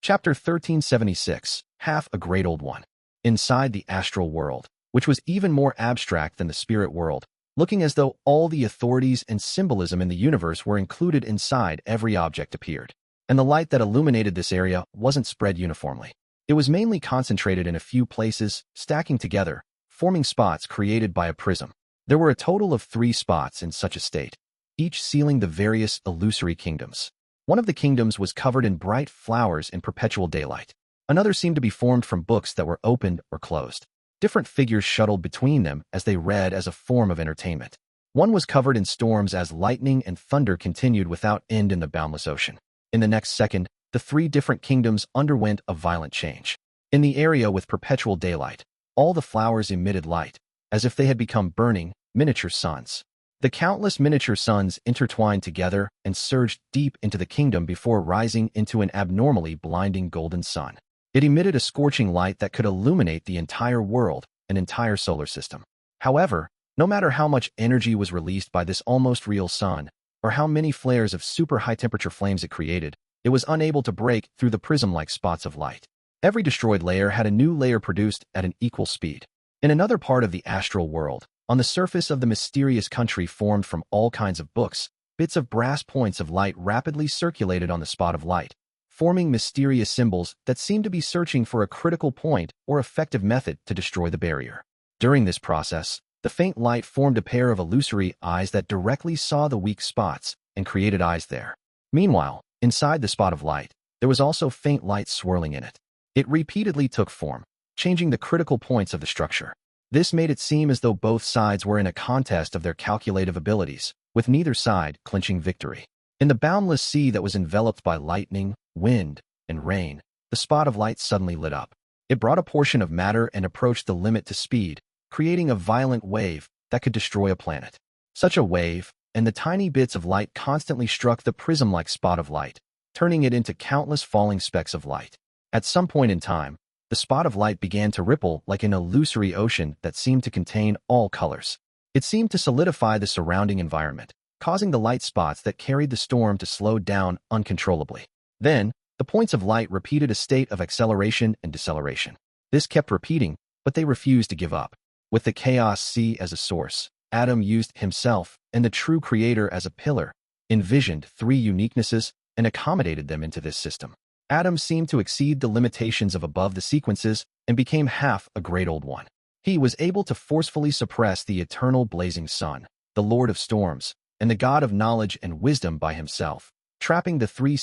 Chapter 1376, Half a Great Old One. Inside the astral world, which was even more abstract than the spirit world, looking as though all the authorities and symbolism in the universe were included inside every object appeared. And the light that illuminated this area wasn't spread uniformly. It was mainly concentrated in a few places, stacking together, forming spots created by a prism. There were a total of 3 spots in such a state, each sealing the various illusory kingdoms. One of the kingdoms was covered in bright flowers in perpetual daylight. Another seemed to be formed from books that were opened or closed. Different figures shuttled between them as they read as a form of entertainment. One was covered in storms as lightning and thunder continued without end in the boundless ocean. In the next second, the 3 different kingdoms underwent a violent change. In the area with perpetual daylight, all the flowers emitted light, as if they had become burning, miniature suns. The countless miniature suns intertwined together and surged deep into the kingdom before rising into an abnormally blinding golden sun. It emitted a scorching light that could illuminate the entire world, an entire solar system. However, no matter how much energy was released by this almost real sun, or how many flares of super high-temperature flames it created, it was unable to break through the prism-like spots of light. Every destroyed layer had a new layer produced at an equal speed. In another part of the astral world, on the surface of the mysterious country formed from all kinds of books, bits of brass points of light rapidly circulated on the spot of light, forming mysterious symbols that seemed to be searching for a critical point or effective method to destroy the barrier. During this process, the faint light formed a pair of illusory eyes that directly saw the weak spots and created eyes there. Meanwhile, inside the spot of light, there was also faint light swirling in it. It repeatedly took form, changing the critical points of the structure. This made it seem as though both sides were in a contest of their calculative abilities, with neither side clinching victory. In the boundless sea that was enveloped by lightning, wind, and rain, the spot of light suddenly lit up. It brought a portion of matter and approached the limit to speed, creating a violent wave that could destroy a planet. Such a wave, and the tiny bits of light constantly struck the prism-like spot of light, turning it into countless falling specks of light. At some point in time, the spot of light began to ripple like an illusory ocean that seemed to contain all colors. It seemed to solidify the surrounding environment, causing the light spots that carried the storm to slow down uncontrollably. Then, the points of light repeated a state of acceleration and deceleration. This kept repeating, but they refused to give up. With the chaos sea as a source, Adam used himself and the true creator as a pillar, envisioned 3 uniquenesses, and accommodated them into this system. Adam seemed to exceed the limitations of above the sequences and became half a great old one. He was able to forcefully suppress the eternal blazing sun, the Lord of storms, and the God of knowledge and wisdom by himself, trapping the 3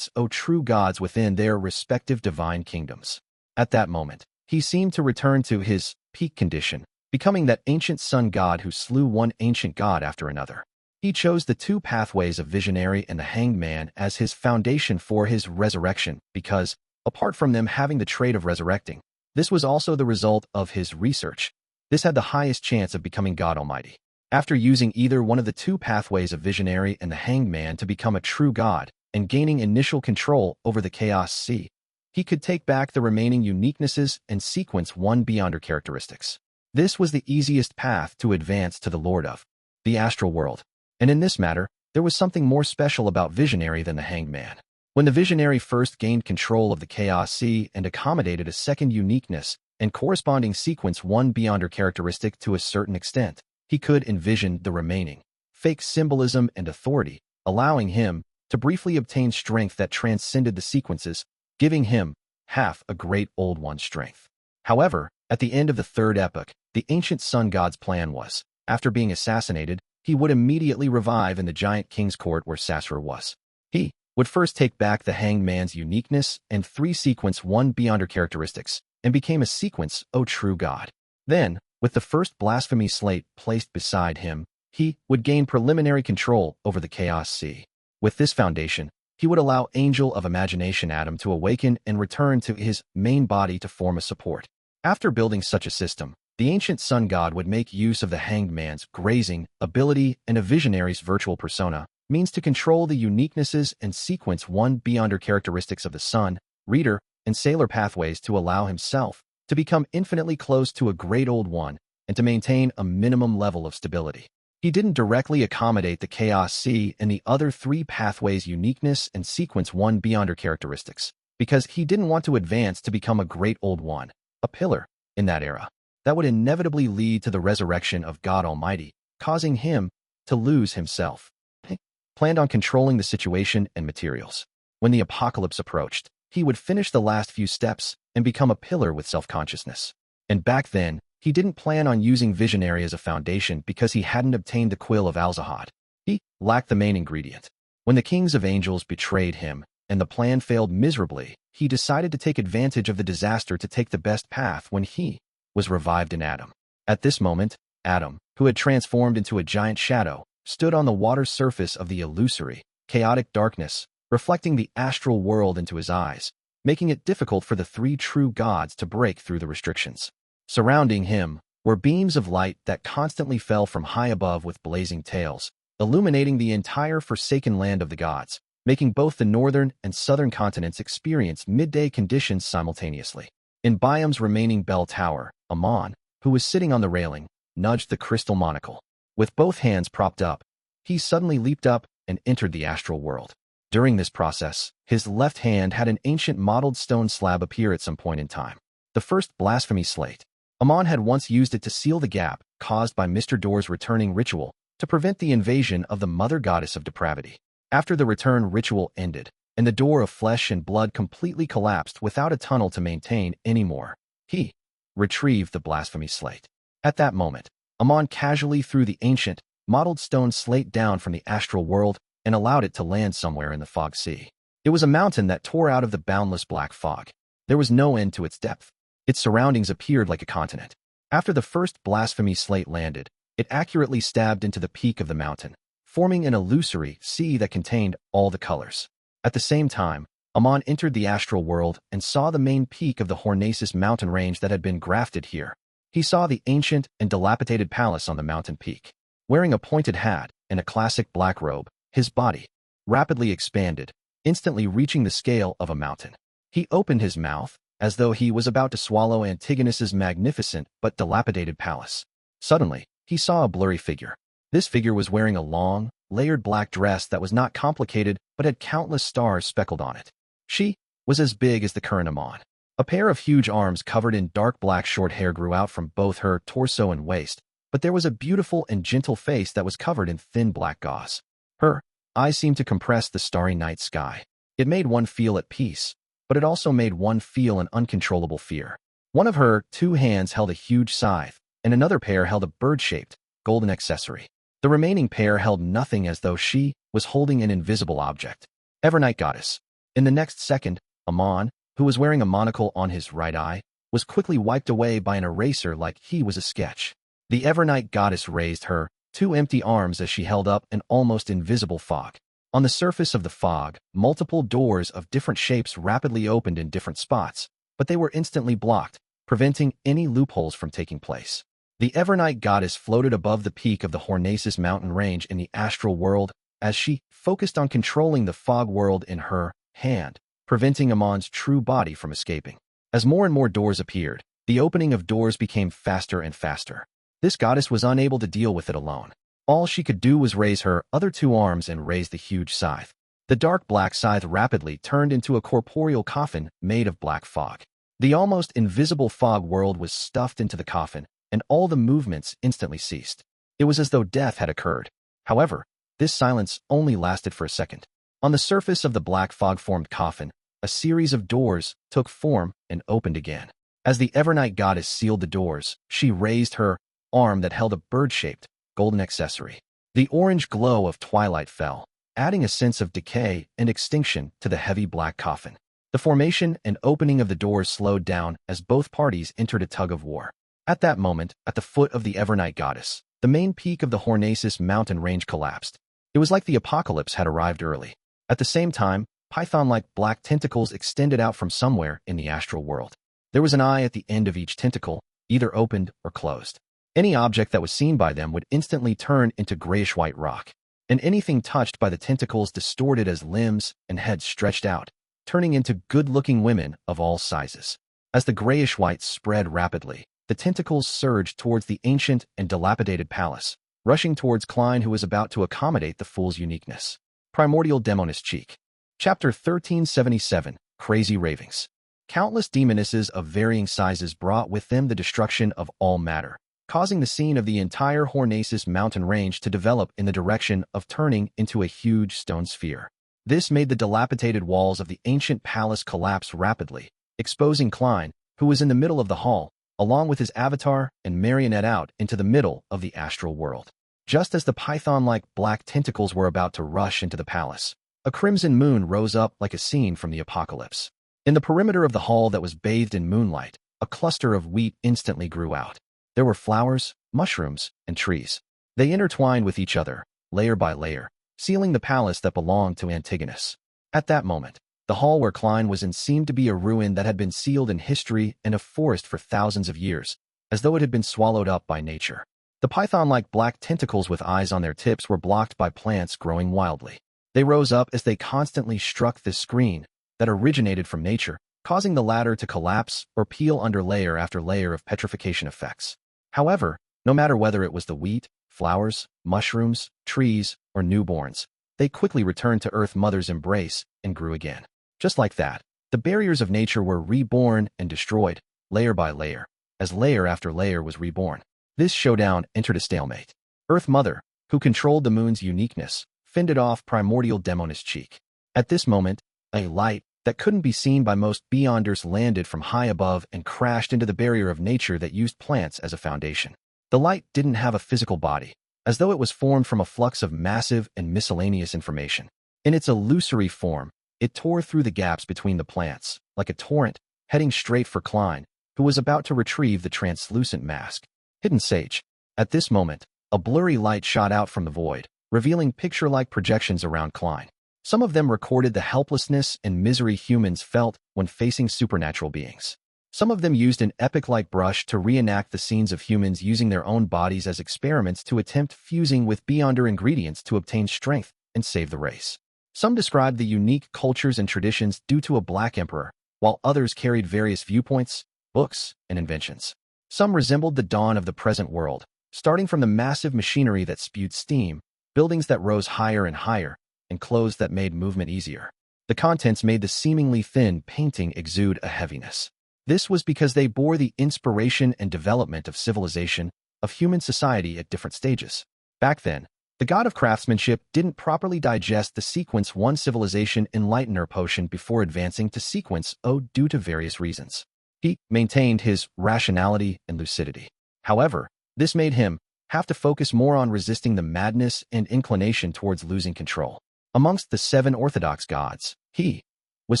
true gods within their respective divine kingdoms. At that moment, he seemed to return to his peak condition, becoming that ancient sun god who slew one ancient god after another. He chose the 2 pathways of visionary and the hanged man as his foundation for his resurrection because, apart from them having the trait of resurrecting, this was also the result of his research. This had the highest chance of becoming God Almighty. After using either one of the 2 pathways of visionary and the hanged man to become a true god and gaining initial control over the chaos sea, he could take back the remaining uniquenesses and sequence 1 beyonder characteristics. This was the easiest path to advance to the Lord of the astral world. And in this matter, there was something more special about visionary than the hanged man. When the visionary first gained control of the chaos sea and accommodated a second uniqueness and corresponding sequence 1 beyonder characteristic to a certain extent, he could envision the remaining fake symbolism and authority, allowing him to briefly obtain strength that transcended the sequences, giving him half a great old one's strength. However, at the end of the 3rd epoch, the ancient sun god's plan was, after being assassinated, he would immediately revive in the giant king's court where Sasra was. He would first take back the hanged man's uniqueness and 3 sequence 1 beyonder characteristics, and became a sequence, O true God. Then, with the first blasphemy slate placed beside him, he would gain preliminary control over the chaos sea. With this foundation, he would allow Angel of Imagination Adam to awaken and return to his main body to form a support. After building such a system, the ancient sun god would make use of the hanged man's grazing ability and a visionary's virtual persona, means to control the uniquenesses and sequence 1 beyonder characteristics of the sun, reader, and sailor pathways to allow himself to become infinitely close to a great old one and to maintain a minimum level of stability. He didn't directly accommodate the chaos sea and the other 3 pathways' uniqueness and sequence 1 beyonder characteristics, because he didn't want to advance to become a great old one, a pillar, in that era. That would inevitably lead to the resurrection of God Almighty, causing him to lose himself. He planned on controlling the situation and materials. When the apocalypse approached, he would finish the last few steps and become a pillar with self-consciousness. And back then, he didn't plan on using visionary as a foundation because he hadn't obtained the quill of Al-Zahad. He lacked the main ingredient. When the kings of angels betrayed him and the plan failed miserably, he decided to take advantage of the disaster to take the best path when he was revived in Adam. At this moment, Adam, who had transformed into a giant shadow, stood on the water surface of the illusory, chaotic darkness, reflecting the astral world into his eyes, making it difficult for the three true gods to break through the restrictions. Surrounding him were beams of light that constantly fell from high above with blazing tails, illuminating the entire forsaken land of the gods, making both the northern and southern continents experience midday conditions simultaneously. In Biam's remaining bell tower, Amon, who was sitting on the railing, nudged the crystal monocle. With both hands propped up, he suddenly leaped up and entered the astral world. During this process, his left hand had an ancient mottled stone slab appear at some point in time. The first blasphemy slate. Amon had once used it to seal the gap caused by Mr. Door's returning ritual to prevent the invasion of the mother goddess of depravity. After the return ritual ended, and the door of flesh and blood completely collapsed without a tunnel to maintain anymore, he retrieved the blasphemy slate. At that moment, Amon casually threw the ancient, mottled stone slate down from the astral world and allowed it to land somewhere in the fog sea. It was a mountain that tore out of the boundless black fog. There was no end to its depth. Its surroundings appeared like a continent. After the first blasphemy slate landed, it accurately stabbed into the peak of the mountain, forming an illusory sea that contained all the colors. At the same time, Amon entered the astral world and saw the main peak of the Hornacis mountain range that had been grafted here. He saw the ancient and dilapidated palace on the mountain peak. Wearing a pointed hat and a classic black robe, his body rapidly expanded, instantly reaching the scale of a mountain. He opened his mouth, as though he was about to swallow Antigonus's magnificent but dilapidated palace. Suddenly, he saw a blurry figure. This figure was wearing a long, layered black dress that was not complicated but had countless stars speckled on it. She was as big as the current Amon. A pair of huge arms covered in dark black short hair grew out from both her torso and waist, but there was a beautiful and gentle face that was covered in thin black gauze. Her eyes seemed to compress the starry night sky. It made one feel at peace, but it also made one feel an uncontrollable fear. One of her two hands held a huge scythe, and another pair held a bird-shaped, golden accessory. The remaining pair held nothing, as though she was holding an invisible object. Evernight Goddess. In the next second, Amon, who was wearing a monocle on his right eye, was quickly wiped away by an eraser like he was a sketch. The Evernight Goddess raised her two empty arms as she held up an almost invisible fog. On the surface of the fog, multiple doors of different shapes rapidly opened in different spots, but they were instantly blocked, preventing any loopholes from taking place. The Evernight Goddess floated above the peak of the Hornacis mountain range in the astral world as she focused on controlling the fog world in her hand, preventing Amon's true body from escaping. As more and more doors appeared, the opening of doors became faster and faster. This goddess was unable to deal with it alone. All she could do was raise her other two arms and raise the huge scythe. The dark black scythe rapidly turned into a corporeal coffin made of black fog. The almost invisible fog world was stuffed into the coffin, and all the movements instantly ceased. It was as though death had occurred. However, this silence only lasted for a second. On the surface of the black fog-formed coffin, a series of doors took form and opened again. As the Evernight Goddess sealed the doors, she raised her arm that held a bird-shaped, golden accessory. The orange glow of twilight fell, adding a sense of decay and extinction to the heavy black coffin. The formation and opening of the doors slowed down as both parties entered a tug-of-war. At that moment, at the foot of the Evernight Goddess, the main peak of the Hornacis mountain range collapsed. It was like the apocalypse had arrived early. At the same time, python-like black tentacles extended out from somewhere in the astral world. There was an eye at the end of each tentacle, either opened or closed. Any object that was seen by them would instantly turn into grayish-white rock, and anything touched by the tentacles distorted as limbs and heads stretched out, turning into good-looking women of all sizes. As the grayish-white spread rapidly, the tentacles surged towards the ancient and dilapidated palace, rushing towards Klein, who was about to accommodate the fool's uniqueness. Primordial Demonist Cheek. Chapter 1377, crazy ravings. Countless demonesses of varying sizes brought with them the destruction of all matter, causing the scene of the entire Hornacis mountain range to develop in the direction of turning into a huge stone sphere. This made the dilapidated walls of the ancient palace collapse rapidly, exposing Klein, who was in the middle of the hall, along with his avatar and marionette out into the middle of the astral world. Just as the python-like black tentacles were about to rush into the palace, a crimson moon rose up like a scene from the apocalypse. In the perimeter of the hall that was bathed in moonlight, a cluster of wheat instantly grew out. There were flowers, mushrooms, and trees. They intertwined with each other, layer by layer, sealing the palace that belonged to Antigonus. At that moment, the hall where Klein was in seemed to be a ruin that had been sealed in history and a forest for thousands of years, as though it had been swallowed up by nature. The python-like black tentacles with eyes on their tips were blocked by plants growing wildly. They rose up as they constantly struck the screen that originated from nature, causing the latter to collapse or peel under layer after layer of petrification effects. However, no matter whether it was the wheat, flowers, mushrooms, trees, or newborns, they quickly returned to Earth Mother's embrace and grew again. Just like that, the barriers of nature were reborn and destroyed, layer by layer, as layer after layer was reborn. This showdown entered a stalemate. Earth Mother, who controlled the moon's uniqueness, fended off primordial demoness cheek. At this moment, a light that couldn't be seen by most beyonders landed from high above and crashed into the barrier of nature that used plants as a foundation. The light didn't have a physical body, as though it was formed from a flux of massive and miscellaneous information. In its illusory form, it tore through the gaps between the plants, like a torrent, heading straight for Klein, who was about to retrieve the translucent mask. Hidden Sage. At this moment, a blurry light shot out from the void, revealing picture-like projections around Klein. Some of them recorded the helplessness and misery humans felt when facing supernatural beings. Some of them used an epic-like brush to reenact the scenes of humans using their own bodies as experiments to attempt fusing with beyonder ingredients to obtain strength and save the race. Some described the unique cultures and traditions due to a black emperor, while others carried various viewpoints, books, and inventions. Some resembled the dawn of the present world, starting from the massive machinery that spewed steam, buildings that rose higher and higher, and clothes that made movement easier. The contents made the seemingly thin painting exude a heaviness. This was because they bore the inspiration and development of civilization, of human society at different stages. Back then, the god of craftsmanship didn't properly digest the sequence 1 civilization enlightener potion before advancing to sequence O due to various reasons. He maintained his rationality and lucidity. However, this made him have to focus more on resisting the madness and inclination towards losing control. Amongst the 7 orthodox gods, he was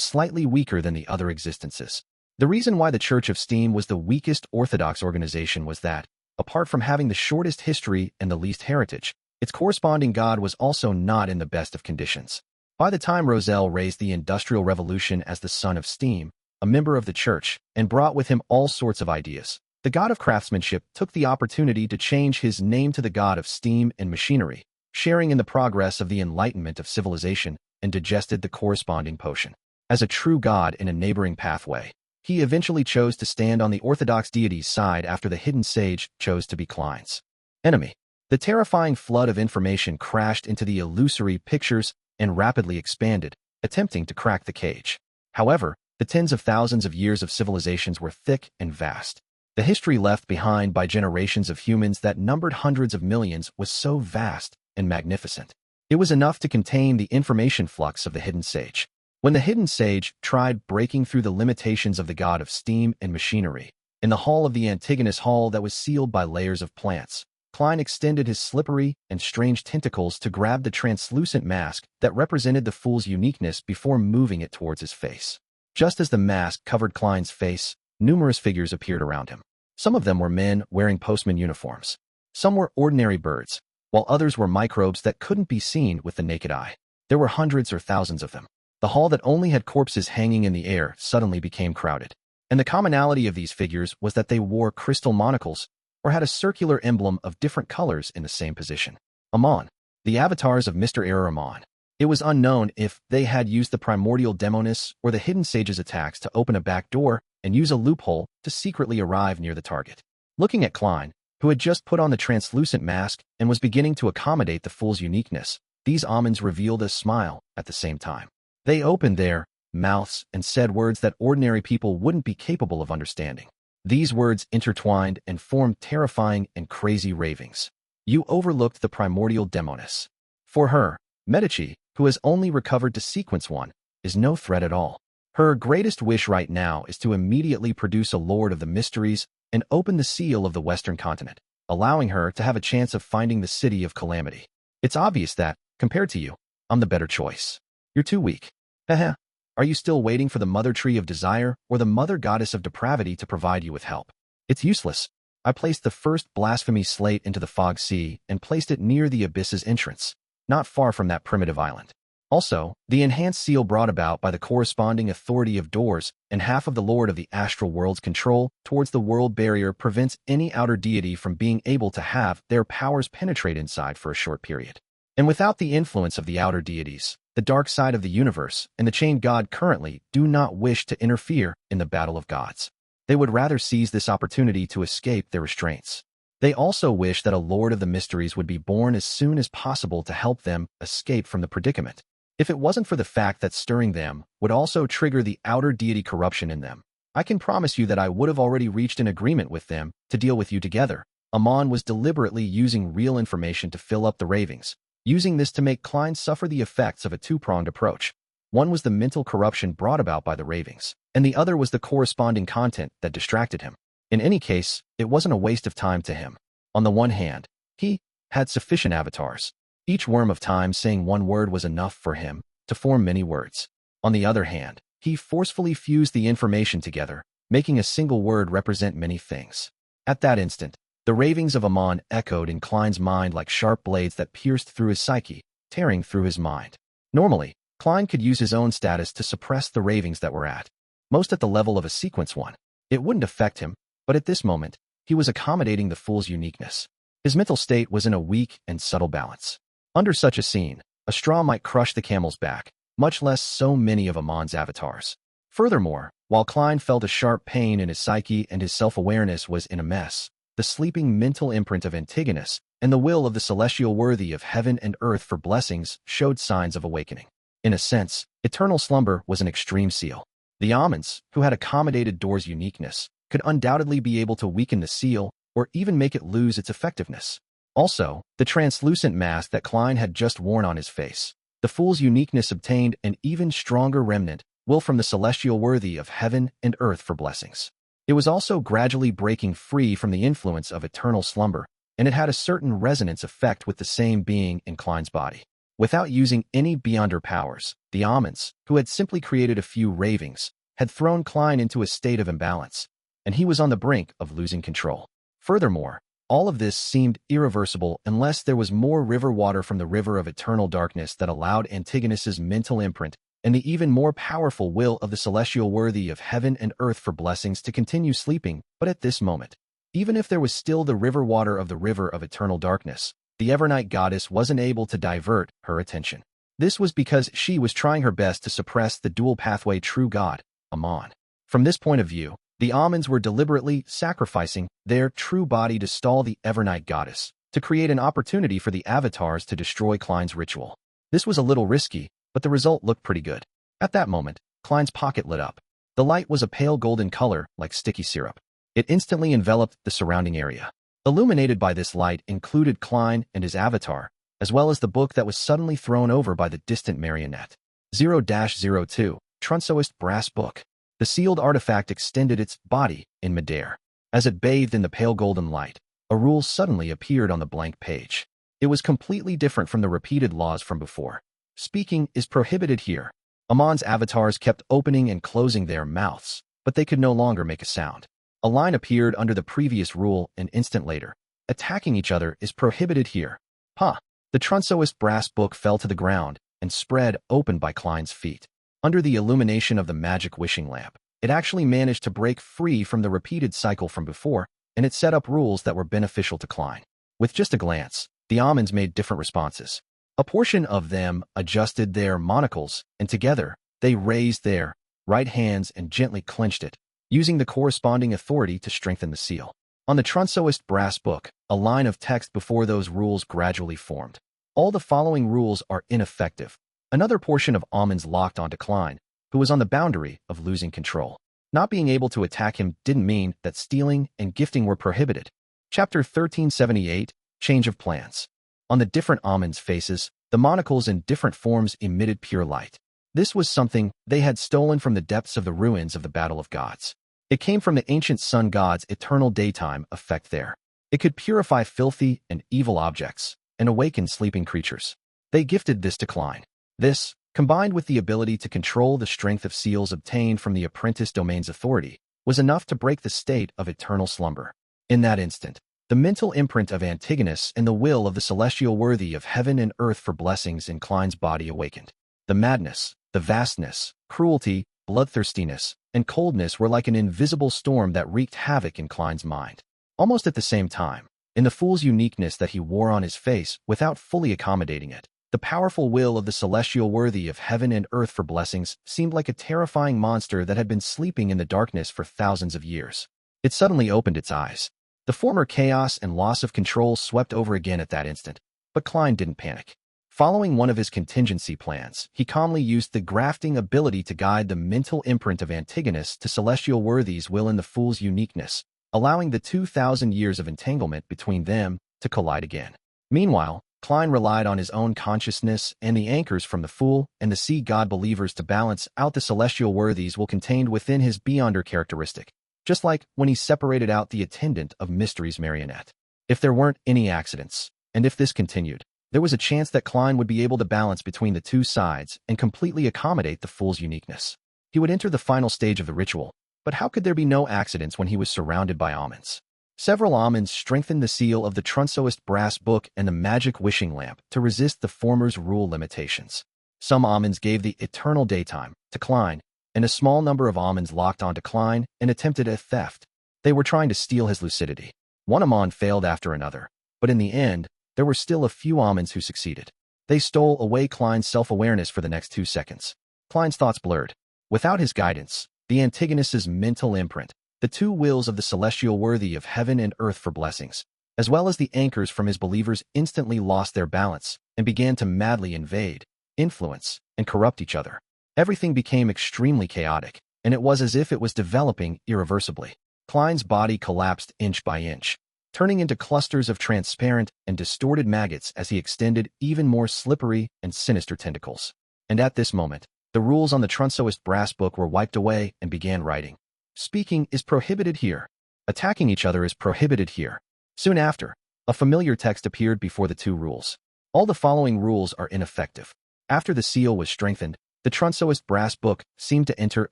slightly weaker than the other existences. The reason why the Church of Steam was the weakest orthodox organization was that, apart from having the shortest history and the least heritage, its corresponding god was also not in the best of conditions. By the time Roselle raised the Industrial Revolution as the son of Steam, a member of the church, and brought with him all sorts of ideas, the god of craftsmanship took the opportunity to change his name to the god of steam and machinery, sharing in the progress of the enlightenment of civilization, and digested the corresponding potion. As a true god in a neighboring pathway, he eventually chose to stand on the orthodox deity's side after the hidden sage chose to be Klein's enemy. The terrifying flood of information crashed into the illusory pictures and rapidly expanded, attempting to crack the cage. However, the tens of thousands of years of civilizations were thick and vast. The history left behind by generations of humans that numbered hundreds of millions was so vast and magnificent. It was enough to contain the information flux of the hidden sage. When the hidden sage tried breaking through the limitations of the god of steam and machinery, in the hall of the Antigonus Hall that was sealed by layers of plants, Klein extended his slippery and strange tentacles to grab the translucent mask that represented the fool's uniqueness before moving it towards his face. Just as the mask covered Klein's face, numerous figures appeared around him. Some of them were men wearing postman uniforms. Some were ordinary birds, while others were microbes that couldn't be seen with the naked eye. There were hundreds or thousands of them. The hall that only had corpses hanging in the air suddenly became crowded. And the commonality of these figures was that they wore crystal monocles or had a circular emblem of different colors in the same position. Amon, the avatars of Mr. Error Amon. It was unknown if they had used the primordial demoness or the hidden sage's attacks to open a back door and use a loophole to secretly arrive near the target. Looking at Klein, who had just put on the translucent mask and was beginning to accommodate the fool's uniqueness, these omens revealed a smile at the same time. They opened their mouths, and said words that ordinary people wouldn't be capable of understanding. These words intertwined and formed terrifying and crazy ravings. You overlooked the primordial demoness. For her, Medici, who has only recovered to sequence 1, is no threat at all. Her greatest wish right now is to immediately produce a Lord of the Mysteries and open the seal of the Western continent, allowing her to have a chance of finding the city of calamity. It's obvious that, compared to you, I'm the better choice. You're too weak. Haha. Are you still waiting for the mother tree of desire or the mother goddess of depravity to provide you with help? It's useless. I placed the first blasphemy slate into the fog sea and placed it near the abyss's entrance, not far from that primitive island. Also, the enhanced seal brought about by the corresponding authority of doors and half of the Lord of the astral world's control towards the world barrier prevents any outer deity from being able to have their powers penetrate inside for a short period. And without the influence of the outer deities, the dark side of the universe and the chained god currently do not wish to interfere in the battle of gods. They would rather seize this opportunity to escape their restraints. They also wish that a Lord of the Mysteries would be born as soon as possible to help them escape from the predicament. If it wasn't for the fact that stirring them would also trigger the outer deity corruption in them, I can promise you that I would have already reached an agreement with them to deal with you together. Amon was deliberately using real information to fill up the ravings, using this to make Klein suffer the effects of a two-pronged approach. One was the mental corruption brought about by the ravings, and the other was the corresponding content that distracted him. In any case, it wasn't a waste of time to him. On the one hand, he had sufficient avatars. Each worm of time saying one word was enough for him to form many words. On the other hand, he forcefully fused the information together, making a single word represent many things. At that instant, the ravings of Amon echoed in Klein's mind like sharp blades that pierced through his psyche, tearing through his mind. Normally, Klein could use his own status to suppress the ravings that were at most at the level of a sequence 1. It wouldn't affect him, but at this moment, he was accommodating the fool's uniqueness. His mental state was in a weak and subtle balance. Under such a scene, a straw might crush the camel's back, much less so many of Amon's avatars. Furthermore, while Klein felt a sharp pain in his psyche and his self-awareness was in a mess, the sleeping mental imprint of Antigonus and the will of the celestial worthy of heaven and earth for blessings showed signs of awakening. In a sense, eternal slumber was an extreme seal. The Amons, who had accommodated Door's uniqueness, could undoubtedly be able to weaken the seal or even make it lose its effectiveness. Also, the translucent mask that Klein had just worn on his face. The fool's uniqueness obtained an even stronger remnant, will from the celestial worthy of heaven and earth for blessings. It was also gradually breaking free from the influence of eternal slumber, and it had a certain resonance effect with the same being in Klein's body. Without using any beyonder powers, the Amons, who had simply created a few ravings, had thrown Klein into a state of imbalance, and he was on the brink of losing control. Furthermore, all of this seemed irreversible unless there was more river water from the river of eternal darkness that allowed Antigonus's mental imprint and the even more powerful will of the celestial worthy of heaven and earth for blessings to continue sleeping. But at this moment, even if there was still the river water of the river of eternal darkness, the Evernight goddess wasn't able to divert her attention. This was because she was trying her best to suppress the dual pathway true god, Amon. From this point of view, the Amons were deliberately sacrificing their true body to stall the Evernight goddess, to create an opportunity for the avatars to destroy Klein's ritual. This was a little risky, but the result looked pretty good. At that moment, Klein's pocket lit up. The light was a pale golden color, like sticky syrup. It instantly enveloped the surrounding area. Illuminated by this light included Klein and his avatar, as well as the book that was suddenly thrown over by the distant marionette. 0-02, Trunsoist Brass Book. The sealed artifact extended its body in midair. As it bathed in the pale golden light, a rule suddenly appeared on the blank page. It was completely different from the repeated laws from before. Speaking is prohibited here. Amon's avatars kept opening and closing their mouths, but they could no longer make a sound. A line appeared under the previous rule an instant later. Attacking each other is prohibited here. The Trunsoist Brass Book fell to the ground and spread open by Klein's feet. Under the illumination of the magic wishing lamp, it actually managed to break free from the repeated cycle from before, and it set up rules that were beneficial to Klein. With just a glance, the Amons made different responses. A portion of them adjusted their monocles, and together, they raised their right hands and gently clenched it, using the corresponding authority to strengthen the seal. On the Trunsoist Brass Book, a line of text before those rules gradually formed. All the following rules are ineffective. Another portion of Amon's locked onto Klein, who was on the boundary of losing control. Not being able to attack him didn't mean that stealing and gifting were prohibited. Chapter 1378, Change of Plans. On the different Amun's faces, the monocles in different forms emitted pure light. This was something they had stolen from the depths of the ruins of the Battle of Gods. It came from the ancient sun god's eternal daytime effect there. It could purify filthy and evil objects and awaken sleeping creatures. They gifted this to Klein. This, combined with the ability to control the strength of seals obtained from the apprentice domain's authority, was enough to break the state of eternal slumber. In that instant, the mental imprint of Antigonus and the will of the celestial worthy of heaven and earth for blessings in Klein's body awakened. The madness, the vastness, cruelty, bloodthirstiness, and coldness were like an invisible storm that wreaked havoc in Klein's mind. Almost at the same time, in the fool's uniqueness that he wore on his face without fully accommodating it, the powerful will of the celestial worthy of heaven and earth for blessings seemed like a terrifying monster that had been sleeping in the darkness for thousands of years. It suddenly opened its eyes. The former chaos and loss of control swept over again at that instant, but Klein didn't panic. Following one of his contingency plans, he calmly used the grafting ability to guide the mental imprint of Antigonus to celestial worthy's will in the fool's uniqueness, allowing the 2,000 years of entanglement between them to collide again. Meanwhile, Klein relied on his own consciousness and the anchors from the fool and the sea god believers to balance out the celestial worthies will contained within his beyonder characteristic, just like when he separated out the attendant of Mystery's marionette. If there weren't any accidents, and if this continued, there was a chance that Klein would be able to balance between the two sides and completely accommodate the fool's uniqueness. He would enter the final stage of the ritual, but how could there be no accidents when he was surrounded by Amun's? Several Amun's strengthened the seal of the Transmograted brass book and the magic wishing lamp to resist the former's rule limitations. Some Amun's gave the eternal daytime to Klein, and a small number of Amun's locked onto Klein and attempted a theft. They were trying to steal his lucidity. One Amun failed after another, but in the end, there were still a few Amun's who succeeded. They stole away Klein's self-awareness for the next 2 seconds. Klein's thoughts blurred. Without his guidance, the Antigonus's mental imprint, the two wills of the celestial worthy of heaven and earth for blessings, as well as the anchors from his believers instantly lost their balance and began to madly invade, influence, and corrupt each other. Everything became extremely chaotic, and it was as if it was developing irreversibly. Klein's body collapsed inch by inch, turning into clusters of transparent and distorted maggots as he extended even more slippery and sinister tentacles. And at this moment, the rules on the Transmograted brass book were wiped away and began writing. Speaking is prohibited here. Attacking each other is prohibited here. Soon after, a familiar text appeared before the two rules. All the following rules are ineffective. After the seal was strengthened, the Transmograted brass book seemed to enter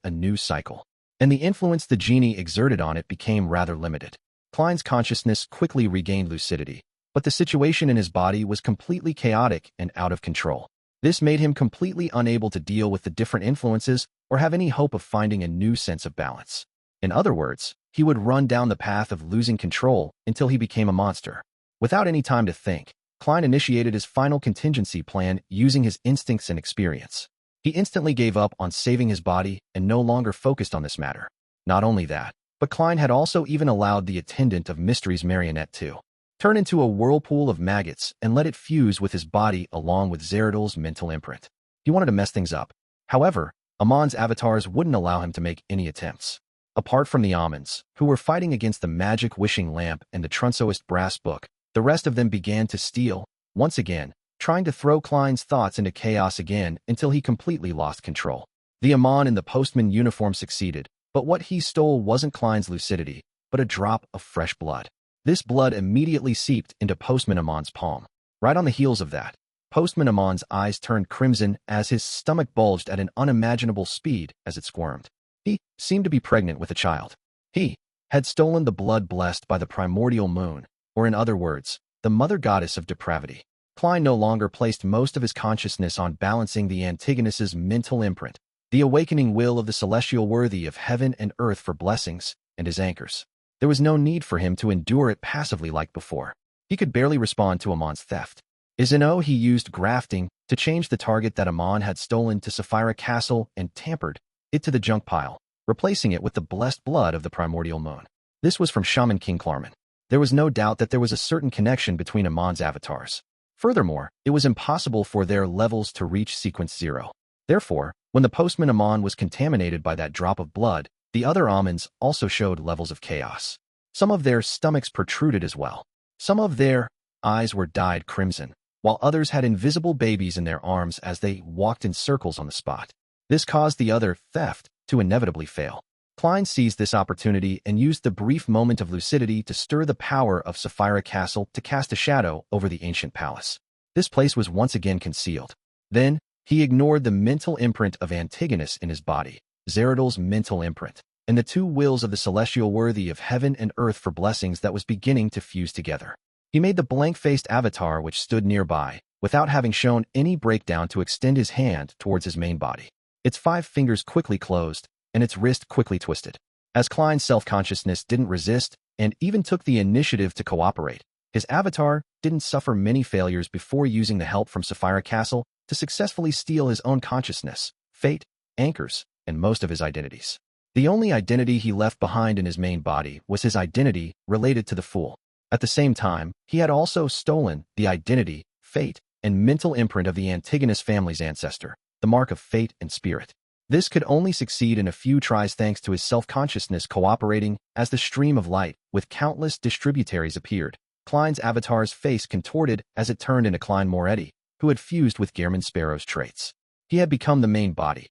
a new cycle, and the influence the genie exerted on it became rather limited. Klein's consciousness quickly regained lucidity, but the situation in his body was completely chaotic and out of control. This made him completely unable to deal with the different influences or have any hope of finding a new sense of balance. In other words, he would run down the path of losing control until he became a monster. Without any time to think, Klein initiated his final contingency plan using his instincts and experience. He instantly gave up on saving his body and no longer focused on this matter. Not only that, but Klein had also even allowed the attendant of Mystery's marionette to turn into a whirlpool of maggots and let it fuse with his body along with Zeradul's mental imprint. He wanted to mess things up. However, Amun's avatars wouldn't allow him to make any attempts. Apart from the Amun's, who were fighting against the magic wishing lamp and the Transmograted brass book, the rest of them began to steal, once again, trying to throw Klein's thoughts into chaos again until he completely lost control. The Amun in the postman uniform succeeded, but what he stole wasn't Klein's lucidity, but a drop of fresh blood. This blood immediately seeped into Postman Amun's palm. Right on the heels of that, Postman Amun's eyes turned crimson as his stomach bulged at an unimaginable speed as it squirmed. He seemed to be pregnant with a child. He had stolen the blood blessed by the primordial moon, or in other words, the mother goddess of depravity. Klein no longer placed most of his consciousness on balancing the Antigonus's mental imprint, the awakening will of the celestial worthy of heaven and earth for blessings, and his anchors. There was no need for him to endure it passively like before. He could barely respond to Amun's theft. He used grafting to change the target that Amun had stolen to Sapphira Castle and tampered it to the junk pile, replacing it with the blessed blood of the primordial moon. This was from Shaman King Klarman. There was no doubt that there was a certain connection between Amun's avatars. Furthermore, it was impossible for their levels to reach sequence 0. Therefore, when the postman Amon was contaminated by that drop of blood, the other almonds also showed levels of chaos. Some of their stomachs protruded as well. Some of their eyes were dyed crimson, while others had invisible babies in their arms as they walked in circles on the spot. This caused the other theft to inevitably fail. Klein seized this opportunity and used the brief moment of lucidity to stir the power of Sapphira Castle to cast a shadow over the ancient palace. This place was once again concealed. Then, he ignored the mental imprint of Antigonus in his body, Zeradol's mental imprint, and the two wills of the celestial worthy of heaven and earth for blessings that was beginning to fuse together. He made the blank-faced avatar which stood nearby, without having shown any breakdown, to extend his hand towards his main body. Its 5 fingers quickly closed, and its wrist quickly twisted. As Klein's self-consciousness didn't resist, and even took the initiative to cooperate, his avatar didn't suffer many failures before using the help from Sapphira Castle to successfully steal his own consciousness, fate, anchors, and most of his identities. The only identity he left behind in his main body was his identity related to the Fool. At the same time, he had also stolen the identity, fate, and mental imprint of the Antigonus family's ancestor, the mark of fate and spirit. This could only succeed in a few tries thanks to his self-consciousness cooperating as the stream of light with countless distributaries appeared. Klein's avatar's face contorted as it turned into Klein Moretti, who had fused with Gehrman Sparrow's traits. He had become the main body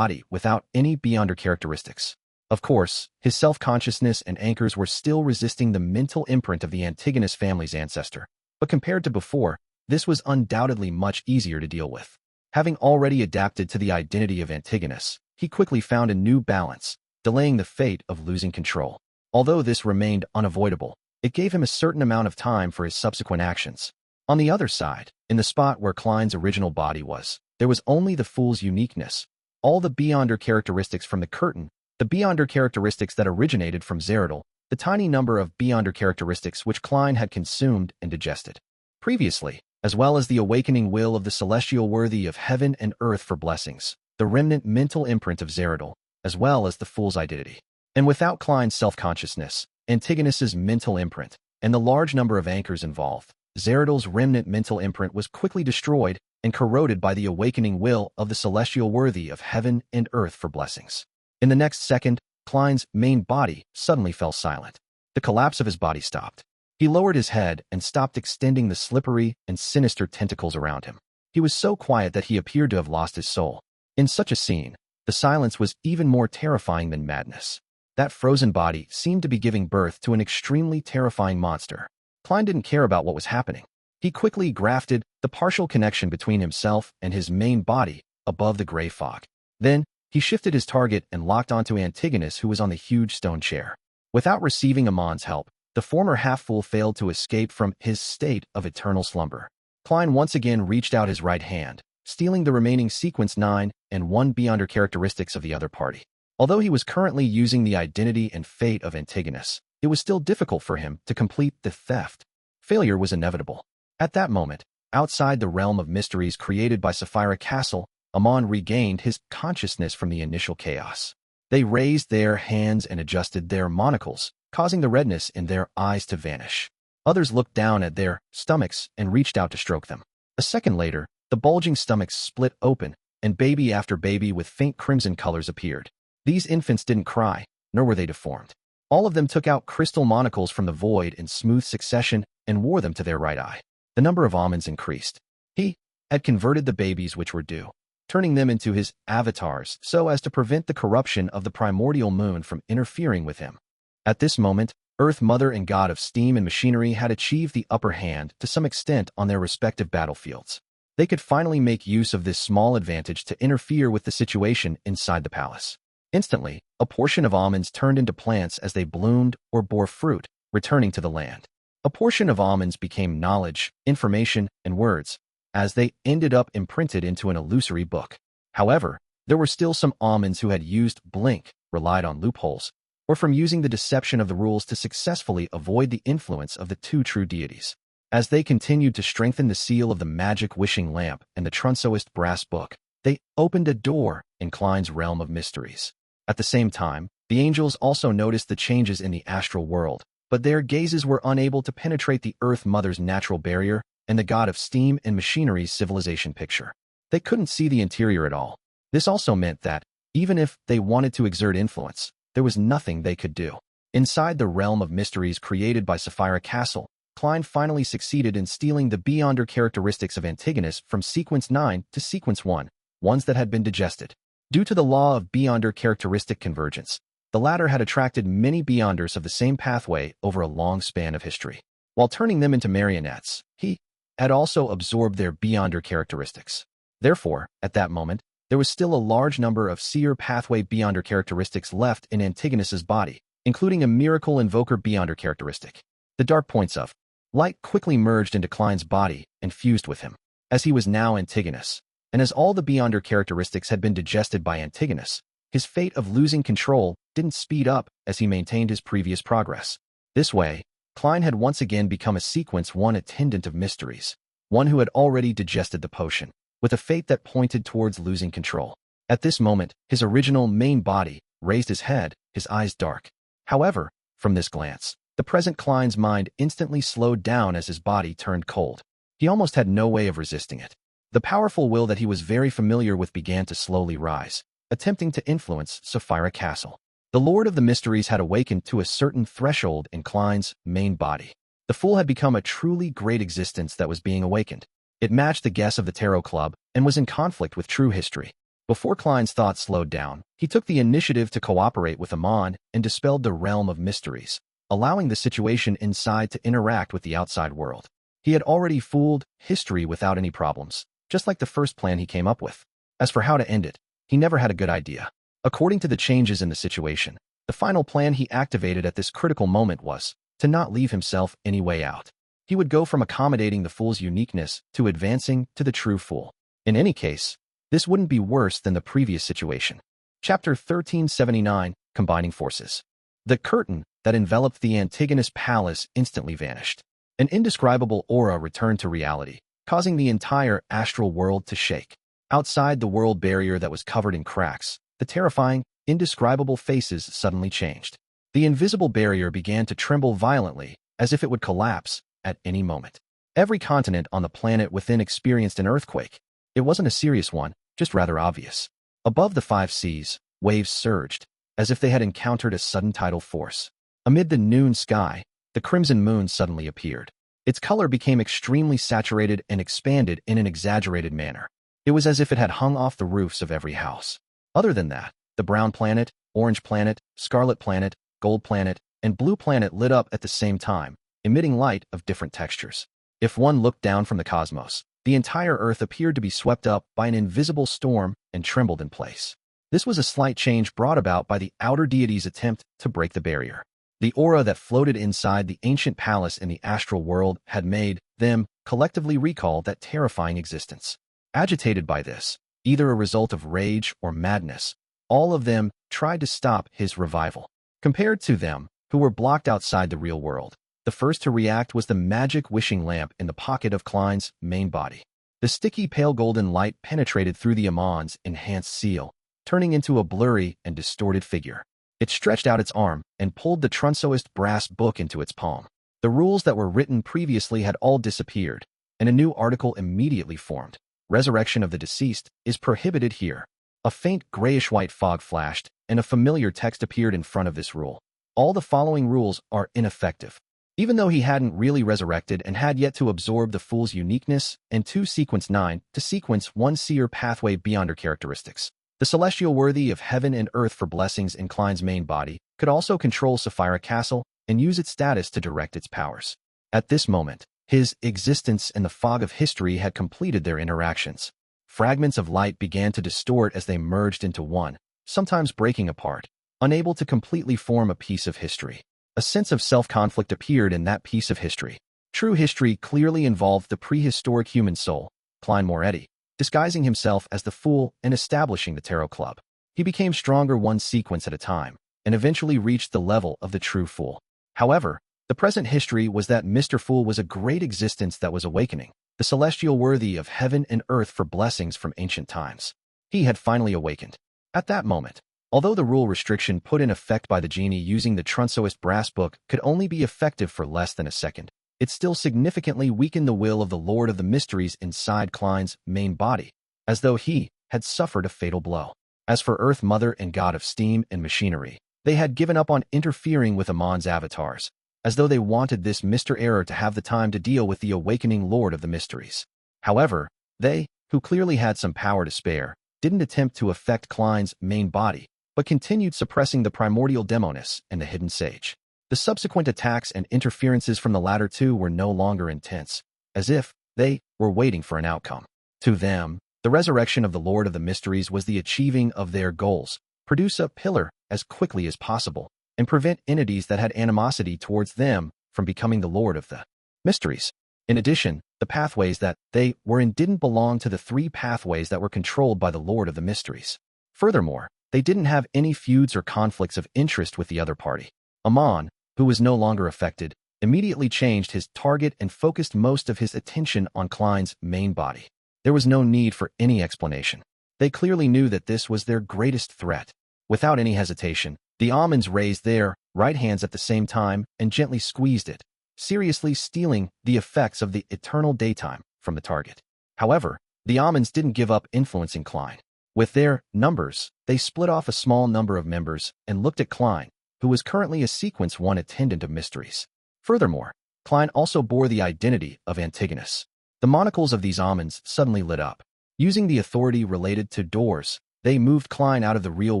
without any beyonder characteristics. Of course, his self-consciousness and anchors were still resisting the mental imprint of the Antigonus family's ancestor, but compared to before, this was undoubtedly much easier to deal with. Having already adapted to the identity of Antigonus, he quickly found a new balance, delaying the fate of losing control. Although this remained unavoidable, it gave him a certain amount of time for his subsequent actions. On the other side, in the spot where Klein's original body was, there was only the Fool's uniqueness, all the beyonder characteristics from the curtain, the beyonder characteristics that originated from Zeradol, the tiny number of beyonder characteristics which Klein had consumed and digested previously, as well as the awakening will of the celestial worthy of heaven and earth for blessings, the remnant mental imprint of Zeradol, as well as the Fool's identity. And without Klein's self-consciousness, Antigonus's mental imprint, and the large number of anchors involved, Zeradol's remnant mental imprint was quickly destroyed and corroded by the awakening will of the celestial worthy of heaven and earth for blessings. In the next second, Klein's main body suddenly fell silent. The collapse of his body stopped. He lowered his head and stopped extending the slippery and sinister tentacles around him. He was so quiet that he appeared to have lost his soul. In such a scene, the silence was even more terrifying than madness. That frozen body seemed to be giving birth to an extremely terrifying monster. Klein didn't care about what was happening. He quickly grafted the partial connection between himself and his main body above the gray fog. Then, he shifted his target and locked onto Antigonus, who was on the huge stone chair. Without receiving Amon's help, the former half-fool failed to escape from his state of eternal slumber. Klein once again reached out his right hand, stealing the remaining sequence 9 and 1 beyonder characteristics of the other party. Although he was currently using the identity and fate of Antigonus, it was still difficult for him to complete the theft. Failure was inevitable. At that moment, outside the realm of mysteries created by Sapphira Castle, Amon regained his consciousness from the initial chaos. They raised their hands and adjusted their monocles, causing the redness in their eyes to vanish. Others looked down at their stomachs and reached out to stroke them. A second later, the bulging stomachs split open, and baby after baby with faint crimson colors appeared. These infants didn't cry, nor were they deformed. All of them took out crystal monocles from the void in smooth succession and wore them to their right eye. The number of almonds increased. He had converted the babies which were due, turning them into his avatars so as to prevent the corruption of the primordial moon from interfering with him. At this moment, Earth Mother and God of Steam and Machinery had achieved the upper hand to some extent on their respective battlefields. They could finally make use of this small advantage to interfere with the situation inside the palace. Instantly, a portion of almonds turned into plants as they bloomed or bore fruit, returning to the land. A portion of almonds became knowledge, information, and words, as they ended up imprinted into an illusory book. However, there were still some almonds who had used blink, relied on loopholes, or from using the deception of the rules to successfully avoid the influence of the two true deities. As they continued to strengthen the seal of the magic wishing lamp and the Trunsoist brass book, they opened a door in Klein's realm of mysteries. At the same time, the angels also noticed the changes in the astral world, but their gazes were unable to penetrate the Earth Mother's natural barrier and the God of Steam and Machinery's civilization picture. They couldn't see the interior at all. This also meant that, even if they wanted to exert influence, there was nothing they could do. Inside the realm of mysteries created by Sapphira Castle, Klein finally succeeded in stealing the beyonder characteristics of Antigonus from Sequence 9 to Sequence 1, ones that had been digested. Due to the law of beyonder characteristic convergence, the latter had attracted many beyonders of the same pathway over a long span of history. While turning them into marionettes, he had also absorbed their beyonder characteristics. Therefore, at that moment, there was still a large number of seer pathway beyonder characteristics left in Antigonus's body, including a miracle invoker beyonder characteristic. The dark points of light quickly merged into Klein's body and fused with him, as he was now Antigonus, and as all the beyonder characteristics had been digested by Antigonus, his fate of losing control didn't speed up as he maintained his previous progress. This way, Klein had once again become a Sequence 1 attendant of mysteries, one who had already digested the potion, with a fate that pointed towards losing control. At this moment, his original main body raised his head, his eyes dark. However, from this glance, the present Klein's mind instantly slowed down as his body turned cold. He almost had no way of resisting it. The powerful will that he was very familiar with began to slowly rise, attempting to influence Sapphira Castle. The Lord of the Mysteries had awakened to a certain threshold in Klein's main body. The Fool had become a truly great existence that was being awakened. It matched the guess of the Tarot Club and was in conflict with true history. Before Klein's thoughts slowed down, he took the initiative to cooperate with Amon and dispelled the realm of mysteries, allowing the situation inside to interact with the outside world. He had already fooled history without any problems, just like the first plan he came up with. As for how to end it, he never had a good idea. According to the changes in the situation, the final plan he activated at this critical moment was to not leave himself any way out. He would go from accommodating the Fool's uniqueness to advancing to the true Fool. In any case, this wouldn't be worse than the previous situation. Chapter 1379, Combining Forces. The curtain that enveloped the Antigonus palace instantly vanished. An indescribable aura returned to reality, causing the entire astral world to shake. Outside the world barrier that was covered in cracks, the terrifying, indescribable faces suddenly changed. The invisible barrier began to tremble violently, as if it would collapse at any moment. Every continent on the planet within experienced an earthquake. It wasn't a serious one, just rather obvious. Above the 5 seas, waves surged, as if they had encountered a sudden tidal force. Amid the noon sky, the crimson moon suddenly appeared. Its color became extremely saturated and expanded in an exaggerated manner. It was as if it had hung off the roofs of every house. Other than that, the brown planet, orange planet, scarlet planet, gold planet, and blue planet lit up at the same time, emitting light of different textures. If one looked down from the cosmos, the entire Earth appeared to be swept up by an invisible storm and trembled in place. This was a slight change brought about by the outer deity's attempt to break the barrier. The aura that floated inside the ancient palace in the astral world had made them collectively recall that terrifying existence. Agitated by this, either a result of rage or madness, all of them tried to stop his revival. Compared to them, who were blocked outside the real world, the first to react was the magic wishing lamp in the pocket of Klein's main body. The sticky pale golden light penetrated through the Amon's enhanced seal, turning into a blurry and distorted figure. It stretched out its arm and pulled the Transmigrated brass book into its palm. The rules that were written previously had all disappeared, and a new article immediately formed. Resurrection of the deceased is prohibited here. A faint grayish-white fog flashed, and a familiar text appeared in front of this rule. All the following rules are ineffective. Even though he hadn't really resurrected and had yet to absorb the Fool's uniqueness and 2 Sequence 9 to Sequence 1 seer pathway beyonder characteristics, the celestial worthy of heaven and earth for blessings in Klein's main body could also control Sapphira Castle and use its status to direct its powers. At this moment, his existence and the fog of history had completed their interactions. Fragments of light began to distort as they merged into one, sometimes breaking apart, unable to completely form a piece of history. A sense of self-conflict appeared in that piece of history. True history clearly involved the prehistoric human soul, Klein Moretti, disguising himself as the Fool and establishing the Tarot Club. He became stronger one sequence at a time, and eventually reached the level of the true Fool. However, the present history was that Mr. Fool was a great existence that was awakening, the celestial worthy of heaven and earth for blessings from ancient times. He had finally awakened. At that moment, although the rule restriction put in effect by the genie using the Transmigrated brass book could only be effective for less than a second, it still significantly weakened the will of the Lord of the Mysteries inside Klein's main body. as though he had suffered a fatal blow. As for Earth Mother and God of Steam and Machinery, they had given up on interfering with Amon's avatars, as though they wanted this Mr. Error to have the time to deal with the awakening Lord of the Mysteries. However, they, who clearly had some power to spare, didn't attempt to affect Klein's main body, but continued suppressing the primordial Demoness and the Hidden Sage. The subsequent attacks and interferences from the latter two were no longer intense, as if they were waiting for an outcome. To them, the resurrection of the Lord of the Mysteries was the achieving of their goals: produce a pillar as quickly as possible, and prevent entities that had animosity towards them from becoming the Lord of the Mysteries. In addition, the pathways that they were in didn't belong to the three pathways that were controlled by the Lord of the Mysteries. Furthermore, they didn't have any feuds or conflicts of interest with the other party. Amon, who was no longer affected, immediately changed his target and focused most of his attention on Klein's main body. There was no need for any explanation. They clearly knew that this was their greatest threat. Without any hesitation, the Amons raised their right hands at the same time and gently squeezed it, seriously stealing the effects of the eternal daytime from the target. However, the Amons didn't give up influencing Klein. With their numbers, they split off a small number of members and looked at Klein, who was currently a Sequence 1 attendant of mysteries. Furthermore, Klein also bore the identity of Antigonus. The monocles of these Amons suddenly lit up. Using the authority related to doors, they moved Klein out of the real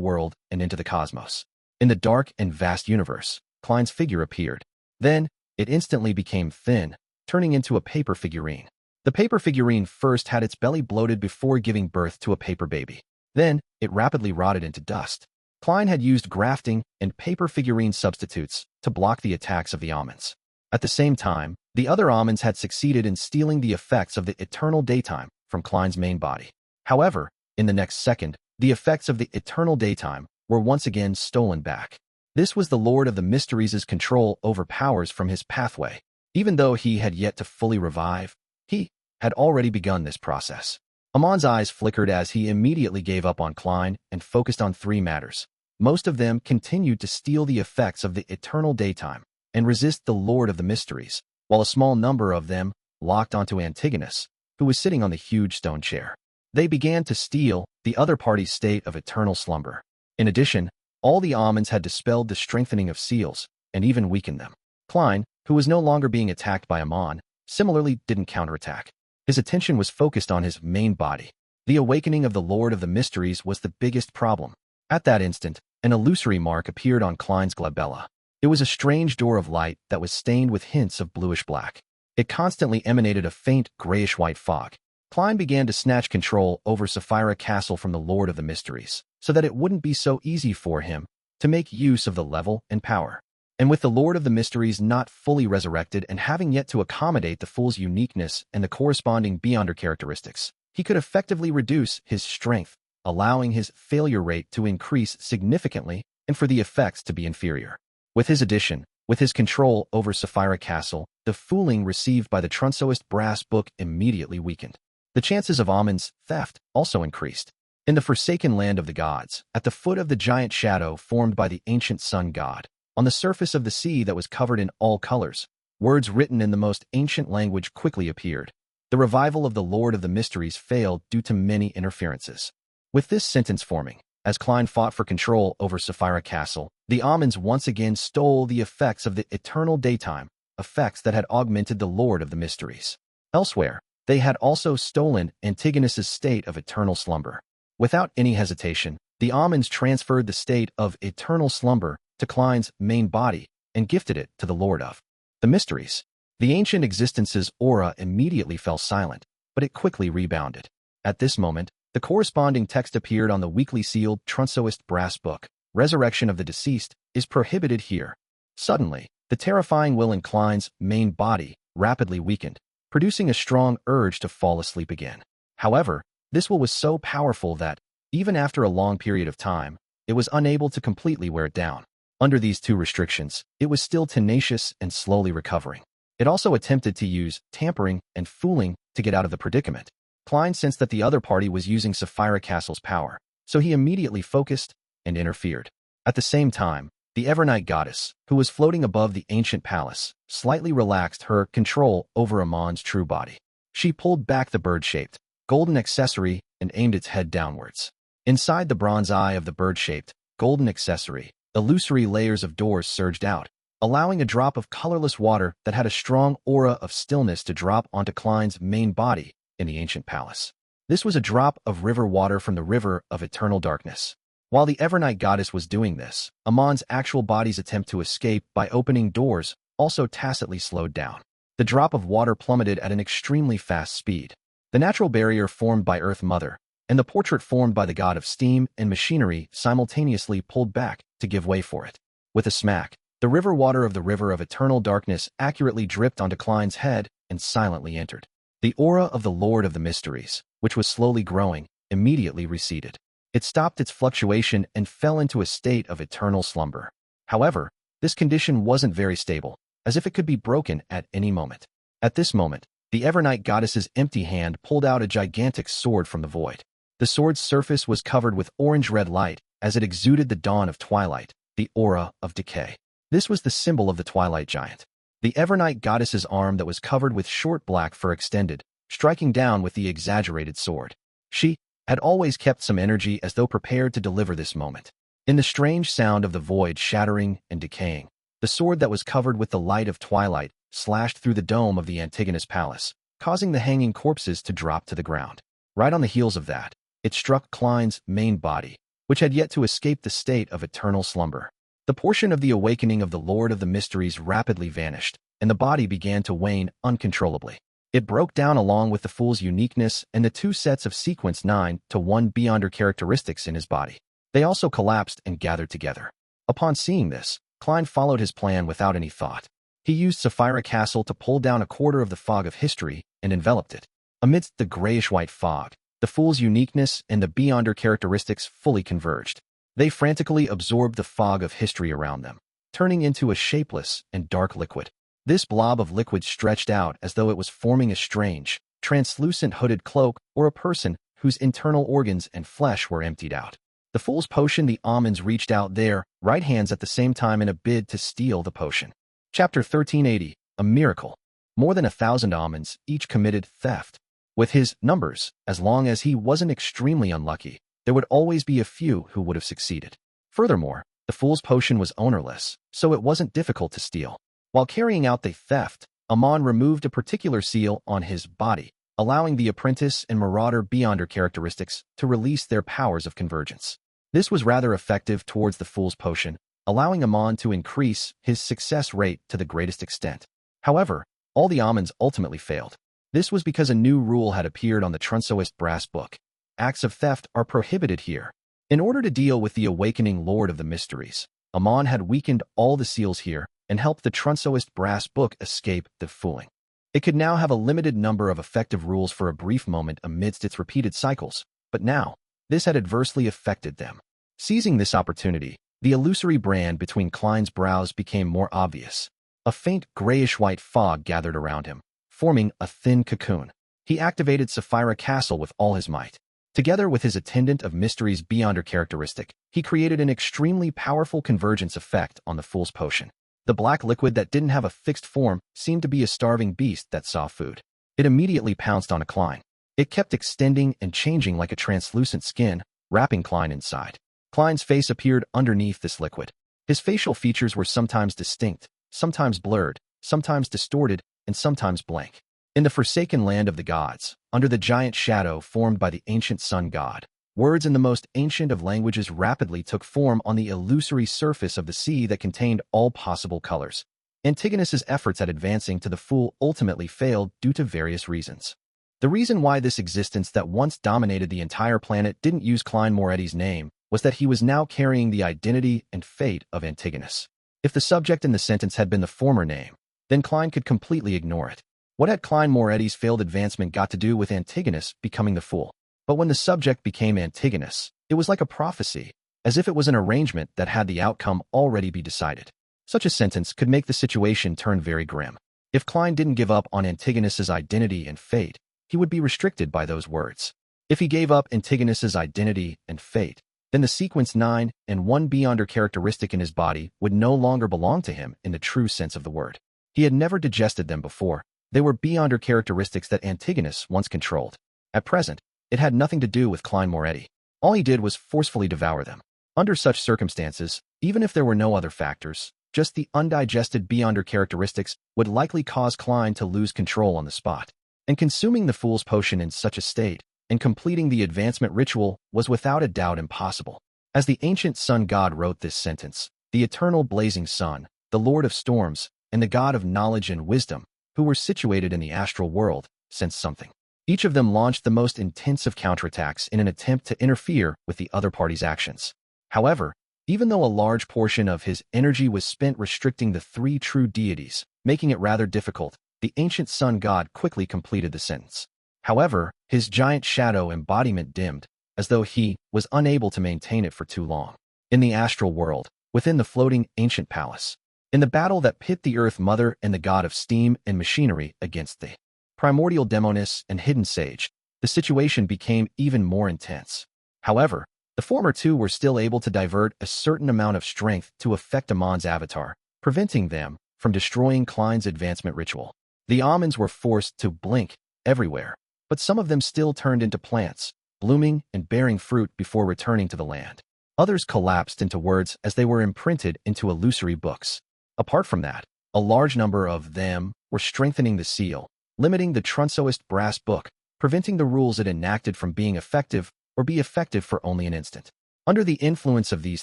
world and into the cosmos. In the dark and vast universe, Klein's figure appeared. Then, it instantly became thin, turning into a paper figurine. The paper figurine first had its belly bloated before giving birth to a paper baby. Then, it rapidly rotted into dust. Klein had used grafting and paper figurine substitutes to block the attacks of the Amons. At the same time, the other Amons had succeeded in stealing the effects of the eternal daytime from Klein's main body. However, in the next second, the effects of the eternal daytime were once again stolen back. This was the Lord of the Mysteries' control over powers from his pathway. Even though he had yet to fully revive, he had already begun this process. Amon's eyes flickered as he immediately gave up on Klein and focused on three matters. Most of them continued to steal the effects of the eternal daytime and resist the Lord of the Mysteries, while a small number of them locked onto Antigonus, who was sitting on the huge stone chair. They began to steal the other party's state of eternal slumber. In addition, all the Amons had dispelled the strengthening of seals and even weakened them. Klein, who was no longer being attacked by Amon, similarly didn't counterattack. His attention was focused on his main body. The awakening of the Lord of the Mysteries was the biggest problem. At that instant, an illusory mark appeared on Klein's glabella. It was a strange door of light that was stained with hints of bluish-black. It constantly emanated a faint grayish-white fog. Klein began to snatch control over Sapphira Castle from the Lord of the Mysteries, so that it wouldn't be so easy for him to make use of the level and power. And with the Lord of the Mysteries not fully resurrected and having yet to accommodate the Fool's uniqueness and the corresponding Beyonder characteristics, he could effectively reduce his strength, allowing his failure rate to increase significantly and for the effects to be inferior. With his addition, with his control over Sapphira Castle, the fooling received by the Trunsoist brass book immediately weakened. The chances of Amon's theft also increased. In the forsaken land of the gods, at the foot of the giant shadow formed by the ancient sun god, on the surface of the sea that was covered in all colors, words written in the most ancient language quickly appeared. The revival of the Lord of the Mysteries failed due to many interferences. With this sentence forming, as Klein fought for control over Sapphira Castle, the Amons once again stole the effects of the eternal daytime, effects that had augmented the Lord of the Mysteries. Elsewhere, they had also stolen Antigonus's state of eternal slumber. Without any hesitation, the Amons transferred the state of eternal slumber to Klein's main body and gifted it to the Lord of the Mysteries. The ancient existence's aura immediately fell silent, but it quickly rebounded. At this moment, the corresponding text appeared on the weakly sealed Trunsoist brass book. Resurrection of the deceased is prohibited here. Suddenly, the terrifying will in Klein's main body rapidly weakened, producing a strong urge to fall asleep again. However, this will was so powerful that, even after a long period of time, it was unable to completely wear it down. Under these two restrictions, it was still tenacious and slowly recovering. It also attempted to use tampering and fooling to get out of the predicament. Klein sensed that the other party was using Sapphira Castle's power, so he immediately focused and interfered. At the same time, the Evernight goddess, who was floating above the ancient palace, slightly relaxed her control over Amon's true body. She pulled back the bird-shaped, golden accessory and aimed its head downwards. Inside the bronze eye of the bird-shaped, golden accessory, illusory layers of doors surged out, allowing a drop of colorless water that had a strong aura of stillness to drop onto Klein's main body in the ancient palace. This was a drop of river water from the river of eternal darkness. While the Evernight goddess was doing this, Amon's actual body's attempt to escape by opening doors also tacitly slowed down. The drop of water plummeted at an extremely fast speed. The natural barrier formed by Earth Mother and the portrait formed by the god of steam and machinery simultaneously pulled back to give way for it. With a smack, the river water of the river of eternal darkness accurately dripped onto Klein's head and silently entered. The aura of the Lord of the Mysteries, which was slowly growing, immediately receded. It stopped its fluctuation and fell into a state of eternal slumber. However, this condition wasn't very stable, as if it could be broken at any moment. At this moment, the Evernight goddess's empty hand pulled out a gigantic sword from the void. The sword's surface was covered with orange-red light as it exuded the dawn of twilight, the aura of decay. This was the symbol of the Twilight Giant. The Evernight goddess's arm that was covered with short black fur extended, striking down with the exaggerated sword. She had always kept some energy as though prepared to deliver this moment. In the strange sound of the void shattering and decaying, the sword that was covered with the light of twilight slashed through the dome of the Antigonus palace, causing the hanging corpses to drop to the ground. Right on the heels of that, it struck Klein's main body, which had yet to escape the state of eternal slumber. The portion of the awakening of the Lord of the Mysteries rapidly vanished, and the body began to wane uncontrollably. It broke down along with the Fool's uniqueness and the two sets of sequence 9 to 1 beyonder characteristics in his body. They also collapsed and gathered together. Upon seeing this, Klein followed his plan without any thought. He used Sapphira Castle to pull down a quarter of the fog of history and enveloped it. Amidst the grayish-white fog, the Fool's uniqueness and the beyonder characteristics fully converged. They frantically absorbed the fog of history around them, turning into a shapeless and dark liquid. This blob of liquid stretched out as though it was forming a strange, translucent hooded cloak or a person whose internal organs and flesh were emptied out. The Fool's potion. The almonds reached out their right hands at the same time in a bid to steal the potion. Chapter 1380, A Miracle. More than 1,000 almonds each committed theft. With his numbers, as long as he wasn't extremely unlucky, there would always be a few who would have succeeded. Furthermore, the Fool's potion was ownerless, so it wasn't difficult to steal. While carrying out the theft, Amon removed a particular seal on his body, allowing the apprentice and marauder beyonder characteristics to release their powers of convergence. This was rather effective towards the Fool's potion, allowing Amon to increase his success rate to the greatest extent. However, all the almonds ultimately failed. This was because a new rule had appeared on the Transmigrated brass book. Acts of theft are prohibited here. In order to deal with the awakening Lord of the Mysteries, Amon had weakened all the seals here and helped the Transmigrated brass book escape the fooling. It could now have a limited number of effective rules for a brief moment amidst its repeated cycles, but now, this had adversely affected them. Seizing this opportunity, the illusory brand between Klein's brows became more obvious. A faint grayish-white fog gathered around him, forming a thin cocoon. He activated Sapphira Castle with all his might. Together with his attendant of mysteries beyonder characteristic, he created an extremely powerful convergence effect on the Fool's potion. The black liquid that didn't have a fixed form seemed to be a starving beast that saw food. It immediately pounced on Klein. It kept extending and changing like a translucent skin, wrapping Klein inside. Klein's face appeared underneath this liquid. His facial features were sometimes distinct, sometimes blurred, sometimes distorted, and sometimes blank. In the forsaken land of the gods, under the giant shadow formed by the ancient sun god, words in the most ancient of languages rapidly took form on the illusory surface of the sea that contained all possible colors. Antigonus's efforts at advancing to the Fool ultimately failed due to various reasons. The reason why this existence that once dominated the entire planet didn't use Klein Moretti's name was that he was now carrying the identity and fate of Antigonus. If the subject in the sentence had been the former name, then Klein could completely ignore it. What had Klein Moretti's failed advancement got to do with Antigonus becoming the Fool? But when the subject became Antigonus, it was like a prophecy, as if it was an arrangement that had the outcome already be decided. Such a sentence could make the situation turn very grim. If Klein didn't give up on Antigonus's identity and fate, he would be restricted by those words. If he gave up Antigonus's identity and fate, then the sequence 9 and 1 beyonder characteristic in his body would no longer belong to him in the true sense of the word. He had never digested them before. They were beyonder characteristics that Antigonus once controlled. At present, It had nothing to do with Klein Moretti. All he did was forcefully devour them. Under such circumstances, even if there were no other factors, just the undigested beyonder characteristics would likely cause Klein to lose control on the spot. And consuming the fool's potion in such a state, and completing the advancement ritual was without a doubt impossible. As the ancient sun god wrote this sentence, the eternal blazing sun, the lord of storms, and the god of knowledge and wisdom, who were situated in the astral world, sensed something. Each of them launched the most intensive counterattacks in an attempt to interfere with the other party's actions. However, even though a large portion of his energy was spent restricting the three true deities, making it rather difficult, the ancient sun god quickly completed the sentence. However, his giant shadow embodiment dimmed, as though he was unable to maintain it for too long. In the astral world, within the floating ancient palace, in the battle that pit the Earth Mother and the god of steam and machinery against the primordial demoness and hidden sage, the situation became even more intense. However, the former two were still able to divert a certain amount of strength to affect Amon's avatar, preventing them from destroying Klein's advancement ritual. The almonds were forced to blink everywhere, but some of them still turned into plants, blooming and bearing fruit before returning to the land. Others collapsed into words as they were imprinted into illusory books. Apart from that, a large number of them were strengthening the seal, limiting the Trunsoist brass book, preventing the rules it enacted from being effective or be effective for only an instant. Under the influence of these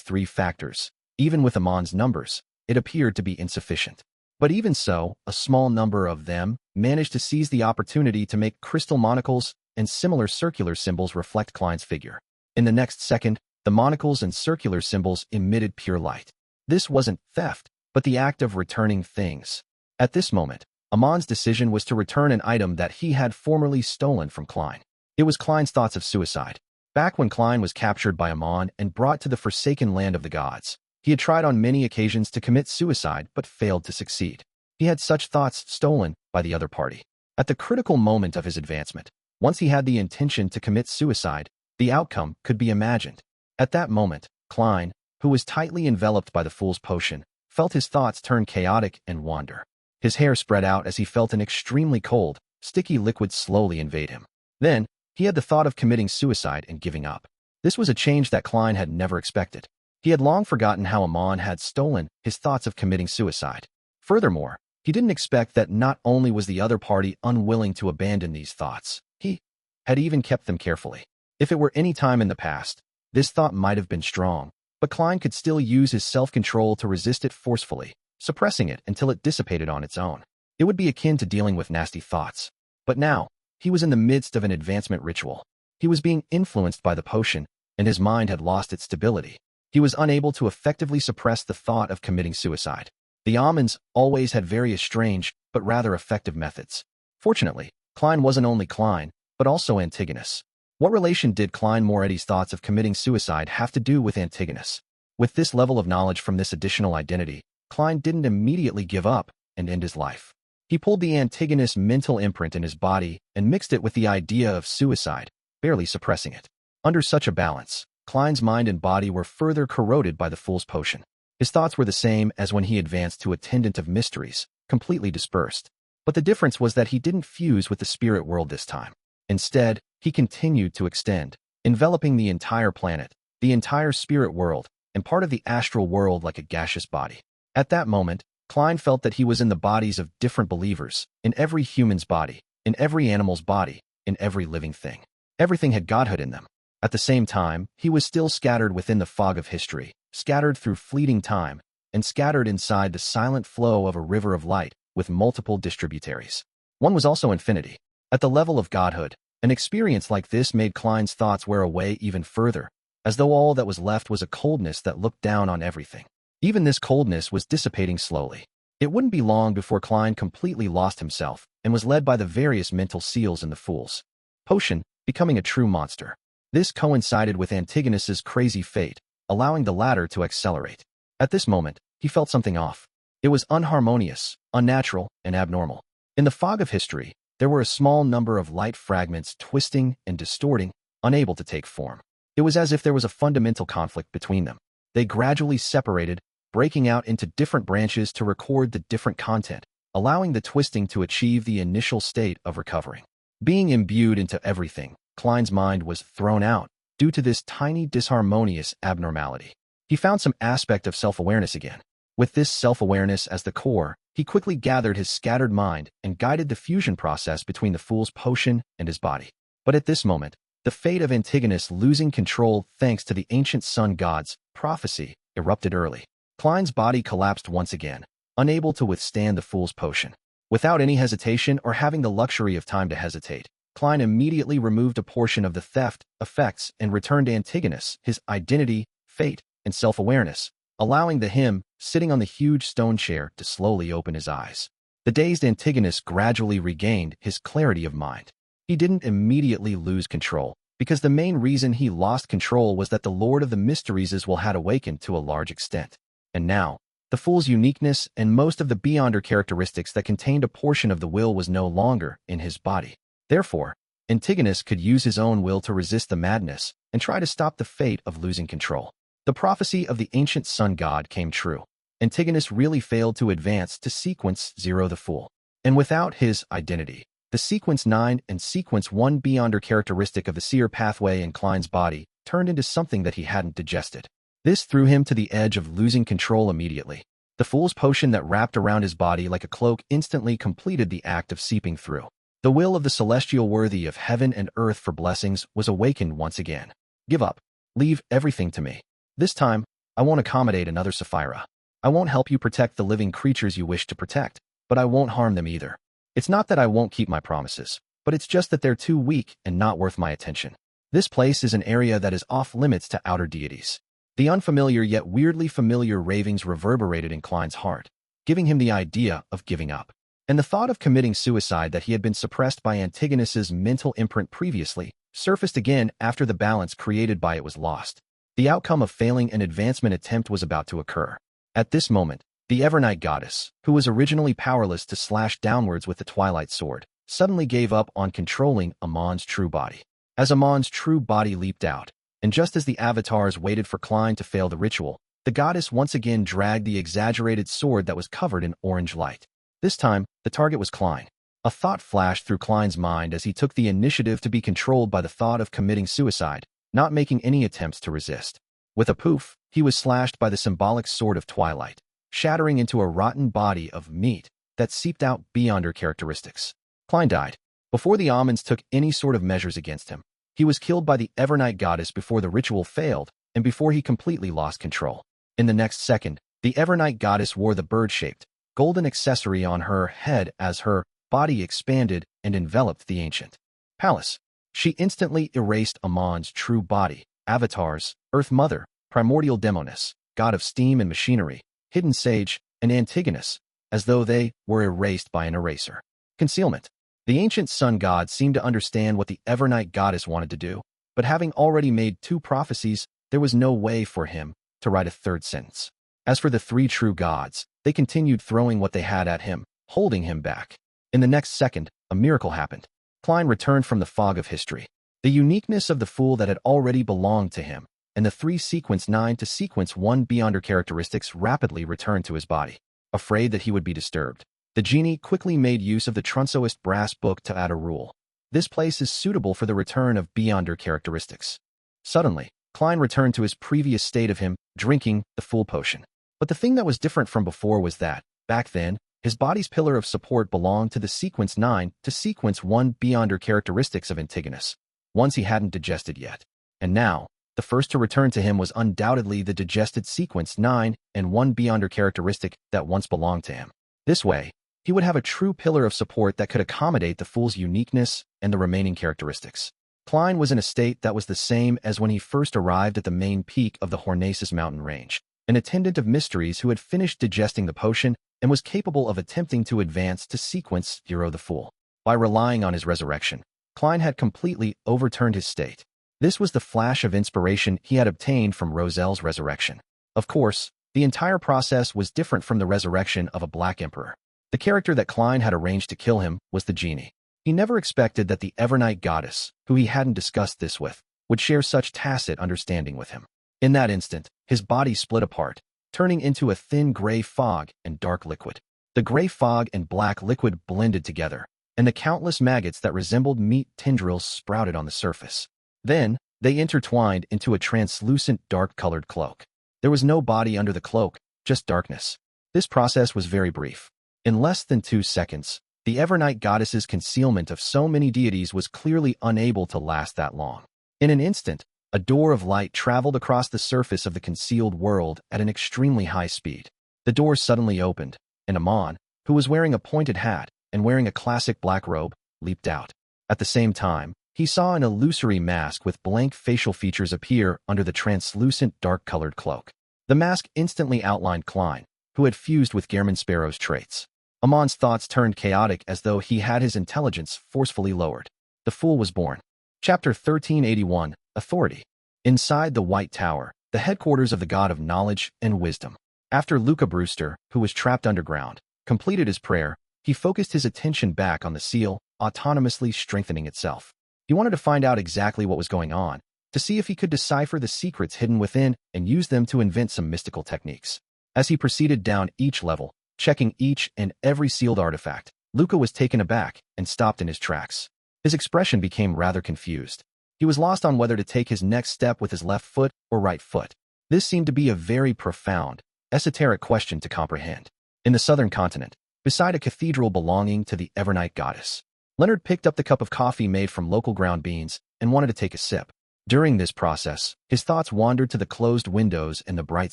three factors, even with Amon's numbers, it appeared to be insufficient. But even so, a small number of them managed to seize the opportunity to make crystal monocles and similar circular symbols reflect Klein's figure. In the next second, the monocles and circular symbols emitted pure light. This wasn't theft, but the act of returning things. At this moment, Amon's decision was to return an item that he had formerly stolen from Klein. It was Klein's thoughts of suicide. Back when Klein was captured by Amon and brought to the forsaken land of the gods, he had tried on many occasions to commit suicide but failed to succeed. He had such thoughts stolen by the other party. At the critical moment of his advancement, once he had the intention to commit suicide, the outcome could be imagined. At that moment, Klein, who was tightly enveloped by the fool's potion, felt his thoughts turn chaotic and wander. His hair spread out as he felt an extremely cold, sticky liquid slowly invade him. Then, he had the thought of committing suicide and giving up. This was a change that Klein had never expected. He had long forgotten how Amon had stolen his thoughts of committing suicide. Furthermore, he didn't expect that not only was the other party unwilling to abandon these thoughts, he had even kept them carefully. If it were any time in the past, this thought might have been strong, but Klein could still use his self-control to resist it forcefully, suppressing it until it dissipated on its own. It would be akin to dealing with nasty thoughts. But now, he was in the midst of an advancement ritual. He was being influenced by the potion, and his mind had lost its stability. He was unable to effectively suppress the thought of committing suicide. The almonds always had various strange, but rather effective methods. Fortunately, Klein wasn't only Klein, but also Antigonus. What relation did Klein Moretti's thoughts of committing suicide have to do with Antigonus? With this level of knowledge from this additional identity, Klein didn't immediately give up and end his life. He pulled the Antigonus mental imprint in his body and mixed it with the idea of suicide, barely suppressing it. Under such a balance, Klein's mind and body were further corroded by the fool's potion. His thoughts were the same as when he advanced to Attendant of Mysteries, completely dispersed. But the difference was that he didn't fuse with the spirit world this time. Instead, he continued to extend, enveloping the entire planet, the entire spirit world, and part of the astral world like a gaseous body. At that moment, Klein felt that he was in the bodies of different believers, in every human's body, in every animal's body, in every living thing. Everything had godhood in them. At the same time, he was still scattered within the fog of history, scattered through fleeting time, and scattered inside the silent flow of a river of light with multiple distributaries. One was also infinity. At the level of godhood, an experience like this made Klein's thoughts wear away even further, as though all that was left was a coldness that looked down on everything. Even this coldness was dissipating slowly. It wouldn't be long before Klein completely lost himself and was led by the various mental seals in the fool's potion, becoming a true monster. This coincided with Antigonus's crazy fate, allowing the latter to accelerate. At this moment, he felt something off. It was unharmonious, unnatural, and abnormal. In the fog of history, there were a small number of light fragments twisting and distorting, unable to take form. It was as if there was a fundamental conflict between them. They gradually separated, breaking out into different branches to record the different content, allowing the twisting to achieve the initial state of recovering. Being imbued into everything, Klein's mind was thrown out due to this tiny disharmonious abnormality. He found some aspect of self-awareness again. With this self-awareness as the core, he quickly gathered his scattered mind and guided the fusion process between the fool's potion and his body. But at this moment, the fate of Antigonus losing control thanks to the ancient sun god's prophecy erupted early. Klein's body collapsed once again, unable to withstand the fool's potion. Without any hesitation or having the luxury of time to hesitate, Klein immediately removed a portion of the theft effects and returned Antigonus his identity, fate, and self-awareness, allowing him, sitting on the huge stone chair, to slowly open his eyes. The dazed Antigonus gradually regained his clarity of mind. He didn't immediately lose control, because the main reason he lost control was that the Lord of the Mysteries had awakened to a large extent. And now, the fool's uniqueness and most of the beyonder characteristics that contained a portion of the will was no longer in his body. Therefore, Antigonus could use his own will to resist the madness and try to stop the fate of losing control. The prophecy of the ancient sun god came true. Antigonus really failed to advance to sequence 0 the fool. And without his identity, the sequence 9 and sequence 1 beyonder characteristic of the seer pathway in Klein's body turned into something that he hadn't digested. This threw him to the edge of losing control immediately. The fool's potion that wrapped around his body like a cloak instantly completed the act of seeping through. The will of the celestial worthy of heaven and earth for blessings was awakened once again. Give up. Leave everything to me. This time, I won't accommodate another Sapphira. I won't help you protect the living creatures you wish to protect, but I won't harm them either. It's not that I won't keep my promises, but it's just that they're too weak and not worth my attention. This place is an area that is off limits to outer deities. The unfamiliar yet weirdly familiar ravings reverberated in Klein's heart, giving him the idea of giving up. And the thought of committing suicide that he had been suppressed by Antigonus's mental imprint previously surfaced again after the balance created by it was lost. The outcome of failing an advancement attempt was about to occur. At this moment, the Evernight goddess, who was originally powerless to slash downwards with the Twilight Sword, suddenly gave up on controlling Amon's true body. As Amon's true body leaped out, and just as the avatars waited for Klein to fail the ritual, the goddess once again dragged the exaggerated sword that was covered in orange light. This time, the target was Klein. A thought flashed through Klein's mind as he took the initiative to be controlled by the thought of committing suicide, not making any attempts to resist. With a poof, he was slashed by the symbolic sword of twilight, shattering into a rotten body of meat that seeped out beyonder characteristics. Klein died. Before the Amons took any sort of measures against him, he was killed by the Evernight goddess before the ritual failed and before he completely lost control. In the next second, the Evernight goddess wore the bird-shaped, golden accessory on her head as her body expanded and enveloped the ancient palace. She instantly erased Amon's true body, avatars, Earth Mother, primordial Demoness, god of steam and machinery, hidden sage, and Antigonus, as though they were erased by an eraser. Concealment. The ancient sun god seemed to understand what the Evernight goddess wanted to do, but having already made 2 prophecies, there was no way for him to write a 3rd sentence. As for the 3 true gods, they continued throwing what they had at him, holding him back. In the next second, a miracle happened. Klein returned from the fog of history. The uniqueness of the fool that had already belonged to him, and the 3 sequence 9 to sequence 1 beyonder characteristics rapidly returned to his body. Afraid that he would be disturbed, the genie quickly made use of the Trunsoist brass book to add a rule. This place is suitable for the return of beyonder characteristics. Suddenly, Klein returned to his previous state of him drinking the fool potion. But the thing that was different from before was that, back then, his body's pillar of support belonged to the sequence 9 to sequence 1 beyonder characteristics of Antigonus, ones he hadn't digested yet. And now, the first to return to him was undoubtedly the digested sequence 9 and 1 beyonder characteristic that once belonged to him. This way, he would have a true pillar of support that could accommodate the fool's uniqueness and the remaining characteristics. Klein was in a state that was the same as when he first arrived at the main peak of the Hornaces mountain range, an attendant of mysteries who had finished digesting the potion and was capable of attempting to advance to sequence 0 the fool. By relying on his resurrection, Klein had completely overturned his state. This was the flash of inspiration he had obtained from Roselle's resurrection. Of course, the entire process was different from the resurrection of a Black Emperor. The character that Klein had arranged to kill him was the genie. He never expected that the Evernight goddess, who he hadn't discussed this with, would share such tacit understanding with him. In that instant, his body split apart, turning into a thin gray fog and dark liquid. The gray fog and black liquid blended together, and the countless maggots that resembled meat tendrils sprouted on the surface. Then, they intertwined into a translucent dark-colored cloak. There was no body under the cloak, just darkness. This process was very brief. In less than 2 seconds, the Evernight goddess's concealment of so many deities was clearly unable to last that long. In an instant, a door of light traveled across the surface of the concealed world at an extremely high speed. The door suddenly opened, and Amon, who was wearing a pointed hat and wearing a classic black robe, leaped out. At the same time, he saw an illusory mask with blank facial features appear under the translucent dark-colored cloak. The mask instantly outlined Klein, who had fused with Gehrman Sparrow's traits. Amon's thoughts turned chaotic as though he had his intelligence forcefully lowered. The fool was born. Chapter 1381, Authority. Inside the White Tower, the headquarters of the god of knowledge and wisdom. After Luca Brewster, who was trapped underground, completed his prayer, he focused his attention back on the seal, autonomously strengthening itself. He wanted to find out exactly what was going on, to see if he could decipher the secrets hidden within and use them to invent some mystical techniques. As he proceeded down each level, checking each and every sealed artifact, Luca was taken aback and stopped in his tracks. His expression became rather confused. He was lost on whether to take his next step with his left foot or right foot. This seemed to be a very profound, esoteric question to comprehend. In the southern continent, beside a cathedral belonging to the Evernight goddess, Leonard picked up the cup of coffee made from local ground beans and wanted to take a sip. During this process, his thoughts wandered to the closed windows and the bright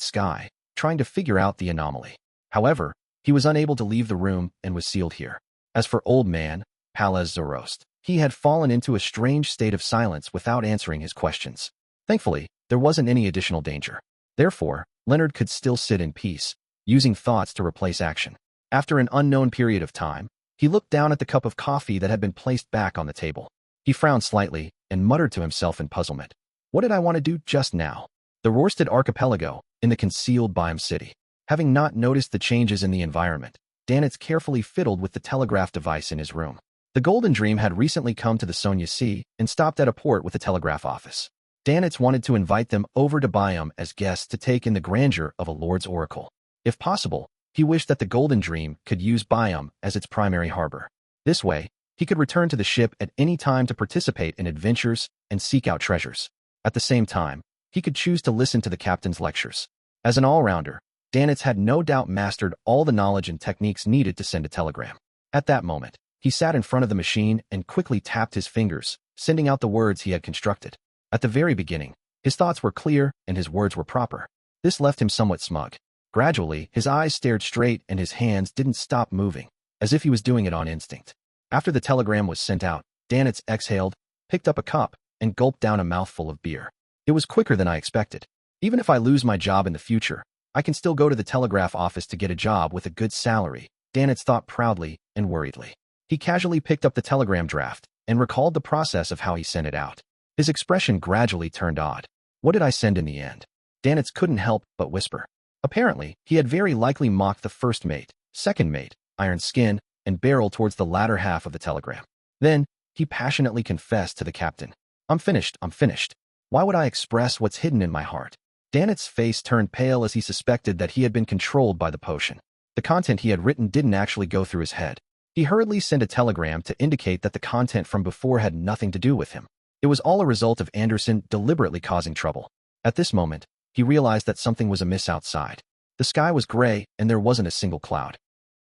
sky, trying to figure out the anomaly. However, he was unable to leave the room and was sealed here. As for Old Man, Palaz Zoroast, he had fallen into a strange state of silence without answering his questions. Thankfully, there wasn't any additional danger. Therefore, Leonard could still sit in peace, using thoughts to replace action. After an unknown period of time, he looked down at the cup of coffee that had been placed back on the table. He frowned slightly and muttered to himself in puzzlement. What did I want to do just now? The Rorsted Archipelago, in the concealed biome city. Having not noticed the changes in the environment, Danitz carefully fiddled with the telegraph device in his room. The Golden Dream had recently come to the Sonia Sea and stopped at a port with a telegraph office. Danitz wanted to invite them over to Biome as guests to take in the grandeur of a Lord's Oracle. If possible, he wished that the Golden Dream could use Biome as its primary harbor. This way, he could return to the ship at any time to participate in adventures and seek out treasures. At the same time, he could choose to listen to the captain's lectures. As an all-rounder, Danitz had no doubt mastered all the knowledge and techniques needed to send a telegram. At that moment, he sat in front of the machine and quickly tapped his fingers, sending out the words he had constructed. At the very beginning, his thoughts were clear and his words were proper. This left him somewhat smug. Gradually, his eyes stared straight and his hands didn't stop moving, as if he was doing it on instinct. After the telegram was sent out, Danitz exhaled, picked up a cup, and gulped down a mouthful of beer. It was quicker than I expected. Even if I lose my job in the future, I can still go to the telegraph office to get a job with a good salary, Danitz thought proudly and worriedly. He casually picked up the telegram draft and recalled the process of how he sent it out. His expression gradually turned odd. What did I send in the end? Danitz couldn't help but whisper. Apparently, he had very likely mocked the first mate, second mate, iron skin, and barrel towards the latter half of the telegram. Then, he passionately confessed to the captain. I'm finished. Why would I express what's hidden in my heart? Danitz's face turned pale as he suspected that he had been controlled by the potion. The content he had written didn't actually go through his head. He hurriedly sent a telegram to indicate that the content from before had nothing to do with him. It was all a result of Anderson deliberately causing trouble. At this moment, he realized that something was amiss outside. The sky was gray and there wasn't a single cloud.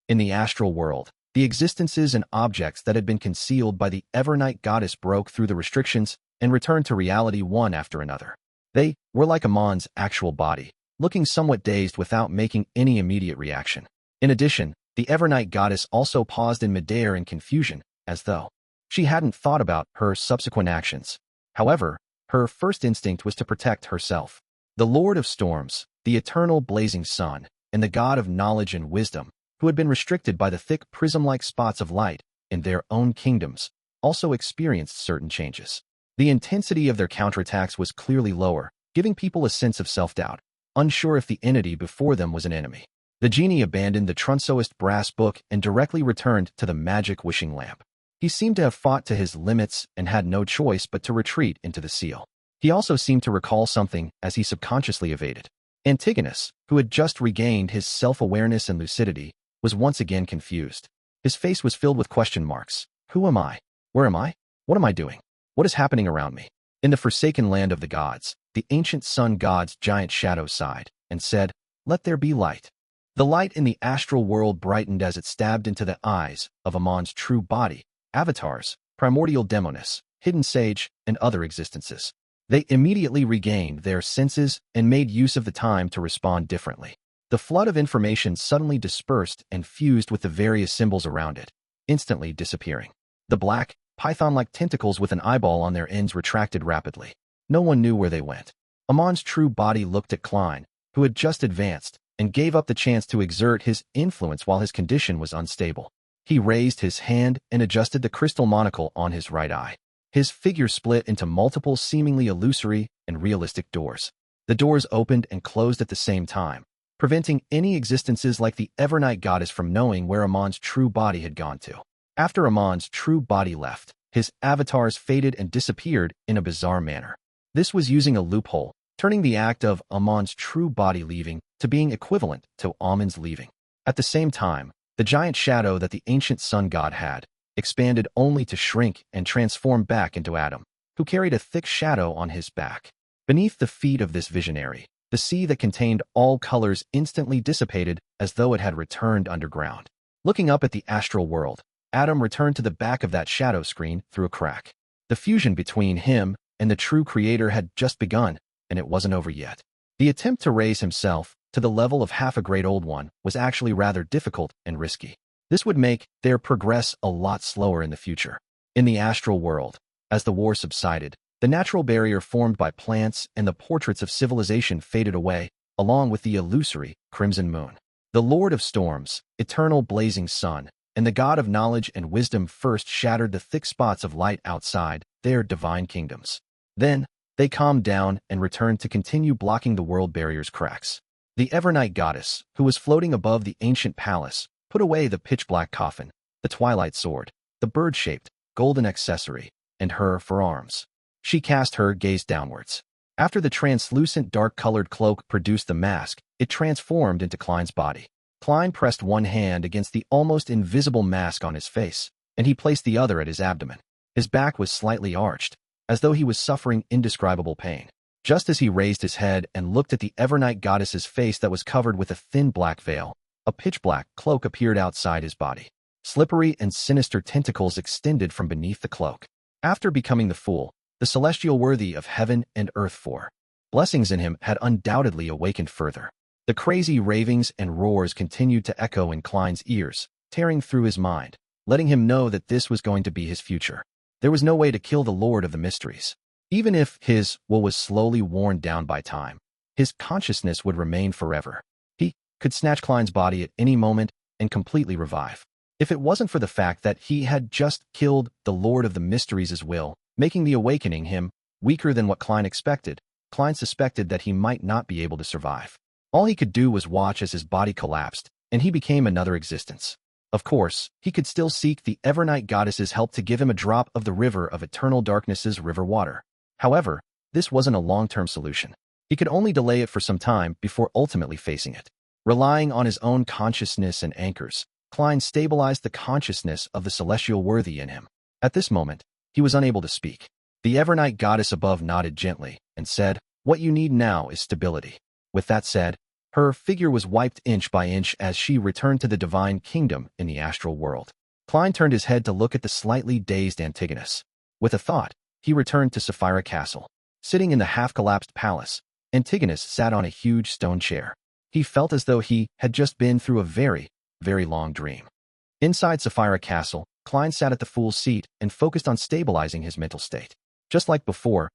In the astral world, the existences and objects that had been concealed by the Evernight goddess broke through the restrictions and returned to reality one after another. They were like Amon's actual body, looking somewhat dazed without making any immediate reaction. In addition, the Evernight goddess also paused in midair in confusion, as though she hadn't thought about her subsequent actions. However, her first instinct was to protect herself. The Lord of Storms, the eternal blazing sun, and the god of knowledge and wisdom, who had been restricted by the thick prism-like spots of light in their own kingdoms, also experienced certain changes. The intensity of their counterattacks was clearly lower, giving people a sense of self-doubt, unsure if the entity before them was an enemy. The genie abandoned the Trunsoist brass book and directly returned to the magic wishing lamp. He seemed to have fought to his limits and had no choice but to retreat into the seal. He also seemed to recall something as he subconsciously evaded. Antigonus, who had just regained his self-awareness and lucidity, was once again confused. His face was filled with question marks. Who am I? Where am I? What am I doing? What is happening around me? In the forsaken land of the gods, the ancient sun god's giant shadow sighed and said, "Let there be light." The light in the astral world brightened as it stabbed into the eyes of Amon's true body, avatars, primordial demonis, hidden sage, and other existences. They immediately regained their senses and made use of the time to respond differently. The flood of information suddenly dispersed and fused with the various symbols around it, instantly disappearing. The black, python-like tentacles with an eyeball on their ends retracted rapidly. No one knew where they went. Amon's true body looked at Klein, who had just advanced, and gave up the chance to exert his influence while his condition was unstable. He raised his hand and adjusted the crystal monocle on his right eye. His figure split into multiple seemingly illusory and realistic doors. The doors opened and closed at the same time, preventing any existences like the Evernight goddess from knowing where Amon's true body had gone to. After Amon's true body left, his avatars faded and disappeared in a bizarre manner. This was using a loophole, turning the act of Amon's true body leaving to being equivalent to Amon's leaving. At the same time, the giant shadow that the ancient sun god had expanded only to shrink and transform back into Adam, who carried a thick shadow on his back. Beneath the feet of this visionary, the sea that contained all colors instantly dissipated as though it had returned underground. Looking up at the astral world, Adam returned to the back of that shadow screen through a crack. The fusion between him and the true creator had just begun, and it wasn't over yet. The attempt to raise himself to the level of half a great old one was actually rather difficult and risky. This would make their progress a lot slower in the future. In the astral world, as the war subsided, the natural barrier formed by plants and the portraits of civilization faded away, along with the illusory crimson moon. The Lord of Storms, eternal blazing sun, and the God of knowledge and wisdom first shattered the thick spots of light outside their divine kingdoms. Then, they calmed down and returned to continue blocking the world barrier's cracks. The Evernight goddess, who was floating above the ancient palace, put away the pitch-black coffin, the twilight sword, the bird-shaped, golden accessory, and her forearms. She cast her gaze downwards. After the translucent dark-colored cloak produced the mask, it transformed into Klein's body. Klein pressed one hand against the almost invisible mask on his face, and he placed the other at his abdomen. His back was slightly arched, as though he was suffering indescribable pain. Just as he raised his head and looked at the Evernight goddess's face that was covered with a thin black veil, a pitch-black cloak appeared outside his body. Slippery and sinister tentacles extended from beneath the cloak. After becoming the fool, the celestial worthy of heaven and earth for blessings in him had undoubtedly awakened further. The crazy ravings and roars continued to echo in Klein's ears, tearing through his mind, letting him know that this was going to be his future. There was no way to kill the Lord of the Mysteries. Even if his will was slowly worn down by time, his consciousness would remain forever. He could snatch Klein's body at any moment and completely revive. If it wasn't for the fact that he had just killed the Lord of the Mysteries' will, making the awakening him weaker than what Klein expected, Klein suspected that he might not be able to survive. All he could do was watch as his body collapsed, and he became another existence. Of course, he could still seek the Evernight goddess's help to give him a drop of the river of eternal darkness's river water. However, this wasn't a long-term solution. He could only delay it for some time before ultimately facing it. Relying on his own consciousness and anchors, Klein stabilized the consciousness of the celestial worthy in him. At this moment, he was unable to speak. The Evernight goddess above nodded gently and said, "What you need now is stability." With that said, her figure was wiped inch by inch as she returned to the divine kingdom in the astral world. Klein turned his head to look at the slightly dazed Antigonus. With a thought, he returned to Sapphira Castle. Sitting in the half-collapsed palace, Antigonus sat on a huge stone chair. He felt as though he had just been through a very, very long dream. Inside Sapphira Castle, Klein sat at the fool's seat and focused on stabilizing his mental state. Just like before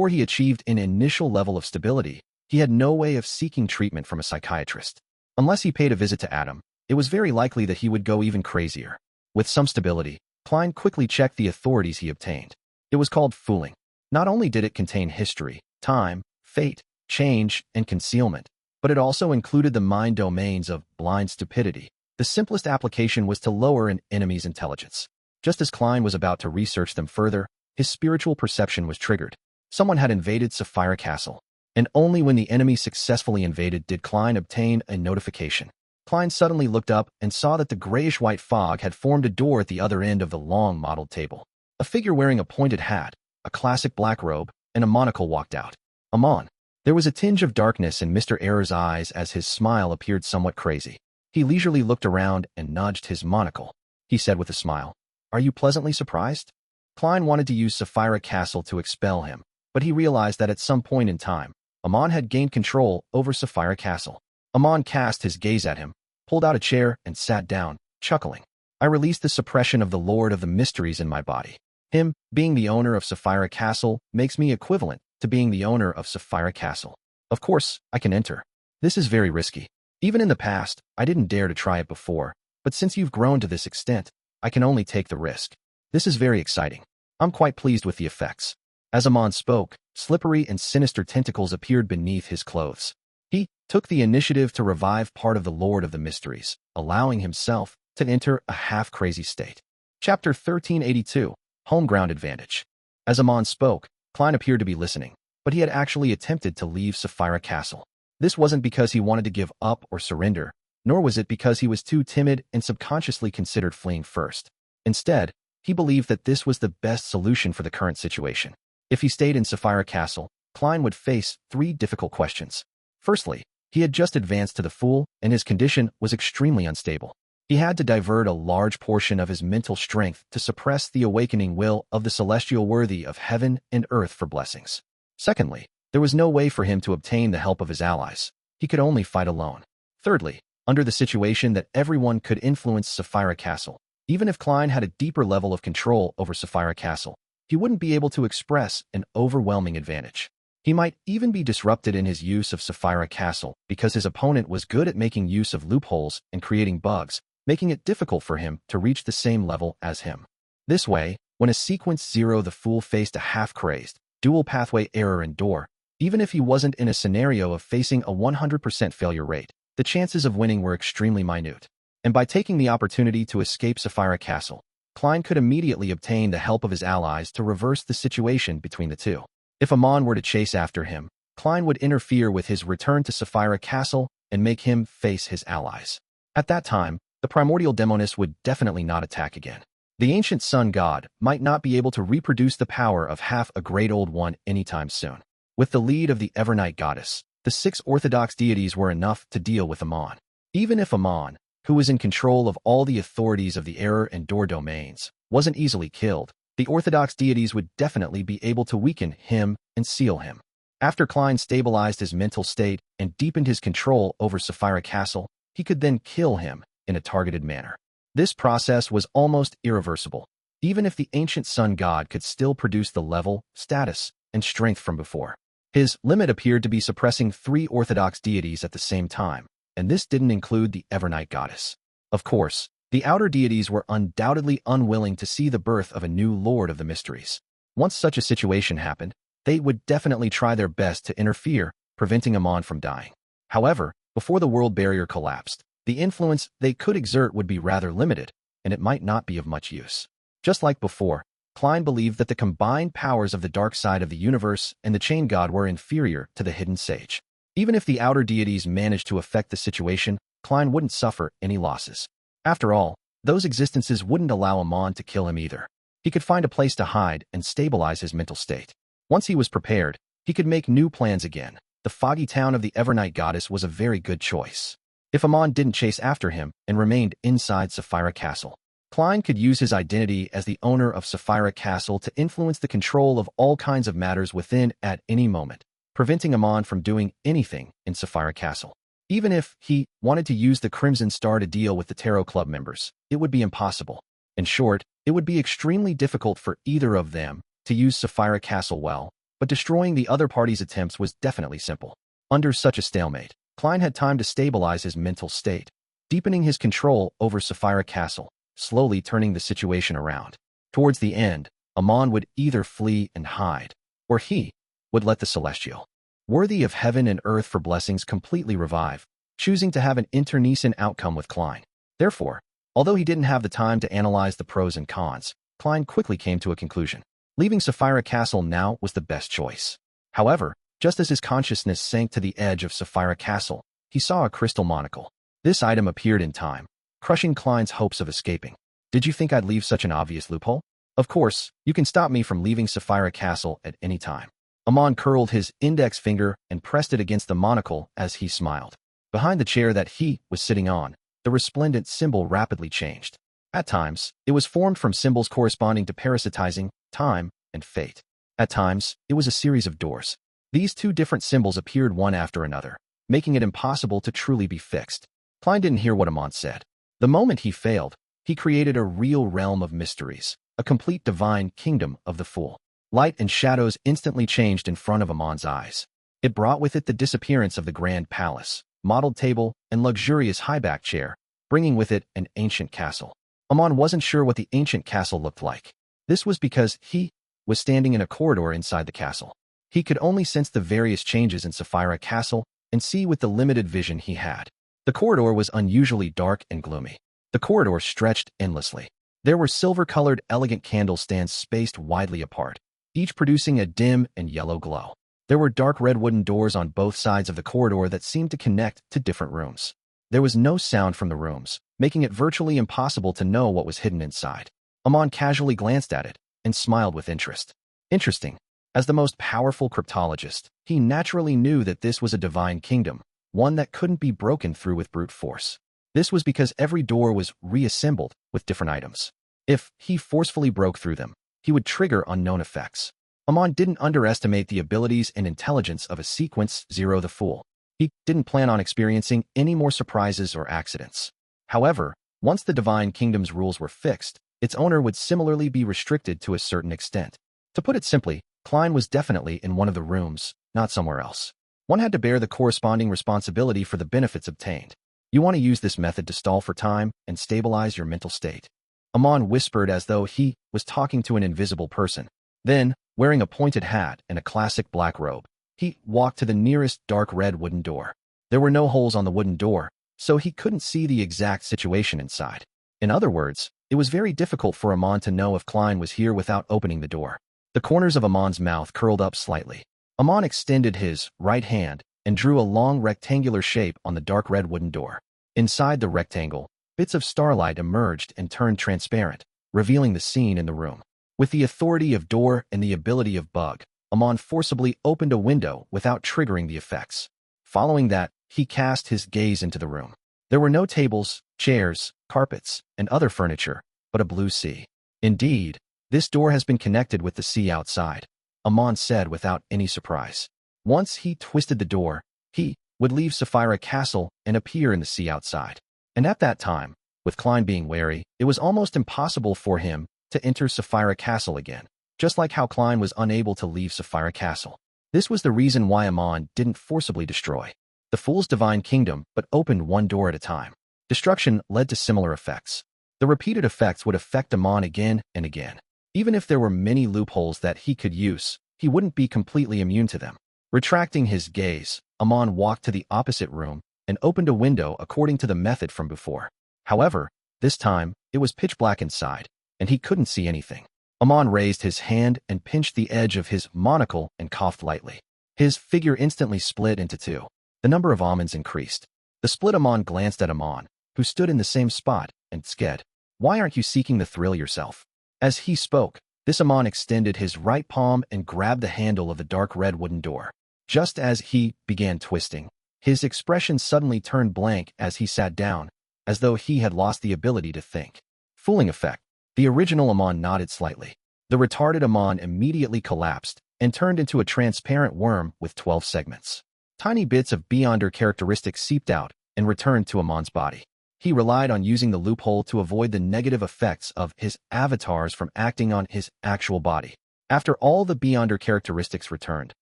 he achieved an initial level of stability, he had no way of seeking treatment from a psychiatrist. Unless he paid a visit to Adam, it was very likely that he would go even crazier. With some stability, Klein quickly checked the authorities he obtained. It was called fooling. Not only did it contain history, time, fate, change, and concealment, but it also included the mind domains of blind stupidity. The simplest application was to lower an enemy's intelligence. Just as Klein was about to research them further, his spiritual perception was triggered. Someone had invaded Sapphira Castle, and only when the enemy successfully invaded did Klein obtain a notification. Klein suddenly looked up and saw that the grayish-white fog had formed a door at the other end of the long modeled table. A figure wearing a pointed hat, a classic black robe, and a monocle walked out. Amon. There was a tinge of darkness in Mr. Error's eyes as his smile appeared somewhat crazy. He leisurely looked around and nudged his monocle. He said with a smile, "Are you pleasantly surprised?" Klein wanted to use Sapphira Castle to expel him, but he realized that at some point in time, Amon had gained control over Sapphira Castle. Amon cast his gaze at him, pulled out a chair, and sat down, chuckling. "I released the suppression of the Lord of the Mysteries in my body. Him, being the owner of Sapphira Castle, makes me equivalent to being the owner of Sapphira Castle. Of course, I can enter. This is very risky. Even in the past, I didn't dare to try it before, but since you've grown to this extent, I can only take the risk. This is very exciting. I'm quite pleased with the effects." As Amon spoke, slippery and sinister tentacles appeared beneath his clothes. He took the initiative to revive part of the Lord of the Mysteries, allowing himself to enter a half-crazy state. Chapter 1382, Home Ground Advantage. As Amon spoke, Klein appeared to be listening, but he had actually attempted to leave Sapphira Castle. This wasn't because he wanted to give up or surrender, nor was it because he was too timid and subconsciously considered fleeing first. Instead, he believed that this was the best solution for the current situation. If he stayed in Sapphira Castle, Klein would face 3 difficult questions. Firstly, he had just advanced to the Fool, and his condition was extremely unstable. He had to divert a large portion of his mental strength to suppress the awakening will of the celestial worthy of heaven and earth for blessings. Secondly, there was no way for him to obtain the help of his allies. He could only fight alone. Thirdly, under the situation that everyone could influence Sapphira Castle, even if Klein had a deeper level of control over Sapphira Castle, he wouldn't be able to express an overwhelming advantage. He might even be disrupted in his use of Sapphira Castle because his opponent was good at making use of loopholes and creating bugs, making it difficult for him to reach the same level as him. This way, when a sequence 0 the Fool faced a half-crazed, dual pathway error and door, even if he wasn't in a scenario of facing a 100% failure rate, the chances of winning were extremely minute. And by taking the opportunity to escape Sapphira Castle, Klein could immediately obtain the help of his allies to reverse the situation between the two. If Amon were to chase after him, Klein would interfere with his return to Sapphira Castle and make him face his allies. At that time, the primordial demoness would definitely not attack again. The ancient sun god might not be able to reproduce the power of half a great old one anytime soon. With the lead of the Evernight goddess, the 6 orthodox deities were enough to deal with Amon. Even if Amon, who was in control of all the authorities of the error and door domains, wasn't easily killed, the orthodox deities would definitely be able to weaken him and seal him. After Klein stabilized his mental state and deepened his control over Sapphira Castle, he could then kill him in a targeted manner. This process was almost irreversible, even if the ancient sun god could still produce the level, status, and strength from before. His limit appeared to be suppressing 3 orthodox deities at the same time, and this didn't include the Evernight goddess. Of course, the outer deities were undoubtedly unwilling to see the birth of a new Lord of the Mysteries. Once such a situation happened, they would definitely try their best to interfere, preventing Amon from dying. However, before the world barrier collapsed, the influence they could exert would be rather limited, and it might not be of much use. Just like before, Klein believed that the combined powers of the dark side of the universe and the chain god were inferior to the hidden sage. Even if the outer deities managed to affect the situation, Klein wouldn't suffer any losses. After all, those existences wouldn't allow Amon to kill him either. He could find a place to hide and stabilize his mental state. Once he was prepared, he could make new plans again. The foggy town of the Evernight goddess was a very good choice. If Amon didn't chase after him and remained inside Sapphira Castle, Klein could use his identity as the owner of Sapphira Castle to influence the control of all kinds of matters within at any moment, preventing Amon from doing anything in Sapphira Castle. Even if he wanted to use the Crimson Star to deal with the Tarot Club members, it would be impossible. In short, it would be extremely difficult for either of them to use Sapphira Castle well, but destroying the other party's attempts was definitely simple. Under such a stalemate, Klein had time to stabilize his mental state, deepening his control over Sapphira Castle, slowly turning the situation around. Towards the end, Amon would either flee and hide, or he would let the celestial, worthy of heaven and earth for blessings, completely revive, choosing to have an internecine outcome with Klein. Therefore, although he didn't have the time to analyze the pros and cons, Klein quickly came to a conclusion. Leaving Sapphira Castle now was the best choice. However, just as his consciousness sank to the edge of Sapphira Castle, he saw a crystal monocle. This item appeared in time, crushing Klein's hopes of escaping. Did you think I'd leave such an obvious loophole? Of course, you can stop me from leaving Sapphira Castle at any time. Amon curled his index finger and pressed it against the monocle as he smiled. Behind the chair that he was sitting on, the resplendent symbol rapidly changed. At times, it was formed from symbols corresponding to parasitizing, time, and fate. At times, it was a series of doors. These two different symbols appeared one after another, making it impossible to truly be fixed. Klein didn't hear what Amon said. The moment he failed, he created a real realm of mysteries, a complete divine kingdom of the fool. Light and shadows instantly changed in front of Amon's eyes. It brought with it the disappearance of the grand palace, modeled table, and luxurious high-back chair, bringing with it an ancient castle. Amon wasn't sure what the ancient castle looked like. This was because he was standing in a corridor inside the castle. He could only sense the various changes in Sapphira Castle and see with the limited vision he had. The corridor was unusually dark and gloomy. The corridor stretched endlessly. There were silver-colored elegant candle stands spaced widely apart, each producing a dim and yellow glow. There were dark red wooden doors on both sides of the corridor that seemed to connect to different rooms. There was no sound from the rooms, making it virtually impossible to know what was hidden inside. Amon casually glanced at it and smiled with interest. Interesting. As the most powerful cryptologist, he naturally knew that this was a divine kingdom, one that couldn't be broken through with brute force. This was because every door was reassembled with different items. If he forcefully broke through them, he would trigger unknown effects. Amon didn't underestimate the abilities and intelligence of a Sequence Zero the Fool. He didn't plan on experiencing any more surprises or accidents. However, once the divine kingdom's rules were fixed, its owner would similarly be restricted to a certain extent. To put it simply, Klein was definitely in one of the rooms, not somewhere else. One had to bear the corresponding responsibility for the benefits obtained. You want to use this method to stall for time and stabilize your mental state. Amon whispered as though he was talking to an invisible person. Then, wearing a pointed hat and a classic black robe, he walked to the nearest dark red wooden door. There were no holes on the wooden door, so he couldn't see the exact situation inside. In other words, it was very difficult for Amon to know if Klein was here without opening the door. The corners of Amon's mouth curled up slightly. Amon extended his right hand and drew a long rectangular shape on the dark red wooden door. Inside the rectangle, bits of starlight emerged and turned transparent, revealing the scene in the room. With the authority of door and the ability of bug, Amon forcibly opened a window without triggering the effects. Following that, he cast his gaze into the room. There were no tables, chairs, carpets, and other furniture, but a blue sea. Indeed, this door has been connected with the sea outside, Amon said without any surprise. Once he twisted the door, he would leave Sapphira Castle and appear in the sea outside. And at that time, with Klein being wary, it was almost impossible for him to enter Sapphira Castle again, just like how Klein was unable to leave Sapphira Castle. This was the reason why Amon didn't forcibly destroy the Fool's divine kingdom but opened one door at a time. Destruction led to similar effects. The repeated effects would affect Amon again and again. Even if there were many loopholes that he could use, he wouldn't be completely immune to them. Retracting his gaze, Amon walked to the opposite room and opened a window according to the method from before. However, this time, it was pitch black inside, and he couldn't see anything. Amon raised his hand and pinched the edge of his monocle and coughed lightly. His figure instantly split into two. The number of almonds increased. The split Amon glanced at Amon, who stood in the same spot, and said, "Why aren't you seeking the thrill yourself?" As he spoke, this Amon extended his right palm and grabbed the handle of the dark red wooden door. Just as he began twisting, his expression suddenly turned blank as he sat down, as though he had lost the ability to think. Fooling effect. The original Amon nodded slightly. The retarded Amon immediately collapsed and turned into a transparent worm with 12 segments. Tiny bits of beyonder characteristics seeped out and returned to Amon's body. He relied on using the loophole to avoid the negative effects of his avatars from acting on his actual body. After all the beyonder characteristics returned,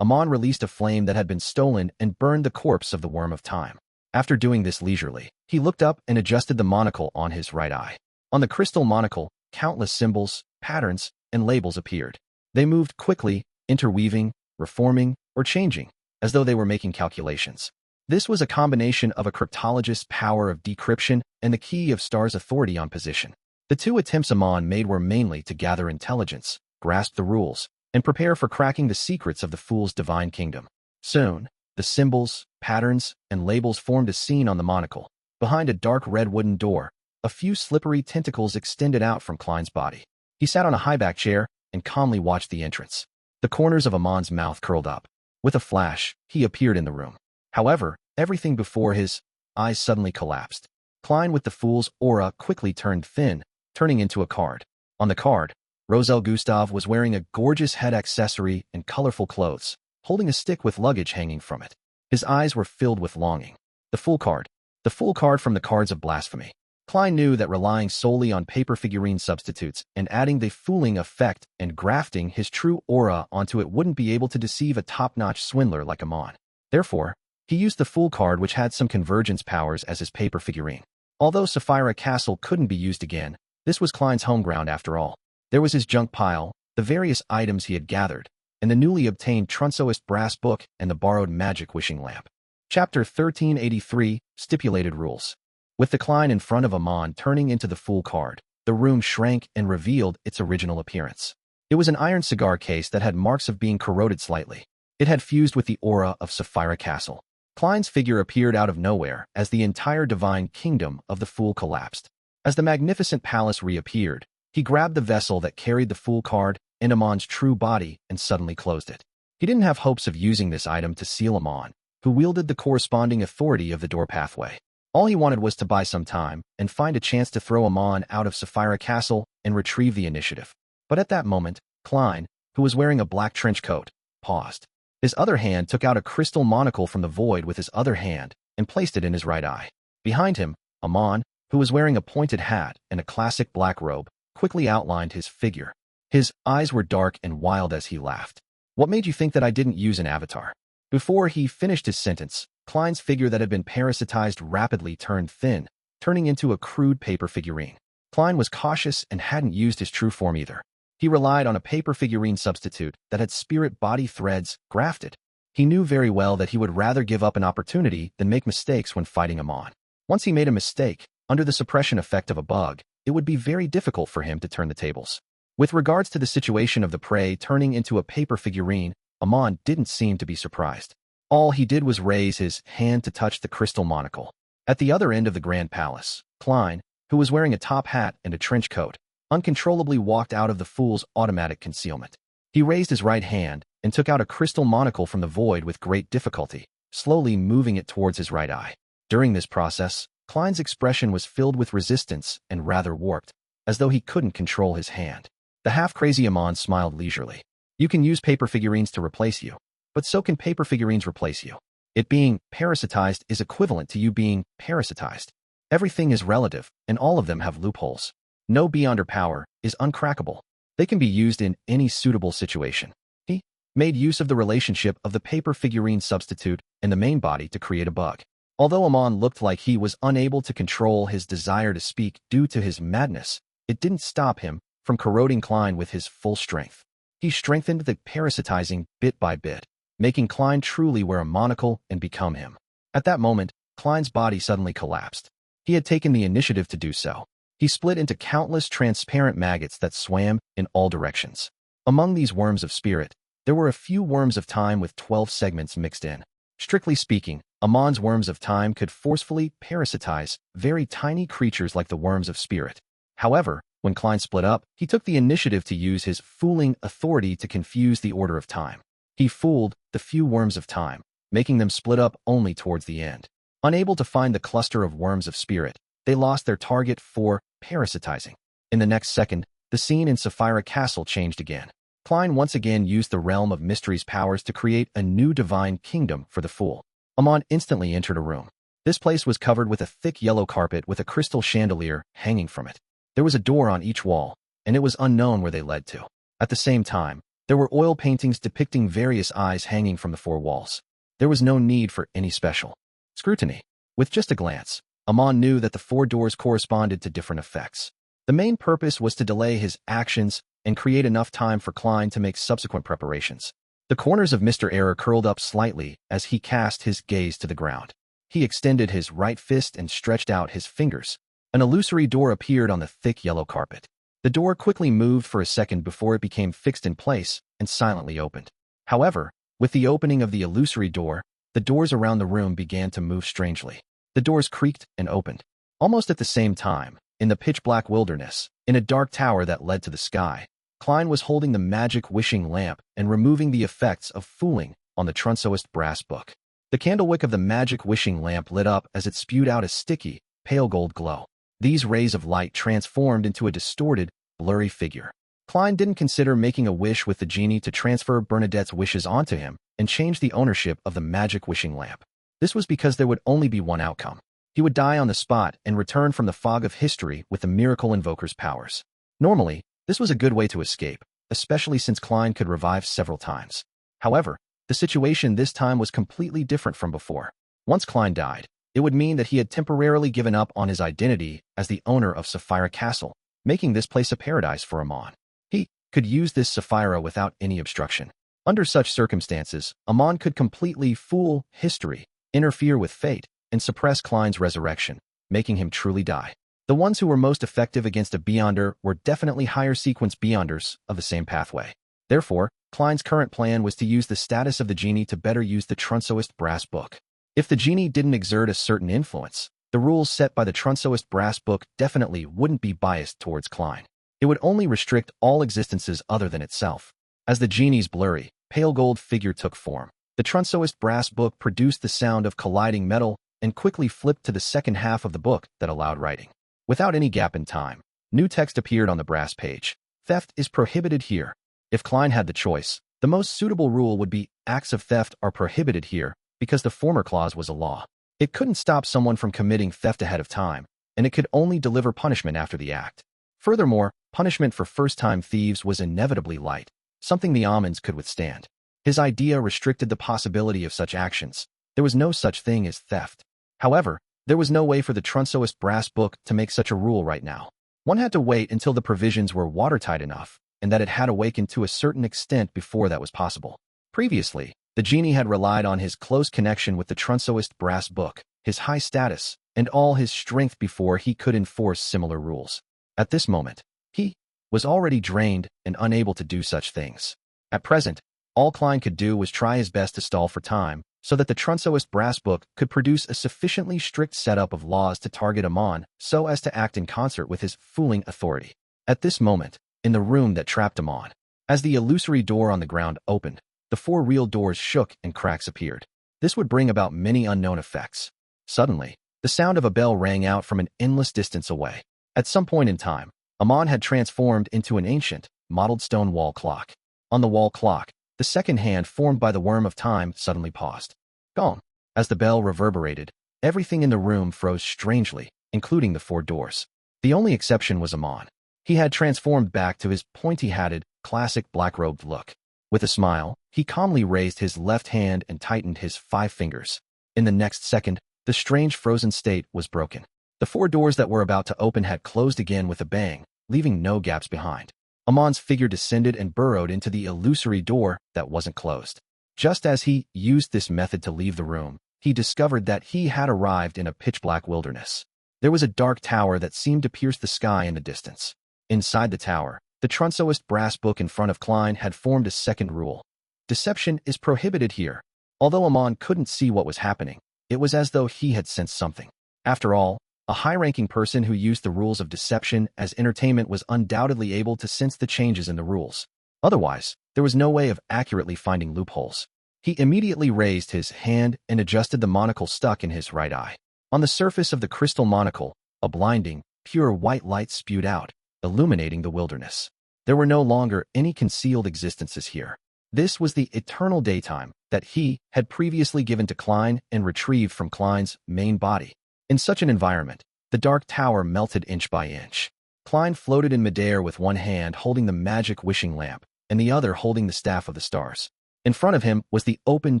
Amon released a flame that had been stolen and burned the corpse of the worm of time. After doing this leisurely, he looked up and adjusted the monocle on his right eye. On the crystal monocle, countless symbols, patterns, and labels appeared. They moved quickly, interweaving, reforming, or changing, as though they were making calculations. This was a combination of a cryptologist's power of decryption and the key of Star's authority on position. The two attempts Amon made were mainly to gather intelligence, grasp the rules, and prepare for cracking the secrets of the Fool's divine kingdom. Soon, the symbols, patterns, and labels formed a scene on the monocle. Behind a dark red wooden door, a few slippery tentacles extended out from Klein's body. He sat on a high-back chair and calmly watched the entrance. The corners of Amon's mouth curled up. With a flash, he appeared in the room. However, everything before his eyes suddenly collapsed. Klein with the fool's aura quickly turned thin, turning into a card. On the card, Roselle Gustav was wearing a gorgeous head accessory and colorful clothes, holding a stick with luggage hanging from it. His eyes were filled with longing. The fool card. The fool card from the cards of blasphemy. Klein knew that relying solely on paper figurine substitutes and adding the fooling effect and grafting his true aura onto it wouldn't be able to deceive a top-notch swindler like Amon. Therefore, he used the fool card, which had some convergence powers, as his paper figurine. Although Sapphira Castle couldn't be used again, this was Klein's home ground after all. There was his junk pile, the various items he had gathered, and the newly obtained Trunsoist brass book and the borrowed magic wishing lamp. Chapter 1383, Stipulated Rules. With the Klein in front of Amon turning into the fool card, the room shrank and revealed its original appearance. It was an iron cigar case that had marks of being corroded slightly. It had fused with the aura of Sapphira Castle. Klein's figure appeared out of nowhere as the entire divine kingdom of the fool collapsed. As the magnificent palace reappeared, he grabbed the vessel that carried the fool card and Amon's true body and suddenly closed it. He didn't have hopes of using this item to seal Amon, who wielded the corresponding authority of the door pathway. All he wanted was to buy some time and find a chance to throw Amon out of Sapphira Castle and retrieve the initiative. But at that moment, Klein, who was wearing a black trench coat, paused. His other hand took out a crystal monocle from the void with his other hand and placed it in his right eye. Behind him, Amon, who was wearing a pointed hat and a classic black robe, quickly outlined his figure. His eyes were dark and wild as he laughed. "What made you think that I didn't use an avatar?" Before he finished his sentence, Klein's figure that had been parasitized rapidly turned thin, turning into a crude paper figurine. Klein was cautious and hadn't used his true form either. He relied on a paper figurine substitute that had spirit body threads grafted. He knew very well that he would rather give up an opportunity than make mistakes when fighting Amon. Once he made a mistake, under the suppression effect of a bug, it would be very difficult for him to turn the tables. With regards to the situation of the prey turning into a paper figurine, Amon didn't seem to be surprised. All he did was raise his hand to touch the crystal monocle. At the other end of the Grand Palace, Klein, who was wearing a top hat and a trench coat, uncontrollably walked out of the fool's automatic concealment. He raised his right hand and took out a crystal monocle from the void with great difficulty, slowly moving it towards his right eye. During this process, Klein's expression was filled with resistance and rather warped, as though he couldn't control his hand. The half-crazy Amon smiled leisurely. "You can use paper figurines to replace you, but so can paper figurines replace you. It being parasitized is equivalent to you being parasitized. Everything is relative, and all of them have loopholes. No beyond or power is uncrackable. They can be used in any suitable situation." He made use of the relationship of the paper figurine substitute and the main body to create a bug. Although Amon looked like he was unable to control his desire to speak due to his madness, it didn't stop him from corroding Klein with his full strength. He strengthened the parasitizing bit by bit, making Klein truly wear a monocle and become him. At that moment, Klein's body suddenly collapsed. He had taken the initiative to do so. He split into countless transparent maggots that swam in all directions. Among these worms of spirit, there were a few worms of time with 12 segments mixed in. Strictly speaking, Amon's worms of time could forcefully parasitize very tiny creatures like the worms of spirit. However, when Klein split up, he took the initiative to use his fooling authority to confuse the order of time. He fooled the few worms of time, making them split up only towards the end. Unable to find the cluster of worms of spirit, they lost their target for parasitizing. In the next second, the scene in Sapphira Castle changed again. Klein once again used the realm of mystery's powers to create a new divine kingdom for the fool. Amon instantly entered a room. This place was covered with a thick yellow carpet with a crystal chandelier hanging from it. There was a door on each wall, and it was unknown where they led to. At the same time, there were oil paintings depicting various eyes hanging from the four walls. There was no need for any special scrutiny. With just a glance, Amon knew that the four doors corresponded to different effects. The main purpose was to delay his actions and create enough time for Klein to make subsequent preparations. The corners of Mr. Error curled up slightly as he cast his gaze to the ground. He extended his right fist and stretched out his fingers. An illusory door appeared on the thick yellow carpet. The door quickly moved for a second before it became fixed in place and silently opened. However, with the opening of the illusory door, the doors around the room began to move strangely. The doors creaked and opened. Almost at the same time, in the pitch-black wilderness, in a dark tower that led to the sky, Klein was holding the magic wishing lamp and removing the effects of fooling on the Transmigration brass book. The candlewick of the magic wishing lamp lit up as it spewed out a sticky, pale gold glow. These rays of light transformed into a distorted, blurry figure. Klein didn't consider making a wish with the genie to transfer Bernadette's wishes onto him and change the ownership of the magic wishing lamp. This was because there would only be one outcome. He would die on the spot and return from the fog of history with the miracle invoker's powers. Normally, this was a good way to escape, especially since Klein could revive several times. However, the situation this time was completely different from before. Once Klein died, it would mean that he had temporarily given up on his identity as the owner of Sapphira Castle, making this place a paradise for Amon. He could use this Sapphira without any obstruction. Under such circumstances, Amon could completely fool history, interfere with fate, and suppress Klein's resurrection, making him truly die. The ones who were most effective against a Beyonder were definitely higher sequence Beyonders of the same pathway. Therefore, Klein's current plan was to use the status of the genie to better use the Transmigration brass book. If the genie didn't exert a certain influence, the rules set by the Transmigration brass book definitely wouldn't be biased towards Klein. It would only restrict all existences other than itself. As the genie's blurry, pale gold figure took form, the Transmigration brass book produced the sound of colliding metal and quickly flipped to the second half of the book that allowed writing. Without any gap in time, new text appeared on the brass page. Theft is prohibited here. If Klein had the choice, the most suitable rule would be acts of theft are prohibited here because the former clause was a law. It couldn't stop someone from committing theft ahead of time, and it could only deliver punishment after the act. Furthermore, punishment for first-time thieves was inevitably light, something the Amons could withstand. His idea restricted the possibility of such actions. There was no such thing as theft. However, there was no way for the Transmigration brass book to make such a rule right now. One had to wait until the provisions were watertight enough, and that it had awakened to a certain extent before that was possible. Previously, the genie had relied on his close connection with the Transmigration brass book, his high status, and all his strength before he could enforce similar rules. At this moment, he was already drained and unable to do such things. At present, all Klein could do was try his best to stall for time, so that the Transmigration brass book could produce a sufficiently strict setup of laws to target Amon so as to act in concert with his fooling authority. At this moment, in the room that trapped Amon, as the illusory door on the ground opened, the four real doors shook and cracks appeared. This would bring about many unknown effects. Suddenly, the sound of a bell rang out from an endless distance away. At some point in time, Amon had transformed into an ancient, mottled stone wall clock. On the wall clock, the second hand formed by the worm of time suddenly paused. Gone. As the bell reverberated, everything in the room froze strangely, including the four doors. The only exception was Amon. He had transformed back to his pointy-hatted, classic black-robed look. With a smile, he calmly raised his left hand and tightened his 5 fingers. In the next second, the strange frozen state was broken. The four doors that were about to open had closed again with a bang, leaving no gaps behind. Amon's figure descended and burrowed into the illusory door that wasn't closed. Just as he used this method to leave the room, he discovered that he had arrived in a pitch-black wilderness. There was a dark tower that seemed to pierce the sky in the distance. Inside the tower, the Transmigration brass book in front of Klein had formed a second rule. Deception is prohibited here. Although Amon couldn't see what was happening, it was as though he had sensed something. After all, a high-ranking person who used the rules of deception as entertainment was undoubtedly able to sense the changes in the rules. Otherwise, there was no way of accurately finding loopholes. He immediately raised his hand and adjusted the monocle stuck in his right eye. On the surface of the crystal monocle, a blinding, pure white light spewed out, illuminating the wilderness. There were no longer any concealed existences here. This was the eternal daytime that he had previously given to Klein and retrieved from Klein's main body. In such an environment, the dark tower melted inch by inch. Klein floated in midair with one hand holding the magic wishing lamp and the other holding the staff of the stars. In front of him was the open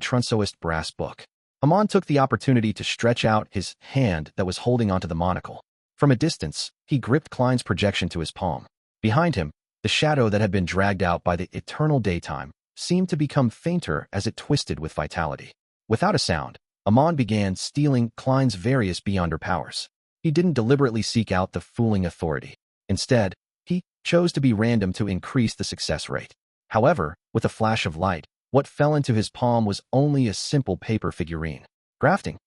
Transmigration brass book. Amon took the opportunity to stretch out his hand that was holding onto the monocle. From a distance, he gripped Klein's projection to his palm. Behind him, the shadow that had been dragged out by the eternal daytime seemed to become fainter as it twisted with vitality. Without a sound, Amon began stealing Klein's various Beyonder powers. He didn't deliberately seek out the fooling authority. Instead, he chose to be random to increase the success rate. However, with a flash of light, what fell into his palm was only a simple paper figurine. Grafting.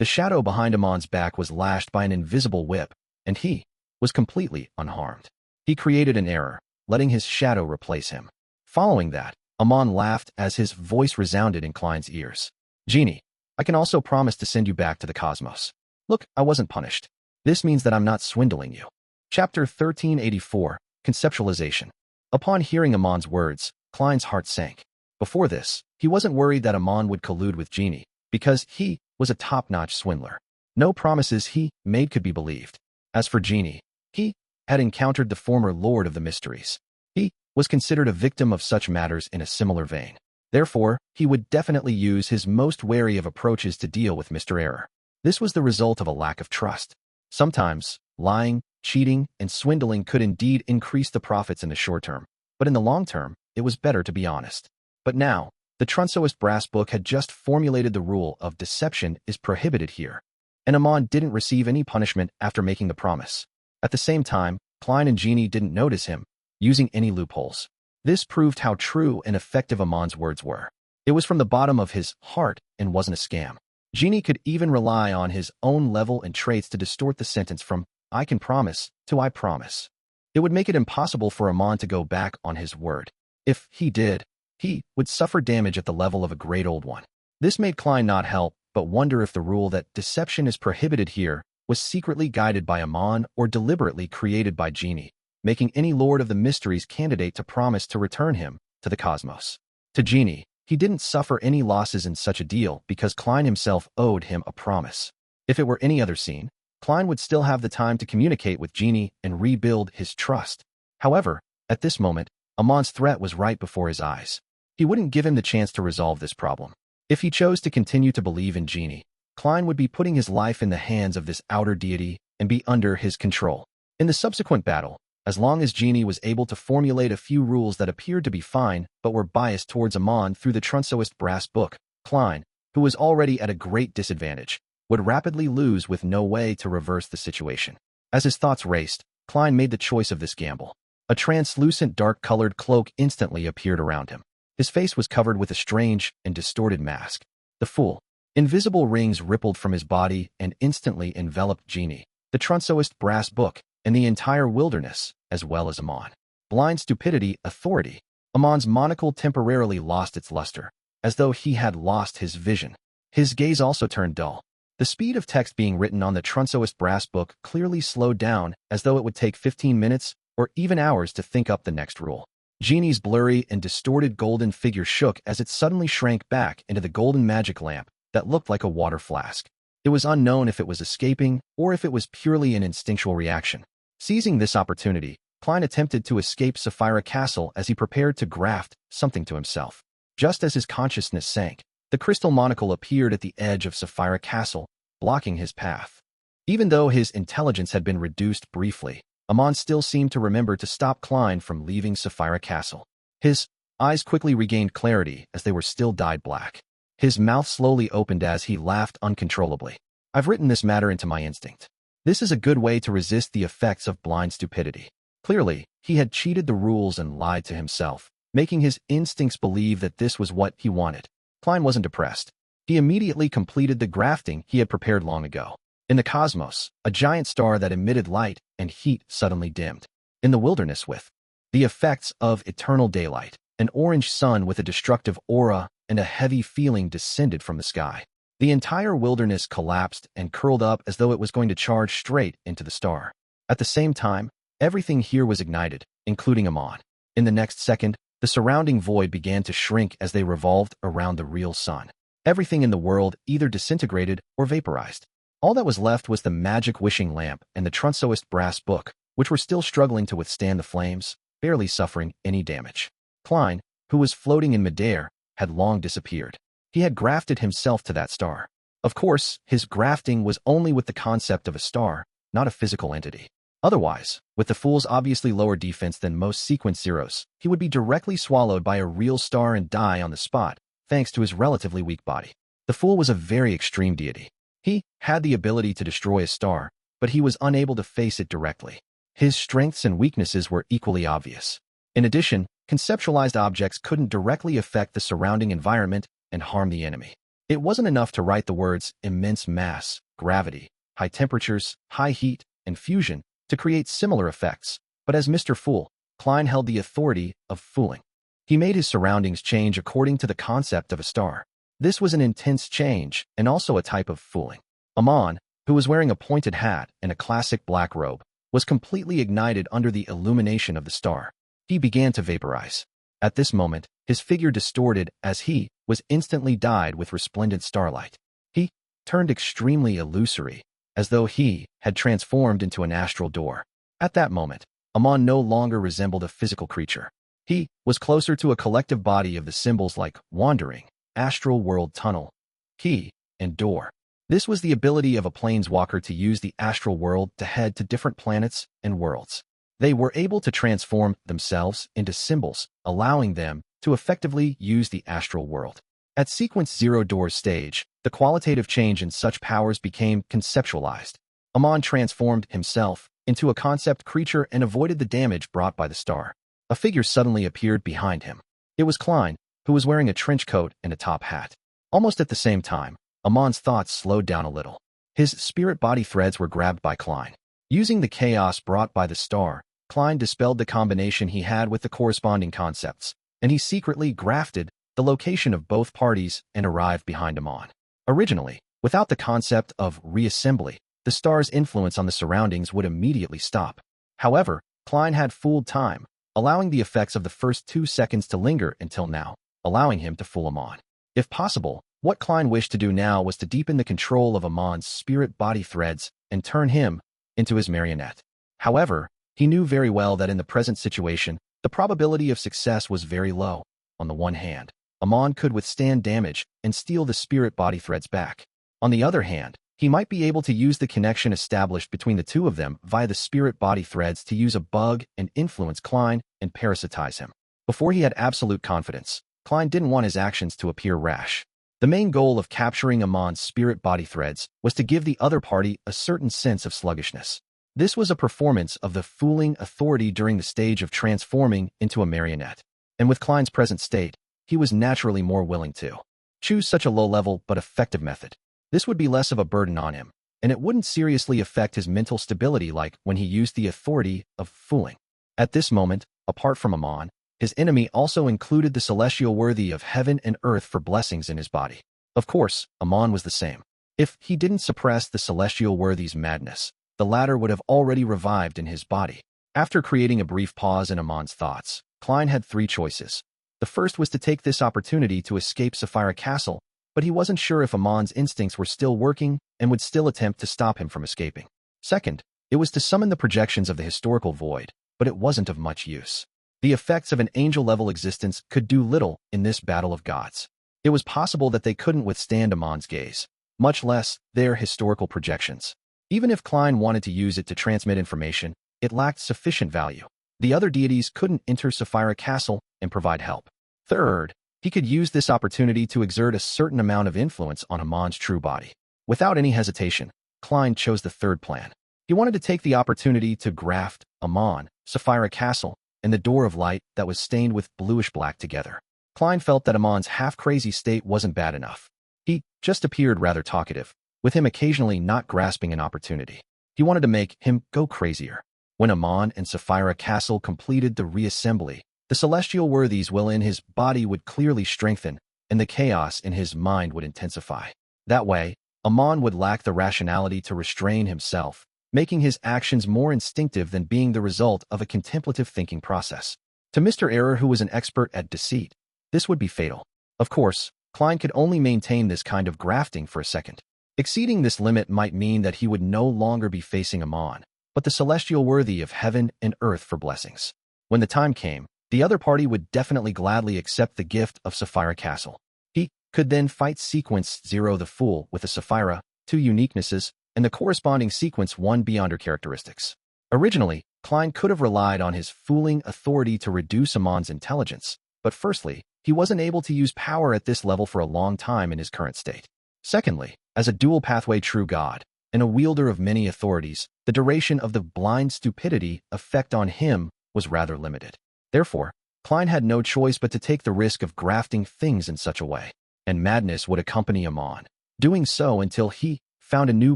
The shadow behind Amon's back was lashed by an invisible whip, and he was completely unharmed. He created an error, letting his shadow replace him. Following that, Amon laughed as his voice resounded in Klein's ears. Genie, I can also promise to send you back to the cosmos. Look, I wasn't punished. This means that I'm not swindling you. Chapter 1384, Conceptualization. Upon hearing Amon's words, Klein's heart sank. Before this, he wasn't worried that Amon would collude with Genie, because he was a top-notch swindler. No promises he made could be believed. As for Genie, he had encountered the former Lord of the Mysteries. He was considered a victim of such matters in a similar vein. Therefore, he would definitely use his most wary of approaches to deal with Mr. Error. This was the result of a lack of trust. Sometimes, lying, cheating, and swindling could indeed increase the profits in the short term, but in the long term, it was better to be honest. But now, the Trunsoist brass book had just formulated the rule of deception is prohibited here, and Amon didn't receive any punishment after making the promise. At the same time, Klein and Genie didn't notice him using any loopholes. This proved how true and effective Amon's words were. It was from the bottom of his heart and wasn't a scam. Genie could even rely on his own level and traits to distort the sentence from "I can promise" to "I promise." It would make it impossible for Amon to go back on his word. If he did, he would suffer damage at the level of a great old one. This made Klein not help but wonder if the rule that deception is prohibited here was secretly guided by Amon or deliberately created by Genie, making any Lord of the Mysteries candidate to promise to return him to the cosmos. To Genie, he didn't suffer any losses in such a deal because Klein himself owed him a promise. If it were any other scene, Klein would still have the time to communicate with Genie and rebuild his trust. However, at this moment, Amon's threat was right before his eyes. He wouldn't give him the chance to resolve this problem. If he chose to continue to believe in Genie, Klein would be putting his life in the hands of this outer deity and be under his control. In the subsequent battle, as long as Genie was able to formulate a few rules that appeared to be fine but were biased towards Amon through the Trunsoist brass book, Klein, who was already at a great disadvantage, would rapidly lose with no way to reverse the situation. As his thoughts raced, Klein made the choice of this gamble. A translucent dark-colored cloak instantly appeared around him. His face was covered with a strange and distorted mask. The fool. Invisible rings rippled from his body and instantly enveloped Genie, the Trunsoist brass book, and the entire wilderness, as well as Amon. Blind stupidity, authority. Amon's monocle temporarily lost its luster, as though he had lost his vision. His gaze also turned dull. The speed of text being written on the Trunsoist brass book clearly slowed down, as though it would take 15 minutes or even hours to think up the next rule. Genie's blurry and distorted golden figure shook as it suddenly shrank back into the golden magic lamp that looked like a water flask. It was unknown if it was escaping or if it was purely an instinctual reaction. Seizing this opportunity, Klein attempted to escape Sapphira Castle as he prepared to graft something to himself. Just as his consciousness sank, the crystal monocle appeared at the edge of Sapphira Castle, blocking his path. Even though his intelligence had been reduced briefly, Amon still seemed to remember to stop Klein from leaving Sapphira Castle. His eyes quickly regained clarity as they were still dyed black. His mouth slowly opened as he laughed uncontrollably. I've written this matter into my instinct. This is a good way to resist the effects of blind stupidity. Clearly, he had cheated the rules and lied to himself, making his instincts believe that this was what he wanted. Klein wasn't depressed. He immediately completed the grafting he had prepared long ago. In the cosmos, a giant star that emitted light and heat suddenly dimmed. In the wilderness with the effects of eternal daylight, an orange sun with a destructive aura and a heavy feeling descended from the sky. The entire wilderness collapsed and curled up as though it was going to charge straight into the star. At the same time, everything here was ignited, including Amon. In the next second, the surrounding void began to shrink as they revolved around the real sun. Everything in the world either disintegrated or vaporized. All that was left was the magic wishing lamp and the Trunsoist brass book, which were still struggling to withstand the flames, barely suffering any damage. Klein, who was floating in midair, had long disappeared. He had grafted himself to that star. Of course, his grafting was only with the concept of a star, not a physical entity. Otherwise, with the fool's obviously lower defense than most sequence zeros, he would be directly swallowed by a real star and die on the spot, thanks to his relatively weak body. The fool was a very extreme deity. He had the ability to destroy a star, but he was unable to face it directly. His strengths and weaknesses were equally obvious. In addition, conceptualized objects couldn't directly affect the surrounding environment and harm the enemy. It wasn't enough to write the words immense mass, gravity, high temperatures, high heat, and fusion to create similar effects, but as Mr. Fool, Klein held the authority of fooling. He made his surroundings change according to the concept of a star. This was an intense change and also a type of fooling. Amon, who was wearing a pointed hat and a classic black robe, was completely ignited under the illumination of the star. He began to vaporize. At this moment, his figure distorted as he was instantly dyed with resplendent starlight. He turned extremely illusory, as though he had transformed into an astral door. At that moment, Amon no longer resembled a physical creature. He was closer to a collective body of the symbols like wandering, astral world tunnel, key, and door. This was the ability of a planeswalker to use the astral world to head to different planets and worlds. They were able to transform themselves into symbols, allowing them to effectively use the astral world. At Sequence 0 Door's stage, the qualitative change in such powers became conceptualized. Amon transformed himself into a concept creature and avoided the damage brought by the star. A figure suddenly appeared behind him. It was Klein, who was wearing a trench coat and a top hat. Almost at the same time, Amon's thoughts slowed down a little. His spirit body threads were grabbed by Klein. Using the chaos brought by the star, Klein dispelled the combination he had with the corresponding concepts, and he secretly grafted the location of both parties and arrived behind Amon. Originally, without the concept of reassembly, the star's influence on the surroundings would immediately stop. However, Klein had fooled time, allowing the effects of the first 2 seconds to linger until now, allowing him to fool Amon. If possible, what Klein wished to do now was to deepen the control of Amon's spirit body threads and turn him into his marionette. However, he knew very well that in the present situation, the probability of success was very low. On the one hand, Amon could withstand damage and steal the spirit body threads back. On the other hand, he might be able to use the connection established between the two of them via the spirit body threads to use a bug and influence Klein and parasitize him. Before he had absolute confidence, Klein didn't want his actions to appear rash. The main goal of capturing Amon's spirit body threads was to give the other party a certain sense of sluggishness. This was a performance of the fooling authority during the stage of transforming into a marionette. And with Klein's present state, he was naturally more willing to choose such a low-level but effective method. This would be less of a burden on him, and it wouldn't seriously affect his mental stability like when he used the authority of fooling. At this moment, apart from Amon, his enemy also included the celestial worthy of heaven and earth for blessings in his body. Of course, Amon was the same. If he didn't suppress the celestial worthy's madness, the latter would have already revived in his body. After creating a brief pause in Amon's thoughts, Klein had 3 choices. The first was to take this opportunity to escape Sapphira Castle, but he wasn't sure if Amon's instincts were still working and would still attempt to stop him from escaping. Second, it was to summon the projections of the historical void, but it wasn't of much use. The effects of an angel-level existence could do little in this battle of gods. It was possible that they couldn't withstand Amon's gaze, much less their historical projections. Even if Klein wanted to use it to transmit information, it lacked sufficient value. The other deities couldn't enter Sapphira Castle and provide help. Third, he could use this opportunity to exert a certain amount of influence on Amon's true body. Without any hesitation, Klein chose the third plan. He wanted to take the opportunity to graft Amon, Sapphira Castle, and the Door of Light that was stained with bluish-black together. Klein felt that Amon's half-crazy state wasn't bad enough. He just appeared rather talkative, with him occasionally not grasping an opportunity. He wanted to make him go crazier. When Amon and Sapphira Castle completed the reassembly, the celestial worthy's will in his body would clearly strengthen, and the chaos in his mind would intensify. That way, Amon would lack the rationality to restrain himself, making his actions more instinctive than being the result of a contemplative thinking process. To Mr. Error, who was an expert at deceit, this would be fatal. Of course, Klein could only maintain this kind of grafting for a second. Exceeding this limit might mean that he would no longer be facing Amon, but the celestial worthy of heaven and earth for blessings. When the time came, the other party would definitely gladly accept the gift of Sapphira Castle. He could then fight Sequence 0 the Fool with the Sapphira, 2 uniquenesses, and the corresponding Sequence 1 Beyonder characteristics. Originally, Klein could have relied on his fooling authority to reduce Amon's intelligence, but firstly, he wasn't able to use power at this level for a long time in his current state. Secondly, as a dual-pathway true god, and a wielder of many authorities, the duration of the blind stupidity effect on him was rather limited. Therefore, Klein had no choice but to take the risk of grafting things in such a way. and madness would accompany him on, doing so until he found a new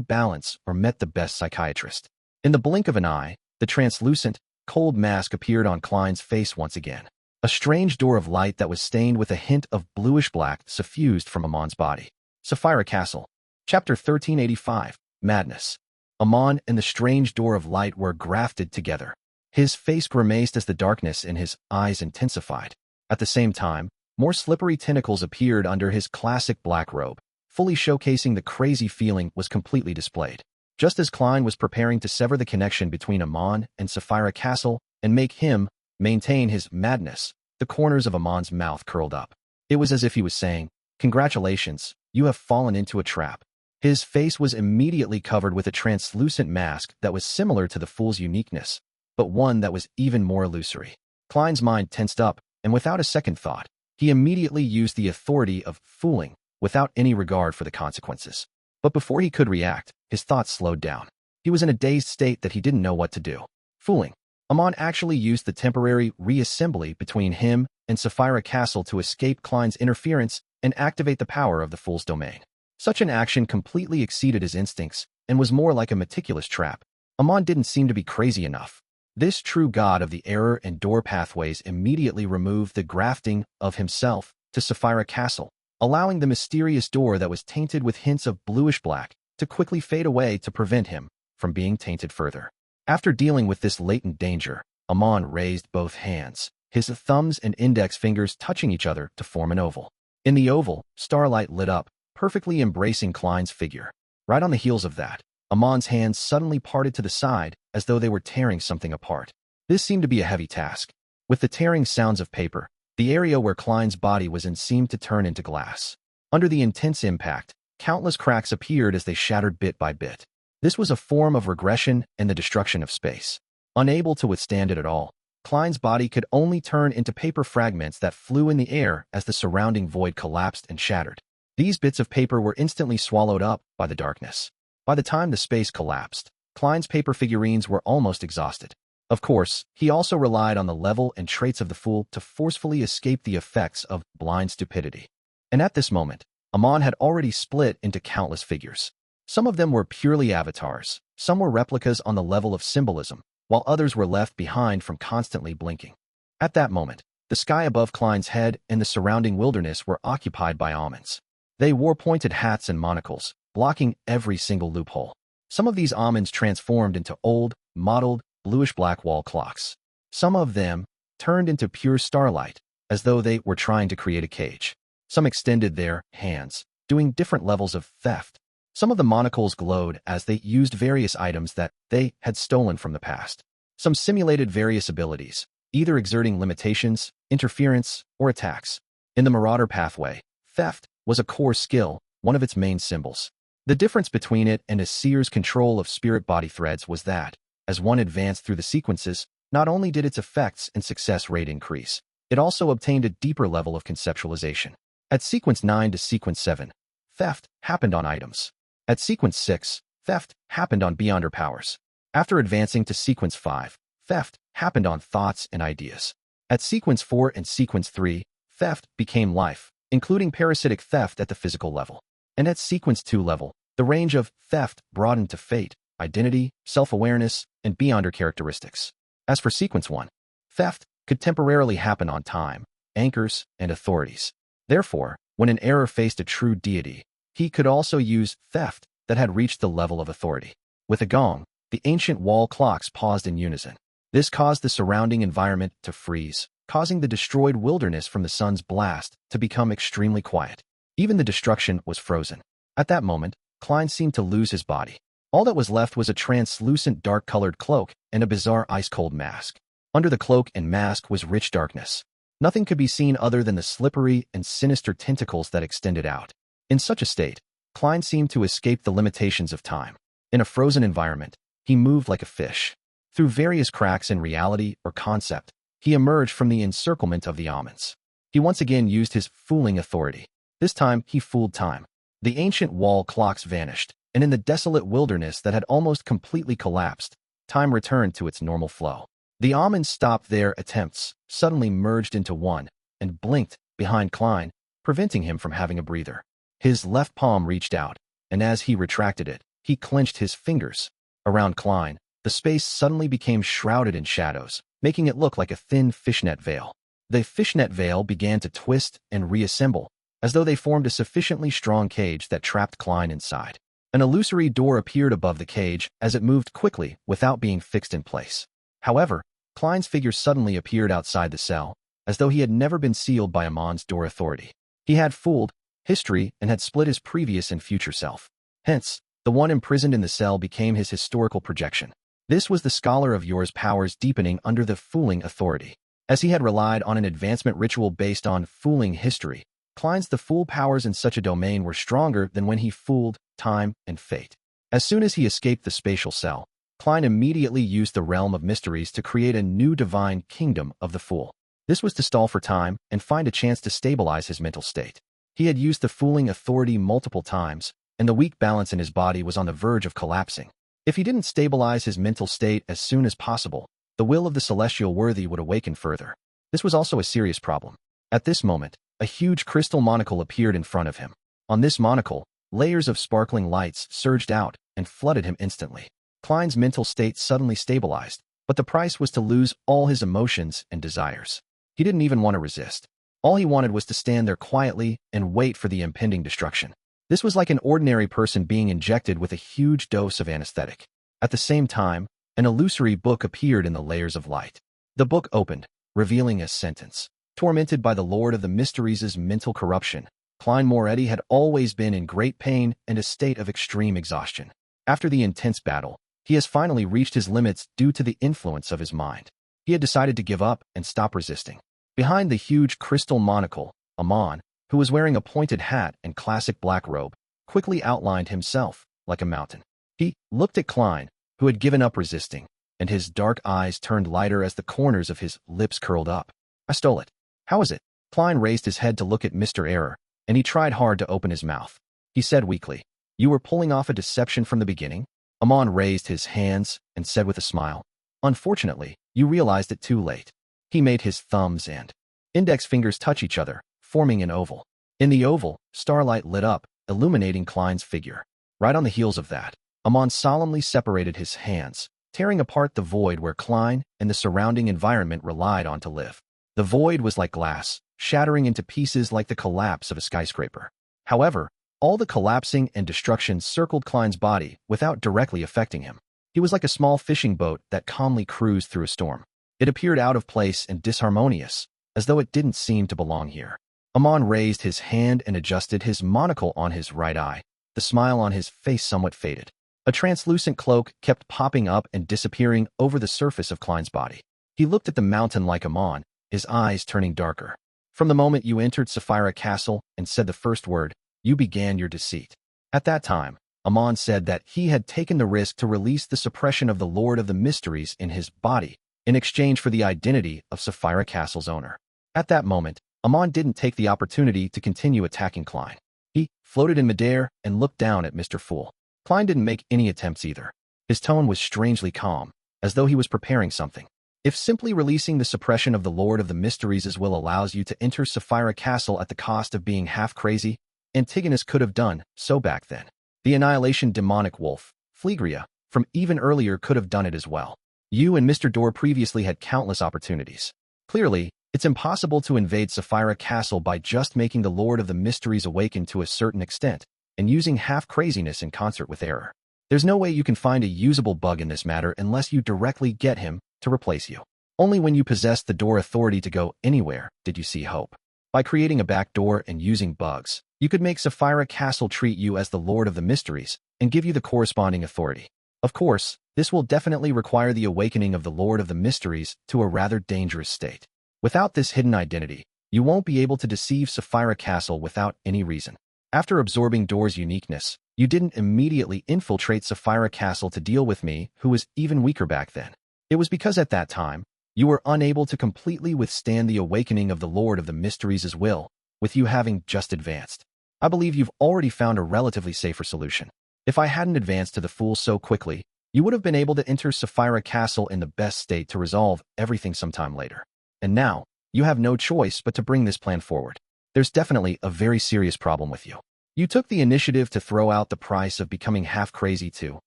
balance or met the best psychiatrist. In the blink of an eye, the translucent, cold mask appeared on Klein's face once again. A strange door of light that was stained with a hint of bluish-black suffused from Amon's body. Sapphira Castle. Chapter 1385. Madness. Amon and the strange door of light were grafted together. His face grimaced as the darkness in his eyes intensified. At the same time, more slippery tentacles appeared under his classic black robe, fully showcasing the crazy feeling was completely displayed. Just as Klein was preparing to sever the connection between Amon and Sapphira Castle and make him maintain his madness, the corners of Amon's mouth curled up. It was as if he was saying, "Congratulations, you have fallen into a trap." His face was immediately covered with a translucent mask that was similar to the fool's uniqueness, but one that was even more illusory. Klein's mind tensed up, and without a second thought, he immediately used the authority of fooling without any regard for the consequences. But before he could react, his thoughts slowed down. He was in a dazed state that he didn't know what to do. Fooling. Amon actually used the temporary reassembly between him and Sapphira Castle to escape Klein's interference and activate the power of the fool's domain. Such an action completely exceeded his instincts and was more like a meticulous trap. Amon didn't seem to be crazy enough. This true god of the error and door pathways immediately removed the grafting of himself to Sapphira Castle, allowing the mysterious door that was tainted with hints of bluish-black to quickly fade away to prevent him from being tainted further. After dealing with this latent danger, Amon raised both hands, his thumbs and index fingers touching each other to form an oval. In the oval, starlight lit up, perfectly embracing Klein's figure. Right on the heels of that, Amon's hands suddenly parted to the side as though they were tearing something apart. This seemed to be a heavy task. With the tearing sounds of paper, the area where Klein's body was in seemed to turn into glass. Under the intense impact, countless cracks appeared as they shattered bit by bit. This was a form of regression and the destruction of space. Unable to withstand it at all, Klein's body could only turn into paper fragments that flew in the air as the surrounding void collapsed and shattered. These bits of paper were instantly swallowed up by the darkness. By the time the space collapsed, Klein's paper figurines were almost exhausted. Of course, he also relied on the level and traits of the fool to forcefully escape the effects of blind stupidity. And at this moment, Amon had already split into countless figures. Some of them were purely avatars, some were replicas on the level of symbolism, while others were left behind from constantly blinking. At that moment, the sky above Klein's head and the surrounding wilderness were occupied by almonds. They wore pointed hats and monocles, blocking every single loophole. Some of these almonds transformed into old, mottled, bluish-black wall clocks. Some of them turned into pure starlight, as though they were trying to create a cage. Some extended their hands, doing different levels of theft. Some of the monocles glowed as they used various items that they had stolen from the past. Some simulated various abilities, either exerting limitations, interference, or attacks. In the Marauder pathway, theft was a core skill, one of its main symbols. The difference between it and a seer's control of spirit body threads was that, as one advanced through the sequences, not only did its effects and success rate increase, it also obtained a deeper level of conceptualization. At sequence 9 to sequence 7, theft happened on items. At sequence 6, theft happened on beyonder powers. After advancing to sequence 5, theft happened on thoughts and ideas. At sequence 4 and sequence 3, theft became life, including parasitic theft at the physical level. And at sequence 2 level, the range of theft broadened to fate, identity, self-awareness, and beyonder characteristics. As for sequence 1, theft could temporarily happen on time, anchors, and authorities. Therefore, when an error faced a true deity, he could also use theft that had reached the level of authority. With a gong, the ancient wall clocks paused in unison. This caused the surrounding environment to freeze, causing the destroyed wilderness from the sun's blast to become extremely quiet. Even the destruction was frozen. At that moment, Klein seemed to lose his body. All that was left was a translucent dark-colored cloak and a bizarre ice-cold mask. Under the cloak and mask was rich darkness. Nothing could be seen other than the slippery and sinister tentacles that extended out. In such a state, Klein seemed to escape the limitations of time. In a frozen environment, he moved like a fish. Through various cracks in reality or concept, he emerged from the encirclement of the almonds. He once again used his fooling authority. This time, he fooled time. The ancient wall clocks vanished, and in the desolate wilderness that had almost completely collapsed, time returned to its normal flow. The almonds stopped their attempts, suddenly merged into one, and blinked behind Klein, preventing him from having a breather. His left palm reached out, and as he retracted it, he clenched his fingers. Around Klein, the space suddenly became shrouded in shadows, making it look like a thin fishnet veil. The fishnet veil began to twist and reassemble, as though they formed a sufficiently strong cage that trapped Klein inside. An illusory door appeared above the cage as it moved quickly without being fixed in place. However, Klein's figure suddenly appeared outside the cell, as though he had never been sealed by Amon's door authority. He had fooled history and had split his previous and future self. Hence, the one imprisoned in the cell became his historical projection. This was the scholar of yours powers deepening under the fooling authority. As he had relied on an advancement ritual based on fooling history, Klein's the fool powers in such a domain were stronger than when he fooled time and fate. As soon as he escaped the spatial cell, Klein immediately used the realm of mysteries to create a new divine kingdom of the fool. This was to stall for time and find a chance to stabilize his mental state. He had used the fooling authority multiple times, and the weak balance in his body was on the verge of collapsing. If he didn't stabilize his mental state as soon as possible, the will of the celestial worthy would awaken further. This was also a serious problem. At this moment, a huge crystal monocle appeared in front of him. On this monocle, layers of sparkling lights surged out and flooded him instantly. Klein's mental state suddenly stabilized, but the price was to lose all his emotions and desires. He didn't even want to resist. All he wanted was to stand there quietly and wait for the impending destruction. This was like an ordinary person being injected with a huge dose of anesthetic. At the same time, an illusory book appeared in the layers of light. The book opened, revealing a sentence. Tormented by the Lord of the Mysteries' mental corruption, Klein Moretti had always been in great pain and a state of extreme exhaustion. After the intense battle, he has finally reached his limits due to the influence of his mind. He had decided to give up and stop resisting. Behind the huge crystal monocle, Amon, who was wearing a pointed hat and classic black robe, quickly outlined himself like a mountain. He looked at Klein, who had given up resisting, and his dark eyes turned lighter as the corners of his lips curled up. "I stole it. How is it?" Klein raised his head to look at Mr. Error, and he tried hard to open his mouth. He said weakly, "You were pulling off a deception from the beginning?" Amon raised his hands and said with a smile, "Unfortunately, you realized it too late." He made his thumbs and index fingers touch each other, forming an oval. In the oval, starlight lit up, illuminating Klein's figure. Right on the heels of that, Amon solemnly separated his hands, tearing apart the void where Klein and the surrounding environment relied on to live. The void was like glass, shattering into pieces like the collapse of a skyscraper. However, all the collapsing and destruction circled Klein's body without directly affecting him. He was like a small fishing boat that calmly cruised through a storm. It appeared out of place and disharmonious, as though it didn't seem to belong here. Amon raised his hand and adjusted his monocle on his right eye. The smile on his face somewhat faded. A translucent cloak kept popping up and disappearing over the surface of Klein's body. He looked at the mountain like Amon, his eyes turning darker. "From the moment you entered Sapphira Castle and said the first word, you began your deceit." At that time, Amon said that he had taken the risk to release the suppression of the Lord of the Mysteries in his body in exchange for the identity of Sapphira Castle's owner. At that moment, Amon didn't take the opportunity to continue attacking Klein. He floated in midair and looked down at Mr. Fool. Klein didn't make any attempts either. His tone was strangely calm, as though he was preparing something. If simply releasing the suppression of the Lord of the Mysteries' will allows you to enter Sapphira Castle at the cost of being half crazy, Antigonus could have done so back then. The annihilation demonic wolf, Phlegria, from even earlier could have done it as well. You and Mr. Dorr previously had countless opportunities. Clearly, it's impossible to invade Sapphira Castle by just making the Lord of the Mysteries awaken to a certain extent and using half-craziness in concert with error. There's no way you can find a usable bug in this matter unless you directly get him to replace you. Only when you possessed the door authority to go anywhere did you see hope. By creating a back door and using bugs, you could make Sapphira Castle treat you as the Lord of the Mysteries and give you the corresponding authority. Of course, this will definitely require the awakening of the Lord of the Mysteries to a rather dangerous state. Without this hidden identity, you won't be able to deceive Sapphira Castle without any reason. After absorbing Door's uniqueness, you didn't immediately infiltrate Sapphira Castle to deal with me, who was even weaker back then. It was because at that time, you were unable to completely withstand the awakening of the Lord of the Mysteries' will, with you having just advanced. I believe you've already found a relatively safer solution. If I hadn't advanced to the Fool so quickly, you would have been able to enter Sapphira Castle in the best state to resolve everything sometime later. And now, you have no choice but to bring this plan forward. there's definitely a very serious problem with you. You took the initiative to throw out the price of becoming half crazy to,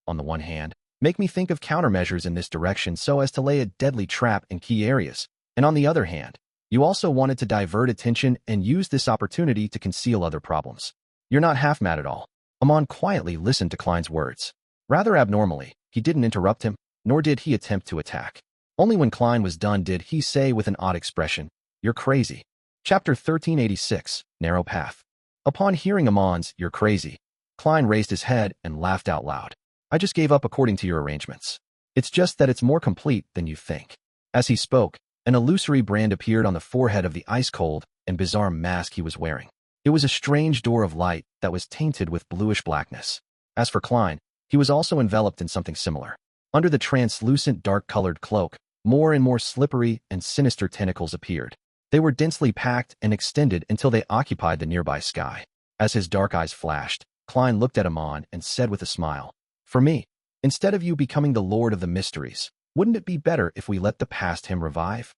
on the one hand, make me think of countermeasures in this direction so as to lay a deadly trap in key areas, and on the other hand, you also wanted to divert attention and use this opportunity to conceal other problems. You're not half mad at all. Amon quietly listened to Klein's words. Rather abnormally, he didn't interrupt him, nor did he attempt to attack. Only when Klein was done did he say with an odd expression, "You're crazy." Chapter 1386, Narrow Path. Upon hearing Amon's "you're crazy," Klein raised his head and laughed out loud. "I just gave up according to your arrangements. It's just that it's more complete than you think." As he spoke, an illusory brand appeared on the forehead of the ice-cold and bizarre mask he was wearing. It was a strange door of light that was tainted with bluish blackness. As for Klein, he was also enveloped in something similar. Under the translucent dark-colored cloak, more and more slippery and sinister tentacles appeared. They were densely packed and extended until they occupied the nearby sky. As his dark eyes flashed, Klein looked at Amon and said with a smile, "For me, instead of you becoming the Lord of the Mysteries, wouldn't it be better if we let the past him revive?"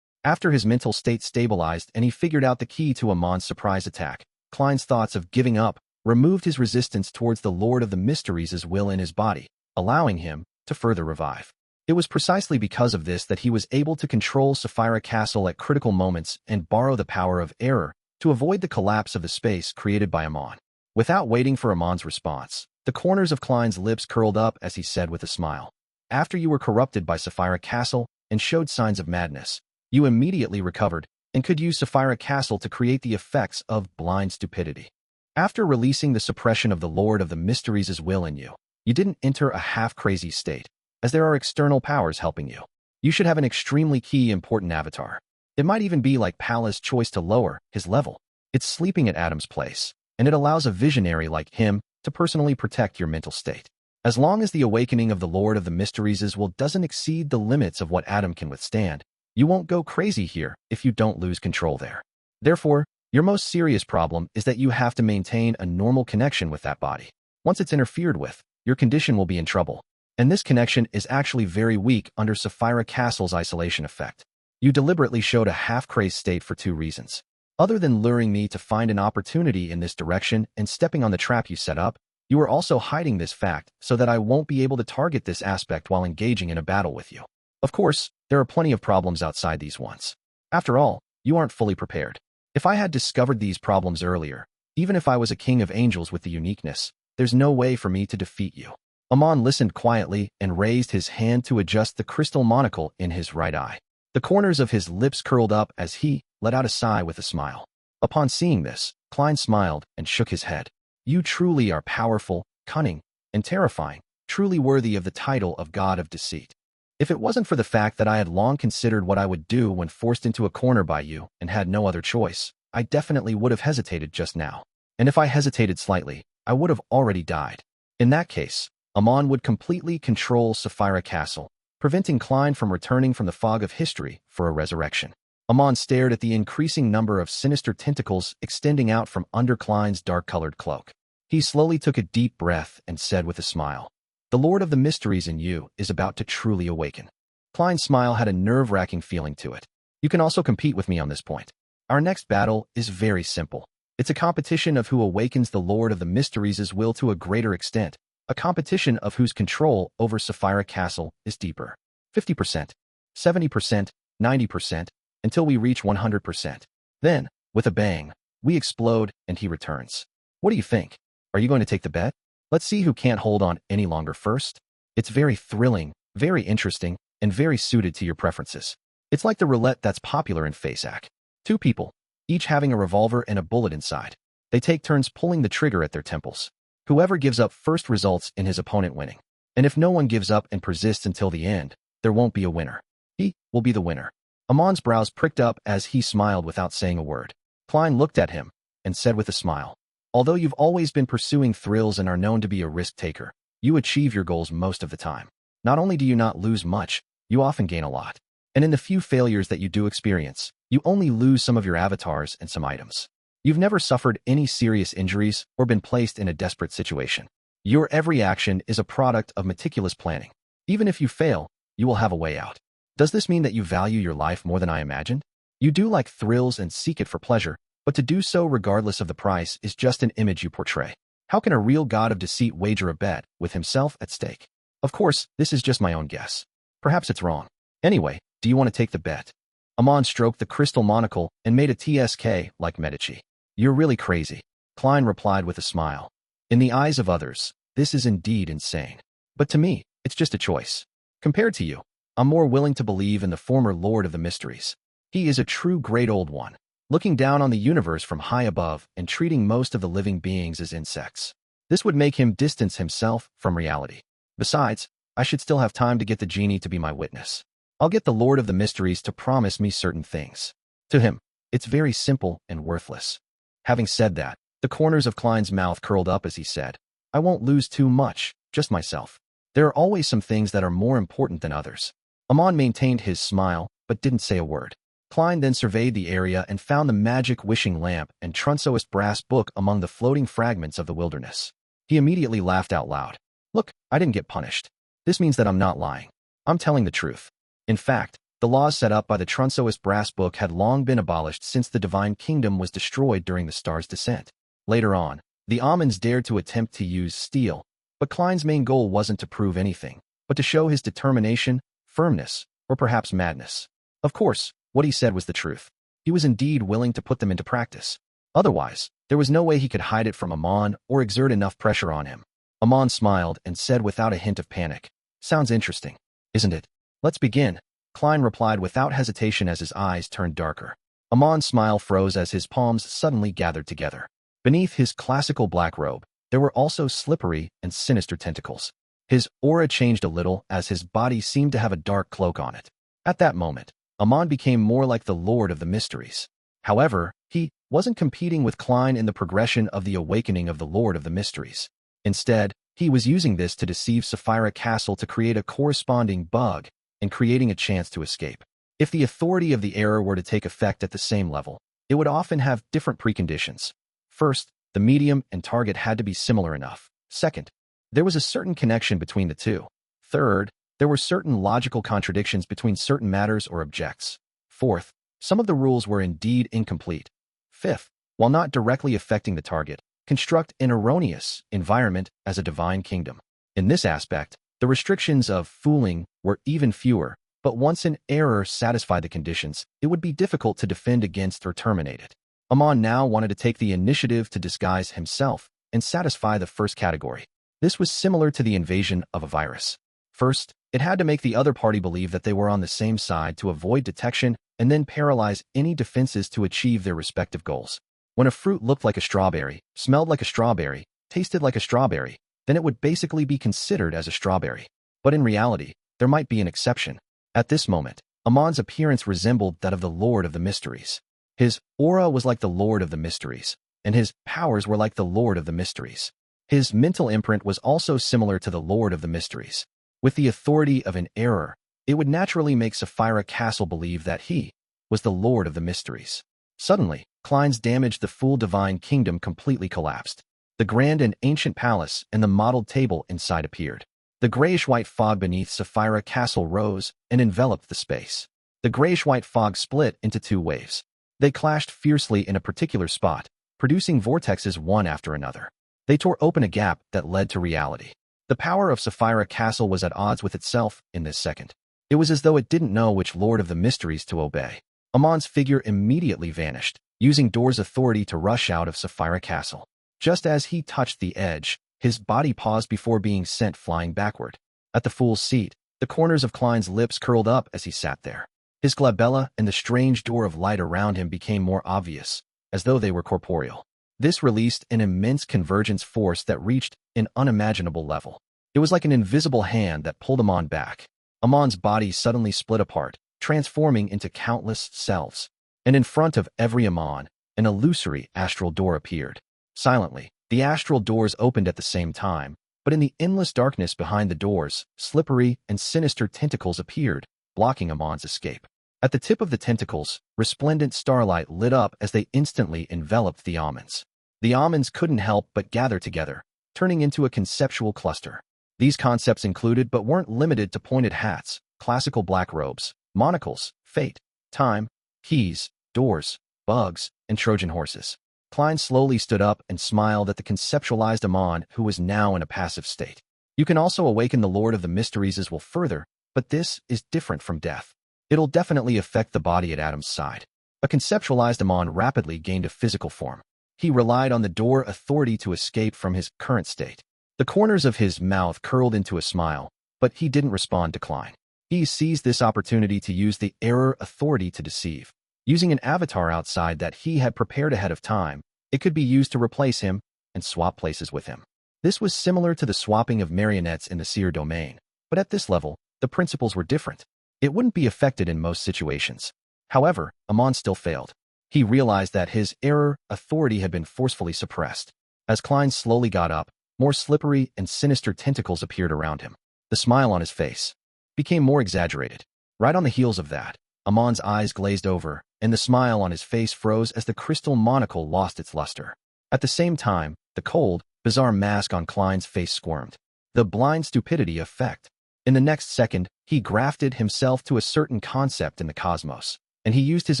After his mental state stabilized and he figured out the key to Amon's surprise attack, Klein's thoughts of giving up removed his resistance towards the Lord of the Mysteries' will in his body, allowing him to further revive. It was precisely because of this that he was able to control Sapphira Castle at critical moments and borrow the power of error to avoid the collapse of the space created by Amon. Without waiting for Amon's response, the corners of Klein's lips curled up as he said with a smile, "After you were corrupted by Sapphira Castle and showed signs of madness, you immediately recovered and could use Sapphira Castle to create the effects of blind stupidity. After releasing the suppression of the Lord of the Mysteries' will in you, you didn't enter a half-crazy state, as there are external powers helping you. You should have an extremely key important avatar. It might even be like Pallas' choice to lower his level. It's sleeping at Adam's place, and it allows a visionary like him to personally protect your mental state. As long as the awakening of the Lord of the Mysteries' will doesn't exceed the limits of what Adam can withstand, you won't go crazy here if you don't lose control there. Therefore, your most serious problem is that you have to maintain a normal connection with that body. Once it's interfered with, your condition will be in trouble. And this connection is actually very weak under Sapphira Castle's isolation effect. You deliberately showed a half-crazed state for two reasons. Other than luring me to find an opportunity in this direction and stepping on the trap you set up, you are also hiding this fact so that I won't be able to target this aspect while engaging in a battle with you. Of course, there are plenty of problems outside these ones. After all, you aren't fully prepared. If I had discovered these problems earlier, even if I was a king of angels with the uniqueness, there's no way for me to defeat you." Amon listened quietly and raised his hand to adjust the crystal monocle in his right eye. The corners of his lips curled up as he let out a sigh with a smile. Upon seeing this, Klein smiled and shook his head. "You truly are powerful, cunning, and terrifying, truly worthy of the title of God of Deceit. If it wasn't for the fact that I had long considered what I would do when forced into a corner by you and had no other choice, I definitely would have hesitated just now. And if I hesitated slightly, I would have already died. In that case, Amon would completely control Sapphira Castle, preventing Klein from returning from the fog of history for a resurrection." Amon stared at the increasing number of sinister tentacles extending out from under Klein's dark-colored cloak. He slowly took a deep breath and said with a smile, "The Lord of the Mysteries in you is about to truly awaken." Klein's smile had a nerve-wracking feeling to it. "You can also compete with me on this point. Our next battle is very simple. It's a competition of who awakens the Lord of the Mysteries' will to a greater extent. A competition of whose control over Sapphira Castle is deeper. 50%, 70%, 90%, until we reach 100%. Then, with a bang, we explode and he returns. What do you think? Are you going to take the bet? Let's see who can't hold on any longer first." It's very thrilling, very interesting, and very suited to your preferences. It's like the roulette that's popular in FASAC. Two people, each having a revolver and a bullet inside. They take turns pulling the trigger at their temples. Whoever gives up first results in his opponent winning. And if no one gives up and persists until the end, there won't be a winner. He will be the winner. Amon's brows pricked up as he smiled without saying a word. Klein looked at him and said with a smile, "Although you've always been pursuing thrills and are known to be a risk-taker, you achieve your goals most of the time. Not only do you not lose much, you often gain a lot. And in the few failures that you do experience, you only lose some of your avatars and some items. You've never suffered any serious injuries or been placed in a desperate situation. Your every action is a product of meticulous planning. Even if you fail, you will have a way out. Does this mean that you value your life more than I imagined? You do like thrills and seek it for pleasure, But to do so regardless of the price is just an image you portray. How can a real god of deceit wager a bet with himself at stake? Of course, this is just my own guess. Perhaps it's wrong. Anyway, do you want to take the bet? Amon stroked the crystal monocle and made a TSK like Medici. You're really crazy, Klein replied with a smile. In the eyes of others, this is indeed insane. But to me, it's just a choice. Compared to you, I'm more willing to believe in the former Lord of the Mysteries. He is a true great old one, looking down on the universe from high above and treating most of the living beings as insects. This would make him distance himself from reality. Besides, I should still have time to get the genie to be my witness. I'll get the Lord of the Mysteries to promise me certain things. To him, it's very simple and worthless. Having said that, the corners of Klein's mouth curled up as he said, I won't lose too much, just myself. There are always some things that are more important than others. Amon maintained his smile, but didn't say a word. Klein then surveyed the area and found the magic wishing lamp and Transmigrated brass book among the floating fragments of the wilderness. He immediately laughed out loud. Look, I didn't get punished. This means that I'm not lying. I'm telling the truth. In fact, the laws set up by the Transmigrated brass book had long been abolished since the divine kingdom was destroyed during the star's descent. Later on, the Amons dared to attempt to use steel, but Klein's main goal wasn't to prove anything, but to show his determination, firmness, or perhaps madness. Of course, what he said was the truth. He was indeed willing to put them into practice. Otherwise, there was no way he could hide it from Amon or exert enough pressure on him. Amon smiled and said without a hint of panic, Sounds interesting, isn't it? Let's begin, Klein replied without hesitation as his eyes turned darker. Amon's smile froze as his palms suddenly gathered together. Beneath his classical black robe, there were also slippery and sinister tentacles. His aura changed a little as his body seemed to have a dark cloak on it. At that moment, Amon became more like the Lord of the Mysteries. However, he wasn't competing with Klein in the progression of the awakening of the Lord of the Mysteries. Instead, he was using this to deceive Sapphira Castle to create a corresponding bug and creating a chance to escape. If the authority of the error were to take effect at the same level, it would often have different preconditions. First, the medium and target had to be similar enough. Second, there was a certain connection between the two. Third, there were certain logical contradictions between certain matters or objects. Fourth, some of the rules were indeed incomplete. Fifth, while not directly affecting the target, construct an erroneous environment as a divine kingdom. In this aspect, the restrictions of fooling were even fewer, but once an error satisfied the conditions, it would be difficult to defend against or terminate it. Amon now wanted to take the initiative to disguise himself and satisfy the first category. This was similar to the invasion of a virus. First, it had to make the other party believe that they were on the same side to avoid detection and then paralyze any defenses to achieve their respective goals. When a fruit looked like a strawberry, smelled like a strawberry, tasted like a strawberry, then it would basically be considered as a strawberry. But in reality, there might be an exception. At this moment, Amon's appearance resembled that of the Lord of the Mysteries. His aura was like the Lord of the Mysteries, and his powers were like the Lord of the Mysteries. His mental imprint was also similar to the Lord of the Mysteries. With the authority of an error, it would naturally make Sapphira Castle believe that he was the Lord of the Mysteries. Suddenly, Klein's damaged the full divine kingdom completely collapsed. The grand and ancient palace and the modeled table inside appeared. The grayish-white fog beneath Sapphira Castle rose and enveloped the space. The grayish-white fog split into two waves. They clashed fiercely in a particular spot, producing vortexes one after another. They tore open a gap that led to reality. The power of Sapphira Castle was at odds with itself in this second. It was as though it didn't know which Lord of the Mysteries to obey. Amon's figure immediately vanished, using Door's authority to rush out of Sapphira Castle. Just as he touched the edge, his body paused before being sent flying backward. At the fool's seat, the corners of Klein's lips curled up as he sat there. His glabella and the strange door of light around him became more obvious, as though they were corporeal. This released an immense convergence force that reached an unimaginable level. It was like an invisible hand that pulled Amon back. Amon's body suddenly split apart, transforming into countless selves. And in front of every Amon, an illusory astral door appeared. Silently, the astral doors opened at the same time, but in the endless darkness behind the doors, slippery and sinister tentacles appeared, blocking Amon's escape. At the tip of the tentacles, resplendent starlight lit up as they instantly enveloped the almonds. The almonds couldn't help but gather together, turning into a conceptual cluster. These concepts included but weren't limited to pointed hats, classical black robes, monocles, fate, time, keys, doors, bugs, and Trojan horses. Klein slowly stood up and smiled at the conceptualized Amon, who was now in a passive state. You can also awaken the Lord of the Mysteries as well further, but this is different from death. It'll definitely affect the body at Adam's side. A conceptualized Amon rapidly gained a physical form. He relied on the door authority to escape from his current state. The corners of his mouth curled into a smile, but he didn't respond to Klein. He seized this opportunity to use the error authority to deceive. Using an avatar outside that he had prepared ahead of time, it could be used to replace him and swap places with him. This was similar to the swapping of marionettes in the seer domain, but at this level, the principles were different. It wouldn't be affected in most situations. However, Amon still failed. He realized that his error authority had been forcefully suppressed. As Klein slowly got up, more slippery and sinister tentacles appeared around him. The smile on his face became more exaggerated. Right on the heels of that, Amon's eyes glazed over, and the smile on his face froze as the crystal monocle lost its luster. At the same time, the cold, bizarre mask on Klein's face squirmed. The blind stupidity effect. In the next second, he grafted himself to a certain concept in the cosmos, and he used his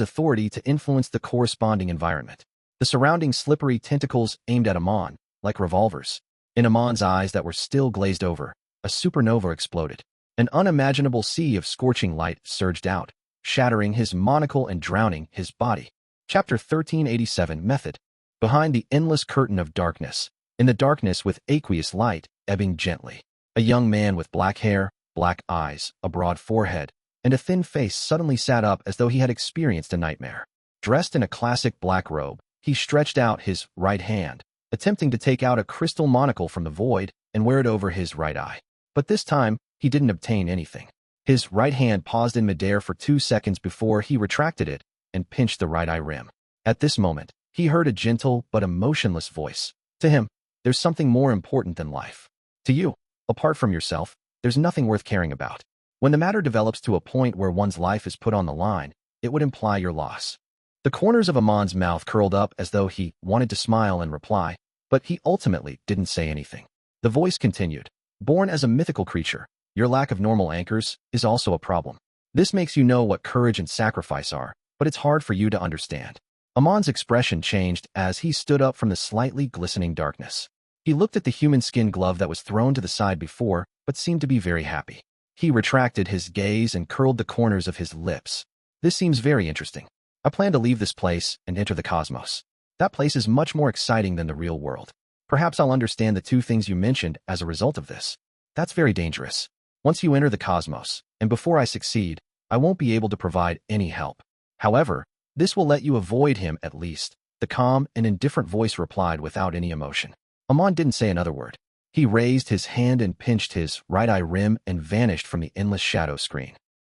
authority to influence the corresponding environment. The surrounding slippery tentacles aimed at Amon, like revolvers. In Amon's eyes that were still glazed over, a supernova exploded. An unimaginable sea of scorching light surged out, shattering his monocle and drowning his body. Chapter 1387 Method. Behind the endless curtain of darkness, in the darkness with aqueous light ebbing gently, a young man with black hair, black eyes, a broad forehead, and a thin face suddenly sat up as though he had experienced a nightmare. Dressed in a classic black robe, he stretched out his right hand, attempting to take out a crystal monocle from the void and wear it over his right eye. But this time, he didn't obtain anything. His right hand paused in midair for 2 seconds before he retracted it and pinched the right eye rim. At this moment, he heard a gentle but emotionless voice. To him, there's something more important than life. To you, apart from yourself, there's nothing worth caring about. When the matter develops to a point where one's life is put on the line, it would imply your loss. The corners of Amon's mouth curled up as though he wanted to smile and reply, but he ultimately didn't say anything. The voice continued. Born as a mythical creature, your lack of normal anchors is also a problem. This makes you know what courage and sacrifice are, but it's hard for you to understand. Amon's expression changed as he stood up from the slightly glistening darkness. He looked at the human skin glove that was thrown to the side before, but seemed to be very happy. He retracted his gaze and curled the corners of his lips. This seems very interesting. I plan to leave this place and enter the cosmos. That place is much more exciting than the real world. Perhaps I'll understand the 2 things you mentioned as a result of this. That's very dangerous. Once you enter the cosmos, and before I succeed, I won't be able to provide any help. However, this will let you avoid him at least, the calm and indifferent voice replied without any emotion. Amon didn't say another word. He raised his hand and pinched his right eye rim and vanished from the endless shadow screen.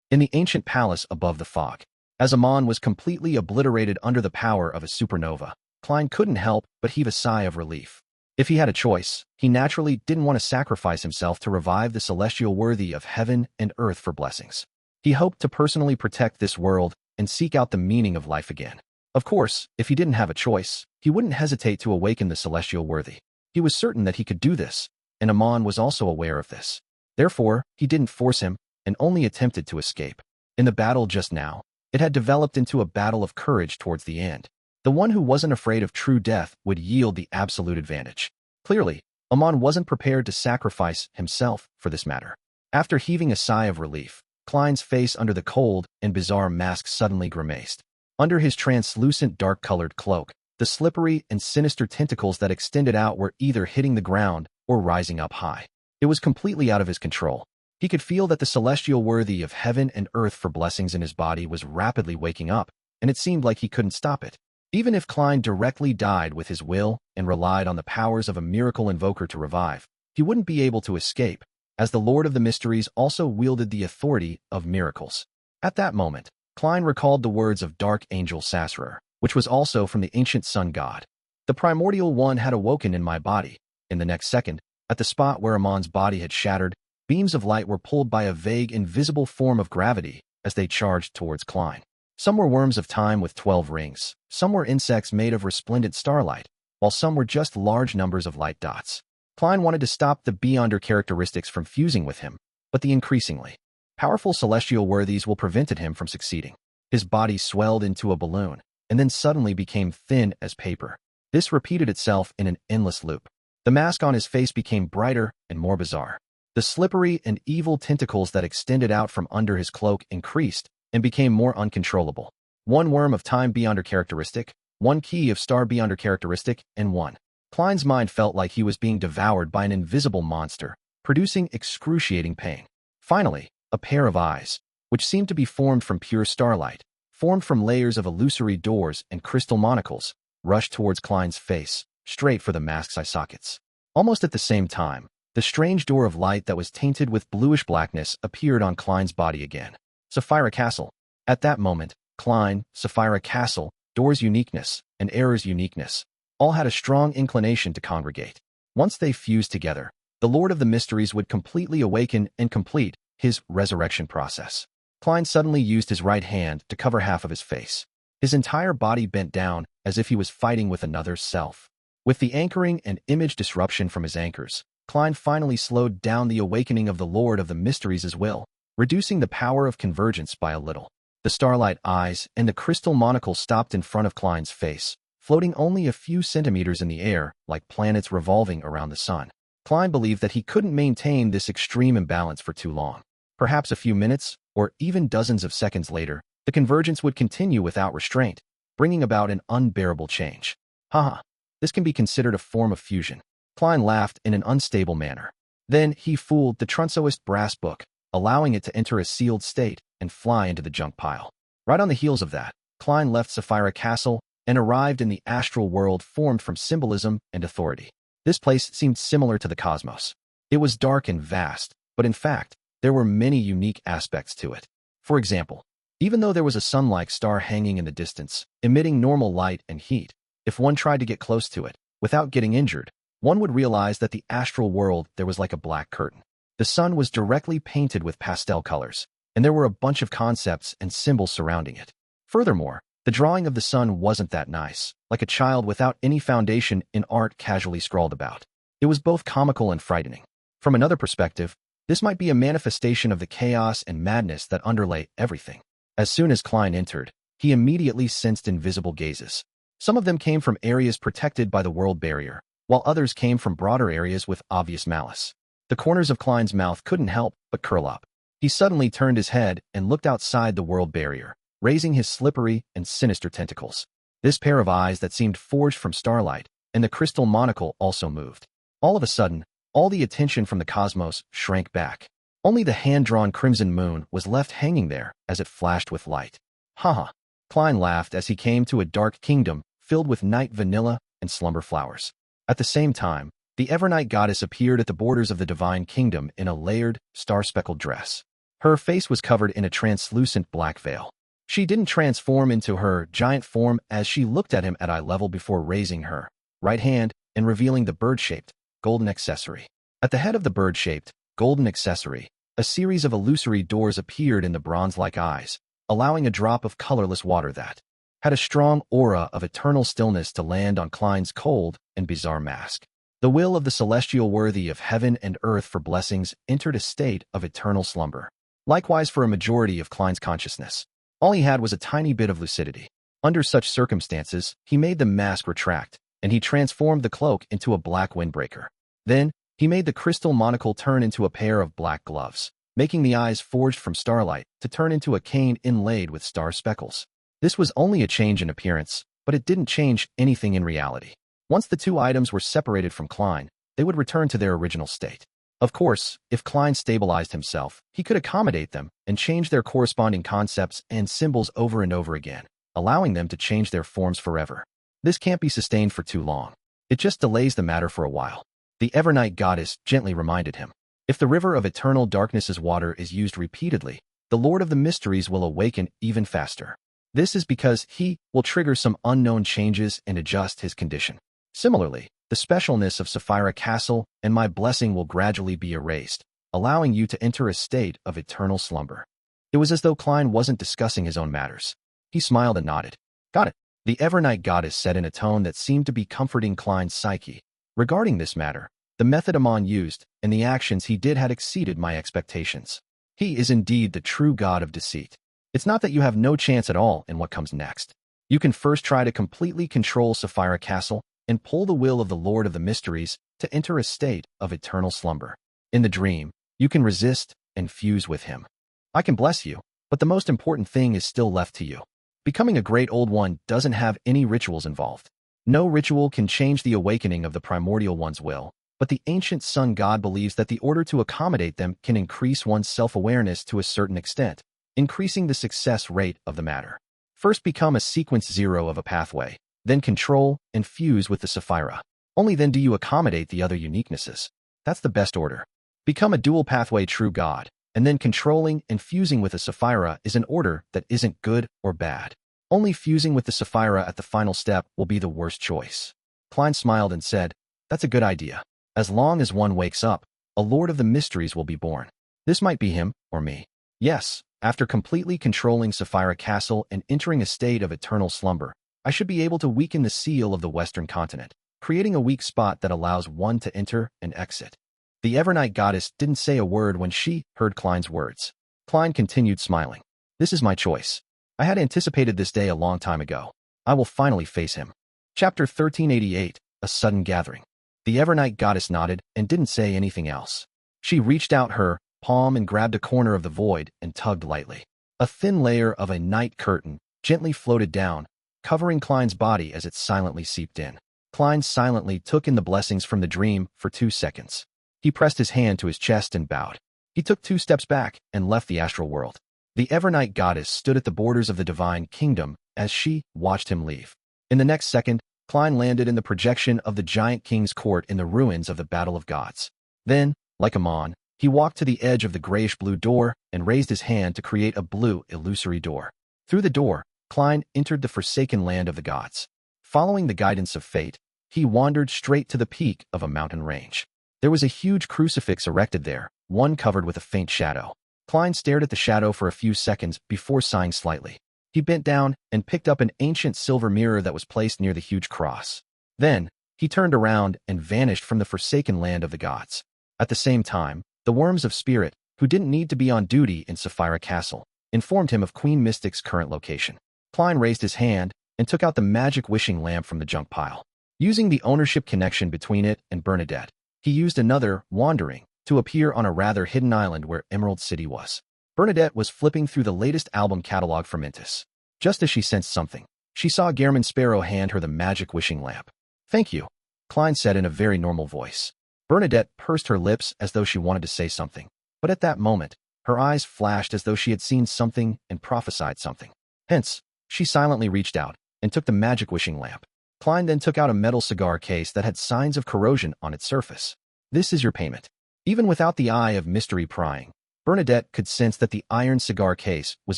In the ancient palace above the fog, as Amon was completely obliterated under the power of a supernova, Klein couldn't help but heave a sigh of relief. If he had a choice, he naturally didn't want to sacrifice himself to revive the celestial worthy of heaven and earth for blessings. He hoped to personally protect this world and seek out the meaning of life again. Of course, if he didn't have a choice, he wouldn't hesitate to awaken the celestial worthy. He was certain that he could do this, and Amon was also aware of this. Therefore, he didn't force him and only attempted to escape. In the battle just now, it had developed into a battle of courage towards the end. The one who wasn't afraid of true death would yield the absolute advantage. Clearly, Amon wasn't prepared to sacrifice himself for this matter. After heaving a sigh of relief, Klein's face under the cold and bizarre mask suddenly grimaced. Under his translucent dark-colored cloak, the slippery and sinister tentacles that extended out were either hitting the ground or rising up high. It was completely out of his control. He could feel that the celestial worthy of heaven and earth for blessings in his body was rapidly waking up, and it seemed like he couldn't stop it. Even if Klein directly died with his will and relied on the powers of a miracle invoker to revive, he wouldn't be able to escape, as the Lord of the Mysteries also wielded the authority of miracles. At that moment, Klein recalled the words of Dark Angel Sassurer, which was also from the ancient sun god. The primordial one had awoken in my body. In the next second, at the spot where Amon's body had shattered, beams of light were pulled by a vague, invisible form of gravity as they charged towards Klein. Some were worms of time with 12 rings, some were insects made of resplendent starlight, while some were just large numbers of light dots. Klein wanted to stop the beyonder characteristics from fusing with him, but the increasingly powerful celestial worthies will prevented him from succeeding. His body swelled into a balloon. and then suddenly became thin as paper. This repeated itself in an endless loop. The mask on his face became brighter and more bizarre. The slippery and evil tentacles that extended out from under his cloak increased and became more uncontrollable. One worm of time beyond her characteristic, one key of star beyond her characteristic, and one. Klein's mind felt like he was being devoured by an invisible monster, producing excruciating pain. Finally, a pair of eyes, which seemed to be formed from pure starlight, formed from layers of illusory doors and crystal monocles, rushed towards Klein's face, straight for the mask's eye sockets. Almost at the same time, the strange door of light that was tainted with bluish blackness appeared on Klein's body again. Sapphira Castle. At that moment, Klein, Sapphira Castle, Door's uniqueness, and Error's uniqueness, all had a strong inclination to congregate. Once they fused together, the Lord of the Mysteries would completely awaken and complete his resurrection process. Klein suddenly used his right hand to cover half of his face. His entire body bent down as if he was fighting with another self. With the anchoring and image disruption from his anchors, Klein finally slowed down the awakening of the Lord of the Mysteries' will, reducing the power of convergence by a little. The starlight eyes and the crystal monocle stopped in front of Klein's face, floating only a few centimeters in the air like planets revolving around the sun. Klein believed that he couldn't maintain this extreme imbalance for too long. Perhaps a few minutes, or even dozens of seconds later, the convergence would continue without restraint, bringing about an unbearable change. Haha, this can be considered a form of fusion. Klein laughed in an unstable manner. Then he fooled the Trunsoist brass book, allowing it to enter a sealed state and fly into the junk pile. Right on the heels of that, Klein left Sapphira Castle and arrived in the astral world formed from symbolism and authority. This place seemed similar to the cosmos. It was dark and vast, but in fact, there were many unique aspects to it. For example, even though there was a sun-like star hanging in the distance, emitting normal light and heat, if one tried to get close to it, without getting injured, one would realize that the astral world there was like a black curtain. The sun was directly painted with pastel colors, and there were a bunch of concepts and symbols surrounding it. Furthermore, the drawing of the sun wasn't that nice, like a child without any foundation in art casually scrawled about. It was both comical and frightening. From another perspective, this might be a manifestation of the chaos and madness that underlay everything. As soon as Klein entered, he immediately sensed invisible gazes. Some of them came from areas protected by the world barrier, while others came from broader areas with obvious malice. The corners of Klein's mouth couldn't help but curl up. He suddenly turned his head and looked outside the world barrier, raising his slippery and sinister tentacles. This pair of eyes that seemed forged from starlight, and the crystal monocle also moved. All of a sudden, all the attention from the cosmos shrank back. Only the hand-drawn crimson moon was left hanging there as it flashed with light. Haha. Klein laughed as he came to a dark kingdom filled with night vanilla and slumber flowers. At the same time, the Evernight goddess appeared at the borders of the divine kingdom in a layered, star-speckled dress. Her face was covered in a translucent black veil. She didn't transform into her giant form as she looked at him at eye level before raising her right hand and revealing the bird-shaped, golden accessory. At the head of the bird-shaped, golden accessory, a series of illusory doors appeared in the bronze-like eyes, allowing a drop of colorless water that had a strong aura of eternal stillness to land on Klein's cold and bizarre mask. The will of the celestial worthy of heaven and earth for blessings entered a state of eternal slumber. Likewise for a majority of Klein's consciousness. All he had was a tiny bit of lucidity. Under such circumstances, he made the mask retract, and he transformed the cloak into a black windbreaker. Then, he made the crystal monocle turn into a pair of black gloves, making the eyes forged from starlight to turn into a cane inlaid with star speckles. This was only a change in appearance, but it didn't change anything in reality. Once the two items were separated from Klein, they would return to their original state. Of course, if Klein stabilized himself, he could accommodate them and change their corresponding concepts and symbols over and over again, allowing them to change their forms forever. This can't be sustained for too long. It just delays the matter for a while. The Evernight goddess gently reminded him. If the river of eternal darkness's water is used repeatedly, the Lord of the Mysteries will awaken even faster. This is because he will trigger some unknown changes and adjust his condition. Similarly, the specialness of Sapphira Castle and my blessing will gradually be erased, allowing you to enter a state of eternal slumber. It was as though Klein wasn't discussing his own matters. He smiled and nodded. Got it, the Evernight goddess said in a tone that seemed to be comforting Klein's psyche. Regarding this matter, the method Amon used and the actions he did had exceeded my expectations. He is indeed the true god of deceit. It's not that you have no chance at all in what comes next. You can first try to completely control Sapphira Castle and pull the will of the Lord of the Mysteries to enter a state of eternal slumber. In the dream, you can resist and fuse with him. I can bless you, but the most important thing is still left to you. Becoming a great old one doesn't have any rituals involved. No ritual can change the awakening of the primordial one's will, but the ancient sun god believes that the order to accommodate them can increase one's self-awareness to a certain extent, increasing the success rate of the matter. First become a sequence 0 of a pathway, then control and fuse with the Sapphira. Only then do you accommodate the other uniquenesses. That's the best order. Become a dual pathway true god, and then controlling and fusing with a Sapphira is an order that isn't good or bad. Only fusing with the Sapphira at the final step will be the worst choice. Klein smiled and said, "That's a good idea. As long as one wakes up, a Lord of the Mysteries will be born. This might be him or me." Yes, after completely controlling Sapphira Castle and entering a state of eternal slumber, I should be able to weaken the seal of the Western continent, creating a weak spot that allows one to enter and exit. The Evernight goddess didn't say a word when she heard Klein's words. Klein continued smiling. "This is my choice. I had anticipated this day a long time ago. I will finally face him." Chapter 1388, A Sudden Gathering. The Evernight goddess nodded and didn't say anything else. She reached out her palm and grabbed a corner of the void and tugged lightly. A thin layer of a night curtain gently floated down, covering Klein's body as it silently seeped in. Klein silently took in the blessings from the dream for 2 seconds. He pressed his hand to his chest and bowed. He took 2 steps back and left the astral world. The Evernight goddess stood at the borders of the divine kingdom as she watched him leave. In the next second, Klein landed in the projection of the giant king's court in the ruins of the Battle of Gods. Then, like a mon, he walked to the edge of the grayish-blue door and raised his hand to create a blue, illusory door. Through the door, Klein entered the forsaken land of the gods. Following the guidance of fate, he wandered straight to the peak of a mountain range. There was a huge crucifix erected there, one covered with a faint shadow. Klein stared at the shadow for a few seconds before sighing slightly. He bent down and picked up an ancient silver mirror that was placed near the huge cross. Then, he turned around and vanished from the forsaken land of the gods. At the same time, the Worms of Spirit, who didn't need to be on duty in Sapphira Castle, informed him of Queen Mystic's current location. Klein raised his hand and took out the magic wishing lamp from the junk pile. Using the ownership connection between it and Bernadette, he used another, Wandering, to appear on a rather hidden island where Emerald City was. Bernadette was flipping through the latest album catalog for Mintis. Just as she sensed something, she saw Gehrman Sparrow hand her the magic wishing lamp. "Thank you," Klein said in a very normal voice. Bernadette pursed her lips as though she wanted to say something, but at that moment, her eyes flashed as though she had seen something and prophesied something. Hence, she silently reached out and took the magic wishing lamp. Klein then took out a metal cigar case that had signs of corrosion on its surface. "This is your payment." Even without the eye of mystery prying, Bernadette could sense that the iron cigar case was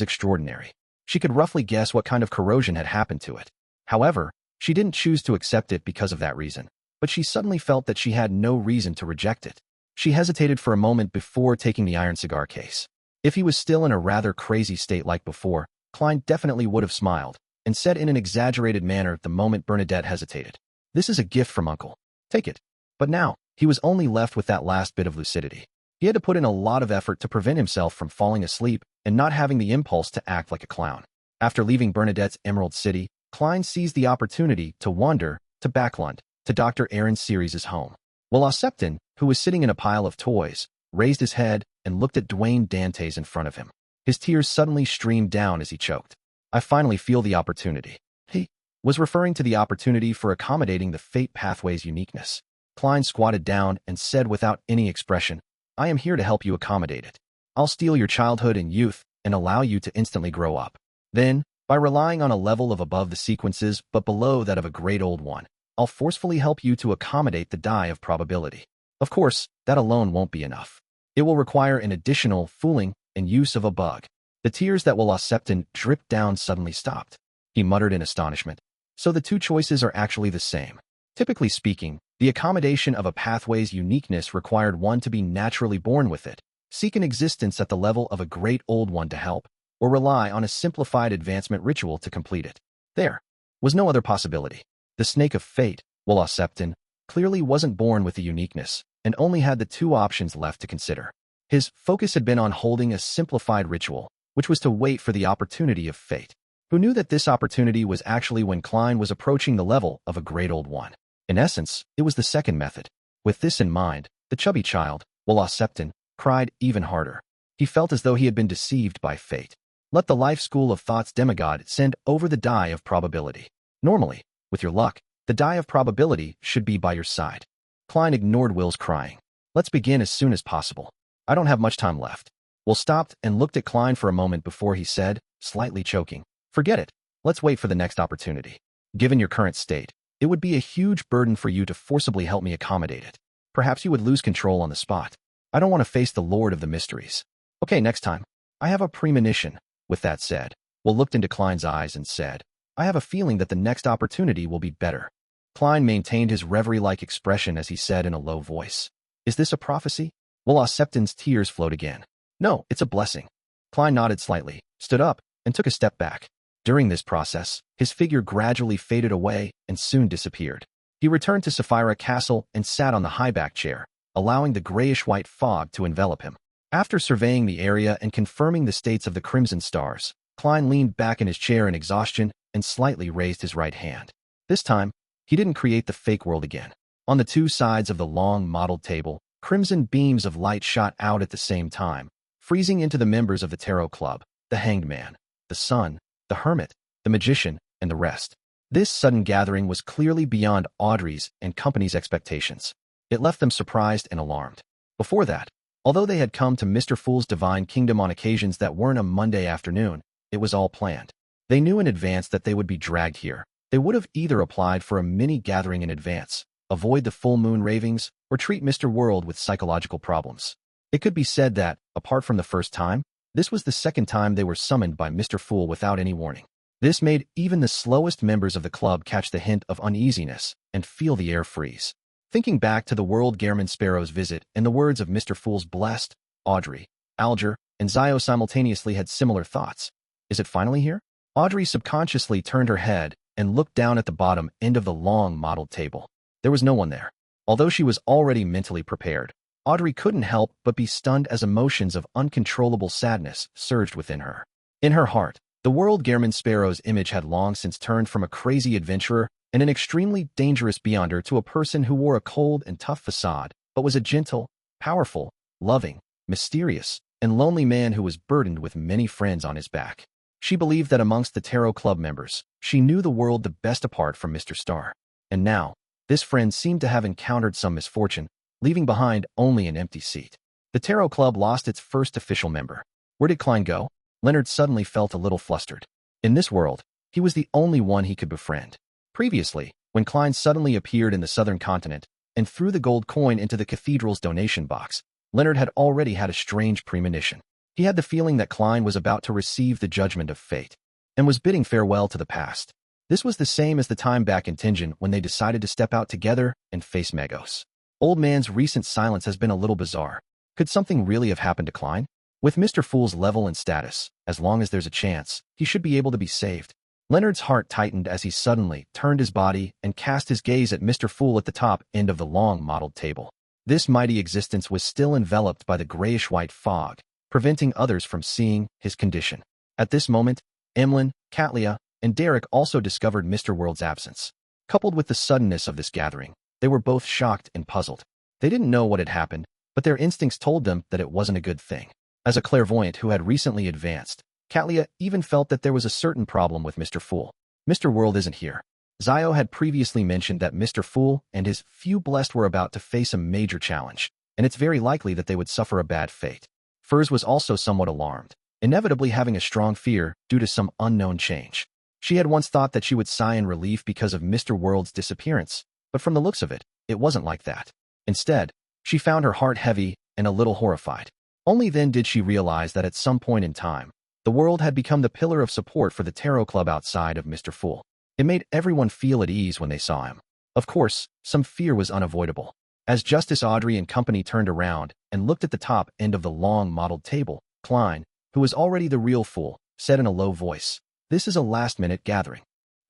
extraordinary. She could roughly guess what kind of corrosion had happened to it. However, she didn't choose to accept it because of that reason, but she suddenly felt that she had no reason to reject it. She hesitated for a moment before taking the iron cigar case. If he was still in a rather crazy state like before, Klein definitely would have smiled and said in an exaggerated manner the moment Bernadette hesitated, "This is a gift from Uncle. Take it." But now, he was only left with that last bit of lucidity. He had to put in a lot of effort to prevent himself from falling asleep and not having the impulse to act like a clown. After leaving Bernadette's Emerald City, Klein seized the opportunity to wander to Backlund, to Dr. Aaron Series' home. While Septon, who was sitting in a pile of toys, raised his head and looked at Dwayne Dantes in front of him. His tears suddenly streamed down as he choked. "I finally feel the opportunity." He was referring to the opportunity for accommodating the fate pathway's uniqueness. Klein squatted down and said without any expression, "I am here to help you accommodate it. I'll steal your childhood and youth and allow you to instantly grow up. Then, by relying on a level of above the sequences but below that of a great old one, I'll forcefully help you to accommodate the die of probability. Of course, that alone won't be enough. It will require an additional fooling and use of a bug." The tears that Septon dripped down suddenly stopped. He muttered in astonishment. So the two choices are actually the same. Typically speaking, the accommodation of a pathway's uniqueness required one to be naturally born with it, seek an existence at the level of a great old one to help, or rely on a simplified advancement ritual to complete it. There was no other possibility. The snake of fate, Septon, clearly wasn't born with the uniqueness, and only had the two options left to consider. His focus had been on holding a simplified ritual, which was to wait for the opportunity of fate. who knew that this opportunity was actually when Klein was approaching the level of a great old one. In essence, it was the second method. With this in mind, the chubby child, Septon, cried even harder. He felt as though he had been deceived by fate. Let the life school of thought's demigod send over the die of probability. Normally, with your luck, the die of probability should be by your side. Klein ignored Will's crying. Let's begin as soon as possible. I don't have much time left. Will stopped and looked at Klein for a moment before he said, slightly choking, forget it. Let's wait for the next opportunity. Given your current state, it would be a huge burden for you to forcibly help me accommodate it. Perhaps you would lose control on the spot. I don't want to face the Lord of the Mysteries. Okay, next time. I have a premonition. With that said, Will looked into Klein's eyes and said, I have a feeling that the next opportunity will be better. Klein maintained his reverie-like expression as he said in a low voice, is this a prophecy? Will Septon's tears flowed again. No, it's a blessing. Klein nodded slightly, stood up, and took a step back. During this process, his figure gradually faded away and soon disappeared. He returned to Sapphira Castle and sat on the high-back chair, allowing the grayish-white fog to envelop him. After surveying the area and confirming the states of the crimson stars, Klein leaned back in his chair in exhaustion and slightly raised his right hand. This time, he didn't create the fake world again. On the two sides of the long modeled table, crimson beams of light shot out at the same time, freezing into the members of the Tarot Club, the Hanged Man, the Sun, the Hermit, the Magician, and the rest. This sudden gathering was clearly beyond Audrey's and company's expectations. It left them surprised and alarmed. Before that, although they had come to Mr. Fool's divine kingdom on occasions that weren't a Monday afternoon, it was all planned. They knew in advance that they would be dragged here. They would have either applied for a mini-gathering in advance, avoid the full moon ravings, or treat Mr. World with psychological problems. It could be said that, apart from the first time, this was the second time they were summoned by Mr. Fool without any warning. This made even the slowest members of the club catch the hint of uneasiness and feel the air freeze. Thinking back to the World Gairman Sparrow's visit and the words of Mr. Fool's blessed, Audrey, Alger, and Zio simultaneously had similar thoughts. Is it finally here? Audrey subconsciously turned her head and looked down at the bottom end of the long modeled table. There was no one there. Although she was already mentally prepared, Audrey couldn't help but be stunned as emotions of uncontrollable sadness surged within her. In her heart, the World Gairman Sparrow's image had long since turned from a crazy adventurer and an extremely dangerous beyonder to a person who wore a cold and tough facade, but was a gentle, powerful, loving, mysterious, and lonely man who was burdened with many friends on his back. She believed that amongst the Tarot Club members, she knew the world the best apart from Mr. Star. And now, this friend seemed to have encountered some misfortune, leaving behind only an empty seat. The Tarot Club lost its first official member. Where did Klein go? Leonard suddenly felt a little flustered. In this world, he was the only one he could befriend. Previously, when Klein suddenly appeared in the southern continent and threw the gold coin into the cathedral's donation box, Leonard had already had a strange premonition. He had the feeling that Klein was about to receive the judgment of fate and was bidding farewell to the past. This was the same as the time back in Tingen when they decided to step out together and face Magos. Old man's recent silence has been a little bizarre. Could something really have happened to Klein? With Mr. Fool's level and status, as long as there's a chance, he should be able to be saved. Leonard's heart tightened as he suddenly turned his body and cast his gaze at Mr. Fool at the top end of the long modeled table. This mighty existence was still enveloped by the grayish-white fog, preventing others from seeing his condition. At this moment, Emlyn, Katlia, and Derek also discovered Mr. World's absence. Coupled with the suddenness of this gathering, they were both shocked and puzzled. They didn't know what had happened, but their instincts told them that it wasn't a good thing. As a clairvoyant who had recently advanced, Katlia even felt that there was a certain problem with Mr. Fool. Mr. World isn't here. Zio had previously mentioned that Mr. Fool and his few blessed were about to face a major challenge, and it's very likely that they would suffer a bad fate. Furs was also somewhat alarmed, inevitably having a strong fear due to some unknown change. She had once thought that she would sigh in relief because of Mr. World's disappearance, but from the looks of it, it wasn't like that. Instead, she found her heart heavy and a little horrified. Only then did she realize that at some point in time, the world had become the pillar of support for the Tarot Club outside of Mr. Fool. It made everyone feel at ease when they saw him. Of course, some fear was unavoidable. As Justice Audrey and company turned around and looked at the top end of the long modeled table, Klein, who was already the real Fool, said in a low voice, "This is a last-minute gathering.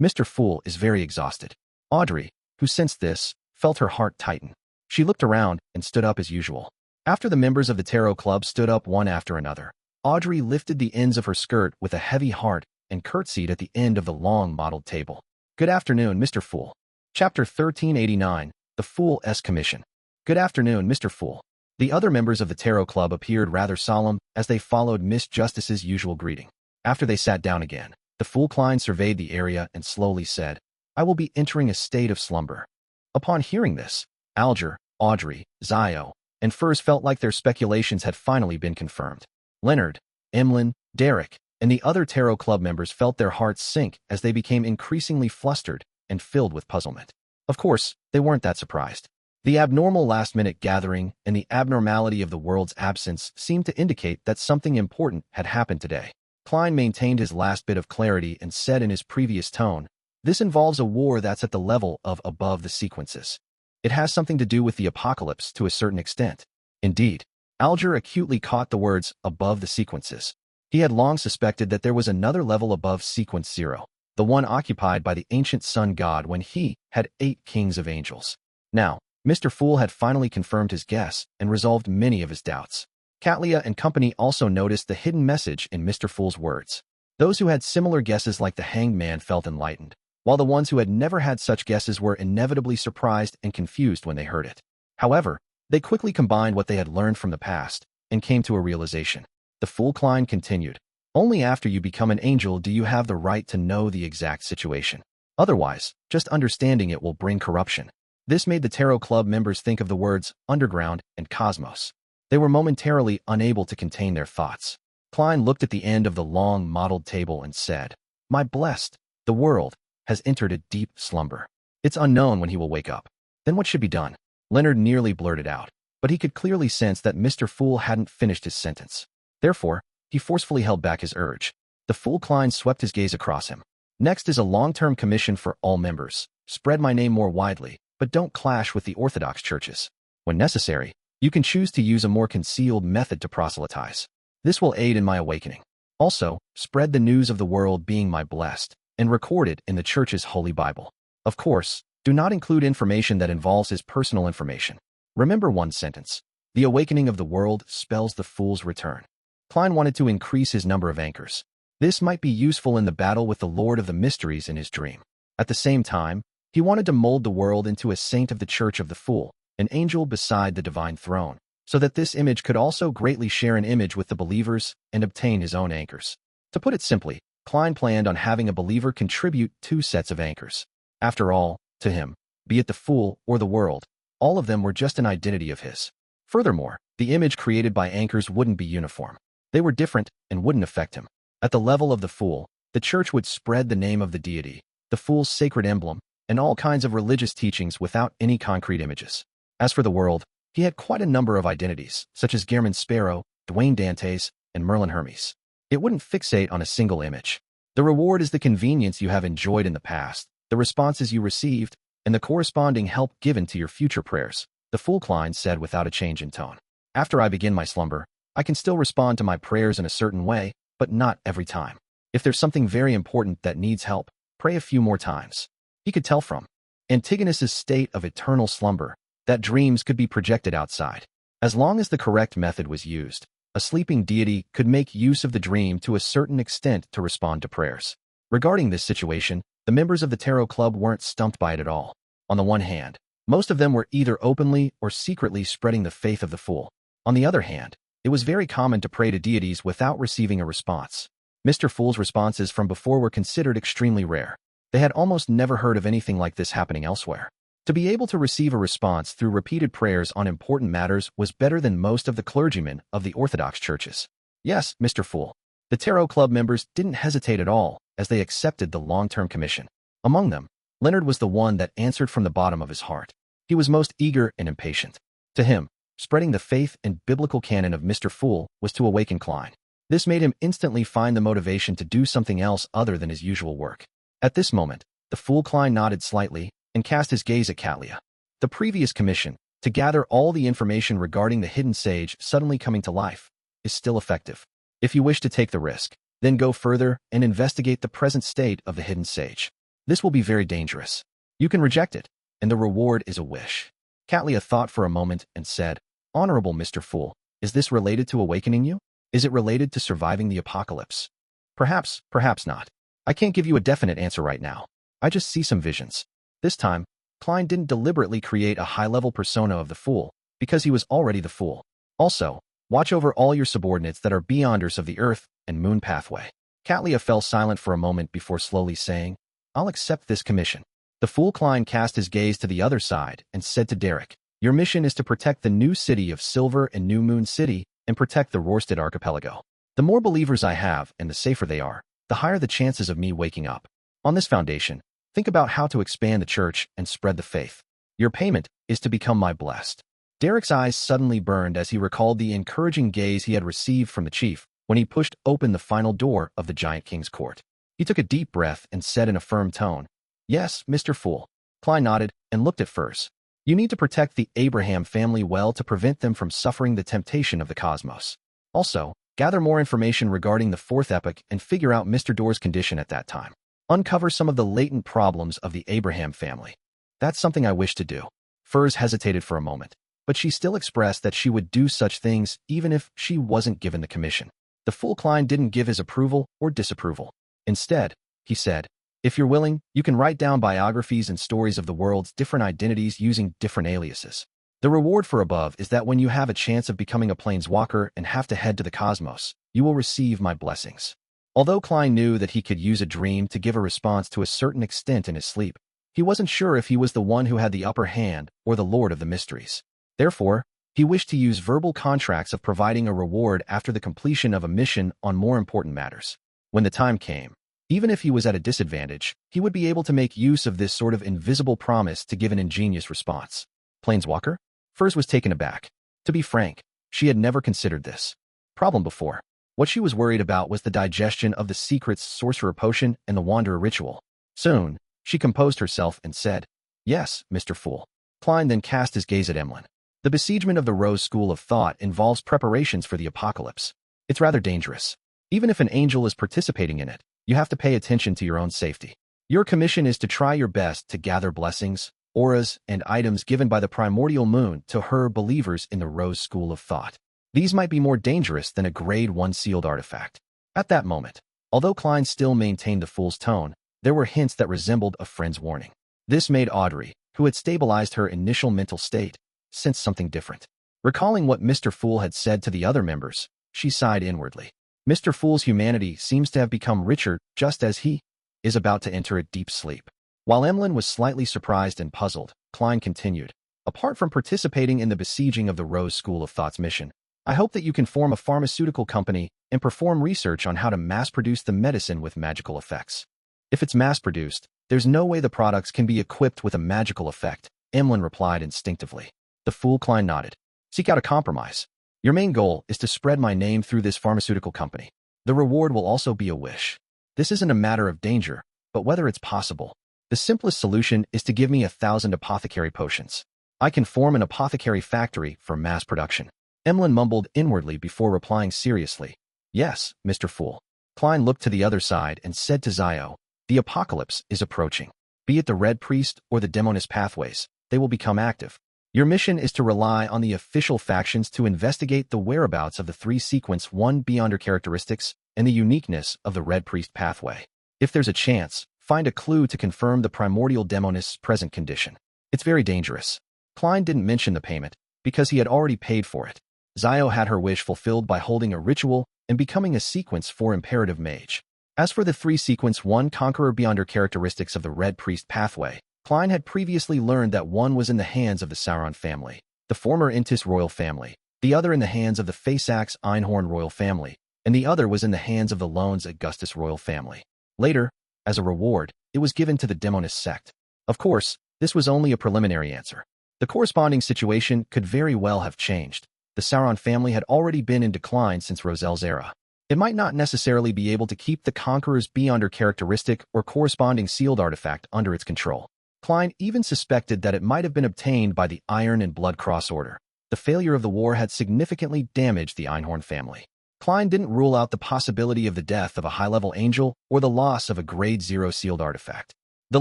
Mr. Fool is very exhausted." Audrey, who sensed this, felt her heart tighten. She looked around and stood up as usual. After the members of the Tarot Club stood up one after another, Audrey lifted the ends of her skirt with a heavy heart and curtsied at the end of the long mottled table. "Good afternoon, Mr. Fool." Chapter 1389, The Fool's Commission. "Good afternoon, Mr. Fool." The other members of the Tarot Club appeared rather solemn as they followed Miss Justice's usual greeting. After they sat down again, the Fool Klein surveyed the area and slowly said, "I will be entering a state of slumber." Upon hearing this, Alger, Audrey, Zio, and Furs felt like their speculations had finally been confirmed. Leonard, Emlyn, Derek, and the other Tarot Club members felt their hearts sink as they became increasingly flustered and filled with puzzlement. Of course, they weren't that surprised. The abnormal last-minute gathering and the abnormality of the world's absence seemed to indicate that something important had happened today. Klein maintained his last bit of clarity and said in his previous tone, "This involves a war that's at the level of above the sequences. It has something to do with the apocalypse to a certain extent." Indeed, Alger acutely caught the words above the sequences. He had long suspected that there was another level above sequence 0, the one occupied by the ancient sun god when he had 8 kings of angels. Now, Mr. Fool had finally confirmed his guess and resolved many of his doubts. Catlia and company also noticed the hidden message in Mr. Fool's words. Those who had similar guesses like the Hanged Man felt enlightened, while the ones who had never had such guesses were inevitably surprised and confused when they heard it. However, they quickly combined what they had learned from the past and came to a realization. The Fool Klein continued, "Only after you become an angel do you have the right to know the exact situation. Otherwise, just understanding it will bring corruption." This made the Tarot Club members think of the words underground and cosmos. They were momentarily unable to contain their thoughts. Klein looked at the end of the long mottled table and said, "My blessed, the world has entered a deep slumber. It's unknown when he will wake up. Then what should be done?" Leonard nearly blurted out, but he could clearly sense that Mr. Fool hadn't finished his sentence. Therefore, he forcefully held back his urge. The Fool Klein swept his gaze across him. "Next is a long-term commission for all members. Spread my name more widely, but don't clash with the Orthodox Churches. When necessary, you can choose to use a more concealed method to proselytize. This will aid in my awakening. Also, spread the news of the world being my blessed, and record it in the Church's Holy Bible. Of course, do not include information that involves his personal information. Remember one sentence. The awakening of the world spells the Fool's return." Klein wanted to increase his number of anchors. This might be useful in the battle with the Lord of the Mysteries in his dream. At the same time, he wanted to mold the world into a saint of the Church of the Fool, an angel beside the divine throne, so that this image could also greatly share an image with the believers and obtain his own anchors. To put it simply, Klein planned on having a believer contribute 2 sets of anchors. After all, to him, be it the Fool or the world, all of them were just an identity of his. Furthermore, the image created by anchors wouldn't be uniform. They were different and wouldn't affect him. At the level of the Fool, the Church would spread the name of the deity, the Fool's sacred emblem, and all kinds of religious teachings without any concrete images. As for the world, he had quite a number of identities, such as Guerman Sparrow, Dwayne Dantes, and Merlin Hermes. It wouldn't fixate on a single image. The reward is the convenience you have enjoyed in the past, the responses you received, and the corresponding help given to your future prayers, the Fool Klein said without a change in tone. "After I begin my slumber, I can still respond to my prayers in a certain way, but not every time. If there's something very important that needs help, pray a few more times." He could tell from Antigonus's state of eternal slumber that dreams could be projected outside. As long as the correct method was used, a sleeping deity could make use of the dream to a certain extent to respond to prayers. Regarding this situation, the members of the Tarot Club weren't stumped by it at all. On the one hand, most of them were either openly or secretly spreading the faith of the Fool. On the other hand, it was very common to pray to deities without receiving a response. Mr. Fool's responses from before were considered extremely rare. They had almost never heard of anything like this happening elsewhere. To be able to receive a response through repeated prayers on important matters was better than most of the clergymen of the Orthodox Churches. Yes, Mr. Fool. The Tarot Club members didn't hesitate at all as they accepted the long-term commission. Among them, Leonard was the one that answered from the bottom of his heart. He was most eager and impatient. To him, spreading the faith and biblical canon of Mr. Fool was to awaken Klein. This made him instantly find the motivation to do something else other than his usual work. At this moment, the Fool Klein nodded slightly and cast his gaze at Catlia. The previous commission, to gather all the information regarding the hidden sage suddenly coming to life, is still effective. If you wish to take the risk, then go further and investigate the present state of the hidden sage. This will be very dangerous. You can reject it, and the reward is a wish. Catlia thought for a moment and said, "Honorable Mr. Fool, is this related to awakening you? Is it related to surviving the apocalypse?" Perhaps, perhaps not. I can't give you a definite answer right now. I just see some visions. This time, Klein didn't deliberately create a high-level persona of the fool, because he was already the fool. Also, watch over all your subordinates that are beyonders of the Earth and Moon pathway. Katlia fell silent for a moment before slowly saying, I'll accept this commission. The fool Klein cast his gaze to the other side and said to Derek, your mission is to protect the new city of Silver and New Moon City and protect the Rorstad archipelago. The more believers I have and the safer they are, the higher the chances of me waking up. On this foundation, think about how to expand the church and spread the faith. Your payment is to become my blessed. Derek's eyes suddenly burned as he recalled the encouraging gaze he had received from the chief when he pushed open the final door of the Giant King's court. He took a deep breath and said in a firm tone, Yes, Mr. Fool. Klein nodded and looked at Furs. You need to protect the Abraham family well to prevent them from suffering the temptation of the cosmos. Also, gather more information regarding the fourth epoch and figure out Mr. Door's condition at that time. Uncover some of the latent problems of the Abraham family. That's something I wish to do. Furs hesitated for a moment, but she still expressed that she would do such things even if she wasn't given the commission. The fool Klein didn't give his approval or disapproval. Instead, he said, if you're willing, you can write down biographies and stories of the world's different identities using different aliases. The reward for above is that when you have a chance of becoming a planeswalker and have to head to the cosmos, you will receive my blessings. Although Klein knew that he could use a dream to give a response to a certain extent in his sleep, he wasn't sure if he was the one who had the upper hand or the Lord of the Mysteries. Therefore, he wished to use verbal contracts of providing a reward after the completion of a mission on more important matters. When the time came, even if he was at a disadvantage, he would be able to make use of this sort of invisible promise to give an ingenious response. Planeswalker? Furs was taken aback. To be frank, she had never considered this problem before. What she was worried about was the digestion of the secret's sorcerer potion and the wanderer ritual. Soon, she composed herself and said, Yes, Mr. Fool. Klein then cast his gaze at Emlyn. The besiegement of the Rose School of Thought involves preparations for the apocalypse. It's rather dangerous. Even if an angel is participating in it, you have to pay attention to your own safety. Your commission is to try your best to gather blessings, auras, and items given by the primordial moon to her believers in the Rose School of Thought. These might be more dangerous than a Grade 1 sealed artifact. At that moment, although Klein still maintained the fool's tone, there were hints that resembled a friend's warning. This made Audrey, who had stabilized her initial mental state, sense something different. Recalling what Mr. Fool had said to the other members, she sighed inwardly. Mr. Fool's humanity seems to have become richer just as he is about to enter a deep sleep. While Emlyn was slightly surprised and puzzled, Klein continued, Apart from participating in the besieging of the Rose School of Thought's mission, I hope that you can form a pharmaceutical company and perform research on how to mass-produce the medicine with magical effects. If it's mass-produced, there's no way the products can be equipped with a magical effect, Emlyn replied instinctively. The fool Klein nodded. Seek out a compromise. Your main goal is to spread my name through this pharmaceutical company. The reward will also be a wish. This isn't a matter of danger, but whether it's possible. The simplest solution is to give me 1,000 apothecary potions. I can form an apothecary factory for mass production. Emlyn mumbled inwardly before replying seriously. Yes, Mr. Fool. Klein looked to the other side and said to Zio, the apocalypse is approaching. Be it the Red Priest or the Demonist pathways, they will become active. Your mission is to rely on the official factions to investigate the whereabouts of the 3 Sequence 1 Beyonder characteristics and the uniqueness of the Red Priest pathway. If there's a chance, find a clue to confirm the primordial demonist's present condition. It's very dangerous. Klein didn't mention the payment, because he had already paid for it. Zio had her wish fulfilled by holding a ritual and becoming a Sequence 4 imperative mage. As for the 3 Sequence 1 Conqueror Beyonder characteristics of the Red Priest pathway, Klein had previously learned that one was in the hands of the Sauron family, the former Intis royal family, the other in the hands of the Faceax Einhorn royal family, and the other was in the hands of the Loans Augustus royal family. Later, as a reward, it was given to the Demonist sect. Of course, this was only a preliminary answer. The corresponding situation could very well have changed. The Sauron family had already been in decline since Roselle's era. It might not necessarily be able to keep the Conqueror's Beyonder characteristic or corresponding sealed artifact under its control. Klein even suspected that it might have been obtained by the Iron and Blood Cross Order. The failure of the war had significantly damaged the Einhorn family. Klein didn't rule out the possibility of the death of a high-level angel or the loss of a Grade 0 sealed artifact. The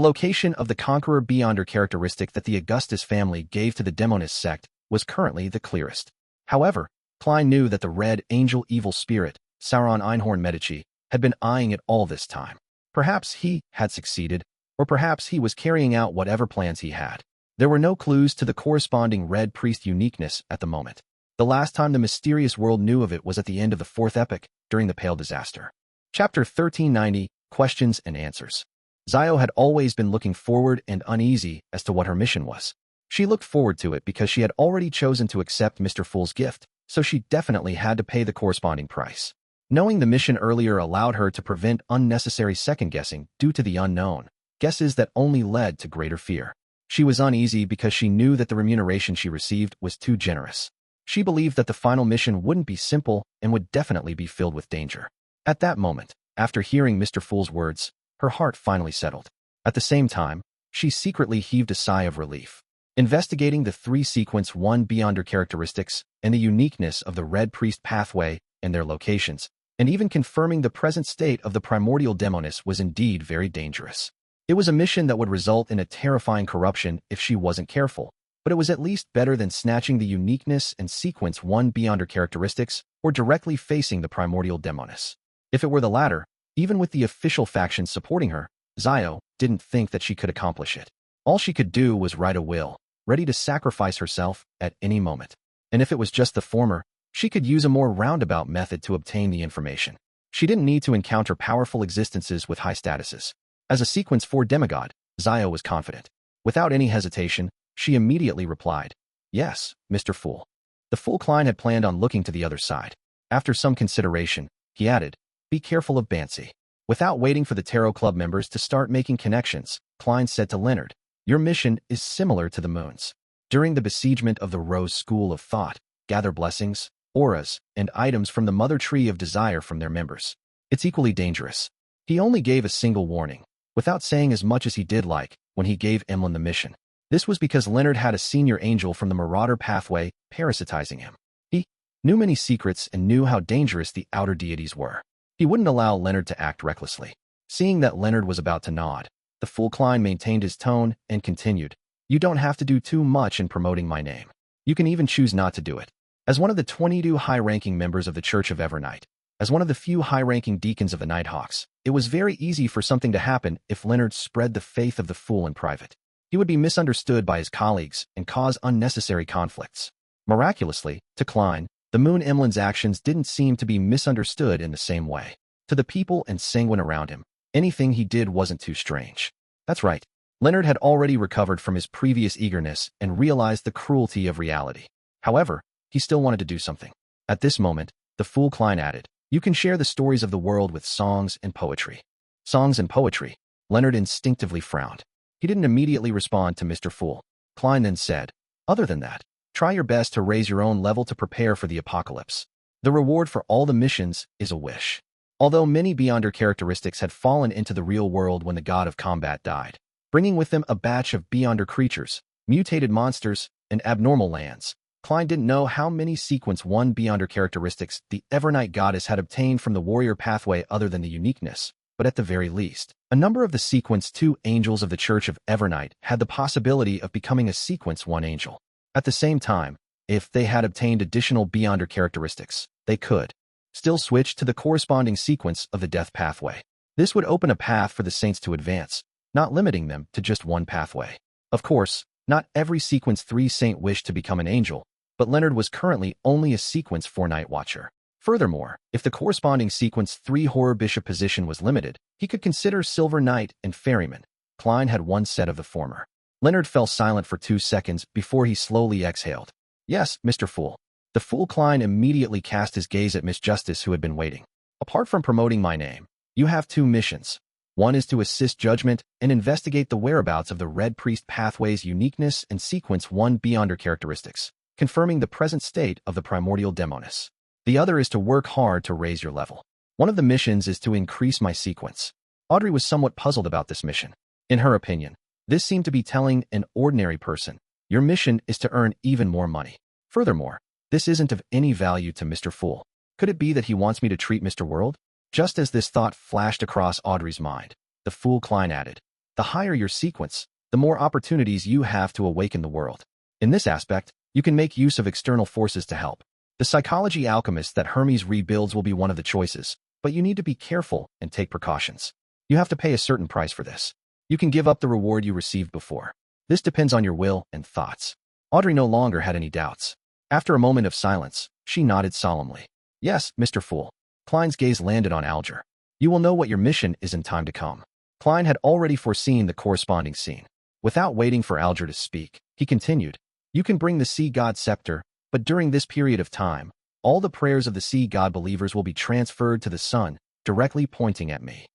location of the Conqueror Beyonder characteristic that the Augustus family gave to the Demonist sect was currently the clearest. However, Klein knew that the Red Angel evil spirit, Sauron Einhorn Medici, had been eyeing it all this time. Perhaps he had succeeded, or perhaps he was carrying out whatever plans he had. There were no clues to the corresponding Red Priest uniqueness at the moment. The last time the mysterious world knew of it was at the end of the fourth epoch, during the Pale Disaster. Chapter 1390, Questions and Answers. Zhou had always been looking forward and uneasy as to what her mission was. She looked forward to it because she had already chosen to accept Mr. Fool's gift, so she definitely had to pay the corresponding price. Knowing the mission earlier allowed her to prevent unnecessary second-guessing due to the unknown, guesses that only led to greater fear. She was uneasy because she knew that the remuneration she received was too generous. She believed that the final mission wouldn't be simple and would definitely be filled with danger. At that moment, after hearing Mr. Fool's words, her heart finally settled. At the same time, she secretly heaved a sigh of relief. Investigating the 3 sequence 1 Beyonder characteristics and the uniqueness of the Red Priest pathway and their locations, and even confirming the present state of the primordial demonis was indeed very dangerous. It was a mission that would result in a terrifying corruption if she wasn't careful, but it was at least better than snatching the uniqueness and sequence 1 Beyonder characteristics or directly facing the primordial demonis. If it were the latter, even with the official factions supporting her, Zhou didn't think that she could accomplish it. All she could do was write a will, ready to sacrifice herself at any moment. And if it was just the former, she could use a more roundabout method to obtain the information. She didn't need to encounter powerful existences with high statuses. As a sequence 4 demigod, Zhou was confident. Without any hesitation, she immediately replied, "Yes, Mr. Fool." The Fool Klein had planned on looking to the other side. After some consideration, he added, "Be careful of Bansi." Without waiting for the Tarot Club members to start making connections, Klein said to Leonard, "Your mission is similar to the moon's. During the besiegement of the Rose School of Thought, gather blessings, auras, and items from the Mother Tree of Desire from their members. It's equally dangerous." He only gave a single warning, without saying as much as he did like when he gave Emlyn the mission. This was because Leonard had a senior angel from the Marauder pathway parasitizing him. He knew many secrets and knew how dangerous the outer deities were. He wouldn't allow Leonard to act recklessly. Seeing that Leonard was about to nod, the Fool Klein maintained his tone and continued, "You don't have to do too much in promoting my name. You can even choose not to do it. As one of the 22 high-ranking members of the Church of Evernight, as one of the few high-ranking deacons of the Nighthawks, it was very easy for something to happen if Leonard spread the faith of the Fool in private. He would be misunderstood by his colleagues and cause unnecessary conflicts." Miraculously, to Klein, the Moon Emlyn's actions didn't seem to be misunderstood in the same way. To the people and sanguine around him, anything he did wasn't too strange. That's right. Leonard had already recovered from his previous eagerness and realized the cruelty of reality. However, he still wanted to do something. At this moment, the Fool Klein added, "You can share the stories of the world with songs and poetry." Songs and poetry. Leonard instinctively frowned. He didn't immediately respond to Mr. Fool. Klein then said, "Other than that, try your best to raise your own level to prepare for the apocalypse. The reward for all the missions is a wish." Although many Beyonder characteristics had fallen into the real world when the god of combat died, bringing with them a batch of Beyonder creatures, mutated monsters, and abnormal lands, Klein didn't know how many Sequence 1 Beyonder characteristics the Evernight goddess had obtained from the warrior pathway other than the uniqueness, but at the very least, a number of the Sequence 2 angels of the Church of Evernight had the possibility of becoming a Sequence 1 angel. At the same time, if they had obtained additional Beyonder characteristics, they could still switch to the corresponding sequence of the death pathway. This would open a path for the saints to advance, not limiting them to just one pathway. Of course, not every Sequence 3 saint wished to become an angel, but Leonard was currently only a Sequence 4 Night Watcher. Furthermore, if the corresponding Sequence 3 Horror Bishop position was limited, he could consider Silver Knight and Ferryman. Klein had one set of the former. Leonard fell silent for 2 seconds before he slowly exhaled. "Yes, Mr. Fool." The Fool Klein immediately cast his gaze at Miss Justice, who had been waiting. "Apart from promoting my name, you have 2 missions. One is to assist Judgment and investigate the whereabouts of the Red Priest pathway's uniqueness and Sequence 1 Beyonder characteristics, confirming the present state of the primordial demonis. The other is to work hard to raise your level. One of the missions is to increase my sequence." Audrey was somewhat puzzled about this mission. In her opinion, this seemed to be telling an ordinary person, "Your mission is to earn even more money." Furthermore, this isn't of any value to Mr. Fool. Could it be that he wants me to treat Mr. World? Just as this thought flashed across Audrey's mind, the Fool Klein added, "The higher your sequence, the more opportunities you have to awaken the world. In this aspect, you can make use of external forces to help. The psychology alchemist that Hermes rebuilds will be one of the choices, but you need to be careful and take precautions. You have to pay a certain price for this. You can give up the reward you received before. This depends on your will and thoughts. Audrey no longer had any doubts. After a moment of silence, she nodded solemnly. Yes, Mr. Fool. Klein's gaze landed on Alger. You will know what your mission is in time to come. Klein had already foreseen the corresponding scene. Without waiting for Alger to speak, he continued, You can bring the sea god scepter, but during this period of time, all the prayers of the sea god believers will be transferred to the sun, directly pointing at me.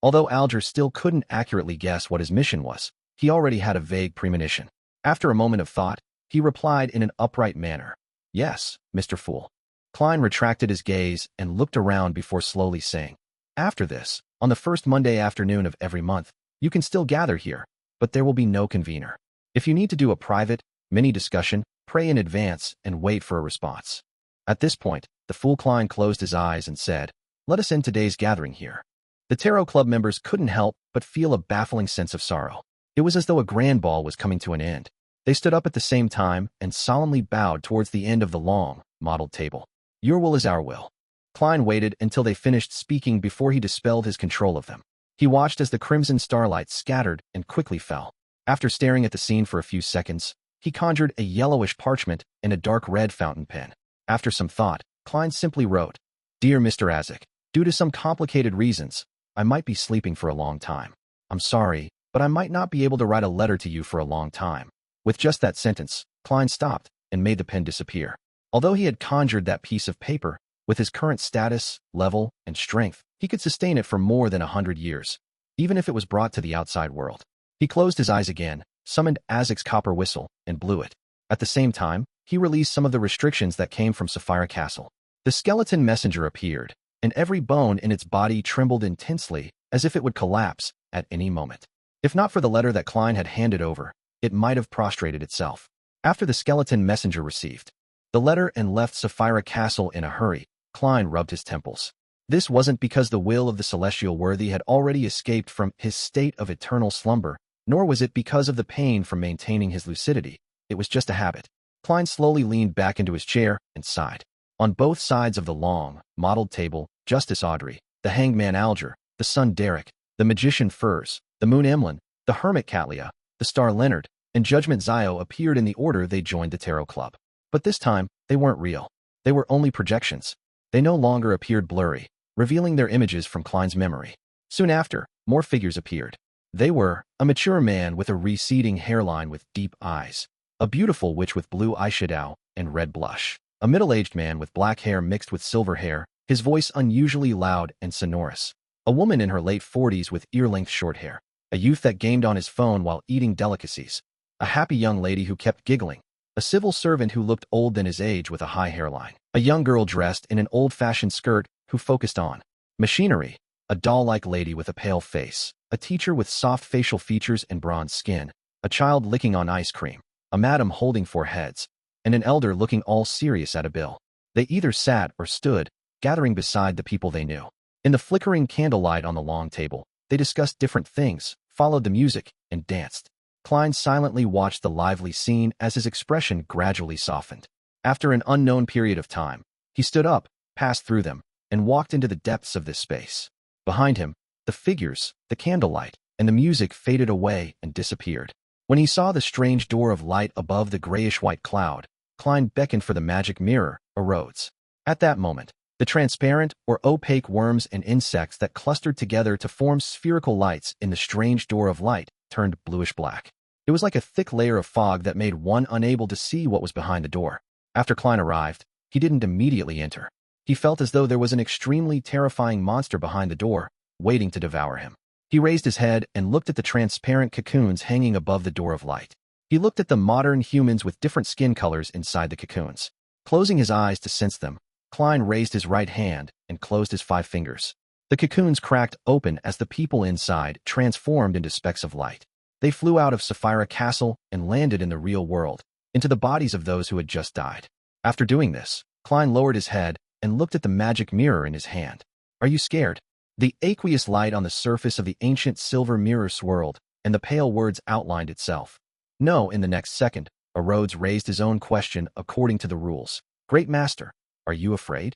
Although Alger still couldn't accurately guess what his mission was, he already had a vague premonition. After a moment of thought, he replied in an upright manner, Yes, Mr. Fool. Klein retracted his gaze and looked around before slowly saying, After this, on the first Monday afternoon of every month, you can still gather here, but there will be no convener. If you need to do a private, mini-discussion, pray in advance and wait for a response. At this point, the fool Klein closed his eyes and said, Let us end today's gathering here. The Tarot Club members couldn't help but feel a baffling sense of sorrow. It was as though a grand ball was coming to an end. They stood up at the same time and solemnly bowed towards the end of the long, mottled table. Your will is our will. Klein waited until they finished speaking before he dispelled his control of them. He watched as the crimson starlight scattered and quickly fell. After staring at the scene for a few seconds, he conjured a yellowish parchment and a dark red fountain pen. After some thought, Klein simply wrote, Dear Mr. Azek, due to some complicated reasons, I might be sleeping for a long time. I'm sorry, but I might not be able to write a letter to you for a long time. With just that sentence, Klein stopped and made the pen disappear. Although he had conjured that piece of paper, with his current status, level, and strength, he could sustain it for more than 100 years, even if it was brought to the outside world. He closed his eyes again, summoned Azek's copper whistle, and blew it. At the same time, he released some of the restrictions that came from Sapphire Castle. The skeleton messenger appeared, and every bone in its body trembled intensely, as if it would collapse at any moment. If not for the letter that Klein had handed over, it might have prostrated itself. After the skeleton messenger received the letter and left Sapphire Castle in a hurry, Klein rubbed his temples. This wasn't because the will of the celestial worthy had already escaped from his state of eternal slumber, nor was it because of the pain from maintaining his lucidity. It was just a habit. Klein slowly leaned back into his chair and sighed. On both sides of the long, mottled table, Justice Audrey, the hangman Alger, the sun Derek, the magician Furs, the moon Emlyn, the hermit Catlia, the star Leonard, and Judgment Zio appeared in the order they joined the Tarot Club. But this time, they weren't real. They were only projections. They no longer appeared blurry, revealing their images from Klein's memory. Soon after, more figures appeared. They were a mature man with a receding hairline with deep eyes, a beautiful witch with blue eyeshadow and red blush, a middle-aged man with black hair mixed with silver hair, his voice unusually loud and sonorous, a woman in her late 40s with ear-length short hair, a youth that gamed on his phone while eating delicacies, a happy young lady who kept giggling, a civil servant who looked old than his age with a high hairline, a young girl dressed in an old-fashioned skirt who focused on machinery, a doll-like lady with a pale face, a teacher with soft facial features and bronze skin, a child licking on ice cream, a madam holding 4 heads, and an elder looking all serious at a bill. They either sat or stood, gathering beside the people they knew. In the flickering candlelight on the long table, they discussed different things, followed the music, and danced. Klein silently watched the lively scene as his expression gradually softened. After an unknown period of time, he stood up, passed through them, and walked into the depths of this space. Behind him, the figures, the candlelight, and the music faded away and disappeared. When he saw the strange door of light above the grayish-white cloud, Klein beckoned for the magic mirror, arose. At that moment, the transparent or opaque worms and insects that clustered together to form spherical lights in the strange door of light turned bluish-black. It was like a thick layer of fog that made one unable to see what was behind the door. After Klein arrived, he didn't immediately enter. He felt as though there was an extremely terrifying monster behind the door, waiting to devour him. He raised his head and looked at the transparent cocoons hanging above the door of light. He looked at the modern humans with different skin colors inside the cocoons. Closing his eyes to sense them, Klein raised his right hand and closed his 5 fingers. The cocoons cracked open as the people inside transformed into specks of light. They flew out of Sapphire Castle and landed in the real world, into the bodies of those who had just died. After doing this, Klein lowered his head and looked at the magic mirror in his hand. Are you scared? The aqueous light on the surface of the ancient silver mirror swirled, and the pale words outlined itself. No, in the next second, Rhodes raised his own question according to the rules. Great Master, are you afraid?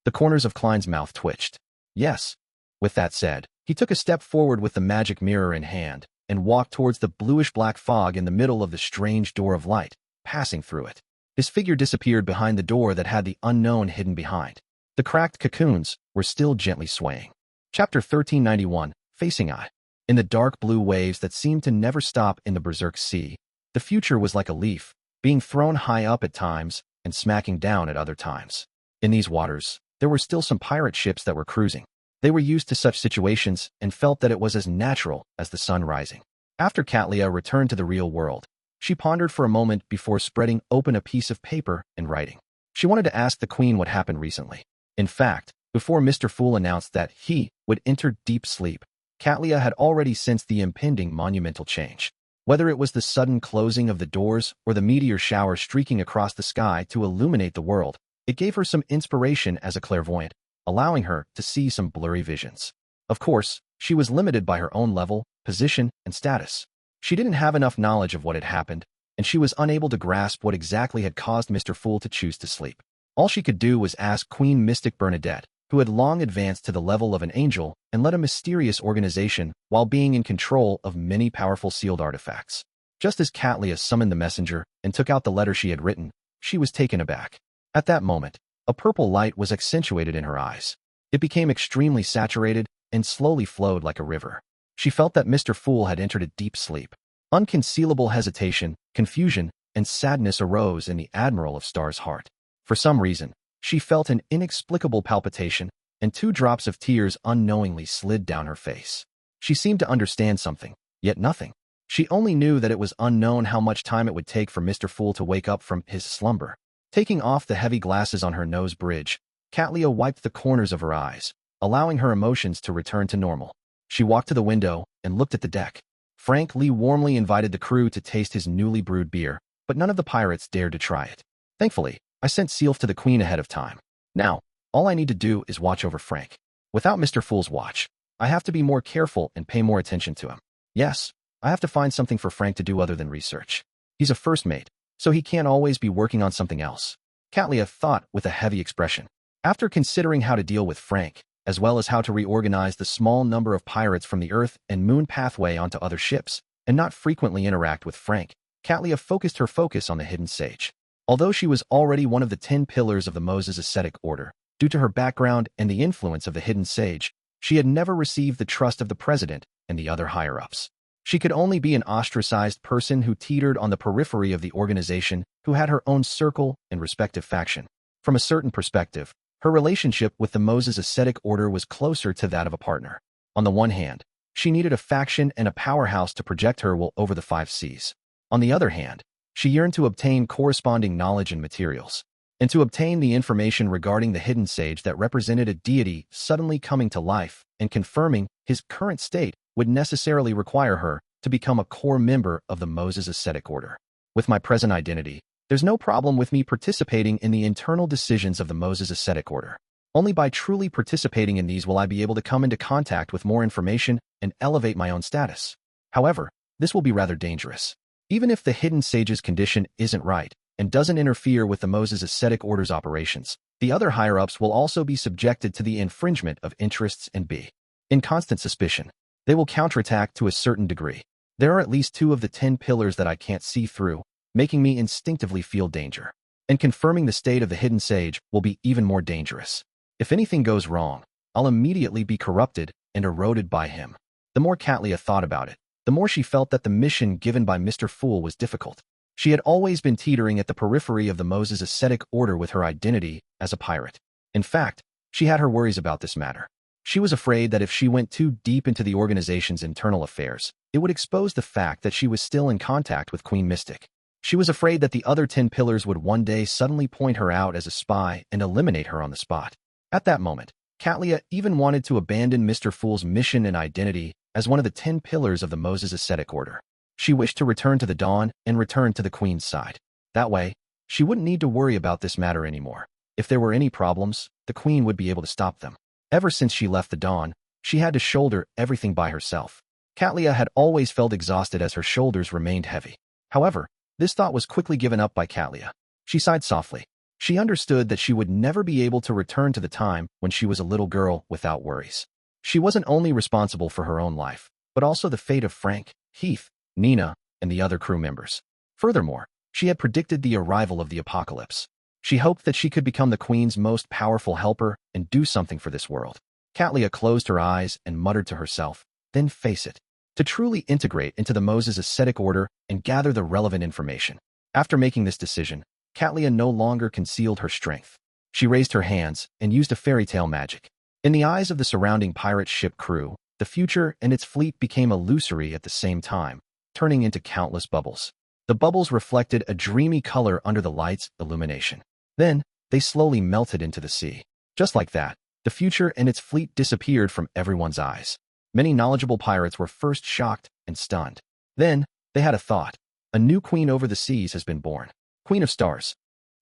The corners of Klein's mouth twitched. Yes. With that said, He took a step forward with the magic mirror in hand and walked towards the bluish-black fog in the middle of the strange door of light, passing through it. His figure disappeared behind the door that had the unknown hidden behind. The cracked cocoons were still gently swaying. Chapter 1391, Facing Eye. In the dark blue waves that seemed to never stop in the berserk sea, the future was like a leaf, being thrown high up at times and smacking down at other times. In these waters, there were still some pirate ships that were cruising. They were used to such situations and felt that it was as natural as the sun rising. After Katlia returned to the real world, she pondered for a moment before spreading open a piece of paper and writing. She wanted to ask the Queen what happened recently. In fact, before Mr. Fool announced that he would enter deep sleep, Katlia had already sensed the impending monumental change. Whether it was the sudden closing of the doors or the meteor shower streaking across the sky to illuminate the world, it gave her some inspiration as a clairvoyant, allowing her to see some blurry visions. Of course, she was limited by her own level, position, and status. She didn't have enough knowledge of what had happened, and she was unable to grasp what exactly had caused Mr. Fool to choose to sleep. All she could do was ask Queen Mystic Bernadette, who had long advanced to the level of an angel and led a mysterious organization while being in control of many powerful sealed artifacts. Just as Katlia summoned the messenger and took out the letter she had written, she was taken aback. At that moment, a purple light was accentuated in her eyes. It became extremely saturated and slowly flowed like a river. She felt that Mr. Fool had entered a deep sleep. Unconcealable hesitation, confusion, and sadness arose in the Admiral of Star's heart. For some reason, she felt an inexplicable palpitation, and 2 drops of tears unknowingly slid down her face. She seemed to understand something, yet nothing. She only knew that it was unknown how much time it would take for Mr. Fool to wake up from his slumber. Taking off the heavy glasses on her nose bridge, Katlia wiped the corners of her eyes, allowing her emotions to return to normal. She walked to the window and looked at the deck. Frank Lee warmly invited the crew to taste his newly brewed beer, but none of the pirates dared to try it. Thankfully, I sent Sealf to the Queen ahead of time. Now, all I need to do is watch over Frank. Without Mr. Fool's watch, I have to be more careful and pay more attention to him. Yes, I have to find something for Frank to do other than research. He's a first mate, so he can't always be working on something else. Katlia thought with a heavy expression. After considering how to deal with Frank, as well as how to reorganize the small number of pirates from the Earth and Moon pathway onto other ships, and not frequently interact with Frank, Katlia focused her focus on the hidden sage. Although she was already one of the 10 pillars of the Moses ascetic order, due to her background and the influence of the hidden sage, she had never received the trust of the president and the other higher-ups. She could only be an ostracized person who teetered on the periphery of the organization, who had her own circle and respective faction. From a certain perspective, her relationship with the Moses ascetic order was closer to that of a partner. On the one hand, she needed a faction and a powerhouse to project her will over the 5 seas. On the other hand, she yearned to obtain corresponding knowledge and materials, and to obtain the information regarding the hidden sage that represented a deity suddenly coming to life and confirming his current state would necessarily require her to become a core member of the Moses ascetic order. With my present identity, there's no problem with me participating in the internal decisions of the Moses ascetic order. Only by truly participating in these will I be able to come into contact with more information and elevate my own status. However, this will be rather dangerous. Even if the hidden sage's condition isn't right and doesn't interfere with the Moses ascetic order's operations, the other higher-ups will also be subjected to the infringement of interests and be in constant suspicion. They will counterattack to a certain degree. There are at least 2 of the 10 pillars that I can't see through, making me instinctively feel danger. And confirming the state of the hidden sage will be even more dangerous. If anything goes wrong, I'll immediately be corrupted and eroded by him. The more Katlia thought about it, the more she felt that the mission given by Mr. Fool was difficult. She had always been teetering at the periphery of the Moses ascetic order with her identity as a pirate. In fact, she had her worries about this matter. She was afraid that if she went too deep into the organization's internal affairs, it would expose the fact that she was still in contact with Queen Mystic. She was afraid that the other 10 pillars would one day suddenly point her out as a spy and eliminate her on the spot. At that moment, Katlia even wanted to abandon Mr. Fool's mission and identity as one of the 10 pillars of the Moses ascetic order. She wished to return to the dawn and return to the Queen's side. That way, she wouldn't need to worry about this matter anymore. If there were any problems, the Queen would be able to stop them. Ever since she left the dawn, she had to shoulder everything by herself. Katlia had always felt exhausted as her shoulders remained heavy. However, this thought was quickly given up by Katlia. She sighed softly. She understood that she would never be able to return to the time when she was a little girl without worries. She wasn't only responsible for her own life, but also the fate of Frank, Heath, Nina, and the other crew members. Furthermore, she had predicted the arrival of the apocalypse. She hoped that she could become the Queen's most powerful helper and do something for this world. Katlia closed her eyes and muttered to herself, then face it. To truly integrate into the Moses ascetic order and gather the relevant information. After making this decision, Katlia no longer concealed her strength. She raised her hands and used a fairy tale magic. In the eyes of the surrounding pirate ship crew, the future and its fleet became illusory at the same time, turning into countless bubbles. The bubbles reflected a dreamy color under the light's illumination. Then, they slowly melted into the sea. Just like that, the future and its fleet disappeared from everyone's eyes. Many knowledgeable pirates were first shocked and stunned. Then, they had a thought. A new queen over the seas has been born. Queen of Stars.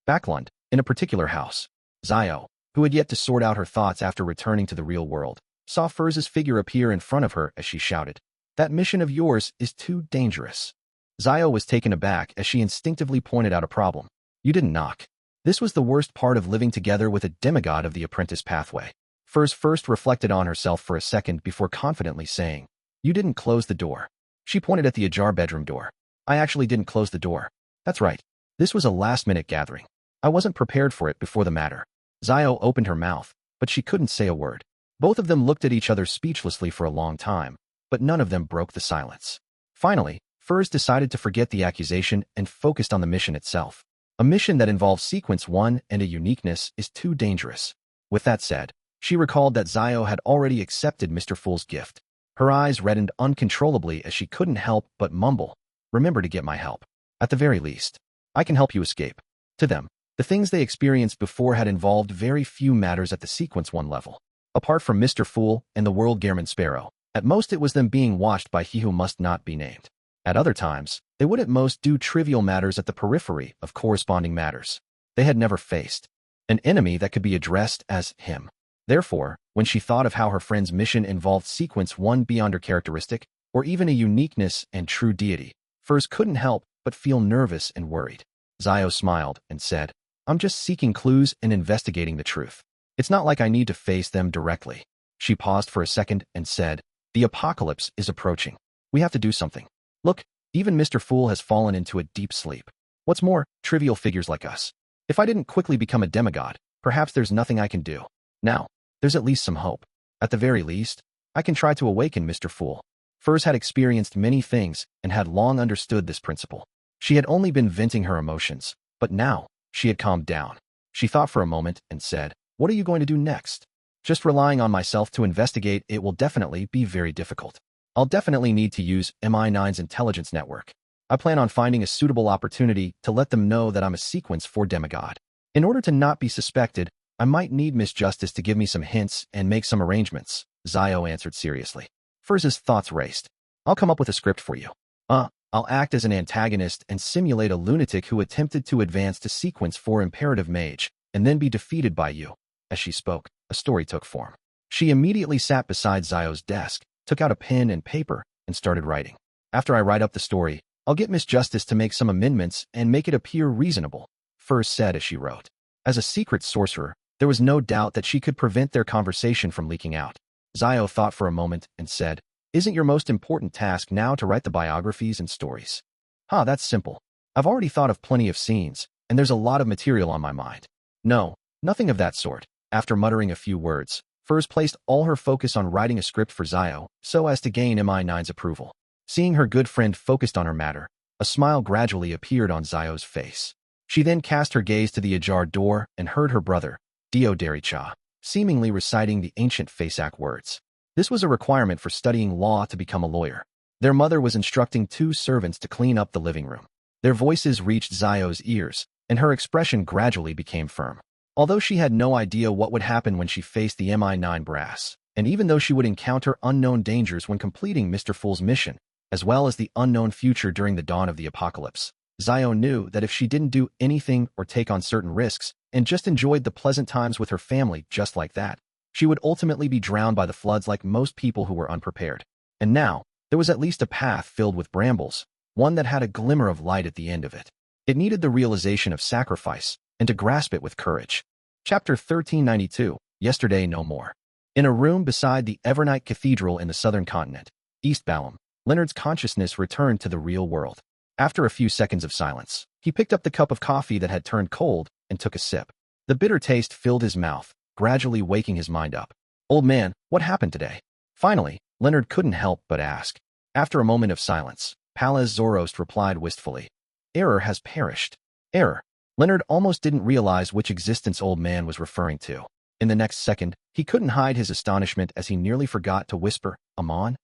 Backlund, in a particular house. Zio, who had yet to sort out her thoughts after returning to the real world, saw Furz's figure appear in front of her as she shouted, "That mission of yours is too dangerous." Zio was taken aback as she instinctively pointed out a problem. You didn't knock. This was the worst part of living together with a demigod of the apprentice pathway. Furz first reflected on herself for a second before confidently saying, "You didn't close the door." She pointed at the ajar bedroom door. "I actually didn't close the door. That's right. This was a last-minute gathering. I wasn't prepared for it before the matter." Zio opened her mouth, but she couldn't say a word. Both of them looked at each other speechlessly for a long time, but none of them broke the silence. Finally, Furz decided to forget the accusation and focused on the mission itself. A mission that involves sequence 1 and a uniqueness is too dangerous. With that said, she recalled that Zio had already accepted Mr. Fool's gift. Her eyes reddened uncontrollably as she couldn't help but mumble, "Remember to get my help. At the very least, I can help you escape." To them, the things they experienced before had involved very few matters at the sequence 1 level. Apart from Mr. Fool and the world Gehrman Sparrow, at most it was them being watched by he who must not be named. At other times, they would at most do trivial matters at the periphery of corresponding matters. They had never faced an enemy that could be addressed as him. Therefore, when she thought of how her friend's mission involved sequence 1 beyond her characteristic, or even a uniqueness and true deity, Furz couldn't help but feel nervous and worried. Zio smiled and said, "I'm just seeking clues and investigating the truth. It's not like I need to face them directly." She paused for a second and said, "The apocalypse is approaching. We have to do something. Look, even Mr. Fool has fallen into a deep sleep. What's more, trivial figures like us. If I didn't quickly become a demigod, perhaps there's nothing I can do. Now, there's at least some hope. At the very least, I can try to awaken Mr. Fool." Furz had experienced many things and had long understood this principle. She had only been venting her emotions, but now, she had calmed down. She thought for a moment and said, "What are you going to do next?" "Just relying on myself to investigate it will definitely be very difficult. I'll definitely need to use MI9's intelligence network. I plan on finding a suitable opportunity to let them know that I'm a sequence 4 demigod. In order to not be suspected, I might need Miss Justice to give me some hints and make some arrangements," Zio answered seriously. Furz's thoughts raced. "I'll come up with a script for you. I'll act as an antagonist and simulate a lunatic who attempted to advance to sequence 4 imperative mage, and then be defeated by you." As she spoke, a story took form. She immediately sat beside Zio's desk, took out a pen and paper, and started writing. "After I write up the story, I'll get Miss Justice to make some amendments and make it appear reasonable," Furz said as she wrote. As a secret sorcerer, there was no doubt that she could prevent their conversation from leaking out. Zio thought for a moment and said, "Isn't your most important task now to write the biographies and stories?" That's simple. I've already thought of plenty of scenes, and there's a lot of material on my mind." "No, nothing of that sort." After muttering a few words, Furz placed all her focus on writing a script for Zio so as to gain MI9's approval. Seeing her good friend focused on her matter, a smile gradually appeared on Zio's face. She then cast her gaze to the ajar door and heard her brother, Dio Dericha, seemingly reciting the ancient Fasak words. This was a requirement for studying law to become a lawyer. Their mother was instructing 2 servants to clean up the living room. Their voices reached Zio's ears, and her expression gradually became firm. Although she had no idea what would happen when she faced the MI9 brass, and even though she would encounter unknown dangers when completing Mr. Fool's mission, as well as the unknown future during the dawn of the apocalypse, Zio knew that if she didn't do anything or take on certain risks, and just enjoyed the pleasant times with her family just like that, she would ultimately be drowned by the floods like most people who were unprepared. And now, there was at least a path filled with brambles, one that had a glimmer of light at the end of it. It needed the realization of sacrifice, and to grasp it with courage. Chapter 1392, Yesterday No More. In a room beside the Evernight Cathedral in the southern continent, East Balham, Leonard's consciousness returned to the real world. After a few seconds of silence, he picked up the cup of coffee that had turned cold and took a sip. The bitter taste filled his mouth, gradually waking his mind up. "Old man, what happened today?" Finally, Leonard couldn't help but ask. After a moment of silence, Palaz Zoroast replied wistfully, "Error has perished." Error. Leonard almost didn't realize which existence Old Man was referring to. In the next second, he couldn't hide his astonishment as he nearly forgot to whisper, "Amon?"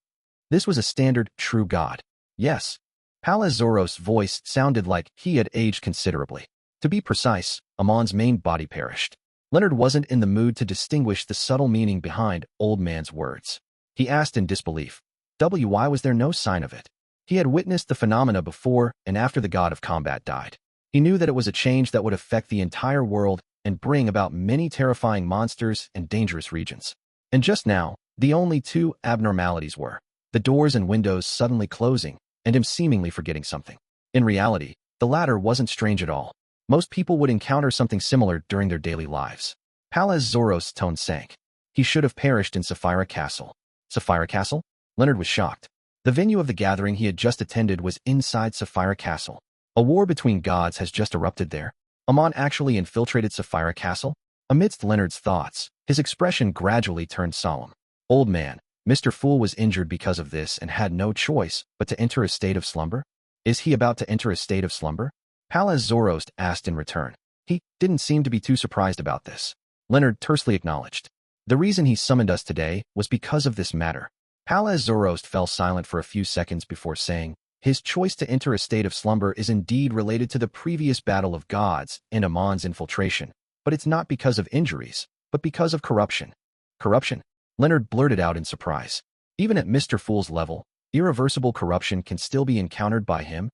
This was a standard, true god. Yes. Palaz Zoroast's voice sounded like he had aged considerably. To be precise, Amon's main body perished. Leonard wasn't in the mood to distinguish the subtle meaning behind Old Man's words. He asked in disbelief, "Why was there no sign of it?" He had witnessed the phenomena before and after the god of combat died. He knew that it was a change that would affect the entire world and bring about many terrifying monsters and dangerous regions. And just now, the only two abnormalities were the doors and windows suddenly closing and him seemingly forgetting something. In reality, the latter wasn't strange at all. Most people would encounter something similar during their daily lives. Palaz Zoroast's tone sank. He should have perished in Sapphira Castle. Sapphira Castle? Leonard was shocked. The venue of the gathering he had just attended was inside Sapphira Castle. A war between gods has just erupted there. Amon actually infiltrated Sapphira Castle? Amidst Leonard's thoughts, his expression gradually turned solemn. "Old man, Mr. Fool was injured because of this and had no choice but to enter a state of slumber? Is he about to enter a state of slumber?" Palaz Zoroast asked in return. He didn't seem to be too surprised about this. Leonard tersely acknowledged. "The reason he summoned us today was because of this matter." Palaz Zoroast fell silent for a few seconds before saying, "His choice to enter a state of slumber is indeed related to the previous battle of gods and Amon's infiltration, but it's not because of injuries, but because of corruption." "Corruption?" Leonard blurted out in surprise. Even at Mr. Fool's level, irreversible corruption can still be encountered by him?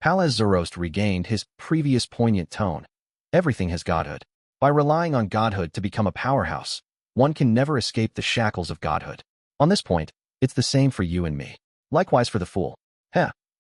Palaz Zoroast regained his previous poignant tone. "Everything has godhood. By relying on godhood to become a powerhouse, one can never escape the shackles of godhood. On this point, it's the same for you and me. Likewise for the fool.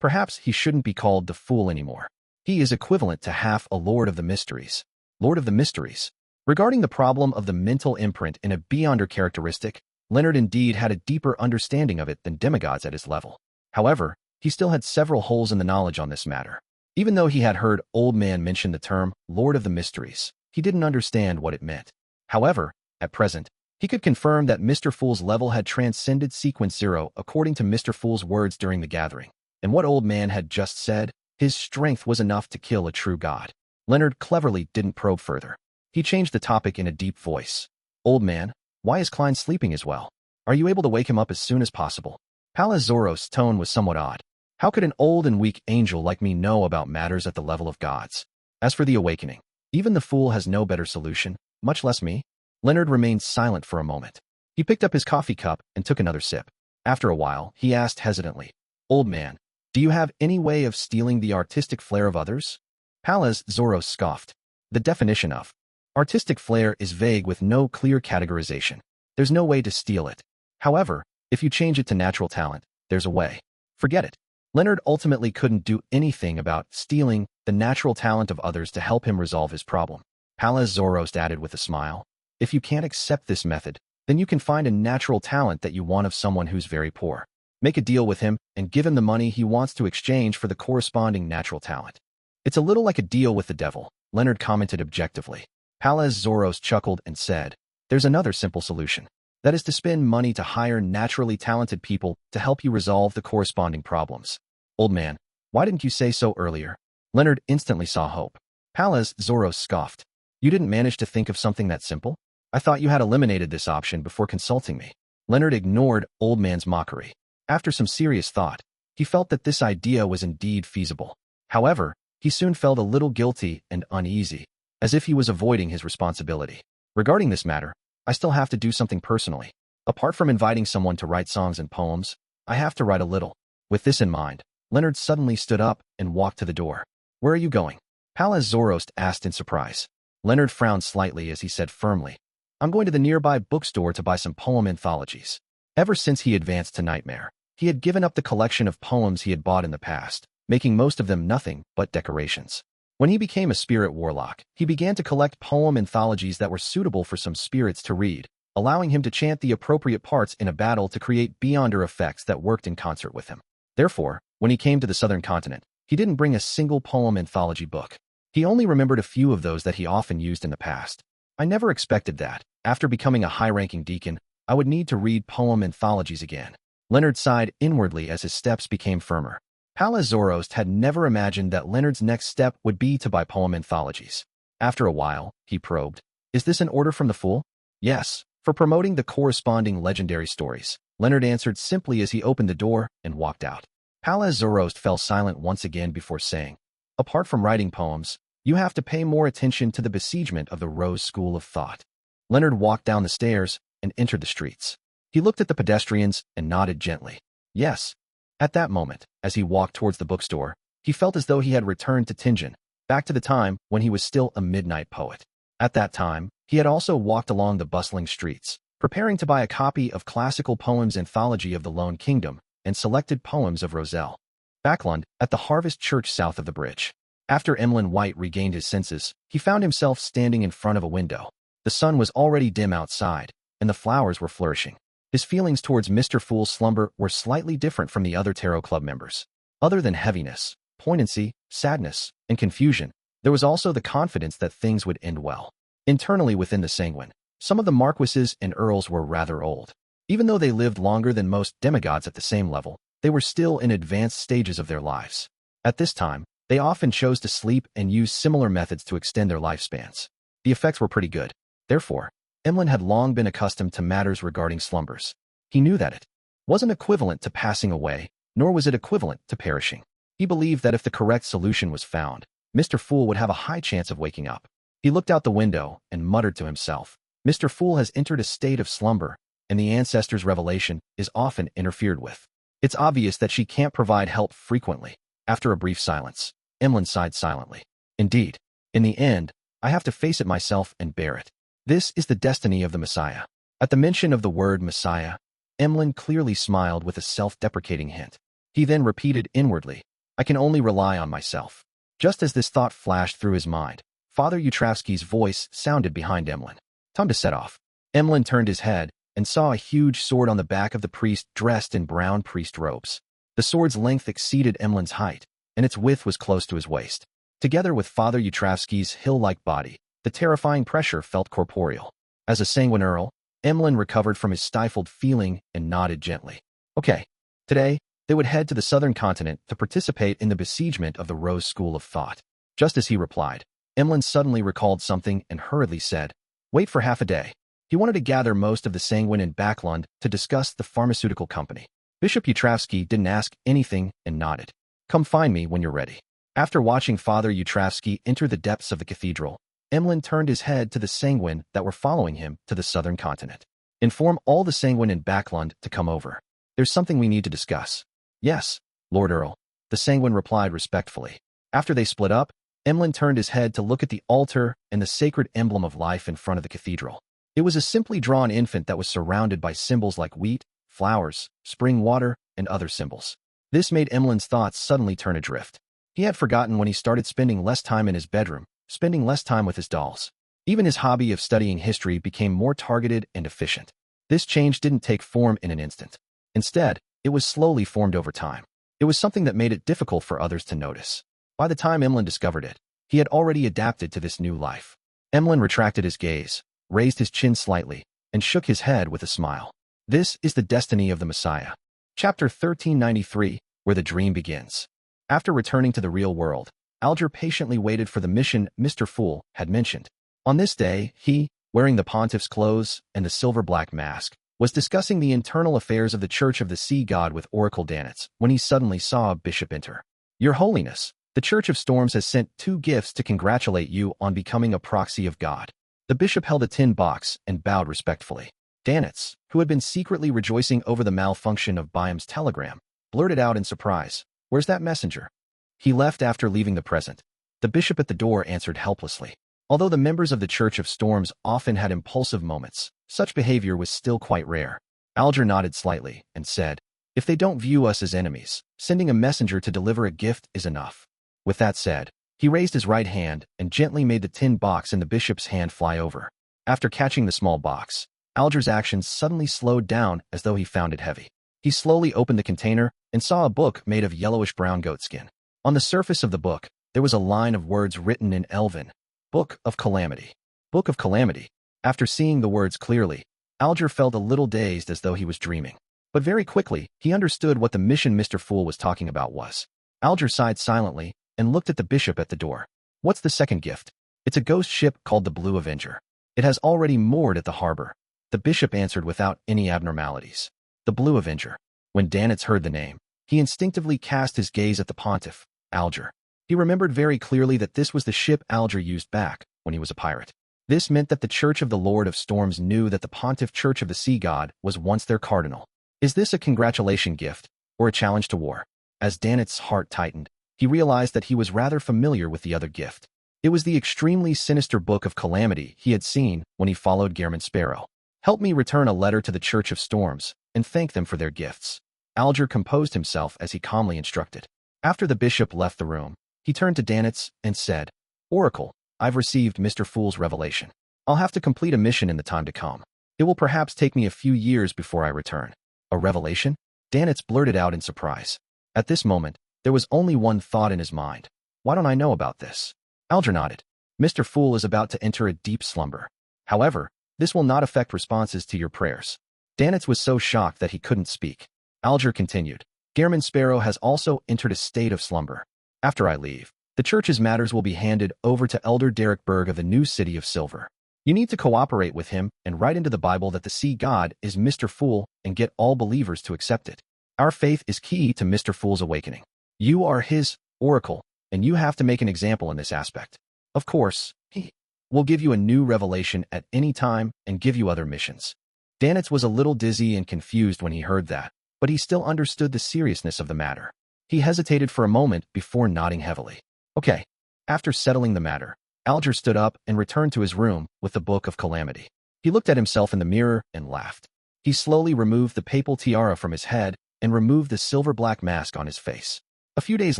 Perhaps he shouldn't be called the fool anymore. He is equivalent to half a Lord of the Mysteries." Lord of the Mysteries. Regarding the problem of the mental imprint in a beyonder characteristic, Leonard indeed had a deeper understanding of it than demigods at his level. However, he still had several holes in the knowledge on this matter. Even though he had heard Old Man mention the term Lord of the Mysteries, he didn't understand what it meant. However, at present, he could confirm that Mr. Fool's level had transcended Sequence 0 according to Mr. Fool's words during the gathering. And what Old Man had just said, his strength was enough to kill a true god. Leonard cleverly didn't probe further. He changed the topic in a deep voice. "Old Man, why is Klein sleeping as well? Are you able to wake him up as soon as possible?" Palaz Zoroast's tone was somewhat odd. How could an old and weak angel like me know about matters at the level of gods? As for the awakening, even the fool has no better solution, much less me. Leonard remained silent for a moment. He picked up his coffee cup and took another sip. After a while, he asked hesitantly, "Old man, do you have any way of stealing the artistic flair of others?" Palaz Zoroast scoffed. "The definition of artistic flair is vague with no clear categorization. There's no way to steal it. However, if you change it to natural talent, there's a way. Forget it." Leonard ultimately couldn't do anything about stealing the natural talent of others to help him resolve his problem. Palaz Zoroast added with a smile, "If you can't accept this method, then you can find a natural talent that you want of someone who's very poor. Make a deal with him and give him the money he wants to exchange for the corresponding natural talent." "It's a little like a deal with the devil," Leonard commented objectively. Palaz Zoroast chuckled and said, "There's another simple solution. That is to spend money to hire naturally talented people to help you resolve the corresponding problems." "Old man, why didn't you say so earlier?" Leonard instantly saw hope. Palaz Zoroast scoffed. "You didn't manage to think of something that simple? I thought you had eliminated this option before consulting me." Leonard ignored Old Man's mockery. After some serious thought, he felt that this idea was indeed feasible. However, he soon felt a little guilty and uneasy, as if he was avoiding his responsibility. "Regarding this matter, I still have to do something personally. Apart from inviting someone to write songs and poems, I have to write a little." With this in mind, Leonard suddenly stood up and walked to the door. "Where are you going?" Palaz Zoroast asked in surprise. Leonard frowned slightly as he said firmly, "I'm going to the nearby bookstore to buy some poem anthologies." Ever since he advanced to Nightmare, he had given up the collection of poems he had bought in the past, making most of them nothing but decorations. When he became a spirit warlock, he began to collect poem anthologies that were suitable for some spirits to read. allowing him to chant the appropriate parts in a battle to create beyonder effects that worked in concert with him. Therefore, when he came to the southern continent, he didn't bring a single poem anthology book. He only remembered a few of those that he often used in the past. I never expected that, after becoming a high-ranking deacon, I would need to read poem anthologies again. Leonard sighed inwardly as his steps became firmer. Pallas Zoroast had never imagined that Leonard's next step would be to buy poem anthologies. After a while, he probed, "Is this an order from the fool?" "Yes, for promoting the corresponding legendary stories," Leonard answered simply as he opened the door and walked out. Pallas Zoroast fell silent once again before saying, "Apart from writing poems, you have to pay more attention to the besiegement of the Rose School of Thought." Leonard walked down the stairs and entered the streets. He looked at the pedestrians and nodded gently. Yes. At that moment, as he walked towards the bookstore, he felt as though he had returned to Tingen, back to the time when he was still a midnight poet. At that time, he had also walked along the bustling streets, preparing to buy a copy of Classical Poems Anthology of the Lone Kingdom and Selected Poems of Roselle. Backlund, at the Harvest Church south of the bridge. After Emlyn White regained his senses, he found himself standing in front of a window. The sun was already dim outside, and the flowers were flourishing. His feelings towards Mr. Fool's slumber were slightly different from the other Tarot Club members. Other than heaviness, poignancy, sadness, and confusion, there was also the confidence that things would end well. Internally within the Sanguine, some of the marquises and earls were rather old. Even though they lived longer than most demigods at the same level, they were still in advanced stages of their lives. At this time, they often chose to sleep and use similar methods to extend their lifespans. The effects were pretty good. Therefore, Emlyn had long been accustomed to matters regarding slumbers. He knew that it wasn't equivalent to passing away, nor was it equivalent to perishing. He believed that if the correct solution was found, Mr. Fool would have a high chance of waking up. He looked out the window and muttered to himself, "Mr. Fool has entered a state of slumber, and the ancestor's revelation is often interfered with. It's obvious that she can't provide help frequently." After a brief silence, Emlyn sighed silently. "Indeed, in the end, I have to face it myself and bear it. This is the destiny of the Messiah." At the mention of the word Messiah, Emlyn clearly smiled with a self-deprecating hint. He then repeated inwardly, "I can only rely on myself." Just as this thought flashed through his mind, Father Yutravsky's voice sounded behind Emlyn. "Time to set off." Emlyn turned his head and saw a huge sword on the back of the priest dressed in brown priest robes. The sword's length exceeded Emlyn's height, and its width was close to his waist. Together with Father Yutravsky's hill-like body, the terrifying pressure felt corporeal. As a sanguine earl, Emlyn recovered from his stifled feeling and nodded gently. Okay. Today, they would head to the southern continent to participate in the besiegement of the Rose School of Thought. Just as he replied, Emlyn suddenly recalled something and hurriedly said, "Wait for half a day." He wanted to gather most of the Sanguine in Backlund to discuss the pharmaceutical company. Bishop Yutravsky didn't ask anything and nodded. "Come find me when you're ready." After watching Father Yutravsky enter the depths of the cathedral, Emlyn turned his head to the Sanguine that were following him to the southern continent. "Inform all the Sanguine in Backlund to come over. There's something we need to discuss." "Yes, Lord Earl," the Sanguine replied respectfully. After they split up, Emlyn turned his head to look at the altar and the sacred emblem of life in front of the cathedral. It was a simply drawn infant that was surrounded by symbols like wheat, flowers, spring water, and other symbols. This made Emlyn's thoughts suddenly turn adrift. He had forgotten when he started spending less time in his bedroom, spending less time with his dolls. Even his hobby of studying history became more targeted and efficient. This change didn't take form in an instant. Instead, it was slowly formed over time. It was something that made it difficult for others to notice. By the time Emlyn discovered it, he had already adapted to this new life. Emlyn retracted his gaze, raised his chin slightly, and shook his head with a smile. This is the destiny of the Messiah. Chapter 1393, where the dream begins. After returning to the real world, Alger patiently waited for the mission Mr. Fool had mentioned. On this day, he, wearing the pontiff's clothes and the silver-black mask, was discussing the internal affairs of the Church of the Sea God with Oracle Danitz when he suddenly saw a bishop enter. "Your Holiness, the Church of Storms has sent 2 gifts to congratulate you on becoming a proxy of God." The bishop held a tin box and bowed respectfully. Danitz, who had been secretly rejoicing over the malfunction of Byam's telegram, blurted out in surprise, "Where's that messenger?" "He left after leaving the present." The bishop at the door answered helplessly. Although the members of the Church of Storms often had impulsive moments, such behavior was still quite rare. Alger nodded slightly and said, "If they don't view us as enemies, sending a messenger to deliver a gift is enough." With that said, he raised his right hand and gently made the tin box in the bishop's hand fly over. After catching the small box, Alger's actions suddenly slowed down as though he found it heavy. He slowly opened the container and saw a book made of yellowish-brown goatskin. On the surface of the book, there was a line of words written in Elven. Book of Calamity. Book of Calamity. After seeing the words clearly, Alger felt a little dazed as though he was dreaming. But very quickly, he understood what the mission Mr. Fool was talking about was. Alger sighed silently and looked at the bishop at the door. What's the second gift? It's a ghost ship called the Blue Avenger. It has already moored at the harbor. The bishop answered without any abnormalities. The Blue Avenger. When Danitz heard the name, he instinctively cast his gaze at the pontiff, Alger. He remembered very clearly that this was the ship Alger used back when he was a pirate. This meant that the Church of the Lord of Storms knew that the pontiff Church of the Sea God was once their cardinal. Is this a congratulation gift, or a challenge to war? As Danitz's heart tightened, he realized that he was rather familiar with the other gift. It was the extremely sinister Book of Calamity he had seen when he followed Gehrman Sparrow. Help me return a letter to the Church of Storms, and thank them for their gifts. Alger composed himself as he calmly instructed. After the bishop left the room, he turned to Danitz and said, Oracle, I've received Mr. Fool's revelation. I'll have to complete a mission in the time to come. It will perhaps take me a few years before I return. A revelation? Danitz blurted out in surprise. At this moment, there was only one thought in his mind. Why don't I know about this? Alger nodded. Mr. Fool is about to enter a deep slumber. However, this will not affect responses to your prayers. Danitz was so shocked that he couldn't speak. Alger continued. Gehrman Sparrow has also entered a state of slumber. After I leave, the church's matters will be handed over to Elder Derek Berg of the new City of Silver. You need to cooperate with him and write into the Bible that the sea god is Mr. Fool and get all believers to accept it. Our faith is key to Mr. Fool's awakening. You are his oracle, and you have to make an example in this aspect. Of course, he will give you a new revelation at any time and give you other missions. Danitz was a little dizzy and confused when he heard that, but he still understood the seriousness of the matter. He hesitated for a moment before nodding heavily. Okay. After settling the matter, Alger stood up and returned to his room with the Book of Calamity. He looked at himself in the mirror and laughed. He slowly removed the papal tiara from his head and removed the silver-black mask on his face. A few days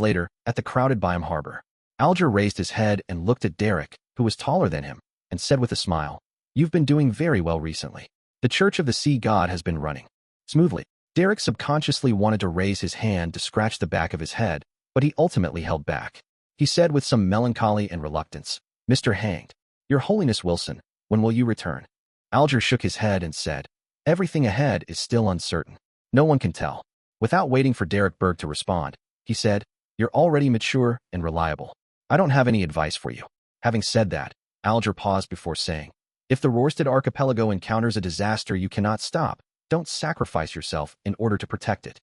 later, at the crowded Byam harbor, Alger raised his head and looked at Derek, who was taller than him, and said with a smile, You've been doing very well recently. The Church of the Sea God has been running smoothly. Derek subconsciously wanted to raise his hand to scratch the back of his head, but he ultimately held back. He said with some melancholy and reluctance, Mr. Hanged, Your Holiness Wilson, when will you return? Alger shook his head and said, Everything ahead is still uncertain. No one can tell. Without waiting for Derek Berg to respond, he said, You're already mature and reliable. I don't have any advice for you. Having said that, Alger paused before saying, If the Rorstad archipelago encounters a disaster you cannot stop, don't sacrifice yourself in order to protect it.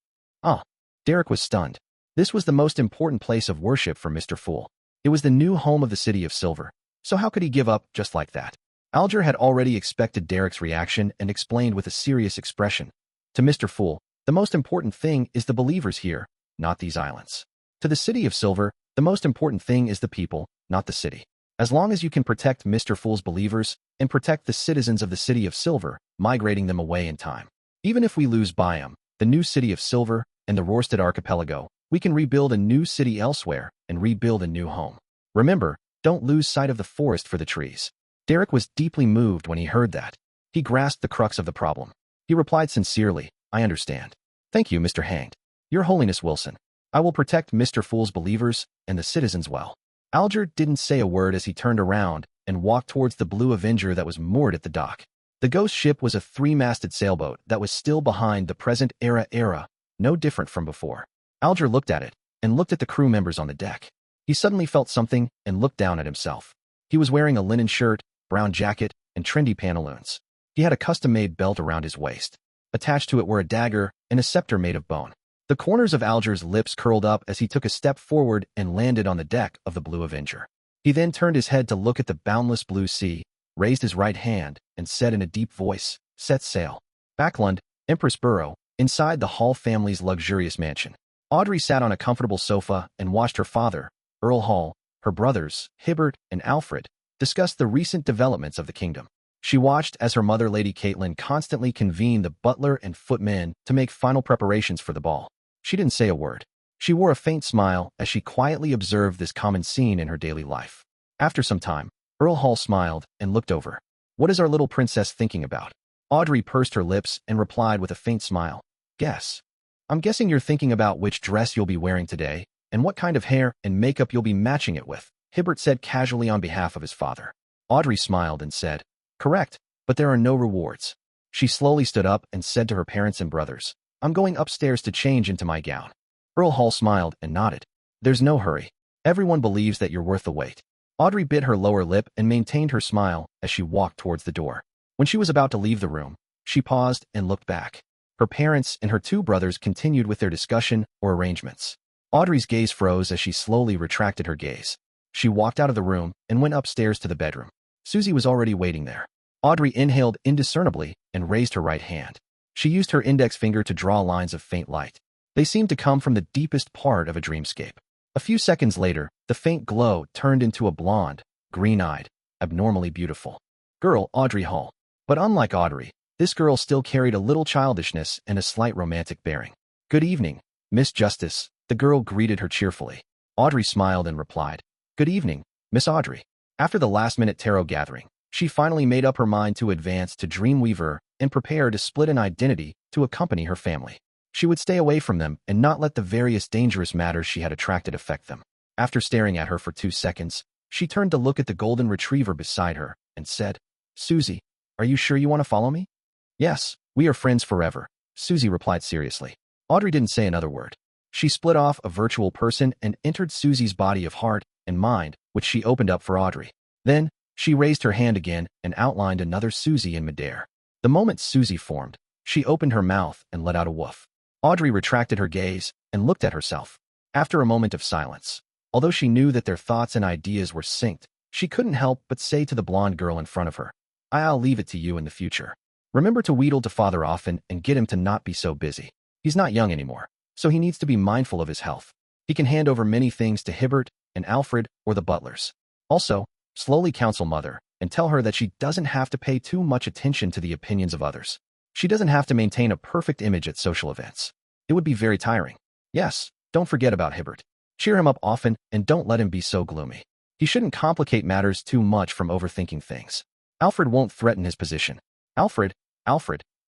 Derek was stunned. This was the most important place of worship for Mr. Fool. It was the new home of the City of Silver. So how could he give up just like that? Alger had already expected Derek's reaction and explained with a serious expression. To Mr. Fool, the most important thing is the believers here, not these islands. To the City of Silver, the most important thing is the people, not the city. As long as you can protect Mr. Fool's believers and protect the citizens of the City of Silver, migrating them away in time. Even if we lose Byam, the new City of Silver, and the Rorstad archipelago, we can rebuild a new city elsewhere and rebuild a new home. Remember, don't lose sight of the forest for the trees. Derek was deeply moved when he heard that. He grasped the crux of the problem. He replied sincerely, I understand. Thank you, Mr. Hanged. Your Holiness Wilson. I will protect Mr. Fool's believers and the citizens well. Alger didn't say a word as he turned around and walked towards the Blue Avenger that was moored at the dock. The ghost ship was a three-masted sailboat that was still behind the present era, no different from before. Alger looked at it and looked at the crew members on the deck. He suddenly felt something and looked down at himself. He was wearing a linen shirt, brown jacket, and trendy pantaloons. He had a custom-made belt around his waist. Attached to it were a dagger and a scepter made of bone. The corners of Alger's lips curled up as he took a step forward and landed on the deck of the Blue Avenger. He then turned his head to look at the boundless blue sea, raised his right hand, and said in a deep voice, Set sail. Backlund, Empress Borough, inside the Hall family's luxurious mansion. Audrey sat on a comfortable sofa and watched her father, Earl Hall, her brothers, Hibbert and Alfred, discuss the recent developments of the kingdom. She watched as her mother, Lady Caitlin, constantly convened the butler and footmen to make final preparations for the ball. She didn't say a word. She wore a faint smile as she quietly observed this common scene in her daily life. After some time, Earl Hall smiled and looked over. What is our little princess thinking about? Audrey pursed her lips and replied with a faint smile. Guess. I'm guessing you're thinking about which dress you'll be wearing today, and what kind of hair and makeup you'll be matching it with, Hibbert said casually on behalf of his father. Audrey smiled and said, Correct, but there are no rewards. She slowly stood up and said to her parents and brothers, I'm going upstairs to change into my gown. Earl Hall smiled and nodded. There's no hurry. Everyone believes that you're worth the wait. Audrey bit her lower lip and maintained her smile as she walked towards the door. When she was about to leave the room, she paused and looked back. Her parents and her two brothers continued with their discussion or arrangements. Audrey's gaze froze as she slowly retracted her gaze. She walked out of the room and went upstairs to the bedroom. Susie was already waiting there. Audrey inhaled indiscernibly and raised her right hand. She used her index finger to draw lines of faint light. They seemed to come from the deepest part of a dreamscape. A few seconds later, the faint glow turned into a blonde, green-eyed, abnormally beautiful girl, Audrey Hall. But unlike Audrey, this girl still carried a little childishness and a slight romantic bearing. Good evening, Miss Justice, the girl greeted her cheerfully. Audrey smiled and replied, Good evening, Miss Audrey. After the last-minute tarot gathering, she finally made up her mind to advance to Dreamweaver and prepare to split an identity to accompany her family. She would stay away from them and not let the various dangerous matters she had attracted affect them. After staring at her for 2 seconds, she turned to look at the golden retriever beside her and said, Susie, are you sure you want to follow me? Yes, we are friends forever, Susie replied seriously. Audrey didn't say another word. She split off a virtual person and entered Susie's body of heart and mind, which she opened up for Audrey. Then, she raised her hand again and outlined another Susie in midair. The moment Susie formed, she opened her mouth and let out a woof. Audrey retracted her gaze and looked at herself. After a moment of silence, although she knew that their thoughts and ideas were synced, she couldn't help but say to the blonde girl in front of her, I'll leave it to you in the future. Remember to wheedle to father often and get him to not be so busy. He's not young anymore, so he needs to be mindful of his health. He can hand over many things to Hibbert and Alfred or the butlers. Also, slowly counsel mother and tell her that she doesn't have to pay too much attention to the opinions of others. She doesn't have to maintain a perfect image at social events. It would be very tiring. Yes, don't forget about Hibbert. Cheer him up often and don't let him be so gloomy. He shouldn't complicate matters too much from overthinking things. Alfred won't threaten his position. Alfred,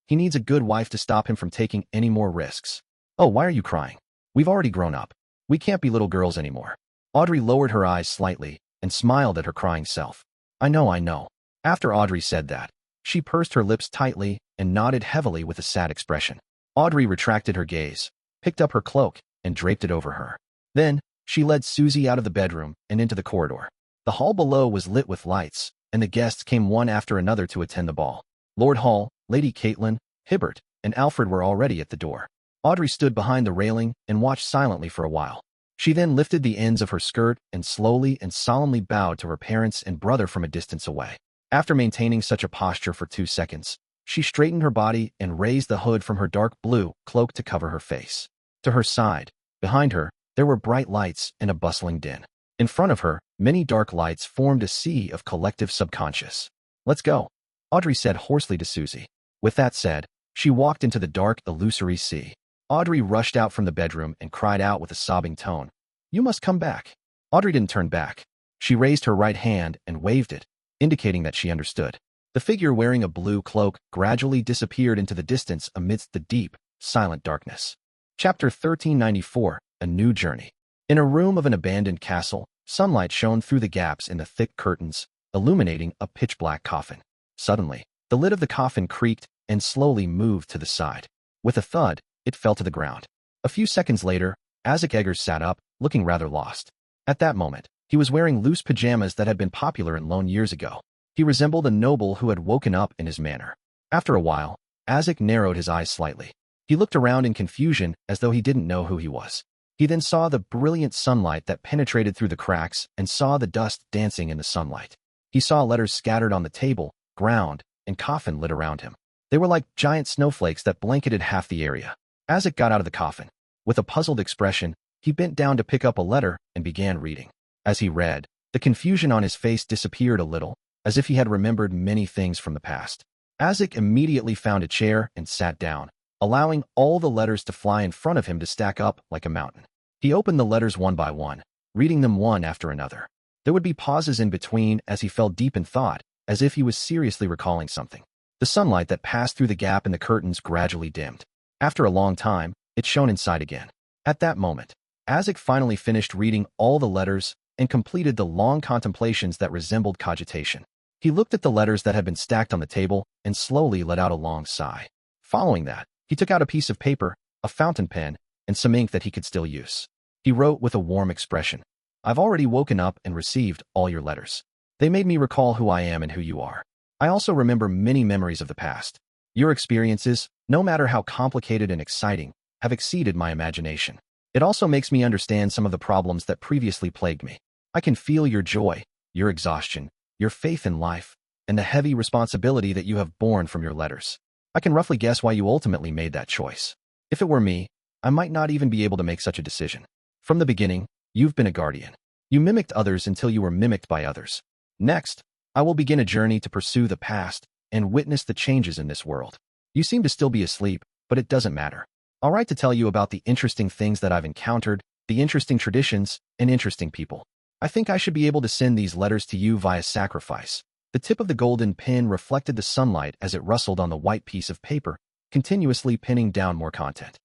he needs a good wife to stop him from taking any more risks. Oh, why are you crying? We've already grown up. We can't be little girls anymore. Audrey lowered her eyes slightly and smiled at her crying self. I know. After Audrey said that, she pursed her lips tightly and nodded heavily with a sad expression. Audrey retracted her gaze, picked up her cloak, and draped it over her. Then, she led Susie out of the bedroom and into the corridor. The hall below was lit with lights, and the guests came one after another to attend the ball. Lord Hall, Lady Caitlin, Hibbert, and Alfred were already at the door. Audrey stood behind the railing and watched silently for a while. She then lifted the ends of her skirt and slowly and solemnly bowed to her parents and brother from a distance away. After maintaining such a posture for 2 seconds, she straightened her body and raised the hood from her dark blue cloak to cover her face. To her side, behind her, there were bright lights and a bustling din. In front of her, many dark lights formed a sea of collective subconscious. Let's go, Audrey said hoarsely to Susie. With that said, she walked into the dark, illusory sea. Audrey rushed out from the bedroom and cried out with a sobbing tone, You must come back. Audrey didn't turn back. She raised her right hand and waved it, indicating that she understood. The figure wearing a blue cloak gradually disappeared into the distance amidst the deep, silent darkness. Chapter 1394, A New Journey. In a room of an abandoned castle, sunlight shone through the gaps in the thick curtains, illuminating a pitch-black coffin. Suddenly, the lid of the coffin creaked and slowly moved to the side. With a thud, it fell to the ground. A few seconds later, Isaac Eggers sat up, looking rather lost. At that moment, he was wearing loose pajamas that had been popular in Lone years ago. He resembled a noble who had woken up in his manner. After a while, Isaac narrowed his eyes slightly. He looked around in confusion as though he didn't know who he was. He then saw the brilliant sunlight that penetrated through the cracks and saw the dust dancing in the sunlight. He saw letters scattered on the table, ground, and coffin lit around him. They were like giant snowflakes that blanketed half the area. Isaac got out of the coffin. With a puzzled expression, he bent down to pick up a letter and began reading. As he read, the confusion on his face disappeared a little, as if he had remembered many things from the past. Isaac immediately found a chair and sat down, allowing all the letters to fly in front of him to stack up like a mountain. He opened the letters one by one, reading them one after another. There would be pauses in between as he fell deep in thought, as if he was seriously recalling something. The sunlight that passed through the gap in the curtains gradually dimmed. After a long time, it shone inside again. At that moment, Isaac finally finished reading all the letters and completed the long contemplations that resembled cogitation. He looked at the letters that had been stacked on the table and slowly let out a long sigh. Following that, he took out a piece of paper, a fountain pen, and some ink that he could still use. He wrote with a warm expression, "I've already woken up and received all your letters. They made me recall who I am and who you are. I also remember many memories of the past. Your experiences, no matter how complicated and exciting, have exceeded my imagination. It also makes me understand some of the problems that previously plagued me. I can feel your joy, your exhaustion, your faith in life, and the heavy responsibility that you have borne from your letters. I can roughly guess why you ultimately made that choice. If it were me, I might not even be able to make such a decision. From the beginning, you've been a guardian. You mimicked others until you were mimicked by others. Next, I will begin a journey to pursue the past and witness the changes in this world. You seem to still be asleep, but it doesn't matter. I'll write to tell you about the interesting things that I've encountered, the interesting traditions, and interesting people. I think I should be able to send these letters to you via sacrifice." The tip of the golden pen reflected the sunlight as it rustled on the white piece of paper, continuously pinning down more content.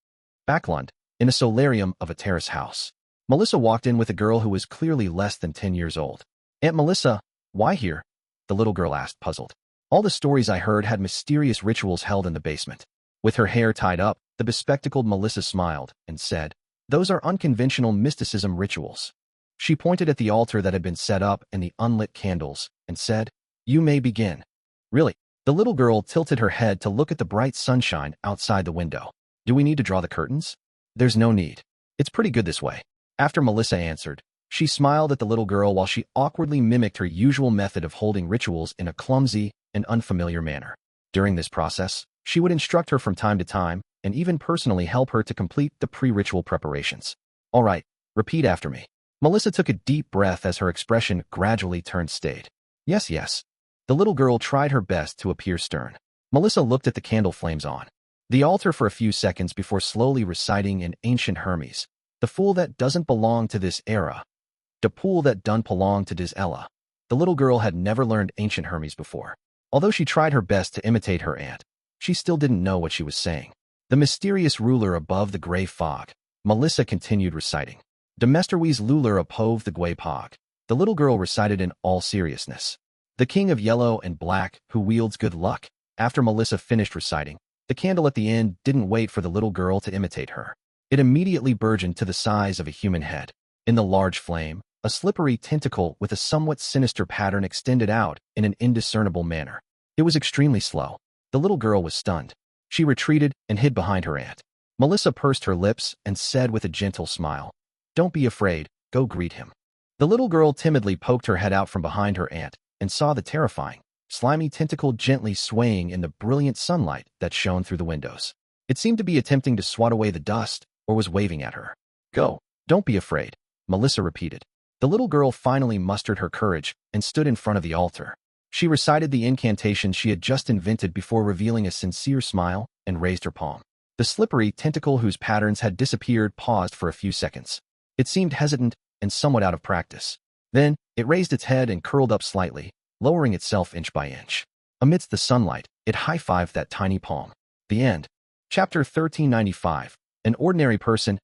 Backlund, in a solarium of a terrace house. Melissa walked in with a girl who was clearly less than 10 years old. "Aunt Melissa, why here?" the little girl asked, puzzled. "All the stories I heard had mysterious rituals held in the basement." With her hair tied up, the bespectacled Melissa smiled and said, "Those are unconventional mysticism rituals." She pointed at the altar that had been set up and the unlit candles and said, "You may begin." "Really?" The little girl tilted her head to look at the bright sunshine outside the window. "Do we need to draw the curtains?" "There's no need. It's pretty good this way." After Melissa answered, she smiled at the little girl while she awkwardly mimicked her usual method of holding rituals in a clumsy and unfamiliar manner. During this process, she would instruct her from time to time and even personally help her to complete the pre-ritual preparations. "All right, repeat after me." Melissa took a deep breath as her expression gradually turned staid. "Yes, yes." The little girl tried her best to appear stern. Melissa looked at the candle flames on the altar for a few seconds before slowly reciting in ancient Hermes, "The fool that doesn't belong to this era, the pool that done belong to this ella." The little girl had never learned ancient Hermes before. Although she tried her best to imitate her aunt, she still didn't know what she was saying. "The mysterious ruler above the gray fog," Melissa continued reciting. "De mesterwees luler apove the gray pog." The little girl recited in all seriousness. "The king of yellow and black who wields good luck." After Melissa finished reciting, the candle at the end didn't wait for the little girl to imitate her. It immediately burgeoned to the size of a human head. In the large flame, a slippery tentacle with a somewhat sinister pattern extended out in an indiscernible manner. It was extremely slow. The little girl was stunned. She retreated and hid behind her aunt. Melissa pursed her lips and said with a gentle smile, "Don't be afraid, go greet him." The little girl timidly poked her head out from behind her aunt and saw the terrifying, slimy tentacle gently swaying in the brilliant sunlight that shone through the windows. It seemed to be attempting to swat away the dust or was waving at her. "Go, don't be afraid," Melissa repeated. The little girl finally mustered her courage and stood in front of the altar. She recited the incantation she had just invented before revealing a sincere smile and raised her palm. The slippery tentacle whose patterns had disappeared paused for a few seconds. It seemed hesitant and somewhat out of practice. Then, it raised its head and curled up slightly, lowering itself inch by inch. Amidst the sunlight, it high-fived that tiny palm. The end. Chapter 1395. An Ordinary Person's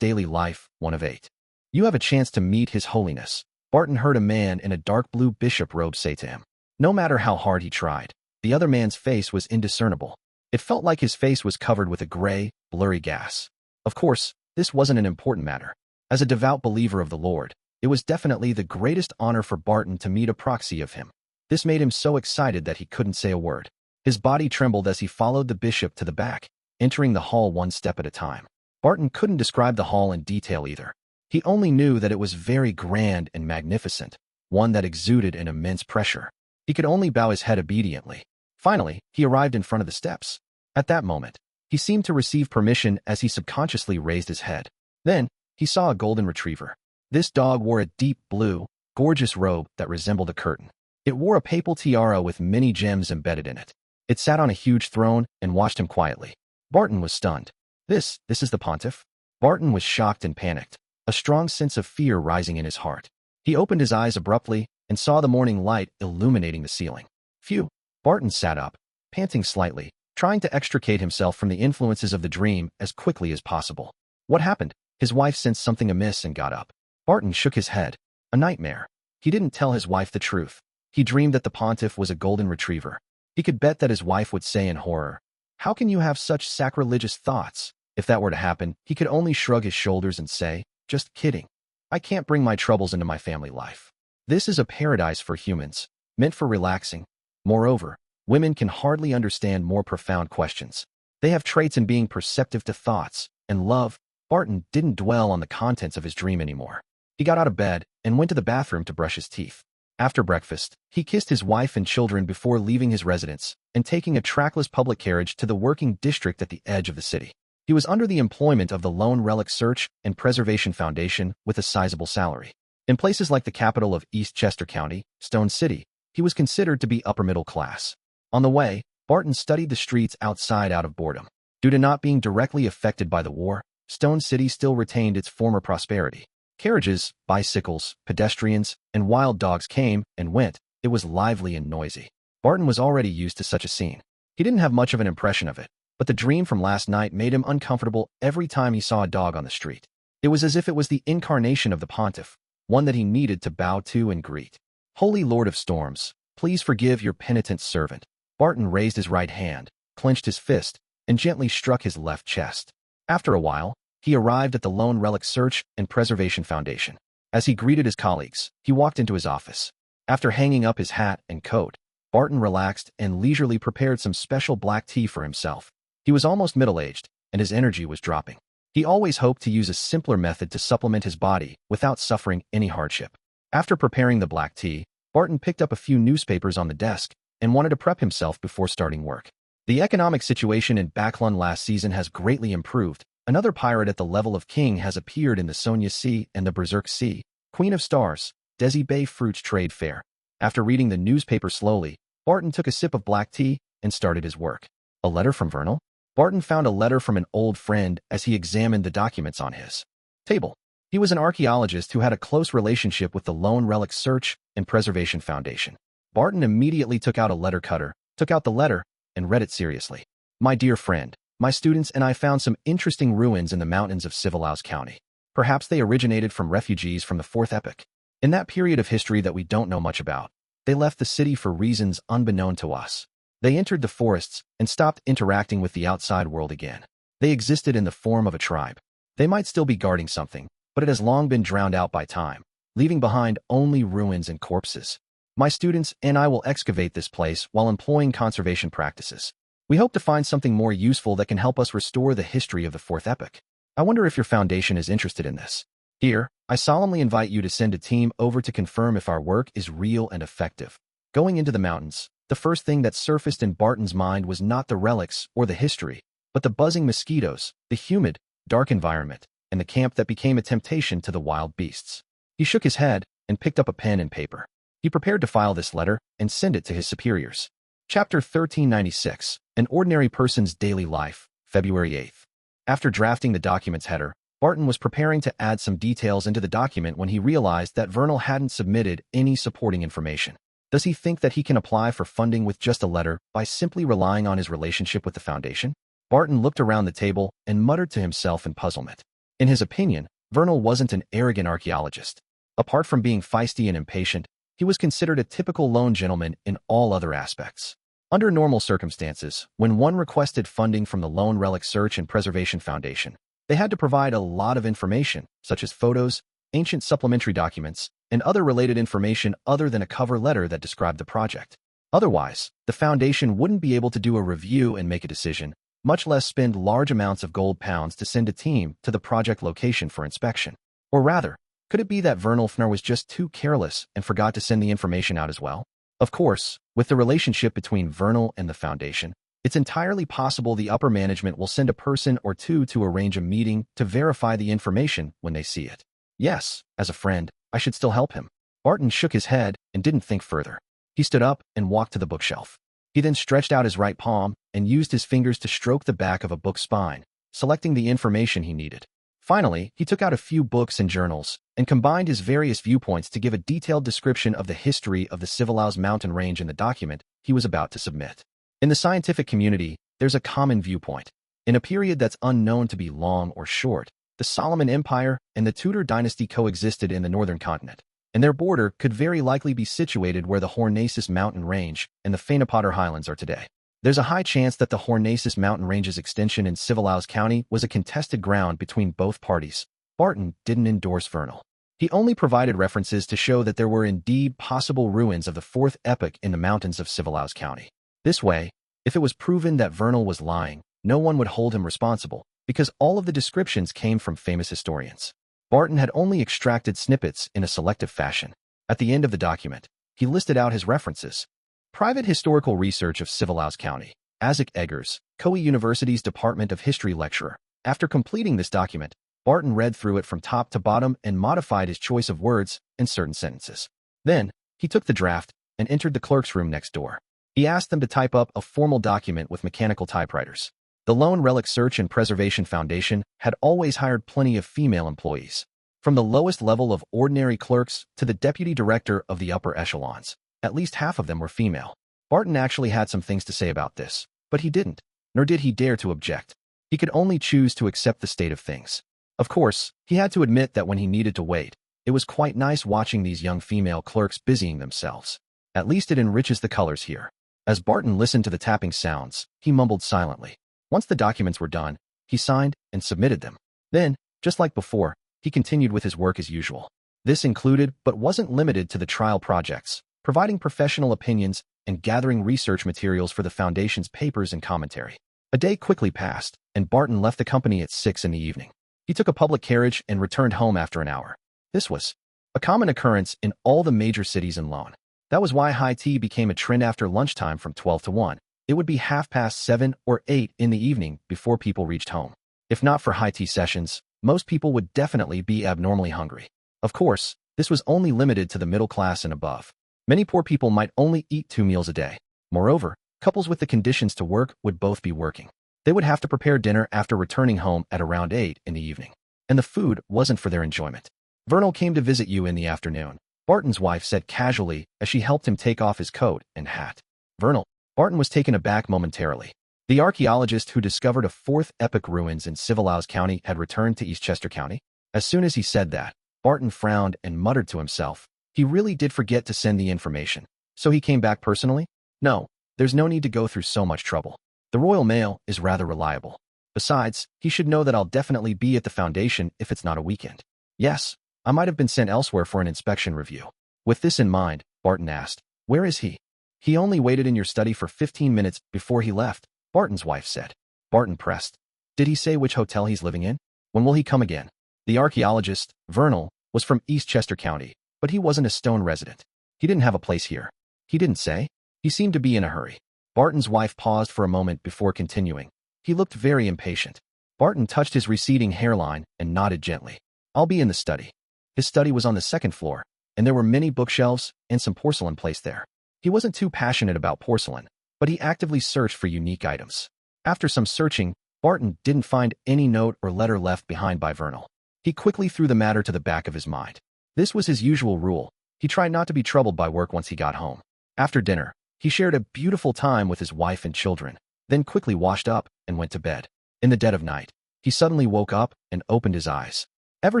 Daily Life, 1 of 8. "You have a chance to meet His Holiness," Barton heard a man in a dark blue bishop robe say to him. No matter how hard he tried, the other man's face was indiscernible. It felt like his face was covered with a gray, blurry gas. Of course, this wasn't an important matter. As a devout believer of the Lord, it was definitely the greatest honor for Barton to meet a proxy of him. This made him so excited that he couldn't say a word. His body trembled as he followed the bishop to the back, entering the hall one step at a time. Barton couldn't describe the hall in detail either. He only knew that it was very grand and magnificent, one that exuded an immense pressure. He could only bow his head obediently. Finally, he arrived in front of the steps. At that moment, he seemed to receive permission as he subconsciously raised his head. Then, he saw a golden retriever. This dog wore a deep blue, gorgeous robe that resembled a curtain. It wore a papal tiara with many gems embedded in it. It sat on a huge throne and watched him quietly. Barton was stunned. This is the pontiff? Barton was shocked and panicked, a strong sense of fear rising in his heart. He opened his eyes abruptly and saw the morning light illuminating the ceiling. Phew! Barton sat up. panting slightly, trying to extricate himself from the influences of the dream as quickly as possible. What happened? His wife sensed something amiss and got up. Barton shook his head. A nightmare. He didn't tell his wife the truth. He dreamed that the pontiff was a golden retriever. He could bet that his wife would say in horror, "How can you have such sacrilegious thoughts?" If that were to happen, he could only shrug his shoulders and say, "Just kidding. I can't bring my troubles into my family life. This is a paradise for humans, meant for relaxing." Moreover, women can hardly understand more profound questions. They have traits in being perceptive to thoughts and love. Barton didn't dwell on the contents of his dream anymore. He got out of bed and went to the bathroom to brush his teeth. After breakfast, he kissed his wife and children before leaving his residence and taking a trackless public carriage to the working district at the edge of the city. He was under the employment of the Lone Relic Search and Preservation Foundation with a sizable salary. In places like the capital of East Chester County, Stone City, he was considered to be upper middle class. On the way, Barton studied the streets outside out of boredom. Due to not being directly affected by the war, Stone City still retained its former prosperity. Carriages, bicycles, pedestrians, and wild dogs came and went. It was lively and noisy. Barton was already used to such a scene. He didn't have much of an impression of it, but the dream from last night made him uncomfortable every time he saw a dog on the street. It was as if it was the incarnation of the pontiff, one that he needed to bow to and greet. "Holy Lord of Storms, please forgive your penitent servant." Barton raised his right hand, clenched his fist, and gently struck his left chest. After a while, he arrived at the Lone Relic Search and Preservation Foundation. As he greeted his colleagues, he walked into his office. After hanging up his hat and coat, Barton relaxed and leisurely prepared some special black tea for himself. He was almost middle-aged, and his energy was dropping. He always hoped to use a simpler method to supplement his body without suffering any hardship. After preparing the black tea, Barton picked up a few newspapers on the desk and wanted to prep himself before starting work. The economic situation in Backlund last season has greatly improved. Another pirate at the level of king has appeared in the Sonia Sea and the Berserk Sea, Queen of Stars, Desi Bay Fruits Trade Fair. After reading the newspaper slowly, Barton took a sip of black tea and started his work. A letter from Vernal? Barton found a letter from an old friend as he examined the documents on his table. He was an archaeologist who had a close relationship with the Lone Relic Search and Preservation Foundation. Barton immediately took out a letter cutter, took out the letter, and read it seriously. "My dear friend, my students and I found some interesting ruins in the mountains of Civilhouse County. Perhaps they originated from refugees from the Fourth Epoch. In that period of history that we don't know much about, they left the city for reasons unbeknown to us. They entered the forests and stopped interacting with the outside world again. They existed in the form of a tribe. They might still be guarding something, but it has long been drowned out by time, leaving behind only ruins and corpses. My students and I will excavate this place while employing conservation practices. We hope to find something more useful that can help us restore the history of the Fourth Epoch. I wonder if your foundation is interested in this. Here, I solemnly invite you to send a team over to confirm if our work is real and effective." Going into the mountains, the first thing that surfaced in Barton's mind was not the relics or the history, but the buzzing mosquitoes, the humid, dark environment, and the camp that became a temptation to the wild beasts. He shook his head and picked up a pen and paper. He prepared to file this letter and send it to his superiors. Chapter 1396, An Ordinary Person's Daily Life, February 8th. After drafting the document's header, Barton was preparing to add some details into the document when he realized that Vernal hadn't submitted any supporting information. Does he think that he can apply for funding with just a letter by simply relying on his relationship with the foundation? Barton looked around the table and muttered to himself in puzzlement. In his opinion, Vernal wasn't an arrogant archaeologist. Apart from being feisty and impatient, he was considered a typical lone gentleman in all other aspects. Under normal circumstances, when one requested funding from the Lone Relic Search and Preservation Foundation, they had to provide a lot of information, such as photos, ancient supplementary documents, and other related information other than a cover letter that described the project. Otherwise, the foundation wouldn't be able to do a review and make a decision, much less spend large amounts of gold pounds to send a team to the project location for inspection. Or rather, could it be that Vernal was just too careless and forgot to send the information out as well? Of course, with the relationship between Vernal and the foundation, it's entirely possible the upper management will send a person or two to arrange a meeting to verify the information when they see it. Yes, as a friend, I should still help him. Barton shook his head and didn't think further. He stood up and walked to the bookshelf. He then stretched out his right palm and used his fingers to stroke the back of a book spine, selecting the information he needed. Finally, he took out a few books and journals and combined his various viewpoints to give a detailed description of the history of the Civilhouse mountain range in the document he was about to submit. In the scientific community, there's a common viewpoint. In a period that's unknown to be long or short, the Solomon Empire and the Tudor dynasty coexisted in the northern continent, and their border could very likely be situated where the Hornacis mountain range and the Fanapotter Highlands are today. There's a high chance that the Hornacis mountain range's extension in Civilhouse County was a contested ground between both parties. Barton didn't endorse Vernal. He only provided references to show that there were indeed possible ruins of the fourth epoch in the mountains of Civilhouse County. This way, if it was proven that Vernal was lying, no one would hold him responsible, because all of the descriptions came from famous historians. Barton had only extracted snippets in a selective fashion. At the end of the document, he listed out his references. Private Historical Research of Civilhouse County, Isaac Eggers, Coe University's Department of History lecturer. After completing this document, Barton read through it from top to bottom and modified his choice of words in certain sentences. Then, he took the draft and entered the clerk's room next door. He asked them to type up a formal document with mechanical typewriters. The Lone Relic Search and Preservation Foundation had always hired plenty of female employees. From the lowest level of ordinary clerks to the deputy director of the upper echelons, at least half of them were female. Barton actually had some things to say about this, but he didn't, nor did he dare to object. He could only choose to accept the state of things. Of course, he had to admit that when he needed to wait, it was quite nice watching these young female clerks busying themselves. At least it enriches the colors here. As Barton listened to the tapping sounds, he mumbled silently. Once the documents were done, he signed and submitted them. Then, just like before, he continued with his work as usual. This included, but wasn't limited to, the trial projects, providing professional opinions and gathering research materials for the Foundation's papers and commentary. A day quickly passed, and Barton left the company at 6 in the evening. He took a public carriage and returned home after an hour. This was a common occurrence in all the major cities in Lone. That was why high tea became a trend after lunchtime from 12 to 1. It would be 7:30 or 8 in the evening before people reached home. If not for high tea sessions, most people would definitely be abnormally hungry. Of course, this was only limited to the middle class and above. Many poor people might only eat 2 meals a day. Moreover, couples with the conditions to work would both be working. They would have to prepare dinner after returning home at around 8 in the evening. And the food wasn't for their enjoyment. Vernal came to visit you in the afternoon, Barton's wife said casually as she helped him take off his coat and hat. Vernal. Barton was taken aback momentarily. The archaeologist who discovered a fourth epoch ruins in Civilhouse County had returned to Eastchester County. As soon as he said that, Barton frowned and muttered to himself. He really did forget to send the information. So he came back personally? No, there's no need to go through so much trouble. The Royal Mail is rather reliable. Besides, he should know that I'll definitely be at the Foundation if it's not a weekend. Yes, I might have been sent elsewhere for an inspection review. With this in mind, Barton asked, "Where is he?" "He only waited in your study for 15 minutes before he left," Barton's wife said. Barton pressed. "Did he say which hotel he's living in? When will he come again?" The archaeologist, Vernal, was from Eastchester County, but he wasn't a Stone resident. He didn't have a place here. He didn't say. He seemed to be in a hurry. Barton's wife paused for a moment before continuing. He looked very impatient. Barton touched his receding hairline and nodded gently. "I'll be in the study." His study was on the second floor, and there were many bookshelves and some porcelain placed there. He wasn't too passionate about porcelain, but he actively searched for unique items. After some searching, Barton didn't find any note or letter left behind by Vernal. He quickly threw the matter to the back of his mind. This was his usual rule. He tried not to be troubled by work once he got home. After dinner, he shared a beautiful time with his wife and children, then quickly washed up and went to bed. In the dead of night, he suddenly woke up and opened his eyes. Ever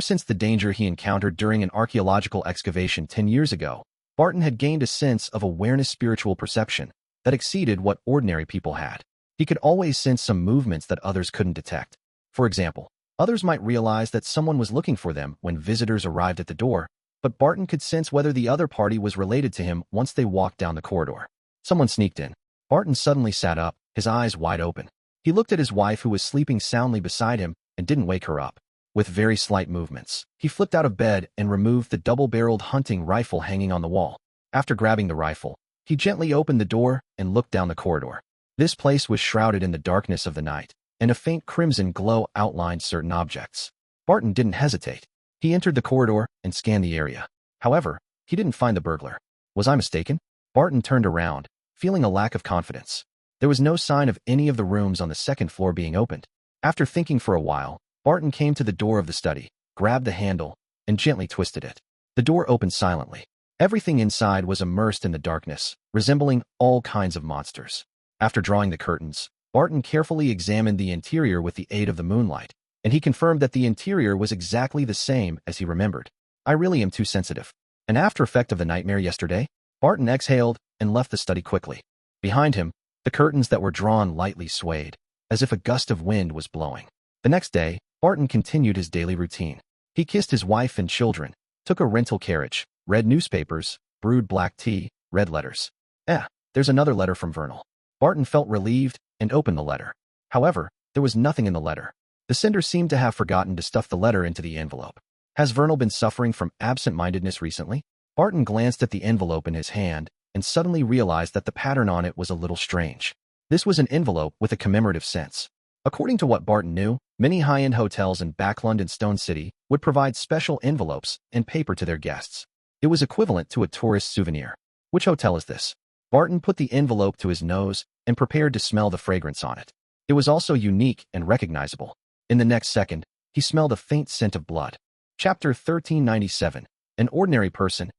since the danger he encountered during an archaeological excavation 10 years ago, Barton had gained a sense of awareness, spiritual perception that exceeded what ordinary people had. He could always sense some movements that others couldn't detect. For example, others might realize that someone was looking for them when visitors arrived at the door, but Barton could sense whether the other party was related to him once they walked down the corridor. Someone sneaked in. Barton suddenly sat up, his eyes wide open. He looked at his wife, who was sleeping soundly beside him, and didn't wake her up. With very slight movements, he flipped out of bed and removed the double-barreled hunting rifle hanging on the wall. After grabbing the rifle, he gently opened the door and looked down the corridor. This place was shrouded in the darkness of the night, and a faint crimson glow outlined certain objects. Barton didn't hesitate. He entered the corridor and scanned the area. However, he didn't find the burglar. Was I mistaken? Barton turned around, feeling a lack of confidence. There was no sign of any of the rooms on the second floor being opened. After thinking for a while, Barton came to the door of the study, grabbed the handle, and gently twisted it. The door opened silently. Everything inside was immersed in the darkness, resembling all kinds of monsters. After drawing the curtains, Barton carefully examined the interior with the aid of the moonlight, and he confirmed that the interior was exactly the same as he remembered. I really am too sensitive. An after effect of the nightmare yesterday? Barton exhaled and left the study quickly. Behind him, the curtains that were drawn lightly swayed, as if a gust of wind was blowing. The next day, Barton continued his daily routine. He kissed his wife and children, took a rental carriage, read newspapers, brewed black tea, read letters. There's another letter from Vernal. Barton felt relieved and opened the letter. However, there was nothing in the letter. The sender seemed to have forgotten to stuff the letter into the envelope. Has Vernal been suffering from absent-mindedness recently? Barton glanced at the envelope in his hand and suddenly realized that the pattern on it was a little strange. This was an envelope with a commemorative sense. According to what Barton knew, many high-end hotels in Backlund and Stone City would provide special envelopes and paper to their guests. It was equivalent to a tourist souvenir. Which hotel is this? Barton put the envelope to his nose and prepared to smell the fragrance on it. It was also unique and recognizable. In the next second, he smelled a faint scent of blood. Chapter 1397, An Ordinary Person's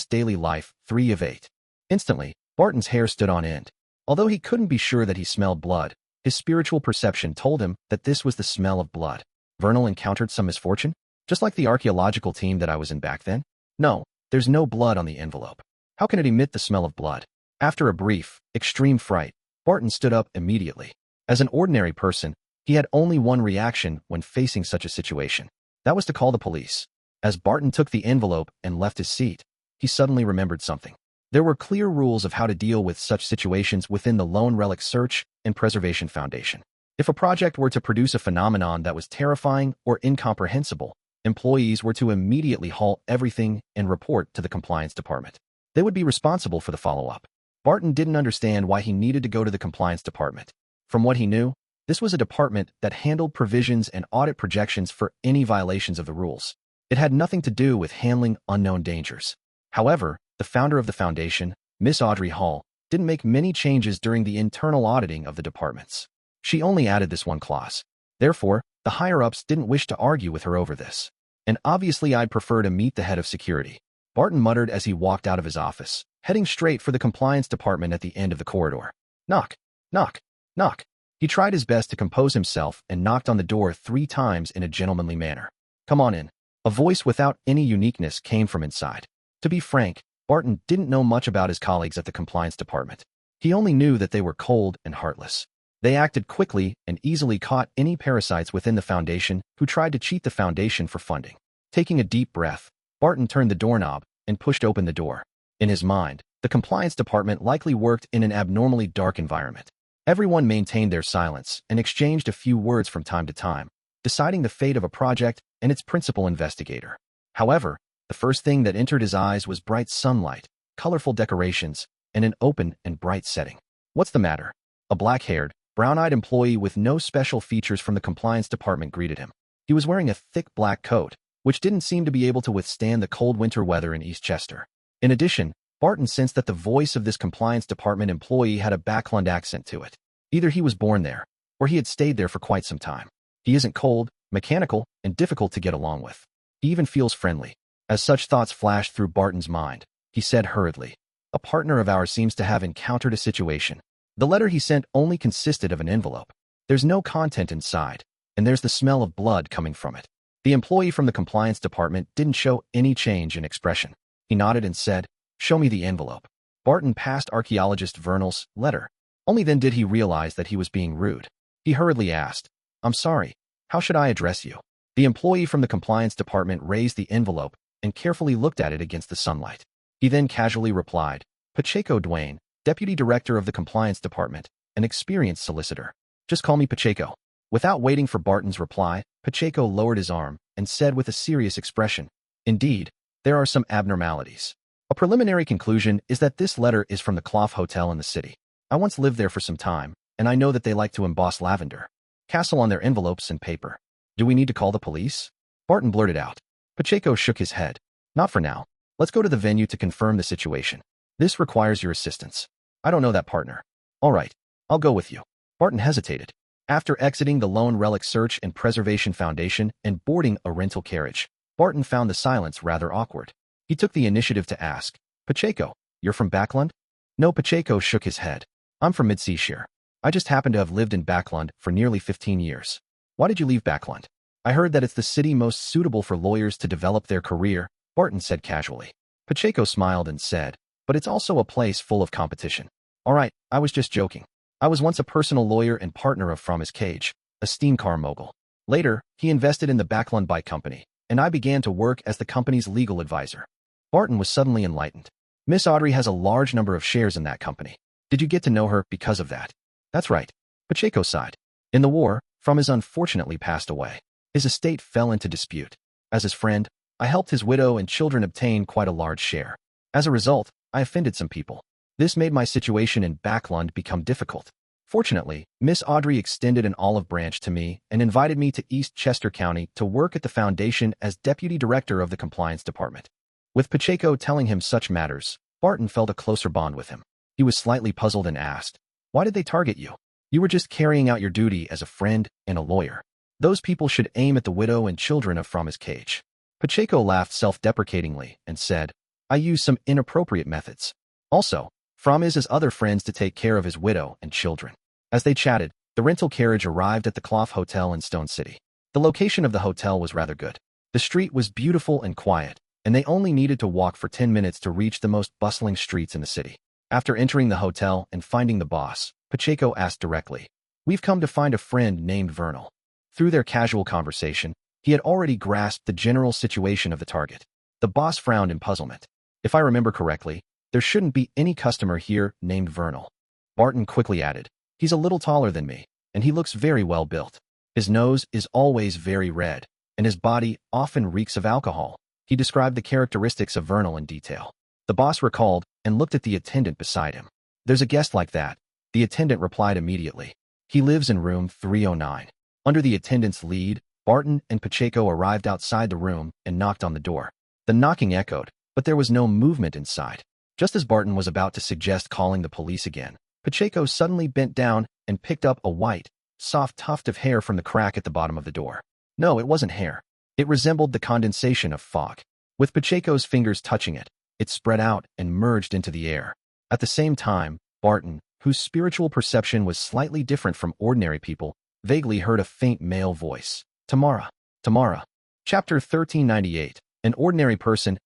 Daily Life, 3 of 8. Instantly, Barton's hair stood on end. Although he couldn't be sure that he smelled blood, his spiritual perception told him that this was the smell of blood. Vernal encountered some misfortune? Just like the archaeological team that I was in back then? No, there's no blood on the envelope. How can it emit the smell of blood? After a brief, extreme fright, Barton stood up immediately. As an ordinary person, he had only one reaction when facing such a situation. That was to call the police. As Barton took the envelope and left his seat, he suddenly remembered something. There were clear rules of how to deal with such situations within the Lone Relic Search and Preservation Foundation. If a project were to produce a phenomenon that was terrifying or incomprehensible, employees were to immediately halt everything and report to the compliance department. They would be responsible for the follow-up. Barton didn't understand why he needed to go to the compliance department. From what he knew, this was a department that handled provisions and audit projections for any violations of the rules. It had nothing to do with handling unknown dangers. However, the founder of the foundation, Miss Audrey Hall, didn't make many changes during the internal auditing of the departments. She only added this one clause. Therefore, the higher-ups didn't wish to argue with her over this. And obviously I'd prefer to meet the head of security, Barton muttered as he walked out of his office, heading straight for the compliance department at the end of the corridor. Knock, knock, knock. He tried his best to compose himself and knocked on the door 3 times in a gentlemanly manner. Come on in. A voice without any uniqueness came from inside. To be frank, Barton didn't know much about his colleagues at the compliance department. He only knew that they were cold and heartless. They acted quickly and easily caught any parasites within the foundation who tried to cheat the foundation for funding. Taking a deep breath, Barton turned the doorknob and pushed open the door. In his mind, the compliance department likely worked in an abnormally dark environment. Everyone maintained their silence and exchanged a few words from time to time, deciding the fate of a project and its principal investigator. However, the first thing that entered his eyes was bright sunlight, colorful decorations, and an open and bright setting. What's the matter? A black-haired, brown-eyed employee with no special features from the compliance department greeted him. He was wearing a thick black coat, which didn't seem to be able to withstand the cold winter weather in East Chester. In addition, Barton sensed that the voice of this compliance department employee had a Backlund accent to it. Either he was born there, or he had stayed there for quite some time. He isn't cold, mechanical, and difficult to get along with. He even feels friendly. As such thoughts flashed through Barton's mind, he said hurriedly, "A partner of ours seems to have encountered a situation." The letter he sent only consisted of an envelope. There's no content inside, and there's the smell of blood coming from it. The employee from the compliance department didn't show any change in expression. He nodded and said, "Show me the envelope." Barton passed archaeologist Vernal's letter. Only then did he realize that he was being rude. He hurriedly asked, "I'm sorry, how should I address you?" The employee from the compliance department raised the envelope and carefully looked at it against the sunlight. He then casually replied, "Pacheco Duane, Deputy Director of the Compliance Department, an experienced solicitor. Just call me Pacheco." Without waiting for Barton's reply, Pacheco lowered his arm and said with a serious expression, "Indeed, there are some abnormalities. A preliminary conclusion is that this letter is from the Clough Hotel in the city. I once lived there for some time, and I know that they like to emboss lavender castle on their envelopes and paper. Do we need to call the police?" Barton blurted out. Pacheco shook his head. "Not for now. Let's go to the venue to confirm the situation. This requires your assistance. I don't know that partner." "All right, I'll go with you." Barton hesitated. After exiting the Lone Relic Search and Preservation Foundation and boarding a rental carriage, Barton found the silence rather awkward. He took the initiative to ask, "Pacheco, you're from Backlund?" "No." Pacheco shook his head. I'm from Mid-Seashire. I just happen to have lived in Backlund for nearly 15 years. Why did you leave Backlund? I heard that it's the city most suitable for lawyers to develop their career, Barton said casually. Pacheco smiled and said, but it's also a place full of competition. All right, I was just joking. I was once a personal lawyer and partner of From His Cage, a steam car mogul. Later, he invested in the Backlund Bike Company, and I began to work as the company's legal advisor. Barton was suddenly enlightened. Miss Audrey has a large number of shares in that company. Did you get to know her because of that? That's right. Pacheco sighed. In the war, From His unfortunately passed away. His estate fell into dispute. As his friend, I helped his widow and children obtain quite a large share. As a result, I offended some people. This made my situation in Backlund become difficult. Fortunately, Miss Audrey extended an olive branch to me and invited me to East Chester County to work at the foundation as deputy director of the compliance department. With Pacheco telling him such matters, Barton felt a closer bond with him. He was slightly puzzled and asked, "Why did they target you? You were just carrying out your duty as a friend and a lawyer. Those people should aim at the widow and children of From His Cage." Pacheco laughed self-deprecatingly and said, "I use some inappropriate methods. Also, From His has other friends to take care of his widow and children." As they chatted, the rental carriage arrived at the Clough Hotel in Stone City. The location of the hotel was rather good. The street was beautiful and quiet, and they only needed to walk for 10 minutes to reach the most bustling streets in the city. After entering the hotel and finding the boss, Pacheco asked directly, "We've come to find a friend named Vernal." Through their casual conversation, he had already grasped the general situation of the target. The boss frowned in puzzlement. "If I remember correctly, there shouldn't be any customer here named Vernal." Barton quickly added, "He's a little taller than me, and he looks very well built. His nose is always very red, and his body often reeks of alcohol." He described the characteristics of Vernal in detail. The boss recalled and looked at the attendant beside him. "There's a guest like that," the attendant replied immediately. "He lives in room 309. Under the attendant's lead, Barton and Pacheco arrived outside the room and knocked on the door. The knocking echoed, but there was no movement inside. Just as Barton was about to suggest calling the police again, Pacheco suddenly bent down and picked up a white, soft tuft of hair from the crack at the bottom of the door. No, it wasn't hair. It resembled the condensation of fog. With Pacheco's fingers touching it, it spread out and merged into the air. At the same time, Barton, whose spiritual perception was slightly different from ordinary people, vaguely heard a faint male voice. Tamara. Tamara. Chapter 1398. An Ordinary Person's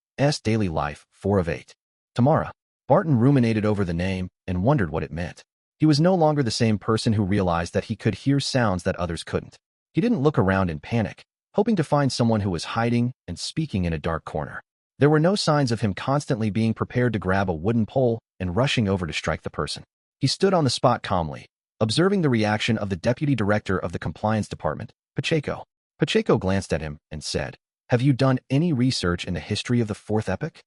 Daily Life, 4 of 8. Tamara. Barton ruminated over the name and wondered what it meant. He was no longer the same person who realized that he could hear sounds that others couldn't. He didn't look around in panic, hoping to find someone who was hiding and speaking in a dark corner. There were no signs of him constantly being prepared to grab a wooden pole and rushing over to strike the person. He stood on the spot calmly, observing the reaction of the deputy director of the compliance department, Pacheco. Pacheco glanced at him and said, "Have you done any research in the history of the fourth epoch?"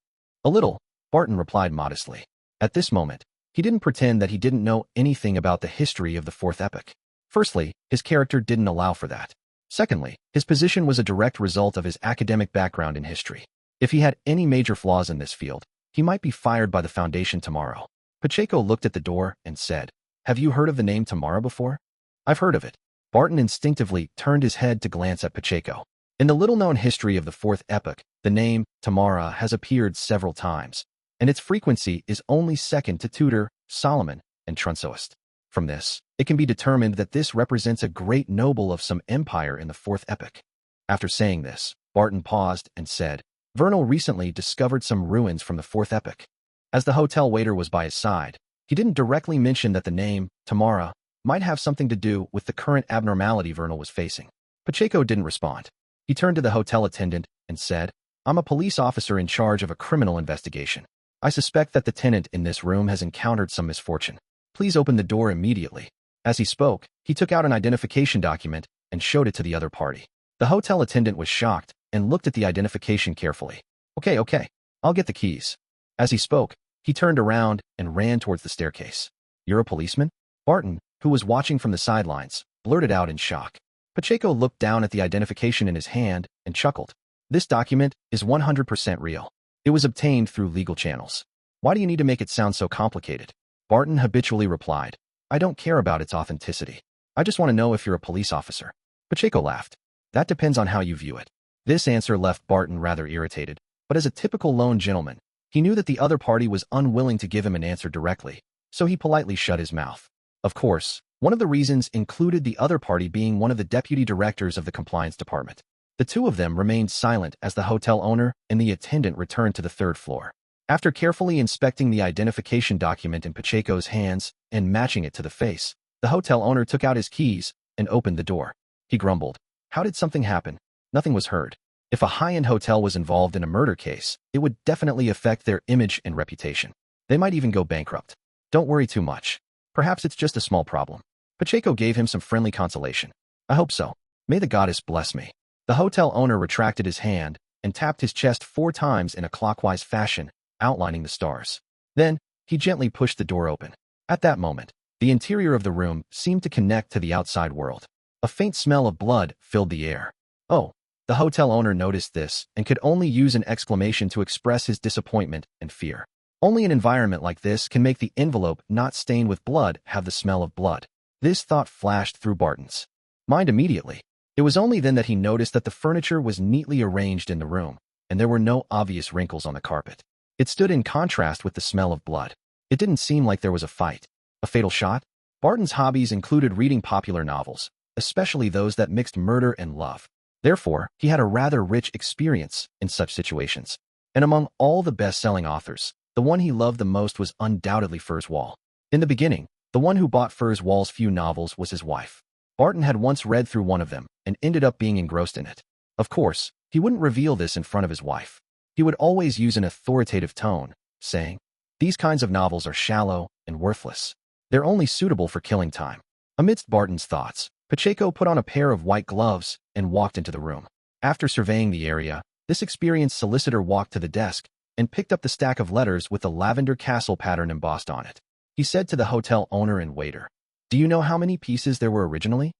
"A little," Barton replied modestly. At this moment, he didn't pretend that he didn't know anything about the history of the fourth epoch. Firstly, his character didn't allow for that. Secondly, his position was a direct result of his academic background in history. If he had any major flaws in this field, he might be fired by the Foundation tomorrow. Pacheco looked at the door and said, "Have you heard of the name Tamara before?" "I've heard of it." Barton instinctively turned his head to glance at Pacheco. In the little-known history of the fourth epoch, the name Tamara has appeared several times, and its frequency is only second to Tudor, Solomon, and Trunsoist. From this, it can be determined that this represents a great noble of some empire in the fourth epoch. After saying this, Barton paused and said, "Vernal recently discovered some ruins from the fourth epoch." As the hotel waiter was by his side, he didn't directly mention that the name, Tamara, might have something to do with the current abnormality Vernal was facing. Pacheco didn't respond. He turned to the hotel attendant and said, "I'm a police officer in charge of a criminal investigation. I suspect that the tenant in this room has encountered some misfortune. Please open the door immediately." As he spoke, he took out an identification document and showed it to the other party. The hotel attendant was shocked and looked at the identification carefully. Okay, I'll get the keys." As he spoke, he turned around and ran towards the staircase. "You're a policeman?" Barton, who was watching from the sidelines, blurted out in shock. Pacheco looked down at the identification in his hand and chuckled. "This document is 100% real. It was obtained through legal channels. Why do you need to make it sound so complicated?" Barton habitually replied, "I don't care about its authenticity. I just want to know if you're a police officer." Pacheco laughed. "That depends on how you view it." This answer left Barton rather irritated, but as a typical lone gentleman, he knew that the other party was unwilling to give him an answer directly. so he politely shut his mouth. Of course, one of the reasons included the other party being one of the deputy directors of the compliance department. The two of them remained silent as the hotel owner and the attendant returned to the third floor. After carefully inspecting the identification document in Pacheco's hands and matching it to the face, the hotel owner took out his keys and opened the door. He grumbled, "How did something happen?" Nothing was heard. If a high-end hotel was involved in a murder case, it would definitely affect their image and reputation. They might even go bankrupt. Don't worry too much. Perhaps it's just a small problem. Pacheco gave him some friendly consolation. I hope so. May the goddess bless me. The hotel owner retracted his hand and tapped his chest 4 times in a clockwise fashion, outlining the stars. Then, he gently pushed the door open. At that moment, the interior of the room seemed to connect to the outside world. A faint smell of blood filled the air. Oh, the hotel owner noticed this and could only use an exclamation to express his disappointment and fear. Only an environment like this can make the envelope not stained with blood have the smell of blood. This thought flashed through Barton's mind immediately. It was only then that he noticed that the furniture was neatly arranged in the room, and there were no obvious wrinkles on the carpet. It stood in contrast with the smell of blood. It didn't seem like there was a fight. A fatal shot? Barton's hobbies included reading popular novels, especially those that mixed murder and love. Therefore, he had a rather rich experience in such situations. And among all the best-selling authors, the one he loved the most was undoubtedly Kurzweil. In the beginning, the one who bought Kurzweil's few novels was his wife. Barton had once read through one of them and ended up being engrossed in it. Of course, he wouldn't reveal this in front of his wife. He would always use an authoritative tone, saying, "These kinds of novels are shallow and worthless. They're only suitable for killing time." Amidst Barton's thoughts, Pacheco put on a pair of white gloves and walked into the room. After surveying the area, this experienced solicitor walked to the desk and picked up the stack of letters with the lavender castle pattern embossed on it. He said to the hotel owner and waiter, "Do you know how many pieces there were originally?"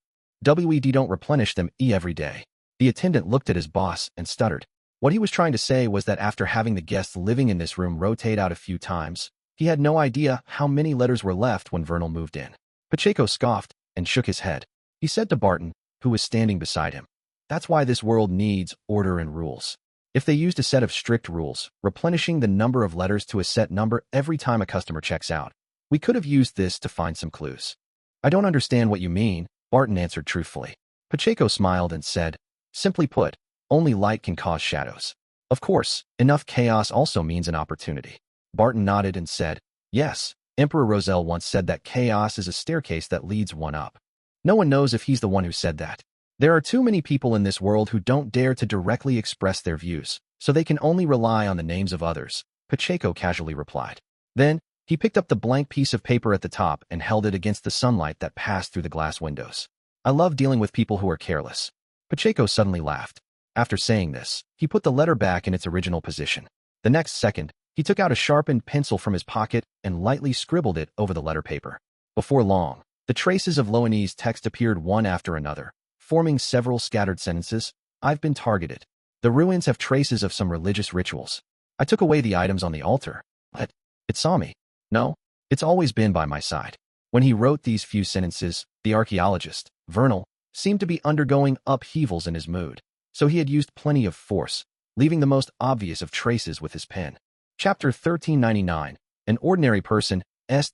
"We don't replenish them every day." The attendant looked at his boss and stuttered. What he was trying to say was that after having the guests living in this room rotate out a few times, he had no idea how many letters were left when Vernal moved in. Pacheco scoffed and shook his head. He said to Barton, who was standing beside him, "That's why this world needs order and rules. If they used a set of strict rules, replenishing the number of letters to a set number every time a customer checks out, we could have used this to find some clues." "I don't understand what you mean," Barton answered truthfully. Pacheco smiled and said, "Simply put, only light can cause shadows. Of course, enough chaos also means an opportunity." Barton nodded and said, "Yes, Emperor Roselle once said that chaos is a staircase that leads one up." No one knows if he's the one who said that. There are too many people in this world who don't dare to directly express their views, so they can only rely on the names of others, Pacheco casually replied. Then, he picked up the blank piece of paper at the top and held it against the sunlight that passed through the glass windows. "I love dealing with people who are careless." Pacheco suddenly laughed. After saying this, he put the letter back in its original position. The next second, he took out a sharpened pencil from his pocket and lightly scribbled it over the letter paper. Before long, the traces of Loanese text appeared one after another, forming several scattered sentences. "I've been targeted. The ruins have traces of some religious rituals. I took away the items on the altar, but it saw me. No, it's always been by my side." When he wrote these few sentences, the archaeologist, Vernal, seemed to be undergoing upheavals in his mood, so he had used plenty of force, leaving the most obvious of traces with his pen. Chapter 1399, An Ordinary Person's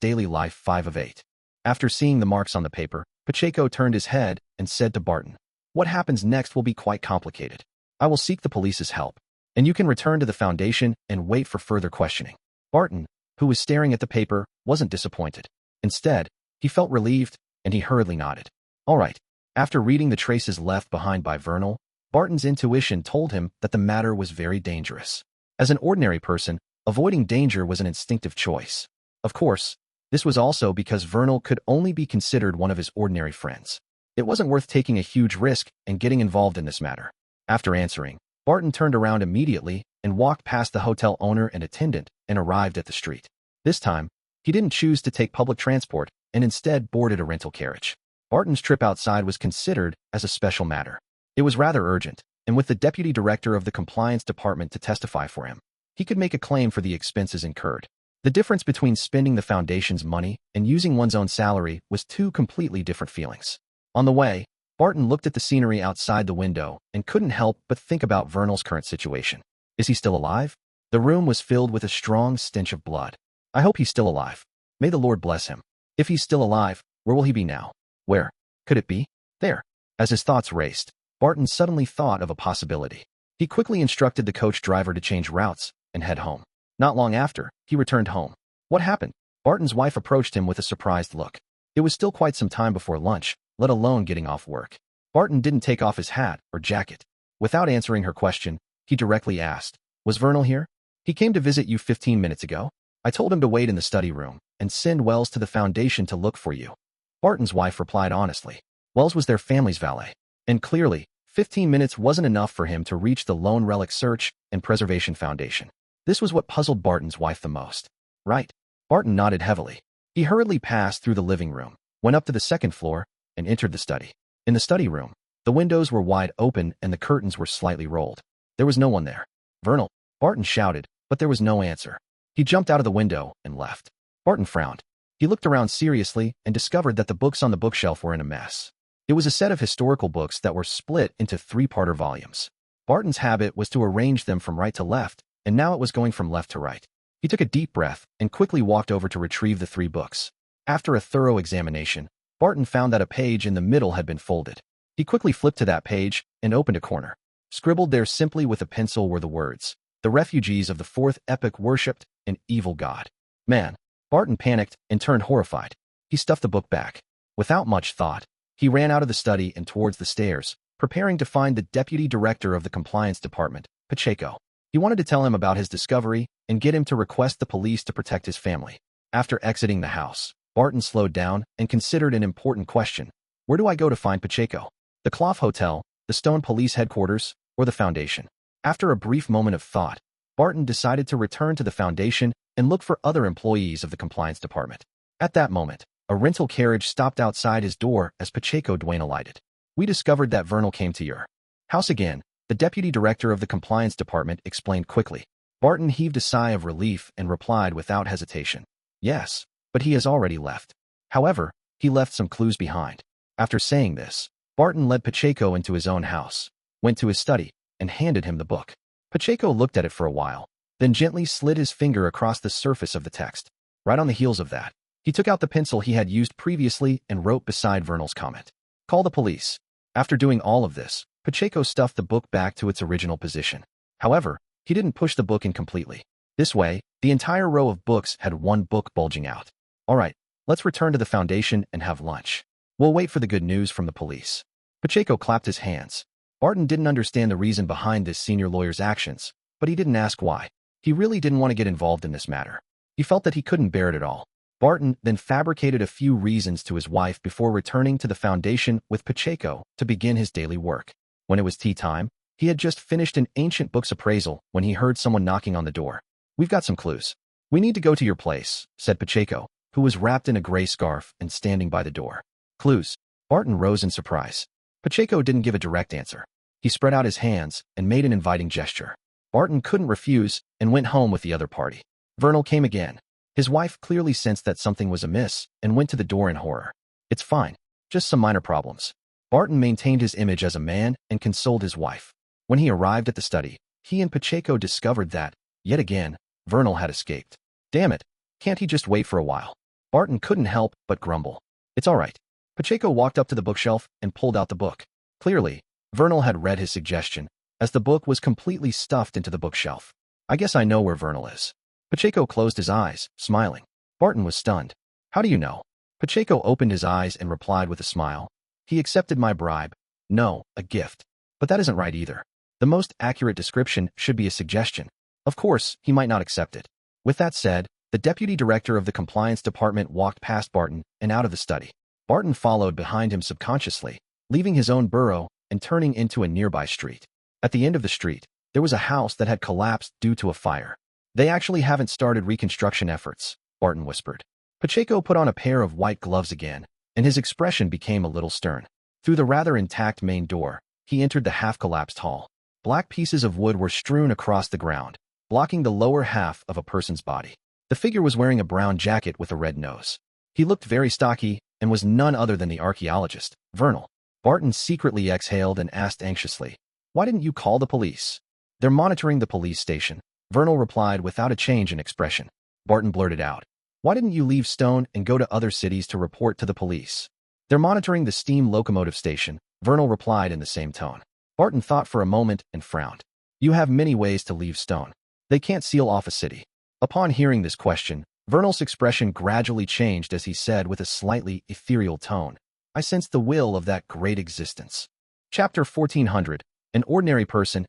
Daily Life 5 of 8. After seeing the marks on the paper, Pacheco turned his head and said to Barton, "What happens next will be quite complicated. I will seek the police's help, and you can return to the Foundation and wait for further questioning." Barton, who was staring at the paper, wasn't disappointed. Instead, he felt relieved, and he hurriedly nodded. "All right." After reading the traces left behind by Vernal, Barton's intuition told him that the matter was very dangerous. As an ordinary person, avoiding danger was an instinctive choice. Of course, this was also because Vernal could only be considered one of his ordinary friends. It wasn't worth taking a huge risk and getting involved in this matter. After answering, Barton turned around immediately and walked past the hotel owner and attendant and arrived at the street. This time, he didn't choose to take public transport and instead boarded a rental carriage. Barton's trip outside was considered as a special matter. It was rather urgent, and with the deputy director of the compliance department to testify for him, he could make a claim for the expenses incurred. The difference between spending the Foundation's money and using one's own salary was two completely different feelings. On the way, Barton looked at the scenery outside the window and couldn't help but think about Vernal's current situation. Is he still alive? The room was filled with a strong stench of blood. "I hope he's still alive." May the Lord bless him. If he's still alive, where will he be now? Where? Could it be? There. As his thoughts raced, Barton suddenly thought of a possibility. He quickly instructed the coach driver to change routes and head home. Not long after, he returned home. What happened? Barton's wife approached him with a surprised look. It was still quite some time before lunch, let alone getting off work. Barton didn't take off his hat or jacket. Without answering her question, he directly asked, "Was Vernal here? He came to visit you 15 minutes ago. I told him to wait in the study room and send Wells to the foundation to look for you." Barton's wife replied honestly. Wells was their family's valet, and clearly, 15 minutes wasn't enough for him to reach the Lone Relic Search and Preservation Foundation. This was what puzzled Barton's wife the most. Right. Barton nodded heavily. He hurriedly passed through the living room, went up to the second floor, and entered the study. In the study room, the windows were wide open and the curtains were slightly rolled. There was no one there. "Vernal," Barton shouted, but there was no answer. He jumped out of the window and left. Barton frowned. He looked around seriously and discovered that the books on the bookshelf were in a mess. It was a set of historical books that were split into three-parter volumes. Barton's habit was to arrange them from right to left, and now it was going from left to right. He took a deep breath and quickly walked over to retrieve the three books. After a thorough examination, Barton found that a page in the middle had been folded. He quickly flipped to that page and opened a corner. Scribbled there simply with a pencil were the words, "The refugees of the fourth epoch worshipped an evil god." Man, Barton panicked and turned horrified. He stuffed the book back. Without much thought, he ran out of the study and towards the stairs, preparing to find the deputy director of the compliance department, Pacheco. He wanted to tell him about his discovery and get him to request the police to protect his family. After exiting the house, Barton slowed down and considered an important question. Where do I go to find Pacheco? The Clough Hotel, the Stone Police Headquarters, or the Foundation? After a brief moment of thought, Barton decided to return to the Foundation and look for other employees of the compliance department. At that moment, a rental carriage stopped outside his door as Pacheco Duane alighted. "We discovered that Vernal came to your house again," the deputy director of the compliance department explained quickly. Barton heaved a sigh of relief and replied without hesitation. "Yes, but he has already left. However, he left some clues behind." After saying this, Barton led Pacheco into his own house, went to his study, and handed him the book. Pacheco looked at it for a while, then gently slid his finger across the surface of the text. Right on the heels of that, he took out the pencil he had used previously and wrote beside Vernal's comment, "Call the police." After doing all of this, Pacheco stuffed the book back to its original position. However, he didn't push the book in completely. This way, the entire row of books had one book bulging out. "All right, let's return to the Foundation and have lunch. We'll wait for the good news from the police." Pacheco clapped his hands. Barton didn't understand the reason behind this senior lawyer's actions, but he didn't ask why. He really didn't want to get involved in this matter. He felt that he couldn't bear it at all. Barton then fabricated a few reasons to his wife before returning to the Foundation with Pacheco to begin his daily work. When it was tea time, he had just finished an ancient book's appraisal when he heard someone knocking on the door. "We've got some clues. We need to go to your place," said Pacheco, who was wrapped in a gray scarf and standing by the door. "Clues?" Barton rose in surprise. Pacheco didn't give a direct answer. He spread out his hands and made an inviting gesture. Barton couldn't refuse and went home with the other party. Vernal came again. His wife clearly sensed that something was amiss and went to the door in horror. "It's fine. Just some minor problems." Barton maintained his image as a man and consoled his wife. When he arrived at the study, he and Pacheco discovered that, yet again, Vernal had escaped. "Damn it. Can't he just wait for a while?" Barton couldn't help but grumble. "It's all right." Pacheco walked up to the bookshelf and pulled out the book. Clearly, Vernal had read his suggestion, as the book was completely stuffed into the bookshelf. "I guess I know where Vernal is." Pacheco closed his eyes, smiling. Barton was stunned. "How do you know?" Pacheco opened his eyes and replied with a smile. "He accepted my bribe. No, a gift. But that isn't right either. The most accurate description should be a suggestion. Of course, he might not accept it." With that said, the deputy director of the compliance department walked past Barton and out of the study. Barton followed behind him subconsciously, leaving his own burrow and turning into a nearby street. At the end of the street, there was a house that had collapsed due to a fire. "They actually haven't started reconstruction efforts," Barton whispered. Pacheco put on a pair of white gloves again, and his expression became a little stern. Through the rather intact main door, he entered the half-collapsed hall. Black pieces of wood were strewn across the ground, blocking the lower half of a person's body. The figure was wearing a brown jacket with a red nose. He looked very stocky and was none other than the archaeologist, Vernal. Barton secretly exhaled and asked anxiously, "Why didn't you call the police?" "They're monitoring the police station," Vernal replied without a change in expression. Barton blurted out, Why didn't you leave Stone and go to other cities to report to the police? They're monitoring the steam locomotive station, Vernal replied in the same tone. Barton thought for a moment and frowned. You have many ways to leave Stone. They can't seal off a city. Upon hearing this question, Vernal's expression gradually changed as he said with a slightly ethereal tone, I sense the will of that great existence. Chapter 1400, An Ordinary Person's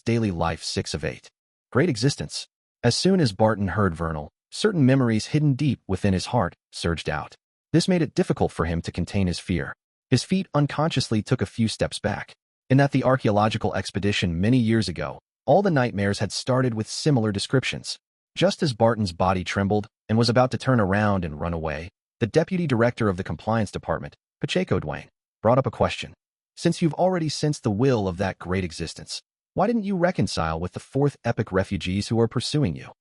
Daily Life 6 of 8. Great existence. As soon as Barton heard Vernal, certain memories hidden deep within his heart surged out. This made it difficult for him to contain his fear. His feet unconsciously took a few steps back. In that the archaeological expedition many years ago, all the nightmares had started with similar descriptions. Just as Barton's body trembled and was about to turn around and run away, the deputy director of the compliance department, Pacheco Duane, brought up a question. Since you've already sensed the will of that great existence, why didn't you reconcile with the fourth epic refugees who are pursuing you?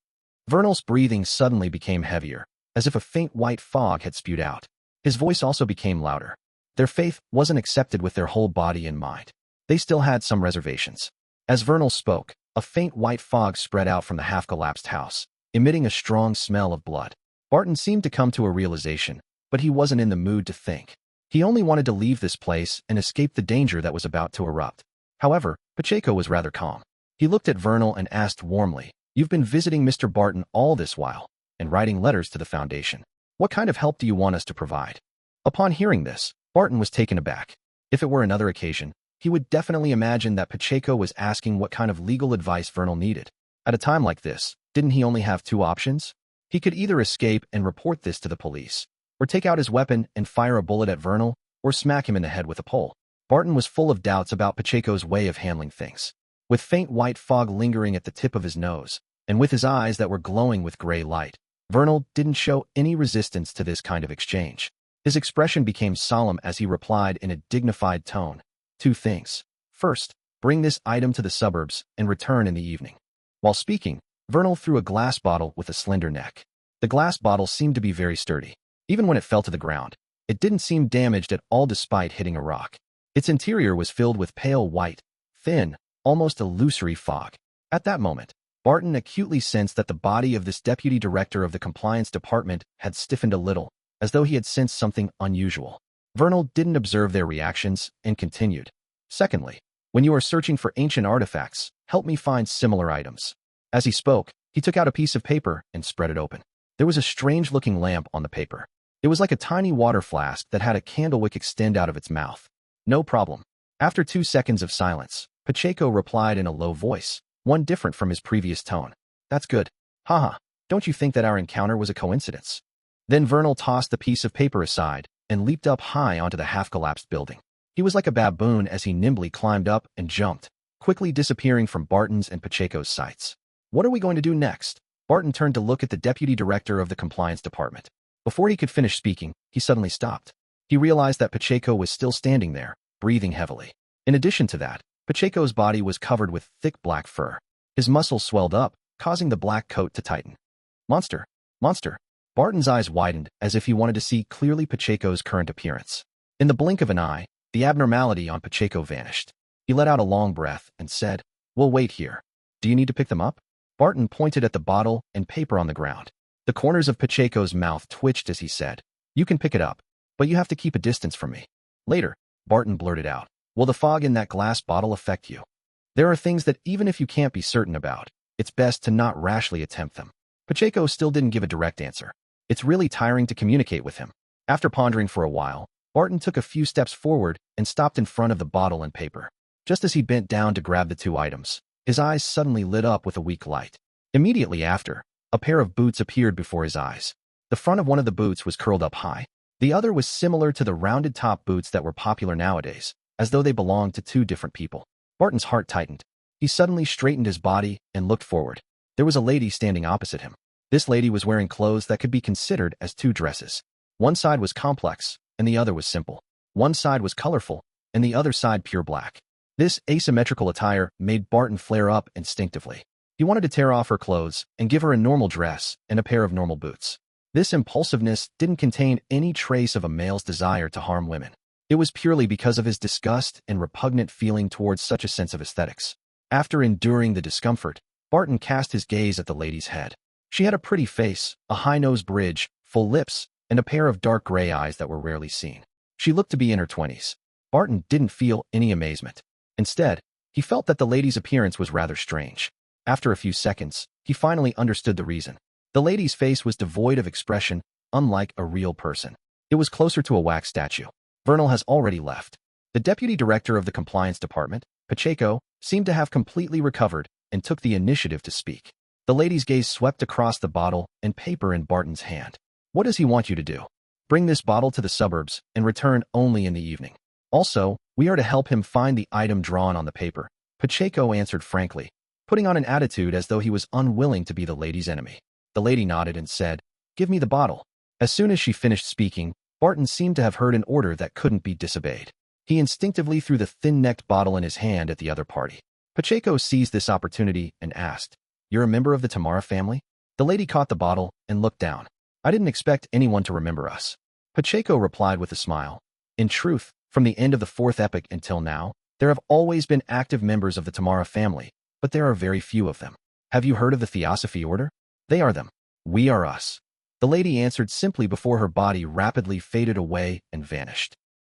Vernal's breathing suddenly became heavier, as if a faint white fog had spewed out. His voice also became louder. Their faith wasn't accepted with their whole body and mind. They still had some reservations. As Vernal spoke, a faint white fog spread out from the half-collapsed house, emitting a strong smell of blood. Barton seemed to come to a realization, but he wasn't in the mood to think. He only wanted to leave this place and escape the danger that was about to erupt. However, Pacheco was rather calm. He looked at Vernal and asked warmly, You've been visiting Mr. Barton all this while, and writing letters to the Foundation. What kind of help do you want us to provide? Upon hearing this, Barton was taken aback. If it were another occasion, he would definitely imagine that Pacheco was asking what kind of legal advice Vernal needed. At a time like this, didn't he only have two options? He could either escape and report this to the police, or take out his weapon and fire a bullet at Vernal, or smack him in the head with a pole. Barton was full of doubts about Pacheco's way of handling things. With faint white fog lingering at the tip of his nose, and with his eyes that were glowing with gray light, Vernal didn't show any resistance to this kind of exchange. His expression became solemn as he replied in a dignified tone. Two things. First, bring this item to the suburbs and return in the evening. While speaking, Vernal threw a glass bottle with a slender neck. The glass bottle seemed to be very sturdy. Even when it fell to the ground, it didn't seem damaged at all despite hitting a rock. Its interior was filled with pale white, thin, almost illusory fog. At that moment, Barton acutely sensed that the body of this deputy director of the compliance department had stiffened a little, as though he had sensed something unusual. Vernal didn't observe their reactions and continued. Secondly, when you are searching for ancient artifacts, help me find similar items. As he spoke, he took out a piece of paper and spread it open. There was a strange-looking lamp on the paper. It was like a tiny water flask that had a candlewick extend out of its mouth. No problem. After 2 seconds of silence, Pacheco replied in a low voice, one different from his previous tone. That's good. Haha, don't you think that our encounter was a coincidence? Then Vernal tossed the piece of paper aside and leaped up high onto the half-collapsed building. He was like a baboon as he nimbly climbed up and jumped, quickly disappearing from Barton's and Pacheco's sights. What are we going to do next? Barton turned to look at the deputy director of the compliance department. Before he could finish speaking, he suddenly stopped. He realized that Pacheco was still standing there, breathing heavily. In addition to that, Pacheco's body was covered with thick black fur. His muscles swelled up, causing the black coat to tighten. Monster! Monster! Barton's eyes widened as if he wanted to see clearly Pacheco's current appearance. In the blink of an eye, the abnormality on Pacheco vanished. He let out a long breath and said, We'll wait here. Do you need to pick them up? Barton pointed at the bottle and paper on the ground. The corners of Pacheco's mouth twitched as he said, You can pick it up, but you have to keep a distance from me. Later, Barton blurted out, Will the fog in that glass bottle affect you? There are things that even if you can't be certain about, it's best to not rashly attempt them. Pacheco still didn't give a direct answer. It's really tiring to communicate with him. After pondering for a while, Barton took a few steps forward and stopped in front of the bottle and paper. Just as he bent down to grab the two items, his eyes suddenly lit up with a weak light. Immediately after, a pair of boots appeared before his eyes. The front of one of the boots was curled up high. The other was similar to the rounded top boots that were popular nowadays, as though they belonged to two different people. Barton's heart tightened. He suddenly straightened his body and looked forward. There was a lady standing opposite him. This lady was wearing clothes that could be considered as two dresses. One side was complex, and the other was simple. One side was colorful, and the other side pure black. This asymmetrical attire made Barton flare up instinctively. He wanted to tear off her clothes and give her a normal dress and a pair of normal boots. This impulsiveness didn't contain any trace of a male's desire to harm women. It was purely because of his disgust and repugnant feeling towards such a sense of aesthetics. After enduring the discomfort, Barton cast his gaze at the lady's head. She had a pretty face, a high-nosed bridge, full lips, and a pair of dark gray eyes that were rarely seen. She looked to be in her 20s. Barton didn't feel any amazement. Instead, he felt that the lady's appearance was rather strange. After a few seconds, he finally understood the reason. The lady's face was devoid of expression, unlike a real person. It was closer to a wax statue. Vernal has already left. The deputy director of the compliance department, Pacheco, seemed to have completely recovered and took the initiative to speak. The lady's gaze swept across the bottle and paper in Barton's hand. What does he want you to do? Bring this bottle to the suburbs and return only in the evening. Also, we are to help him find the item drawn on the paper, Pacheco answered frankly, putting on an attitude as though he was unwilling to be the lady's enemy. The lady nodded and said, "Give me the bottle." As soon as she finished speaking, Barton seemed to have heard an order that couldn't be disobeyed. He instinctively threw the thin-necked bottle in his hand at the other party. Pacheco seized this opportunity and asked, "You're a member of the Tamara family?" The lady caught the bottle and looked down. "I didn't expect anyone to remember us." Pacheco replied with a smile. "In truth, from the end of the fourth epoch until now, there have always been active members of the Tamara family, but there are very few of them. Have you heard of the Theosophy order? They are them. We are us." The lady answered simply before her body rapidly faded away and vanished.